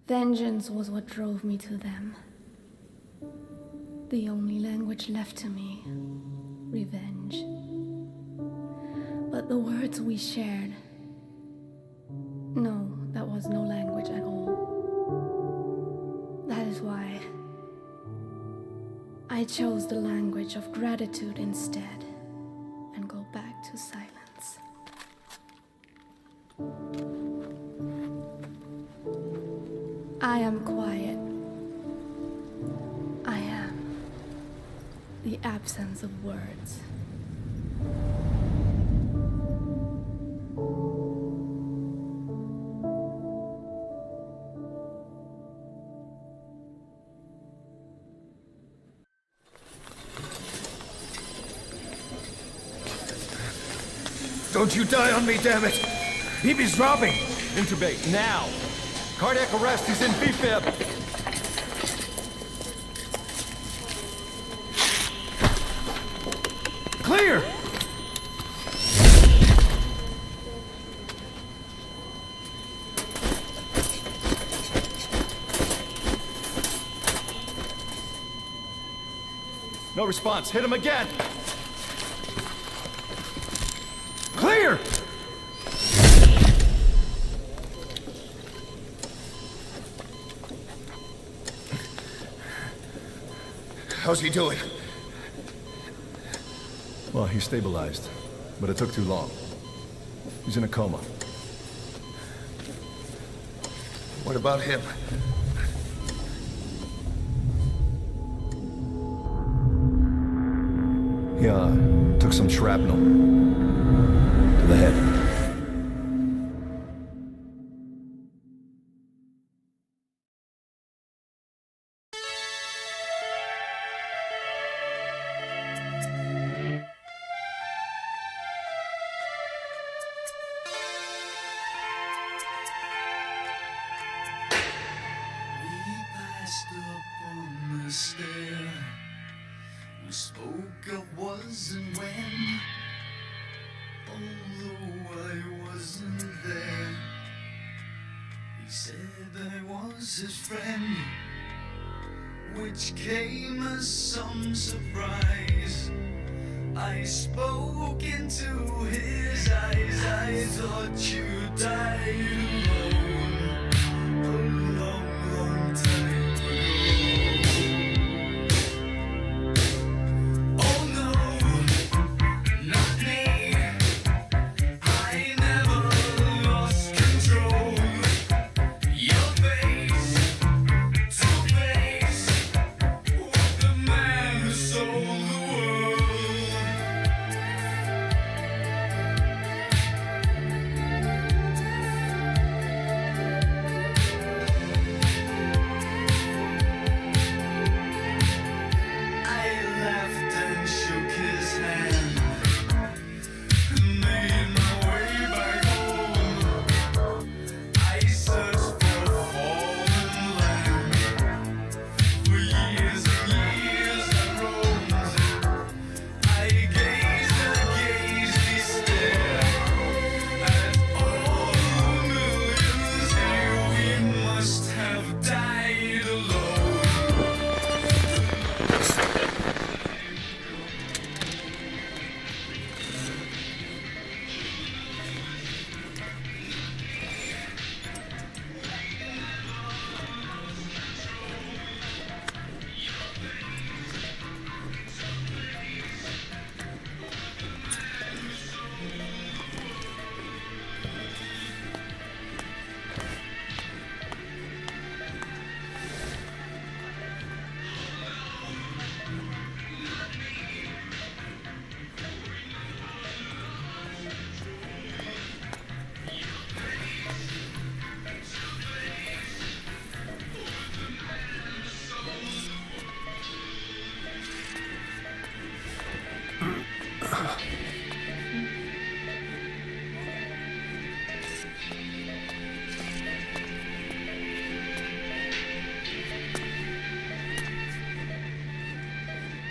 Vengeance was what drove me to them. The only language left to me, revenge. But the words we shared, no, that was no language at all. That is why I chose the language of gratitude instead and go back to silence. I am quiet. I am the absence of words.
Don't you die on me, damn it! BB's dropping!
Intubate, now! Cardiac arrest, he's in BFib!
Clear!
No response, hit him again!
Clear! How's he doing?
Well, he's stabilized, but it took too long. He's in a coma.
What about him?
He, took some shrapnel to the head.
was his friend, which came as some surprise. I spoke into his eyes. I thought you died alone a long, long time ago. Oh no, not me. I never lost control. Your face to face with the man who sold the world. I laughed and shook his hand and made my way back home. I searched for fallen land. For years and years I roamed. I gazed and gazed stare at all the millions here. We must have died alone.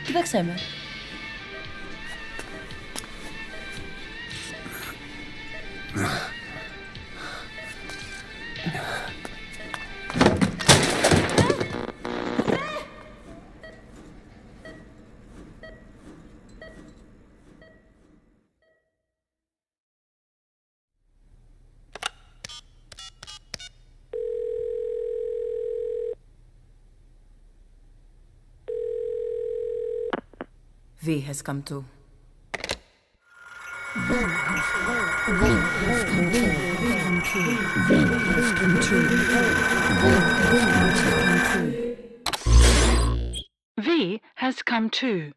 Τι θα ξέρουμε.
V has come too.
V has come too.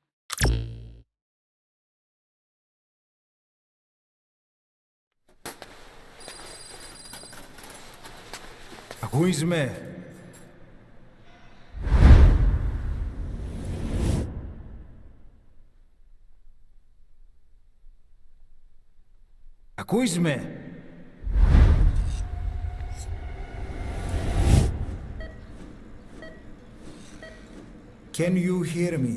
Ακούεις με? Ακούεις με? Can you hear me?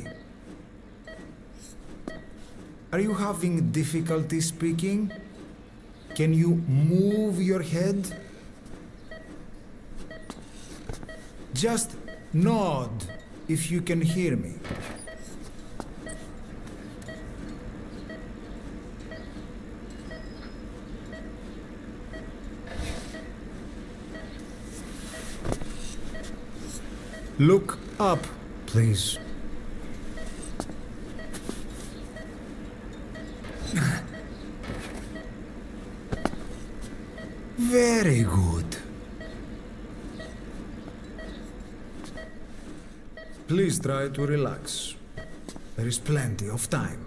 Are you having difficulty speaking? Can you move your head? Just nod if you can hear me. Look up, please. Very good. Please try to relax. There is plenty of time.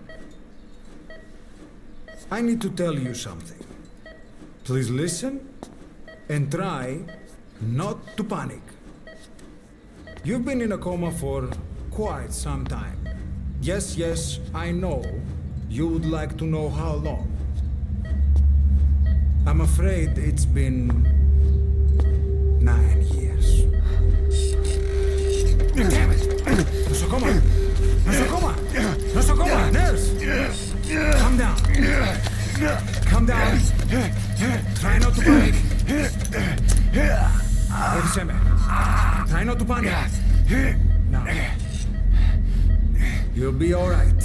I need to tell you something. Please listen and try not to panic. You've been in a coma for quite some time. Yes, I know. You would like to know how long. I'm afraid it's been 9 years. Damn it! Nosocoma! Nosocoma! Nosocoma! Nurse! Calm down. Calm down. Try not to panic. Ήρθαμε. Try not to panic. Now. You'll be all right.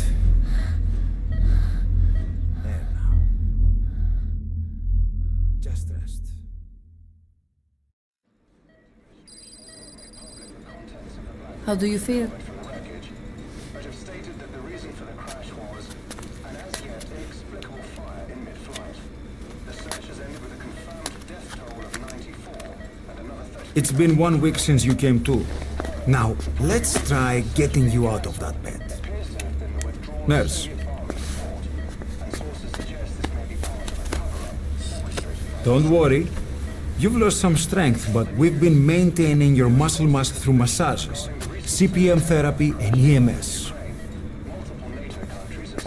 There now. Just rest.
How do you feel?
It's been 1 week since you came to. Now, let's try getting you out of that bed. Nurse. Don't worry. You've lost some strength, but we've been maintaining your muscle mass through massages, CPM therapy, and EMS.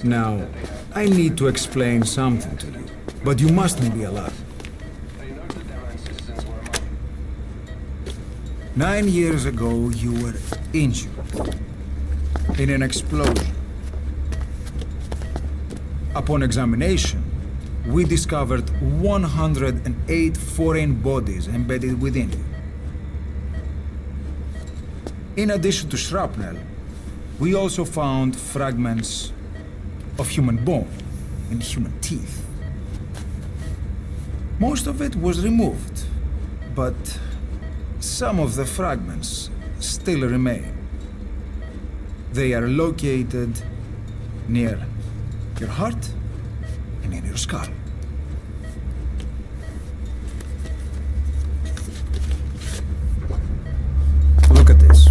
Now, I need to explain something to you, but you mustn't be alarmed. 9 years ago, you were injured in an explosion. Upon examination, we discovered 108 foreign bodies embedded within you. In addition to shrapnel, we also found fragments of human bone and human teeth. Most of it was removed, but some of the fragments still remain. They are located near your heart and in your skull. Look at this.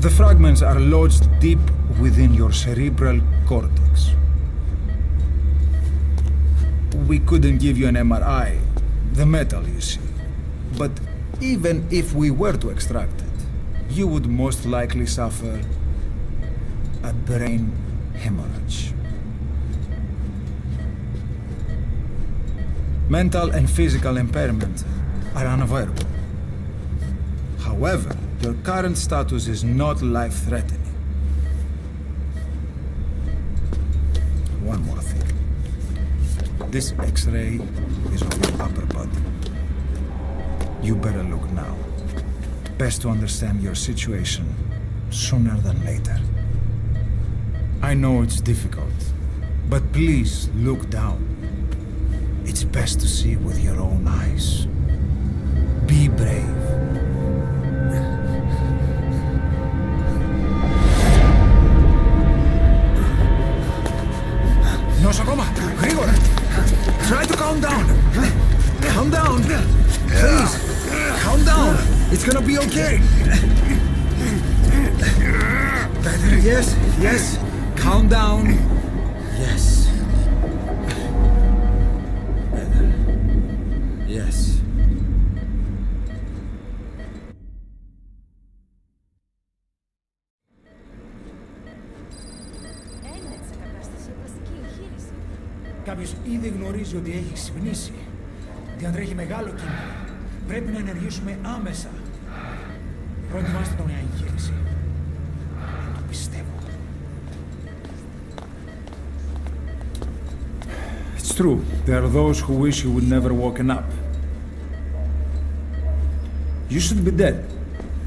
The fragments are lodged deep within your cerebral cortex. We couldn't give you an MRI, the metal, you see. But even if we were to extract it, you would most likely suffer a brain hemorrhage. Mental and physical impairment are unavoidable. However, your current status is not life-threatening. One more thing. This X-ray is of your upper body. You better look now. Best to understand your situation sooner than later. I know it's difficult, but please look down. It's best to see with your own eyes. Be brave. Nosakoma, Grigor! Try to calm down! Calm down! Please! Calm down! It's gonna be okay! Better, yes, yes! Calm down! Yes. Better. Yes. Κάποιος ήδη γνωρίζει ότι έχει ξυπνήσει. Διατρέχει μεγάλο κίνδυνο. Πρέπει να ενεργήσουμε άμεσα. Προετοιμάστε τον για εγχείρηση. Δεν το πιστεύω. It's true. There are those who wish you would never woken up. You should be dead,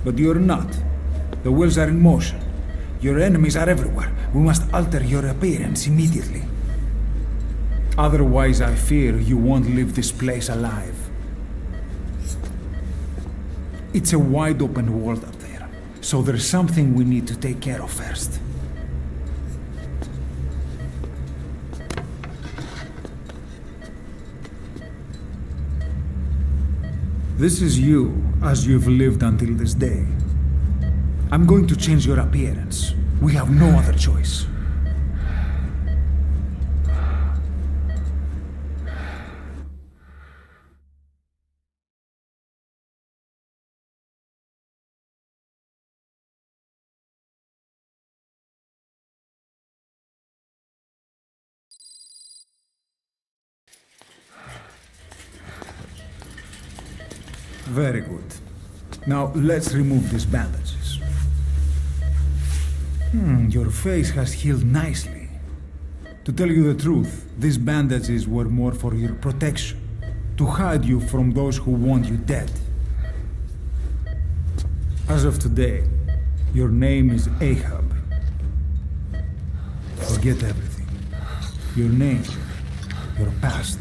but you're not. The wheels are in motion. Your enemies are everywhere. We must alter your appearance immediately. Otherwise, I fear you won't leave this place alive. It's a wide open world up there, so there's something we need to take care of first. This is you, as you've lived until this day. I'm going to change your appearance. We have no other choice. Very good. Now, let's remove these bandages. Your face has healed nicely. To tell you the truth, these bandages were more for your protection, to hide you from those who want you dead. As of today, your name is Ahab. Forget everything. Your name, your past.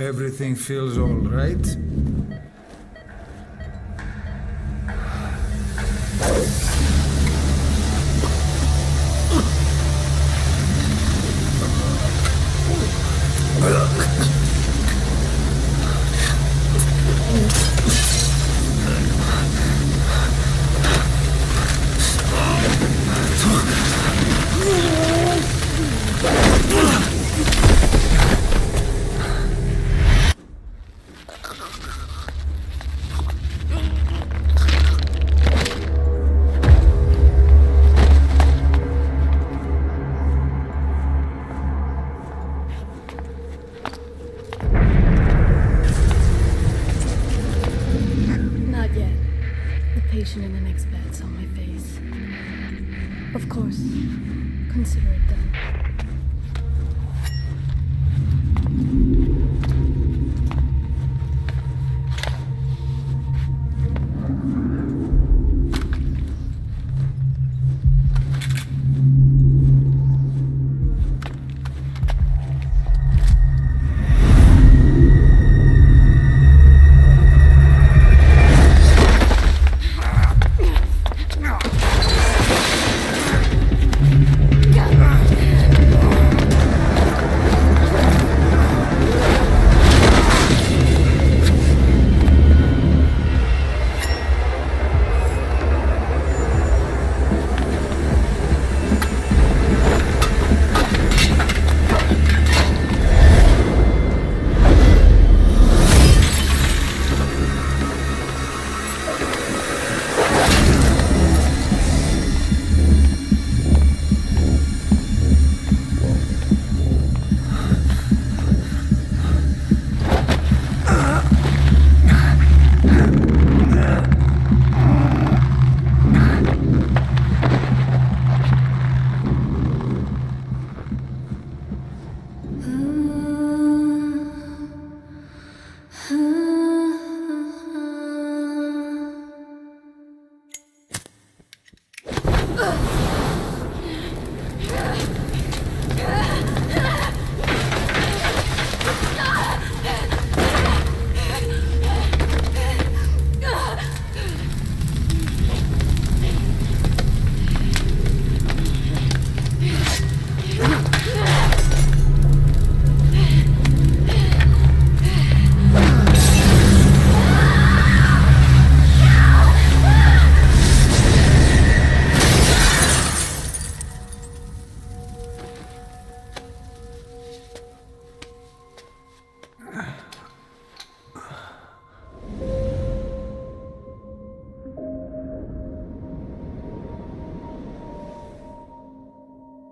Everything feels all right?
In the next bed's on my face. Of course. Consider it done.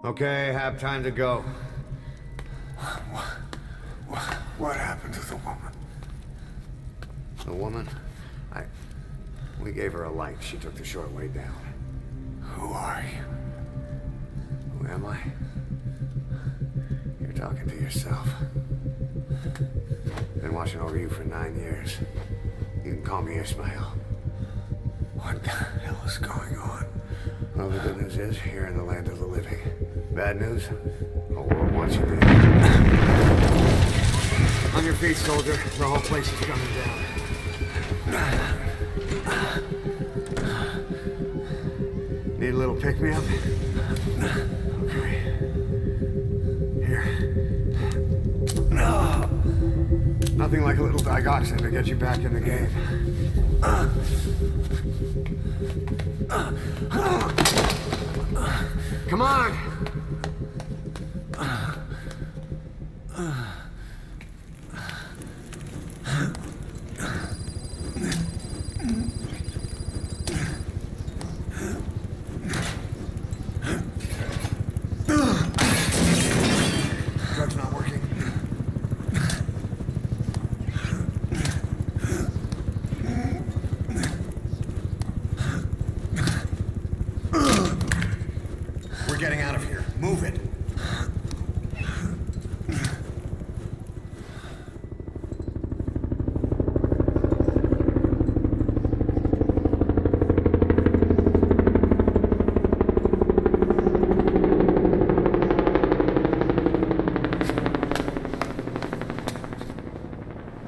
Okay, have time to go. What happened to the woman? The woman? We gave her a light. She took the short way down. Who are you? Who am I? You're talking to yourself. Been watching over you for 9 years. You can call me Ismail. What the hell is going on? Well, the good news is, you're in the land of the living. Bad news? The whole world wants you dead. On your feet, soldier. The whole place is coming down. Need a little pick-me-up? Okay. Here. Nothing like a little digoxin to get you back in the game. Come on!
Drug's not working. We're getting out of here. Move it.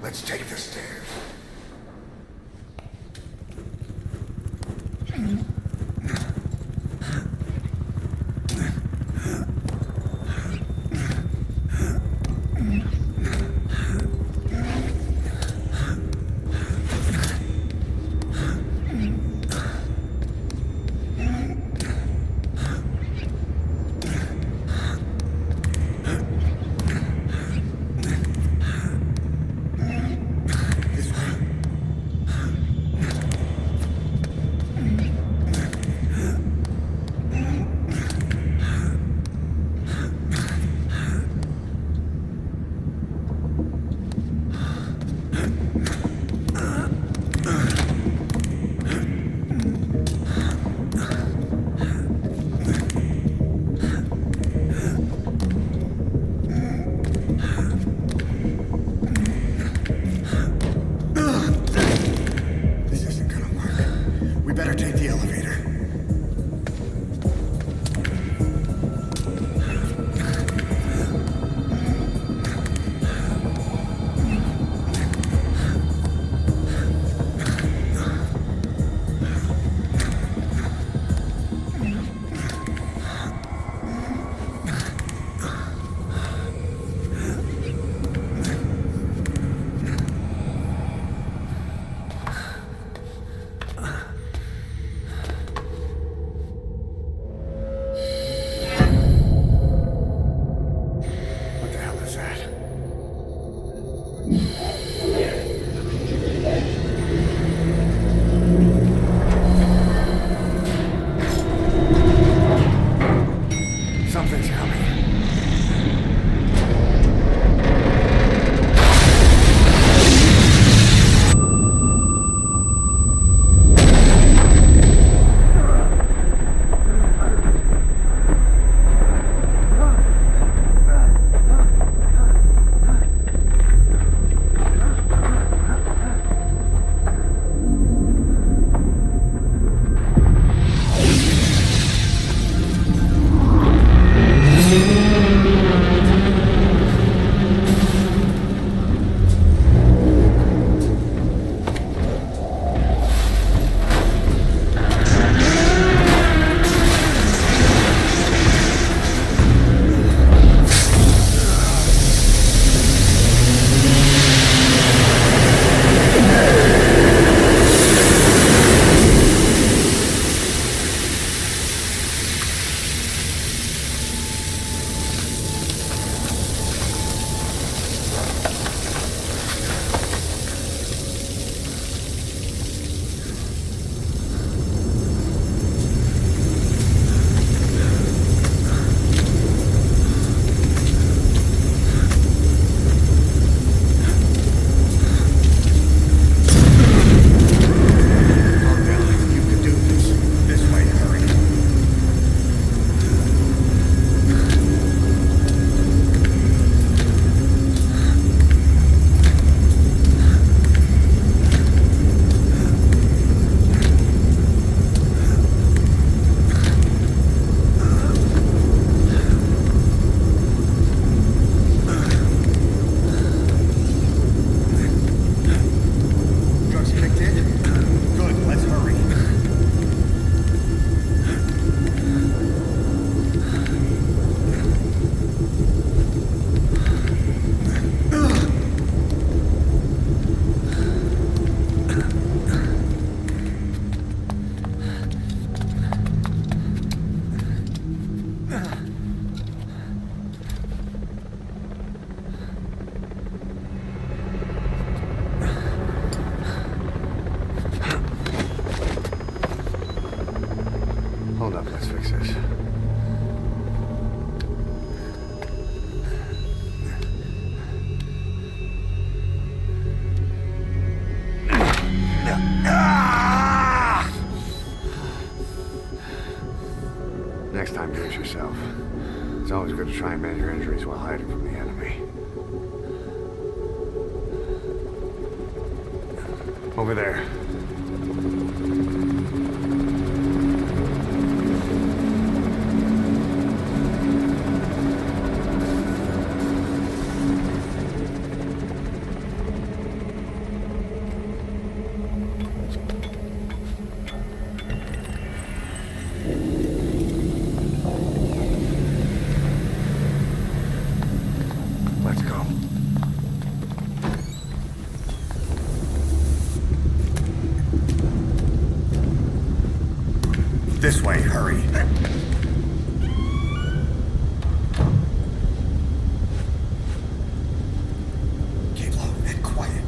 Let's take the stairs.
Next time, do it yourself. It's always good to try and manage your injuries while hiding from the enemy. Over there. Let's go.
This way, hurry. Keep low and quiet.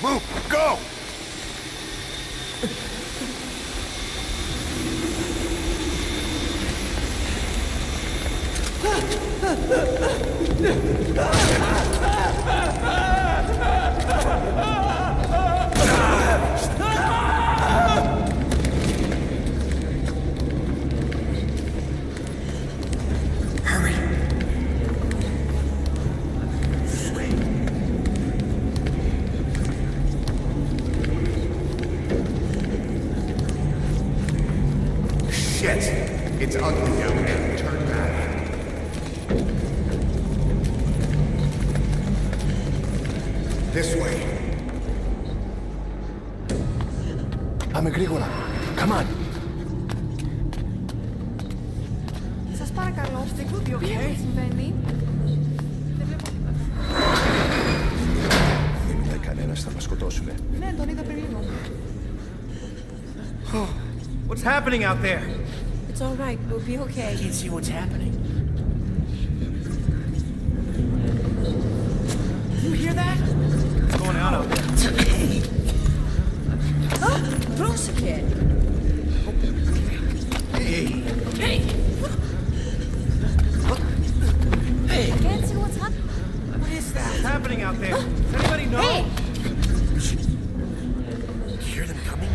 Move! Go!
Shit! It's ugly down there. Turn back. This way.
I'm Agricola. Come on.
Σας παρακαλώ, τι συμβαίνει?
Δεν ήταν κανένας, θα μας σκοτώσουνε.
Ναι, τον είδα πριν λίγο.
What's happening out there?
It's all right. We'll be okay.
I can't see what's happening. You hear that? What's going on out there? It's okay.
Πρόσεχε!
Hey! Hey!
I can't see what's happening.
What is that? What's happening out there? Does anybody know?
Hey!
You hear them coming?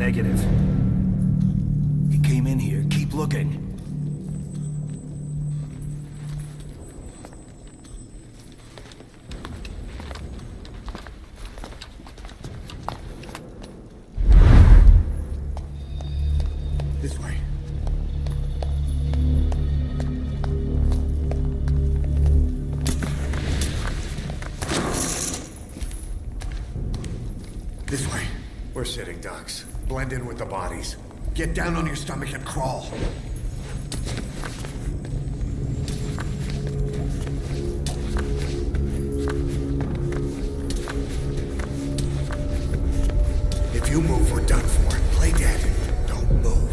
Negative. He came in here. Keep looking.
This way.
were sitting ducks. Blend in with the bodies. Get down on your stomach and crawl. If you move, we're done for. Play dead. Don't move.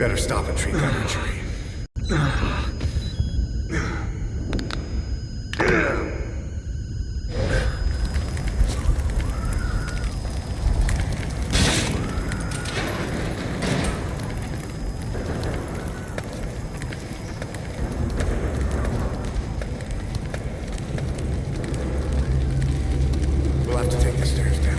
better stop and treat that injury. We'll have to take the stairs down.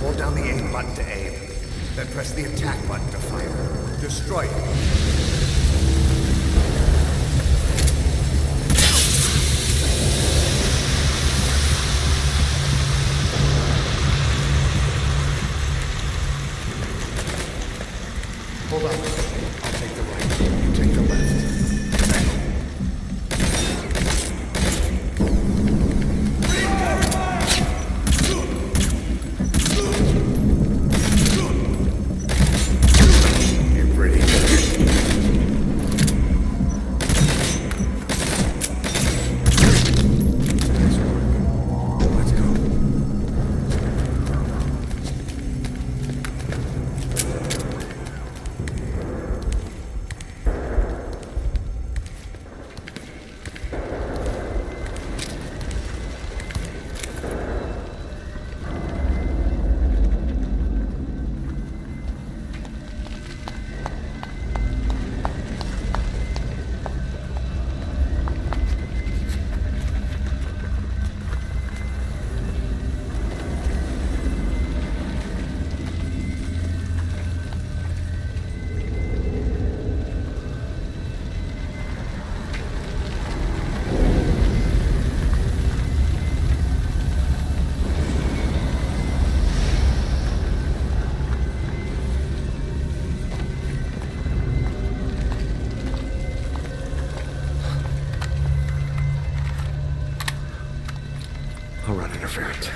Hold down the aim button to aim. Then press the attack button to fire. Destroy it. Hold on. I'll take the right. You take the left. I'll run interference.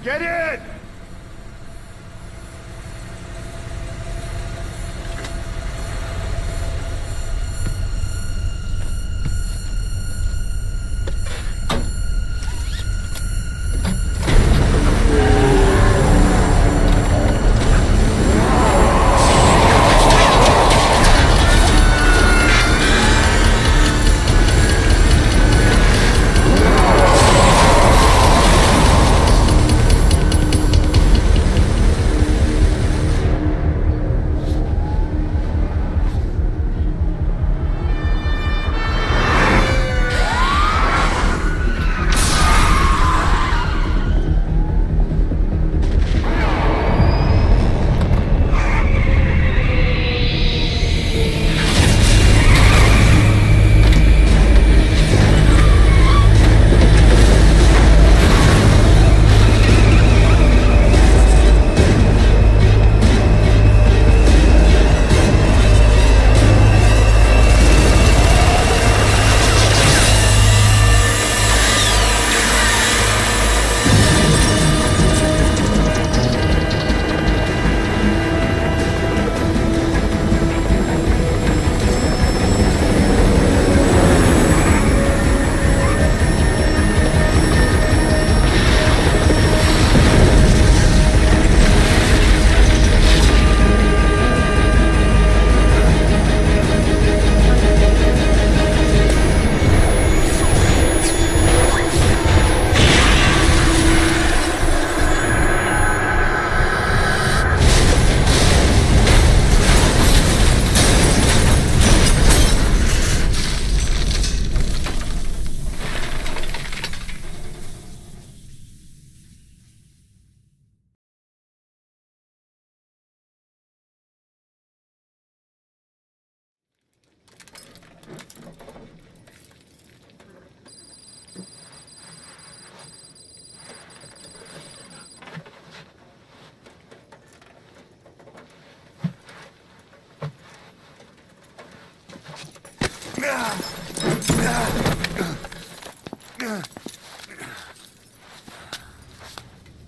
Get in!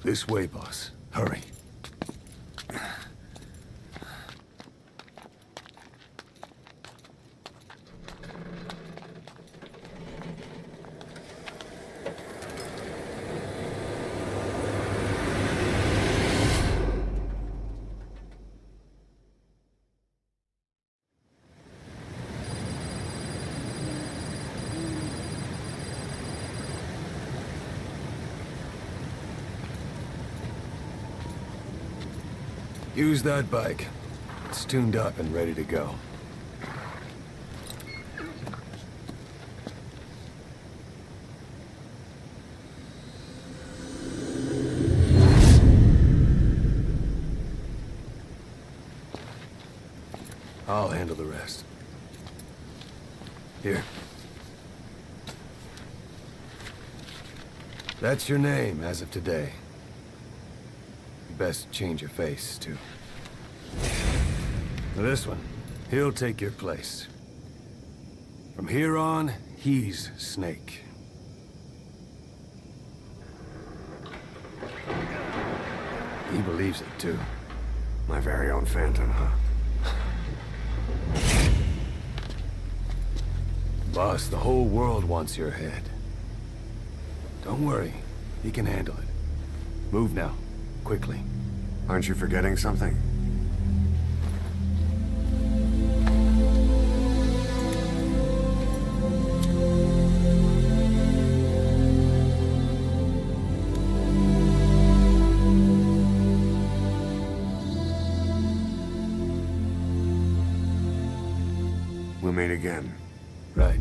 This way, boss. Hurry. Use that bike. It's tuned up and ready to go. I'll handle the rest. Here. That's your name as of today. You best change your face, too. Now this one, he'll take your place. From here on, he's Snake. He believes it, too.
My very own Phantom, huh?
Boss, the whole world wants your head. Don't worry, he can handle it. Move now, quickly.
Aren't you forgetting something? We'll meet again.
Right.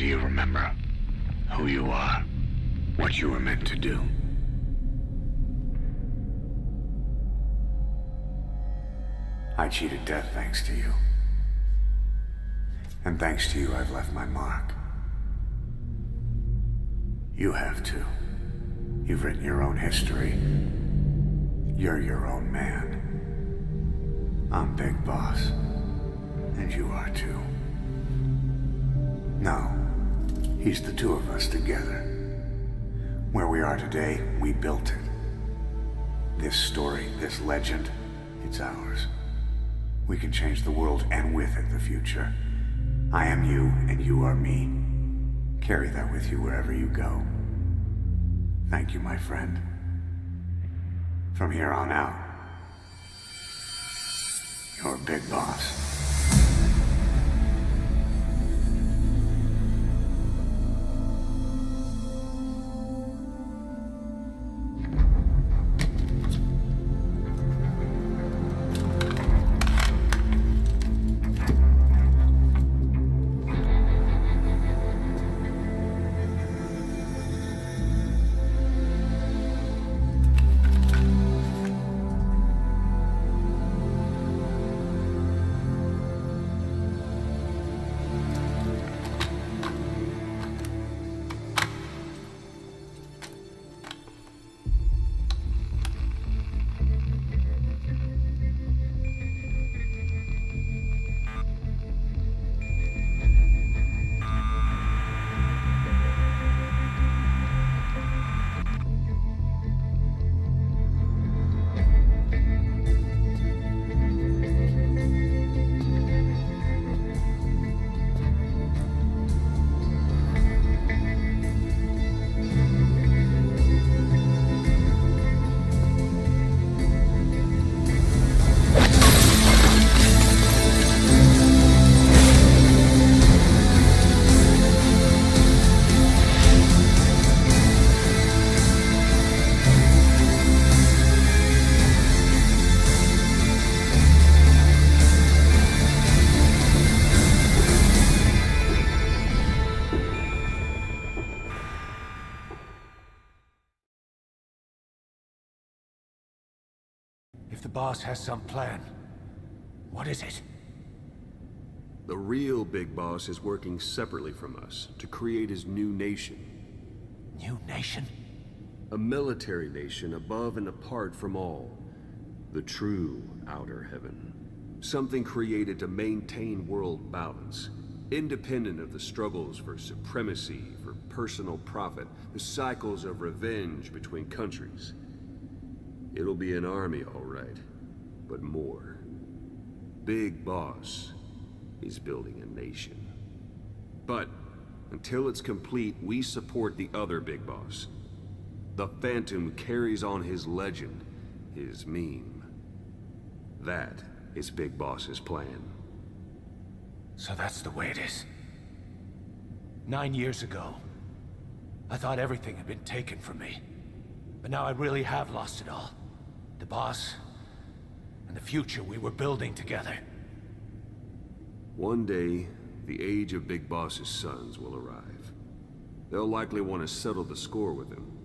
do you remember who you are? What you were meant to do?
I cheated death thanks to you. And thanks to you, I've left my mark. You have too. You've written your own history. You're your own man. I'm Big Boss. And you are too. No. He's the two of us together. Where we are today, we built it. This story, this legend, it's ours. We can change the world and with it the future. I am you and you are me. Carry that with you wherever you go. Thank you, my friend. From here on out, you're Big Boss.
If the boss has some plan, what is it?
The real Big Boss is working separately from us to create his new nation.
New nation?
A military nation above and apart from all. The true outer heaven. Something created to maintain world balance. Independent of the struggles for supremacy, for personal profit, the cycles of revenge between countries. It'll be an army, all right, but more. Big Boss is building a nation. But until it's complete, we support the other Big Boss. The Phantom who carries on his legend, his meme. That is Big Boss's plan.
So that's the way it is. 9 years ago, I thought everything had been taken from me. But now I really have lost it all. The boss, and the future we were building together.
One day, the age of Big Boss's sons will arrive. They'll likely want to settle the score with him.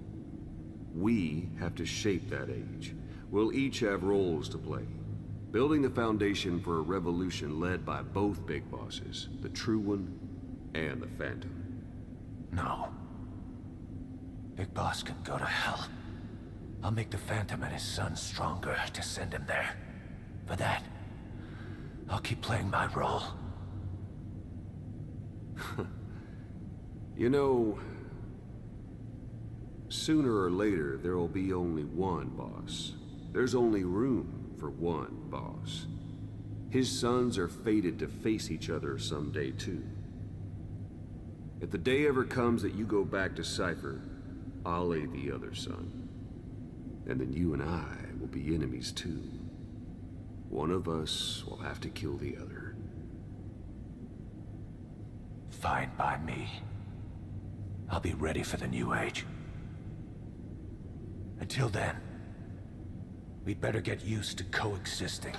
We have to shape that age. We'll each have roles to play. Building the foundation for a revolution led by both Big Bosses, the True One and the Phantom.
No. Big Boss can go to hell. I'll make the Phantom and his son stronger to send him there. For that, I'll keep playing my role.
You know, sooner or later, there will be only one boss. There's only room for one boss. His sons are fated to face each other someday, too. If the day ever comes that you go back to Cypher, I'll aid the other son. And then you and I will be enemies too. One of us will have to kill the other.
Fine by me. I'll be ready for the new age. Until then, we'd better get used to coexisting.